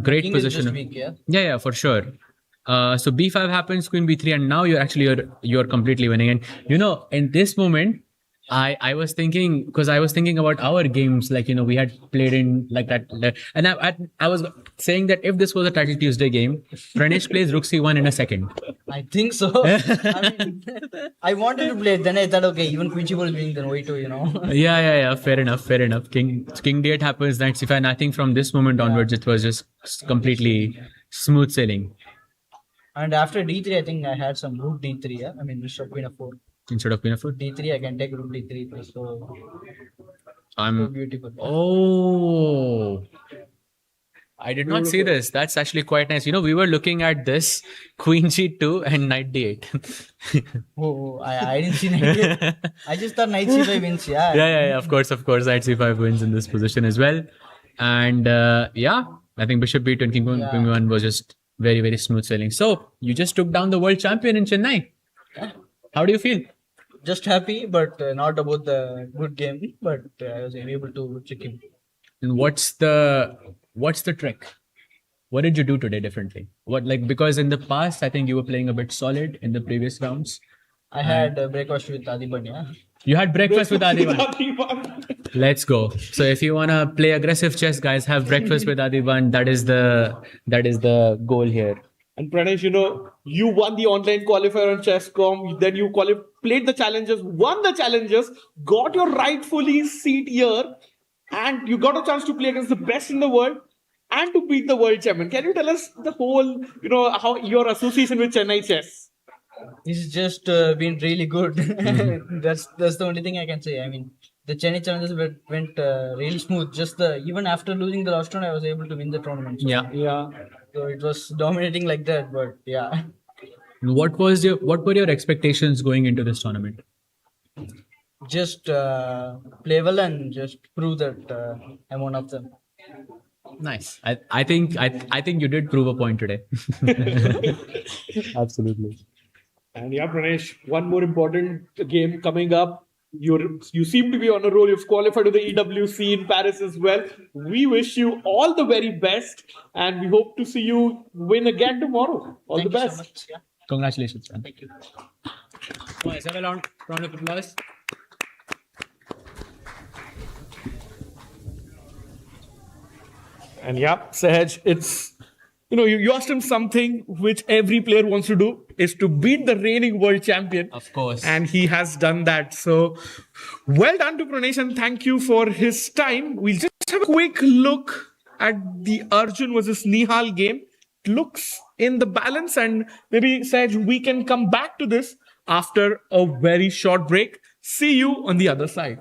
S3: great position.
S10: Weak,
S3: yeah, for sure. So b5 happens, queen b3, and now you're completely winning. And in this moment, I was thinking, because I was thinking about our games, like we had played in like that, and I was saying that if this was a Title Tuesday game, Pranesh plays rook c1 in a second.
S10: I think so. I mean, I wanted to play it, then I thought, okay, even queen c4 is winning, then wait to,
S3: Yeah. Fair enough. King d8 happens, knight c5, and I think from this moment onwards, it was just completely smooth sailing.
S10: And after d3, I think I had some rook d3, yeah? I mean, instead of queen f4.
S3: Instead of queen f4?
S10: d3, I can take rook d3, so beautiful.
S3: Oh, I did not see this. That's actually quite nice. We were looking at this queen g2 and knight d8.
S10: I didn't see knight d8. I just thought knight c5 wins, yeah.
S3: Yeah. Of course, knight c5 wins in this position as well. And I think bishop b2 and king b1 was just very, very smooth sailing. So you just took down the world champion in Chennai. How do you feel?
S10: Just happy, but not about the good game. But I was able to trick him.
S3: And what's the trick? What did you do today differently? Because in the past, I think you were playing a bit solid in the previous rounds.
S10: I had breakfast with Adiban, yeah.
S3: You had breakfast with Adiban. Let's go. So if you wanna play aggressive chess, guys, have breakfast with Adiban. That is the goal here.
S4: And Pranesh, you won the online qualifier on Chess.com. Then you played the challenges, won the challenges, got your rightfully seat here, and you got a chance to play against the best in the world and to beat the world champion. Can you tell us the whole, how your association with Chennai Chess?
S10: It's just been really good. That's the only thing I can say. I mean, the Chennai challenges went really smooth. Just even after losing the last round, I was able to win the tournament. So,
S3: yeah.
S10: So it was dominating like that, but yeah.
S3: What were your expectations going into this tournament?
S10: Just play well and just prove that I'm one of them.
S3: Nice. I think you did prove a point today. Absolutely.
S4: And yeah, Pranesh, one more important game coming up. You seem to be on a roll. You've qualified to the EWC in Paris as well. We wish you all the very best, and we hope to see you win again tomorrow. All the best.
S10: So much, yeah.
S3: Congratulations, man.
S10: Thank you.
S3: Let's have a round of applause.
S4: And yeah, Sahaj, it's you asked him something which every player wants to do, is to beat the reigning world champion.
S3: Of course.
S4: And he has done that. So well done to Pranesh, and thank you for his time. We'll just have a quick look at the Arjun versus Nihal game. It looks in the balance, and maybe Sahaj, we can come back to this after a very short break. See you on the other side.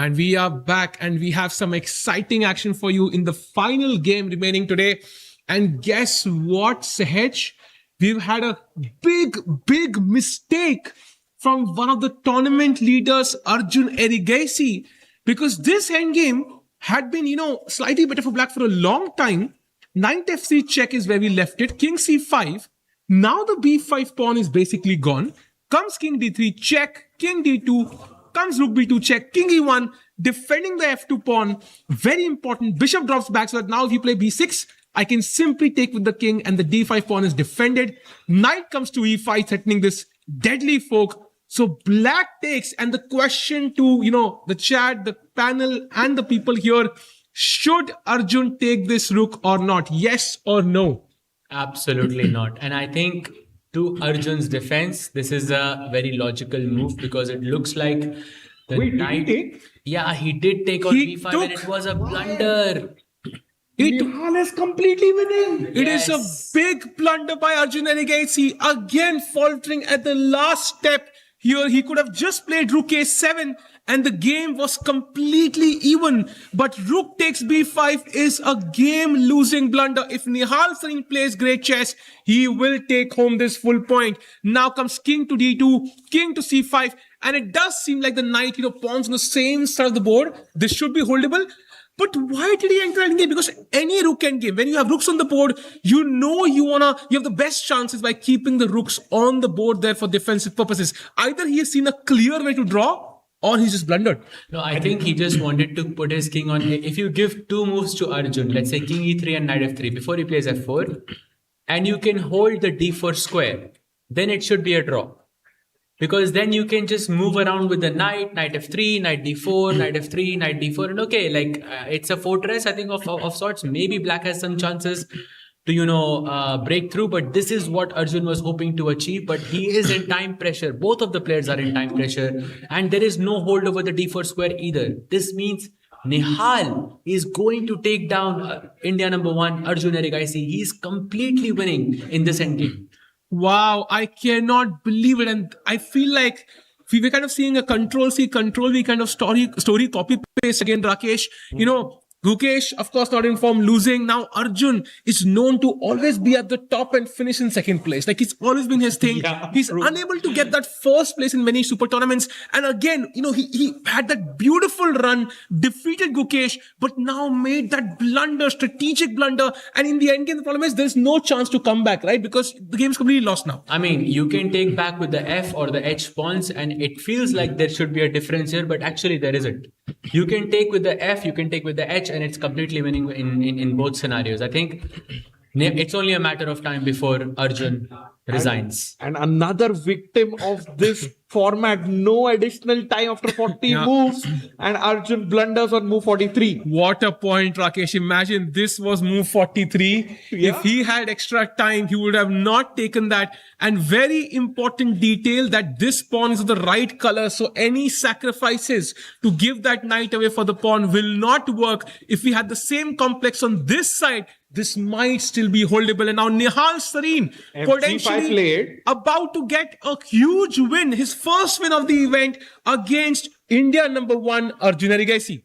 S2: And we are back and we have some exciting action for you in the final game remaining today. And guess what, Sahaj? We've had a big mistake from one of the tournament leaders, Arjun Erigasi, because this endgame had been, slightly better for black for a long time. Knight f3 check is where we left it. King c5. Now the b5 pawn is basically gone. Comes king d3 check, king d2, comes rook b2 check, king e1, defending the f2 pawn. Very important. Bishop drops back so that now if you play b6, I can simply take with the king and the d5 pawn is defended. Knight comes to e5, threatening this deadly fork. So black takes, and the question to, the chat, the panel and the people here, should Arjun take this rook or not? Yes or no?
S3: Absolutely not. And I think to Arjun's defense, this is a very logical move because it looks like the knight.
S4: Did he take?
S3: Yeah, he did take on
S2: He
S3: b5
S2: took-
S3: and it was a blunder.
S4: Nihal is completely winning.
S2: It is a
S3: Yes.
S2: big blunder by Arjun Erigasi, again faltering at the last step. Here he could have just played rook a7 and the game was completely even. But rook takes b5 is a game losing blunder. If Nihal Sarin plays great chess, he will take home this full point. Now comes king to d2, king to c5, and it does seem like the knight, pawns on the same side of the board. This should be holdable. But why did he enter endgame? Because any rook endgame, when you have rooks on the board, you have the best chances by keeping the rooks on the board there for defensive purposes. Either he has seen a clear way to draw, or he's just blundered.
S3: No, I think he just wanted to put his king on. If you give two moves to Arjun, let's say king e3 and knight f3 before he plays f4, and you can hold the d4 square, then it should be a draw. Because then you can just move around with the knight f3, knight d4, knight f3, knight d4, and okay, it's a fortress, I think, of sorts. Maybe black has some chances to, break through, but this is what Arjun was hoping to achieve. But he is in time pressure. Both of the players are in time pressure, and there is no hold over the d4 square either. This means Nihal is going to take down India number one, Arjun Erigasi. He's completely winning in this endgame.
S2: Wow, I cannot believe it. And I feel like we were kind of seeing a control-C, control-V kind of story copy-paste again, Rakesh. Gukesh, of course, not in form, losing. Now Arjun is known to always be at the top and finish in second place. Like, it's always been his thing.
S4: Yeah,
S2: He's
S4: true.
S2: unable to get that first place in many super tournaments. And again, he had that beautiful run, defeated Gukesh, but now made that blunder, strategic blunder. And in the end game, the problem is there's no chance to come back, right? Because the game's completely lost now.
S3: I mean, you can take back with the F or the H pawns, and it feels like there should be a difference here, but actually there isn't. You can take with the F, you can take with the H, and it's completely winning in both scenarios. I think it's only a matter of time before Arjun resigns.
S4: And another victim of this format, no additional time after 40 moves, and Arjun blunders on move 43.
S2: What a point, Rakesh. Imagine this was move 43.
S4: Yeah.
S2: If he had extra time, he would have not taken that. And very important detail that this pawn is of the right color. So any sacrifices to give that knight away for the pawn will not work. If we had the same complex on this side, this might still be holdable. And now Nihal Sarin
S4: F3
S2: potentially
S4: played.
S2: about to get a huge win. His first win of the event against India number one, Arjun Erigasi.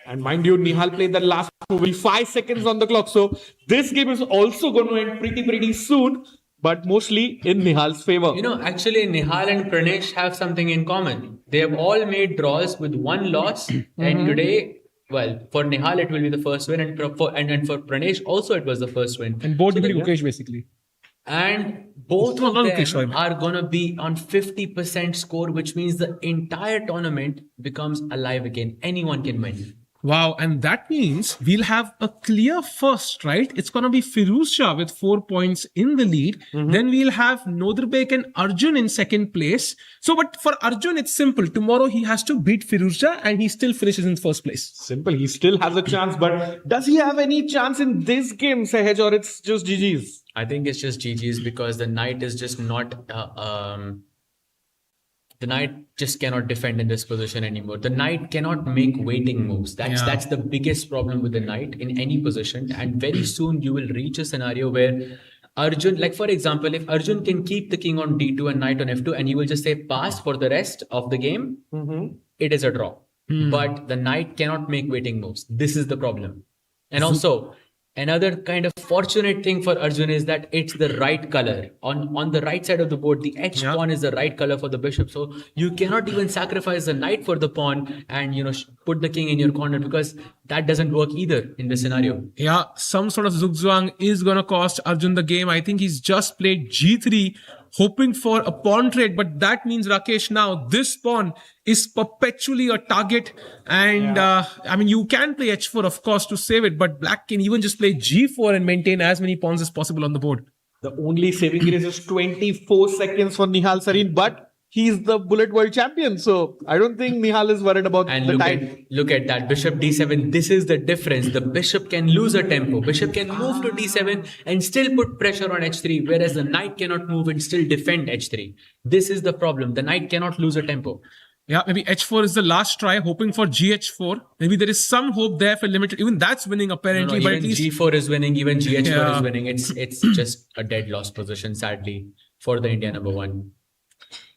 S4: And mind you, Nihal played the last move with 5 seconds on the clock. So this game is also going to end pretty soon, but mostly in Nihal's favor.
S3: Actually, Nihal and Pranesh have something in common. They have all made draws with one loss, and today, well, for Nihal it will be the first win, and for Pranesh also it was the first win.
S2: And both
S3: So
S2: will be
S3: the-
S2: Gukesh, basically.
S3: And both
S2: No,
S3: of
S2: not
S3: them
S2: Gukesh, sorry.
S3: are going to be on 50% score, which means the entire tournament becomes alive again. Anyone can win.
S2: Wow, and that means we'll have a clear first, right? It's going to be Firuz Shah with 4 points in the lead. Then we'll have Nodrbek and Arjun in second place. So, but for Arjun, it's simple. Tomorrow he has to beat Firuz Shah and he still finishes in first place.
S4: Simple, he still has a chance, but does he have any chance in this game, Sahaj, or it's just GG's?
S3: I think it's just GG's because the knight is just not... the knight just cannot defend in this position anymore. The knight cannot make waiting moves. That's the biggest problem with the knight in any position. And very soon you will reach a scenario where Arjun, like for example, if Arjun can keep the king on d2 and knight on f2 and he will just say pass for the rest of the game, it is a draw. but the knight cannot make waiting moves. This is the problem. And also, another kind of fortunate thing for Arjun is that it's the right color. On the right side of the board, the edge pawn is the right color for the bishop. So you cannot even sacrifice the knight for the pawn and, put the king in your corner, because that doesn't work either in this scenario.
S2: Yeah, some sort of zugzwang is going to cost Arjun the game. I think he's just played g3, hoping for a pawn trade, but that means, Rakesh, now this pawn is perpetually a target. And you can play h4, of course, to save it, but black can even just play g4 and maintain as many pawns as possible on the board.
S4: The only saving grace is 24 seconds for Nihal Sarin, but he's the bullet world champion. So I don't think Nihal is worried about the time.
S3: Look at that. Bishop d7. This is the difference. The bishop can lose a tempo. Bishop can move to d7 and still put pressure on h3, whereas the knight cannot move and still defend h3. This is the problem. The knight cannot lose a tempo.
S2: Yeah, maybe h4 is the last try, hoping for gh4. Maybe there is some hope there for limited. Even that's winning, apparently.
S3: No,
S2: but
S3: even
S2: at least
S3: g4 is winning. Even gh4 is winning. It's just a dead loss position, sadly, for the India number one.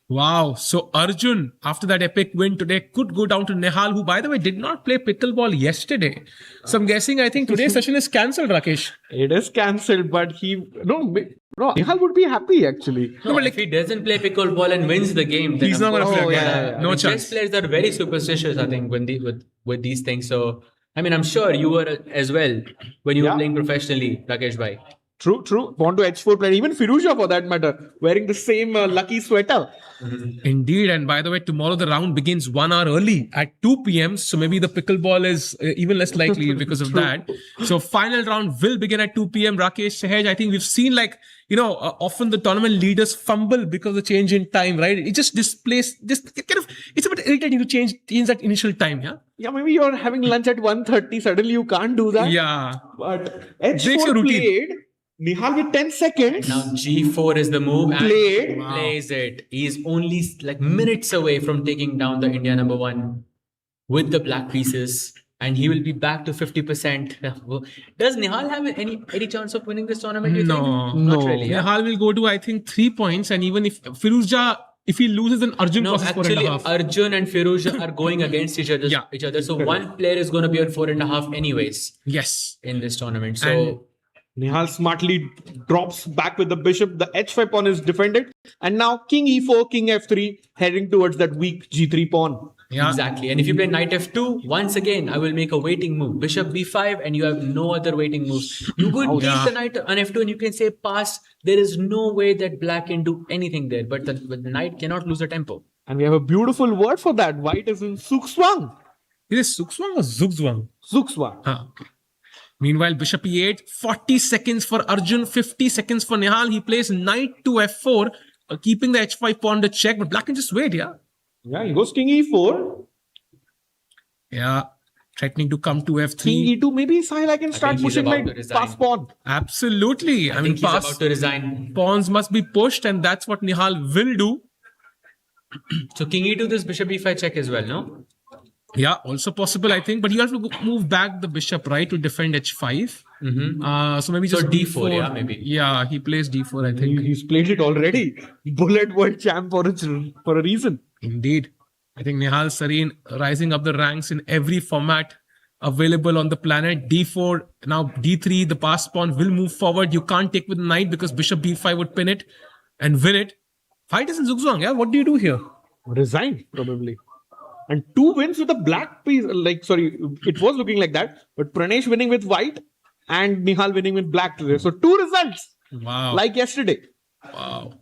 S2: Wow. So Arjun, after that epic win today, could go down to Nihal, who, by the way, did not play pickleball yesterday. So I'm guessing, I think today's session is cancelled, Rakesh.
S4: It is cancelled, but Nihal would be happy, actually.
S3: No, but if he doesn't play pickleball and wins the game, then
S2: He's not going to play. No chance.
S3: Chess players are very superstitious, I think, with these things. So, I'm sure you were as well when you were playing professionally, Rakesh bhai.
S4: True. Pawn to h4 player, even Firouzja for that matter, wearing the same lucky sweater.
S2: Indeed. And by the way, tomorrow the round begins 1 hour early at 2 p.m. So maybe the pickleball is even less likely because of that. So final round will begin at 2 p.m. Rakesh, Sahaj, I think we've seen often the tournament leaders fumble because of the change in time, right? It just displays, it's a bit irritating to change that initial time, yeah?
S4: Yeah, maybe you're having lunch at 1:30, suddenly you can't do that.
S2: Yeah.
S4: But h4 played, Nihal with 10 seconds.
S3: Now g4 is the move and
S4: Played.
S3: plays it. He's only minutes away from taking down the India number one with the black pieces, and he will be back to 50%. Does Nihal have any chance of winning this tournament?
S2: No.
S3: Not really. Yeah?
S2: Nihal will go to, I think, 3 points, and even if Firouzja, if he loses, then Arjun crosses 4.5.
S3: Arjun and Firouzja are going against each other. So one player is going to be on 4.5 anyways.
S2: Yes.
S3: In this tournament. So
S4: Nihal smartly drops back with the bishop. The h5 pawn is defended. And now king e4, king f3, heading towards that weak g3 pawn.
S2: Yeah.
S3: Exactly. And if you play knight f2, once again, I will make a waiting move. Bishop b5, and you have no other waiting moves. You could take the knight on f2 and you can say pass. There is no way that black can do anything there. But the knight cannot lose a tempo.
S4: And we have a beautiful word for that. White is in sukswang.
S2: Is it sukswang or zugzwang?
S4: Sukswang.
S2: Okay. Meanwhile, bishop e8, 40 seconds for Arjun, 50 seconds for Nihal. He plays knight to f4, keeping the h5 pawn to check, but black can just wait, yeah?
S4: Yeah, he goes king e4.
S2: Yeah, threatening to come to f3.
S4: King e2, maybe Sahil, I can start pushing my pass pawn.
S2: Absolutely.
S3: I think he's about to resign.
S2: Pawns must be pushed, and that's what Nihal will do.
S3: So king e2, this bishop e5 check as well, no?
S2: Yeah, also possible, I think. But you have to move back the bishop, right, to defend h5. So maybe just
S3: d4, yeah, maybe.
S2: Yeah, he plays d4, I think.
S4: He's played it already. Bullet world champ for a reason.
S2: Indeed. I think Nihal Sarin rising up the ranks in every format available on the planet. d4, now d3, the passed pawn will move forward. You can't take with knight because bishop b5 would pin it and win it. Fight is in zugzwang, yeah? What do you do here?
S4: Resign, probably. And 2 wins with a black piece. It was looking like that. But Pranesh winning with white and Nihal winning with black today. So 2 results.
S2: Wow.
S4: Like yesterday.
S2: Wow.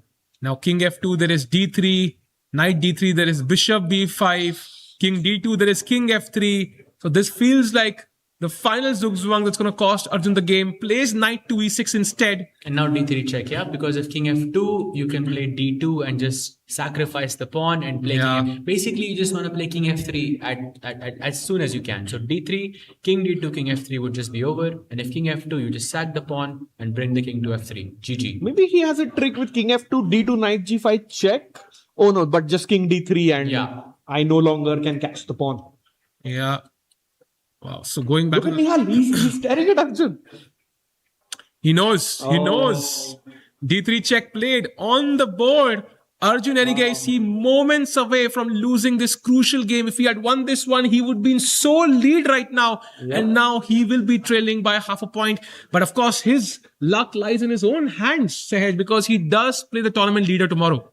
S2: Now king f2, there is d3. Knight d3, there is bishop b5. King d2, there is king f3. So this feels like the final zugzwang that's going to cost Arjun the game. Plays knight to e6 instead.
S3: And now d3 check, yeah? Because if king f2, you can play d2 and just sacrifice the pawn and play king f3. Basically, you just want to play king f3 at as soon as you can. So d3, king d2, king f3 would just be over. And if king f2, you just sack the pawn and bring the king to f3. GG.
S4: Maybe he has a trick with king f2, d2, knight g5 check. Oh no, but just king d3 and I no longer can catch the pawn.
S2: Yeah. Wow. So going back.
S4: Look at Nihal, he's staring at Arjun.
S2: He knows. He knows. D3 check played on the board. Arjun Erigesi moments away from losing this crucial game. If he had won this one, he would be in sole lead right now. And now he will be trailing by half a point. But of course, his luck lies in his own hands, Sahaj, because he does play the tournament leader tomorrow.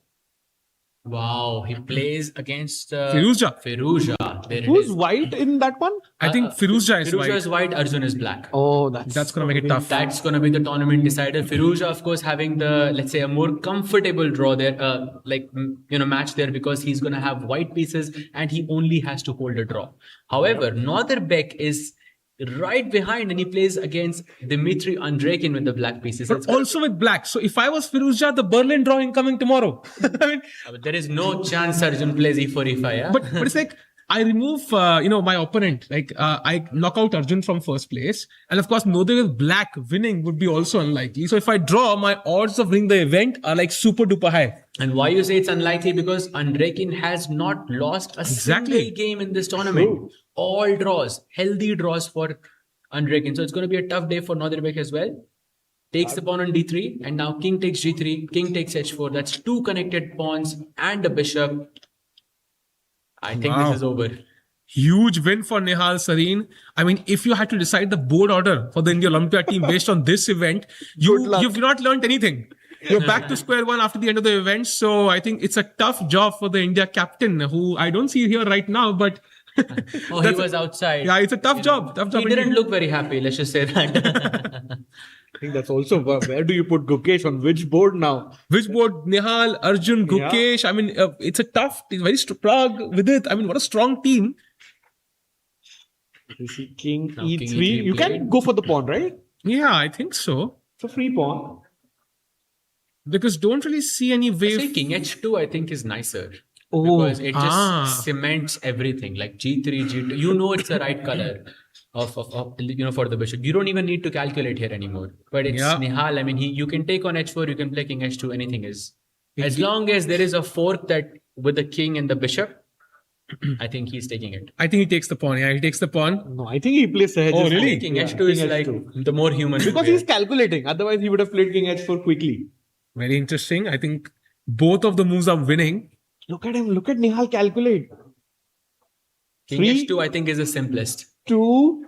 S3: Wow, he plays against
S2: Firouzja.
S3: There it
S4: Who's
S3: is.
S4: white in that one?
S2: I think Firouzja is
S3: Firouzja
S2: white.
S3: is white, Arjun is black.
S4: Oh,
S2: That's going to make it tough.
S3: That's going to be the tournament decider. Firouzja, of course, having the, let's say, a more comfortable draw there, match there, because he's going to have white pieces and he only has to hold a draw. However, Northerbek is right behind and he plays against Dmitry Andreikin with the black pieces.
S2: But also with black. So if I was Firouzja, the Berlin draw incoming tomorrow. I mean,
S3: But there is no chance Arjun plays E4, E5. Yeah?
S2: but it's like, I remove, my opponent. Like, I knock out Arjun from first place. And of course, Northern with black winning would be also unlikely. So if I draw, my odds of winning the event are like super duper high.
S3: And why you say it's unlikely? Because Andreikin has not lost a single game in this tournament. All draws, healthy draws for Andreikin. So it's going to be a tough day for Northerbek as well. Takes the pawn on d3 and now king takes g3, king takes h4. That's two connected pawns and a bishop. I think this is over.
S2: Huge win for Nihal Sareen. I mean, if you had to decide the board order for the India Olympia team based on this event, you've not learned anything. You're back to square one after the end of the event. So I think it's a tough job for the India captain, who I don't see here right now, but
S3: Oh, he was outside.
S2: yeah, it's a tough job. Tough job.
S3: He didn't look very happy. Let's just say that.
S4: I think that's also where do you put Gukesh on which board now?
S2: Which board? Nihal, Arjun, Gukesh. I mean, it's a tough, very Prague with it. I mean, what a strong team.
S4: You see king
S3: Now
S4: e3.
S3: king E3
S4: You can
S3: played.
S4: go for the pawn, right?
S2: Yeah, I think so.
S4: It's a free pawn.
S2: Because don't really see any way.
S3: Say king h2, I think, is nicer.
S4: Oh,
S3: Because it just cements everything. Like g3, g2. You know it's the right color of for the bishop. You don't even need to calculate here anymore. But it's Nihal. I mean, you can take on h4, you can play king h2, anything is. As long as there is a fork that with the king and the bishop, I think he's taking it.
S2: I think he takes the pawn. Yeah, he takes the pawn.
S4: No, I think he plays Sahaj.
S2: Oh, really?
S3: King h2 is like the more human.
S4: Because he's calculating. Otherwise, he would have played king h4 quickly.
S2: Very interesting. I think both of the moves are winning.
S4: Look at him. Look at Nihal calculate.
S3: King
S4: Three,
S3: h2, I think, is the simplest.
S4: 2.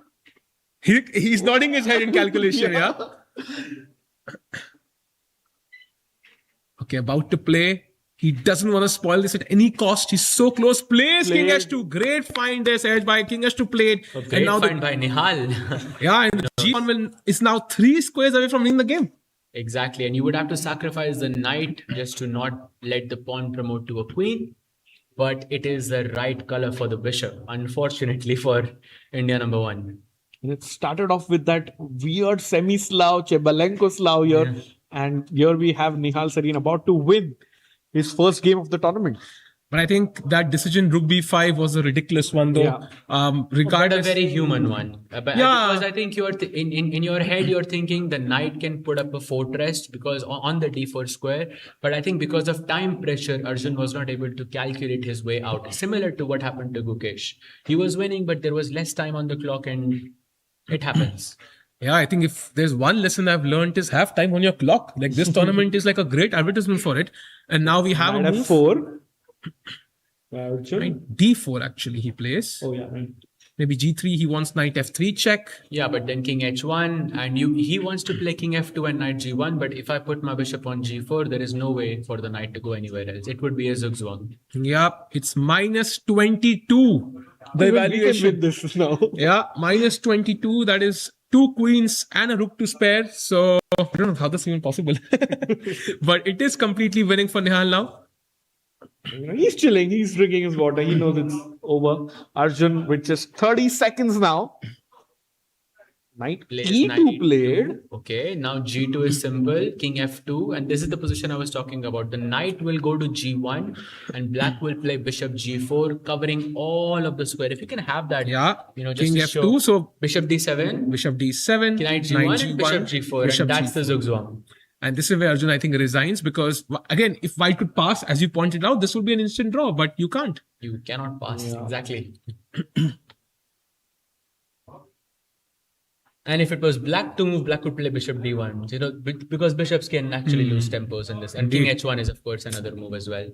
S2: He's nodding his head in calculation, yeah. Okay, about to play. He doesn't want to spoil this at any cost. He's so close. Plays king h2. Great find there, Sahaj, by king h2 played.
S3: Great find by Nihal.
S2: Yeah, and the g1 is now 3 squares away from winning the game.
S3: Exactly. And you would have to sacrifice the knight just to not let the pawn promote to a queen. But it is the right color for the bishop, unfortunately, for India number 1.
S4: And it started off with that weird semi-Slav, Chebalenko Slav here.
S3: Yeah.
S4: And here we have Nihal Sareen about to win his first game of the tournament.
S2: But I think that decision, rook b5, was a ridiculous one, though.
S4: Yeah.
S3: But a
S2: Regardless,
S3: very human one. Because I think you're in your head, you're thinking the knight can put up a fortress because on the d4 square. But I think because of time pressure, Arjun was not able to calculate his way out. Similar to what happened to Gukesh. He was winning, but there was less time on the clock and it happens.
S2: yeah, I think if there's one lesson I've learned is have time on your clock. Like this tournament is like a great advertisement for it. And now we have
S4: Knight
S2: a move.
S4: f4.
S2: Knight d4 actually he plays.
S4: Oh, yeah.
S2: Maybe g3, he wants knight f3 check.
S3: Yeah, but then king h1 and he wants to play king f2 and knight g1. But if I put my bishop on g4, there is no way for the knight to go anywhere else. It would be a zugzwang.
S2: Yeah, it's minus 22. The evaluation.
S4: With this now.
S2: Yeah, minus 22. That is 2 queens and a rook to spare. So I don't know how that's even possible. But it is completely winning for Nihal now.
S4: He's chilling. He's drinking his water. He knows it's over. Arjun with just 30 seconds now. Knight
S3: Plays
S4: e2
S3: knight
S4: played.
S3: E2. Okay, now g2 is simple. King f2. And this is the position I was talking about. The knight will go to g1 and black will play bishop g4, covering all of the square. If you can have that,
S2: Yeah,
S3: just
S2: king
S3: to
S2: f2.
S3: show.
S2: So
S3: Bishop d7,
S2: bishop d7,
S3: knight g1, and bishop g4.
S2: bishop
S3: And that's
S2: G4.
S3: the zugzwang.
S2: And this is where Arjun, I think, resigns because, again, if white could pass, as you pointed out, this would be an instant draw, but you can't.
S3: You cannot pass. Exactly. And if it was black to move, black could play bishop d1. You know, because bishops can actually lose tempos in this. And king h1 is, of course, another move as well.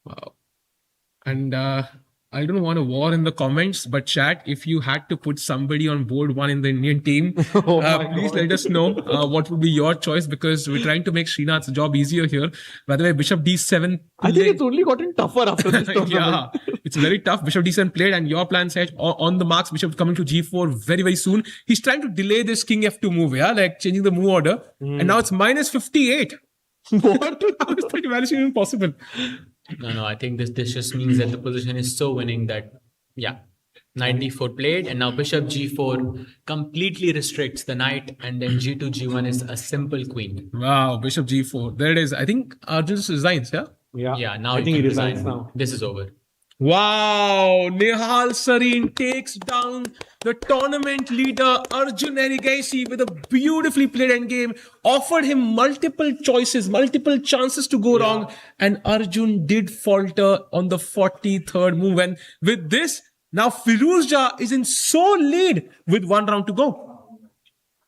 S2: Wow. And I don't want a war in the comments, but chat, if you had to put somebody on board one in the Indian team, please let us know what would be your choice, because we're trying to make Srinath's job easier here. By the way, bishop d7.
S4: I think it's only gotten tougher after this tournament.
S2: Yeah, it's very tough. Bishop d7 played, and your plan said on the marks, bishop coming to g4 very, very soon. He's trying to delay this king f2 move, yeah, like changing the move order. And now it's minus 58. What? How is that evaluation even possible?
S3: No, I think this just means that the position is so winning that, knight d4 played, and now bishop g4 completely restricts the knight, and then g2, g1 is a simple queen.
S2: Wow, bishop g4. There it is. I think Arjun resigns, yeah?
S3: Yeah, now
S4: I think he resigns now.
S3: This is over.
S2: Wow, Nihal Sareen takes down the tournament leader Arjun Erigesi with a beautifully played endgame, offered him multiple choices, multiple chances to go wrong, and Arjun did falter on the 43rd move. And with this, now Firuzja is in sole lead with 1 round to go.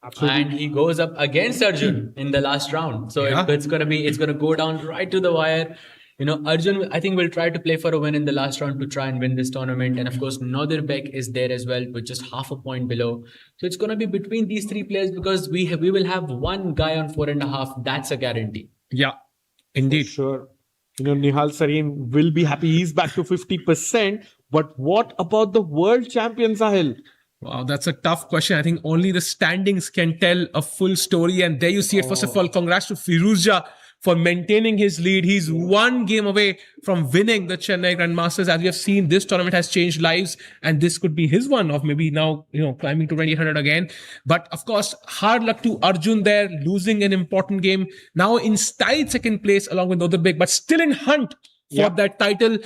S3: Absolutely. And he goes up against Arjun in the last round. So it's gonna go down right to the wire. You know, Arjun, I think, will try to play for a win in the last round to try and win this tournament. And of course, Nodirbek is there as well with just half a point below. So it's going to be between these three players, because we will have one guy on 4.5. That's a guarantee.
S2: Yeah, indeed.
S4: For sure. You know, Nihal Sareen will be happy. He's back to 50%. But what about the world champion, Sahil?
S2: Wow, that's a tough question. I think only the standings can tell a full story. And there you see it. First of all, congrats to Firuzja for maintaining his lead. He's one game away from winning the Chennai Grandmasters. As we have seen, this tournament has changed lives, and this could be his one of maybe now, climbing to 2800 again. But of course, hard luck to Arjun there, losing an important game. Now in style second place along with Nodirbek, but still in hunt for that title.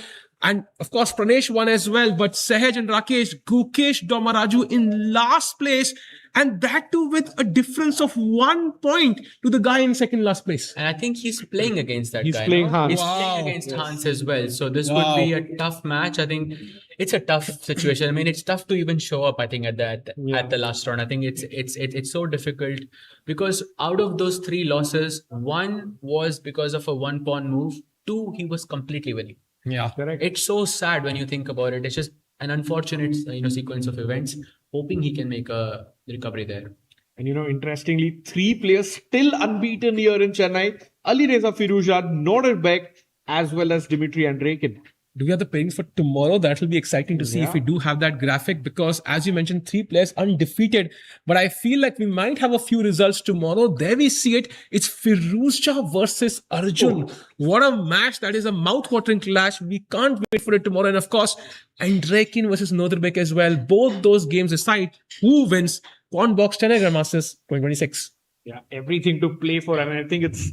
S2: And of course, Pranesh won as well, but Sahaj and Rakesh, Gukesh, Domaraju in last place, and that too with a difference of 1 point to the guy in second last place.
S3: And I think he's playing against that guy.
S4: He's playing Hans.
S3: He's playing against Hans as well. So this would be a tough match. I think it's a tough situation. I mean, it's tough to even show up, I think, at the last round. I think it's so difficult, because out of those 3 losses, 1 was because of a 1 pawn move, 2 he was completely winning.
S2: Yeah,
S4: correct.
S3: It's so sad when you think about it. It's just an unfortunate, sequence of events. Hoping he can make a recovery there.
S4: And interestingly, 3 players still unbeaten here in Chennai: Alireza Firouzja, Nodirbek, as well as Dimitri Andreikin.
S2: Do we have the pairings for tomorrow? That will be exciting to see if we do have that graphic, because as you mentioned, 3 players undefeated. But I feel like we might have a few results tomorrow. There we see it. It's Firuzja versus Arjun. What a match. That is a mouth-watering clash. We can't wait for it tomorrow. And of course, Andreikin versus Nodirbek as well. Both those games aside, who wins? Quantbox Chennai Grandmasters 2026.
S4: Yeah, everything to play for. I mean, I think it's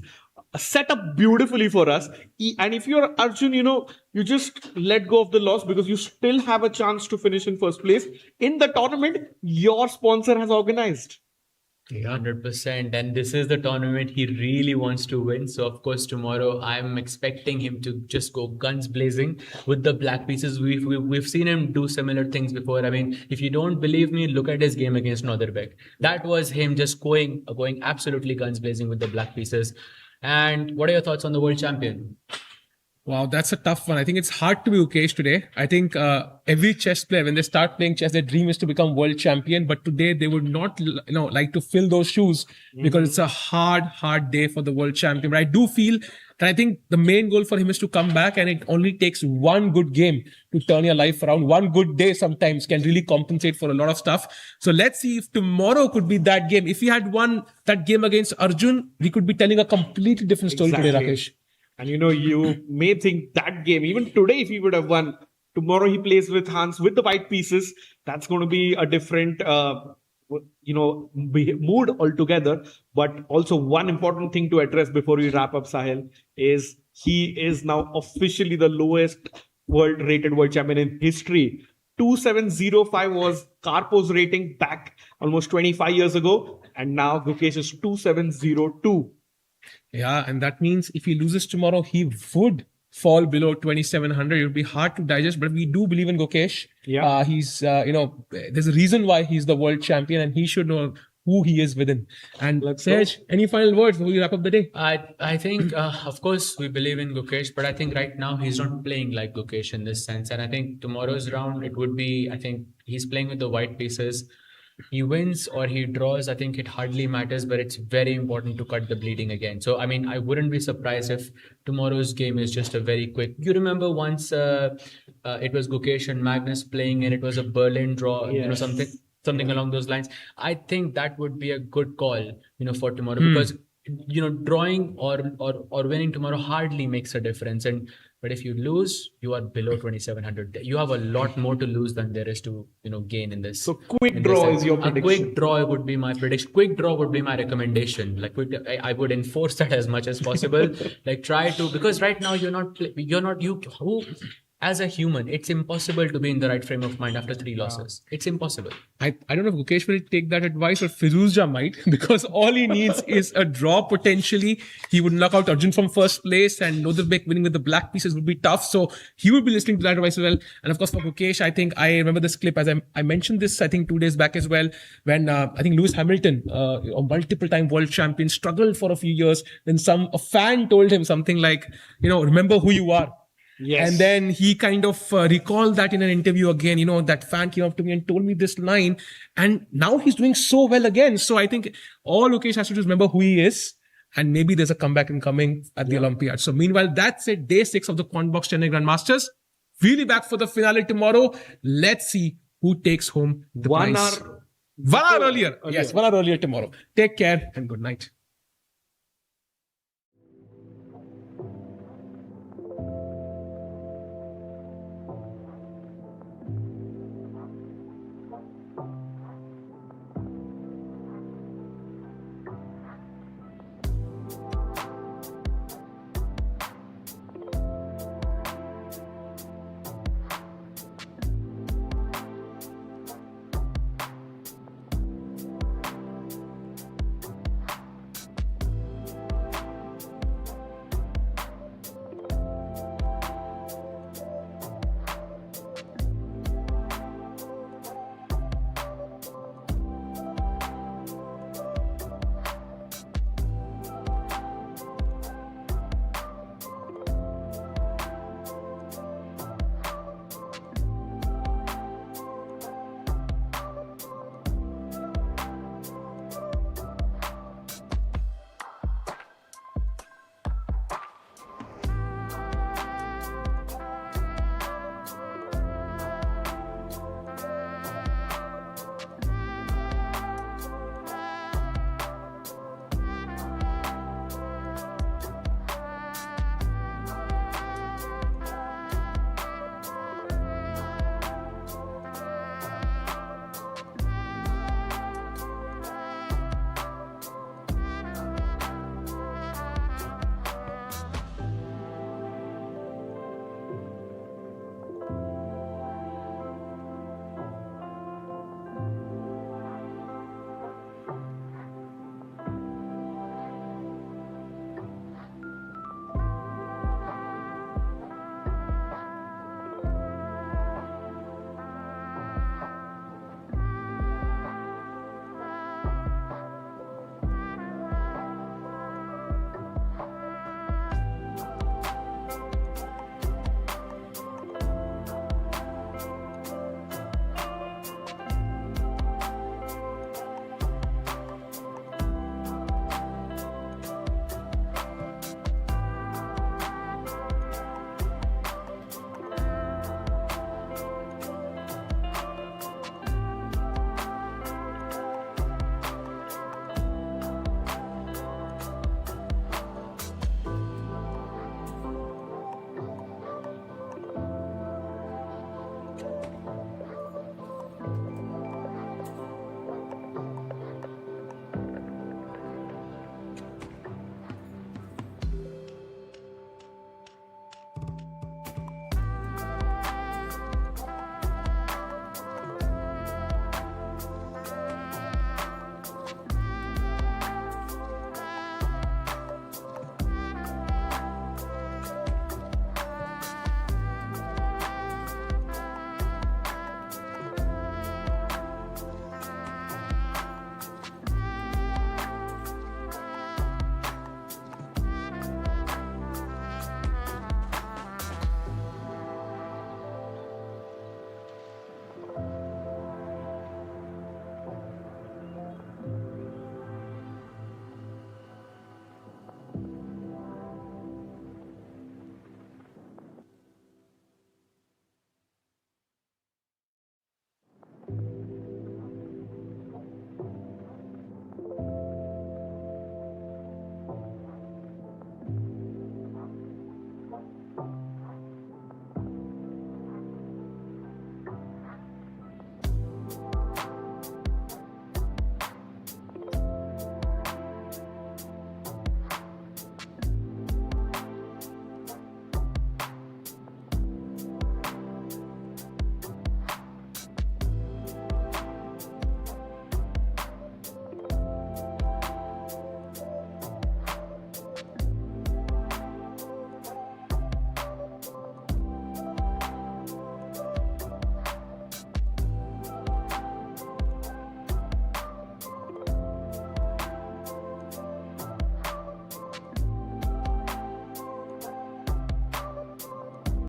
S4: set up beautifully for us. And if you're Arjun, you just let go of the loss, because you still have a chance to finish in first place in the tournament your sponsor has organized.
S3: Yeah, 100%. And this is the tournament he really wants to win. So of course, tomorrow I'm expecting him to just go guns blazing with the black pieces. We've seen him do similar things before. I mean, if you don't believe me, look at his game against Nodirbek. That was him just going absolutely guns blazing with the black pieces. And what are your thoughts on the world champion?
S2: Wow, that's a tough one. I think it's hard to be Gukesh today. I think every chess player, when they start playing chess, their dream is to become world champion. But today they would not, like to fill those shoes, because it's a hard day for the world champion. But I do feel that I think the main goal for him is to come back, and it only takes one good game to turn your life around. One good day sometimes can really compensate for a lot of stuff. So let's see if tomorrow could be that game. If he had won that game against Arjun, we could be telling a completely different story today, Rakesh.
S4: And you may think that game, even today, if he would have won, tomorrow he plays with Hans with the white pieces. That's going to be a different, mood altogether. But also one important thing to address before we wrap up, Sahil, is he is now officially the lowest rated world champion in history. 2705 was Karpov's rating back almost 25 years ago. And now Gukesh is 2702.
S2: Yeah, and that means if he loses tomorrow, he would fall below 2,700. It would be hard to digest, but we do believe in Gukesh.
S4: Yeah.
S2: He's, there's a reason why he's the world champion, and he should know who he is within. And Sej, any final words before we wrap up the day?
S3: I think, of course, we believe in Gukesh, but I think right now he's not playing like Gukesh in this sense. And I think tomorrow's round, it would be, I think he's playing with the white pieces. He wins or he draws, I think it hardly matters, but it's very important to cut the bleeding again. So, I mean, I wouldn't be surprised if tomorrow's game is just a very quick. You remember once it was Gukesh and Magnus playing and it was a Berlin draw, something along those lines. I think that would be a good call, for tomorrow because, drawing or winning tomorrow hardly makes a difference. But if you lose, you are below 2,700. You have a lot more to lose than there is to, gain in this.
S4: So quick draw is your prediction.
S3: A quick draw would be my prediction. Quick draw would be my recommendation. Like I would enforce that as much as possible. Try to, because right now as a human, it's impossible to be in the right frame of mind after 3 losses. It's impossible.
S2: I don't know if Gukesh will take that advice or Firuzja might, because all he needs is a draw potentially. He would knock out Arjun from first place, and Nodarbek winning with the black pieces would be tough. So he would be listening to that advice as well. And of course for Gukesh, I think I remember this clip as I mentioned this, I think 2 days back as well, when I think Lewis Hamilton, a multiple time world champion, struggled for a few years. Then a fan told him something like, remember who you are.
S4: Yes.
S2: And then he kind of recalled that in an interview again. That fan came up to me and told me this line, and now he's doing so well again. So I think all Gukesh has to do is remember who he is, and maybe there's a comeback incoming at the Olympiad. So meanwhile, that's it. Day 6 of the Quantbox Chennai Grandmasters. We'll be back for the finale tomorrow. Let's see who takes home the prize.
S4: 1 hour
S2: earlier. Yes, 1 hour earlier tomorrow. Take care and good night.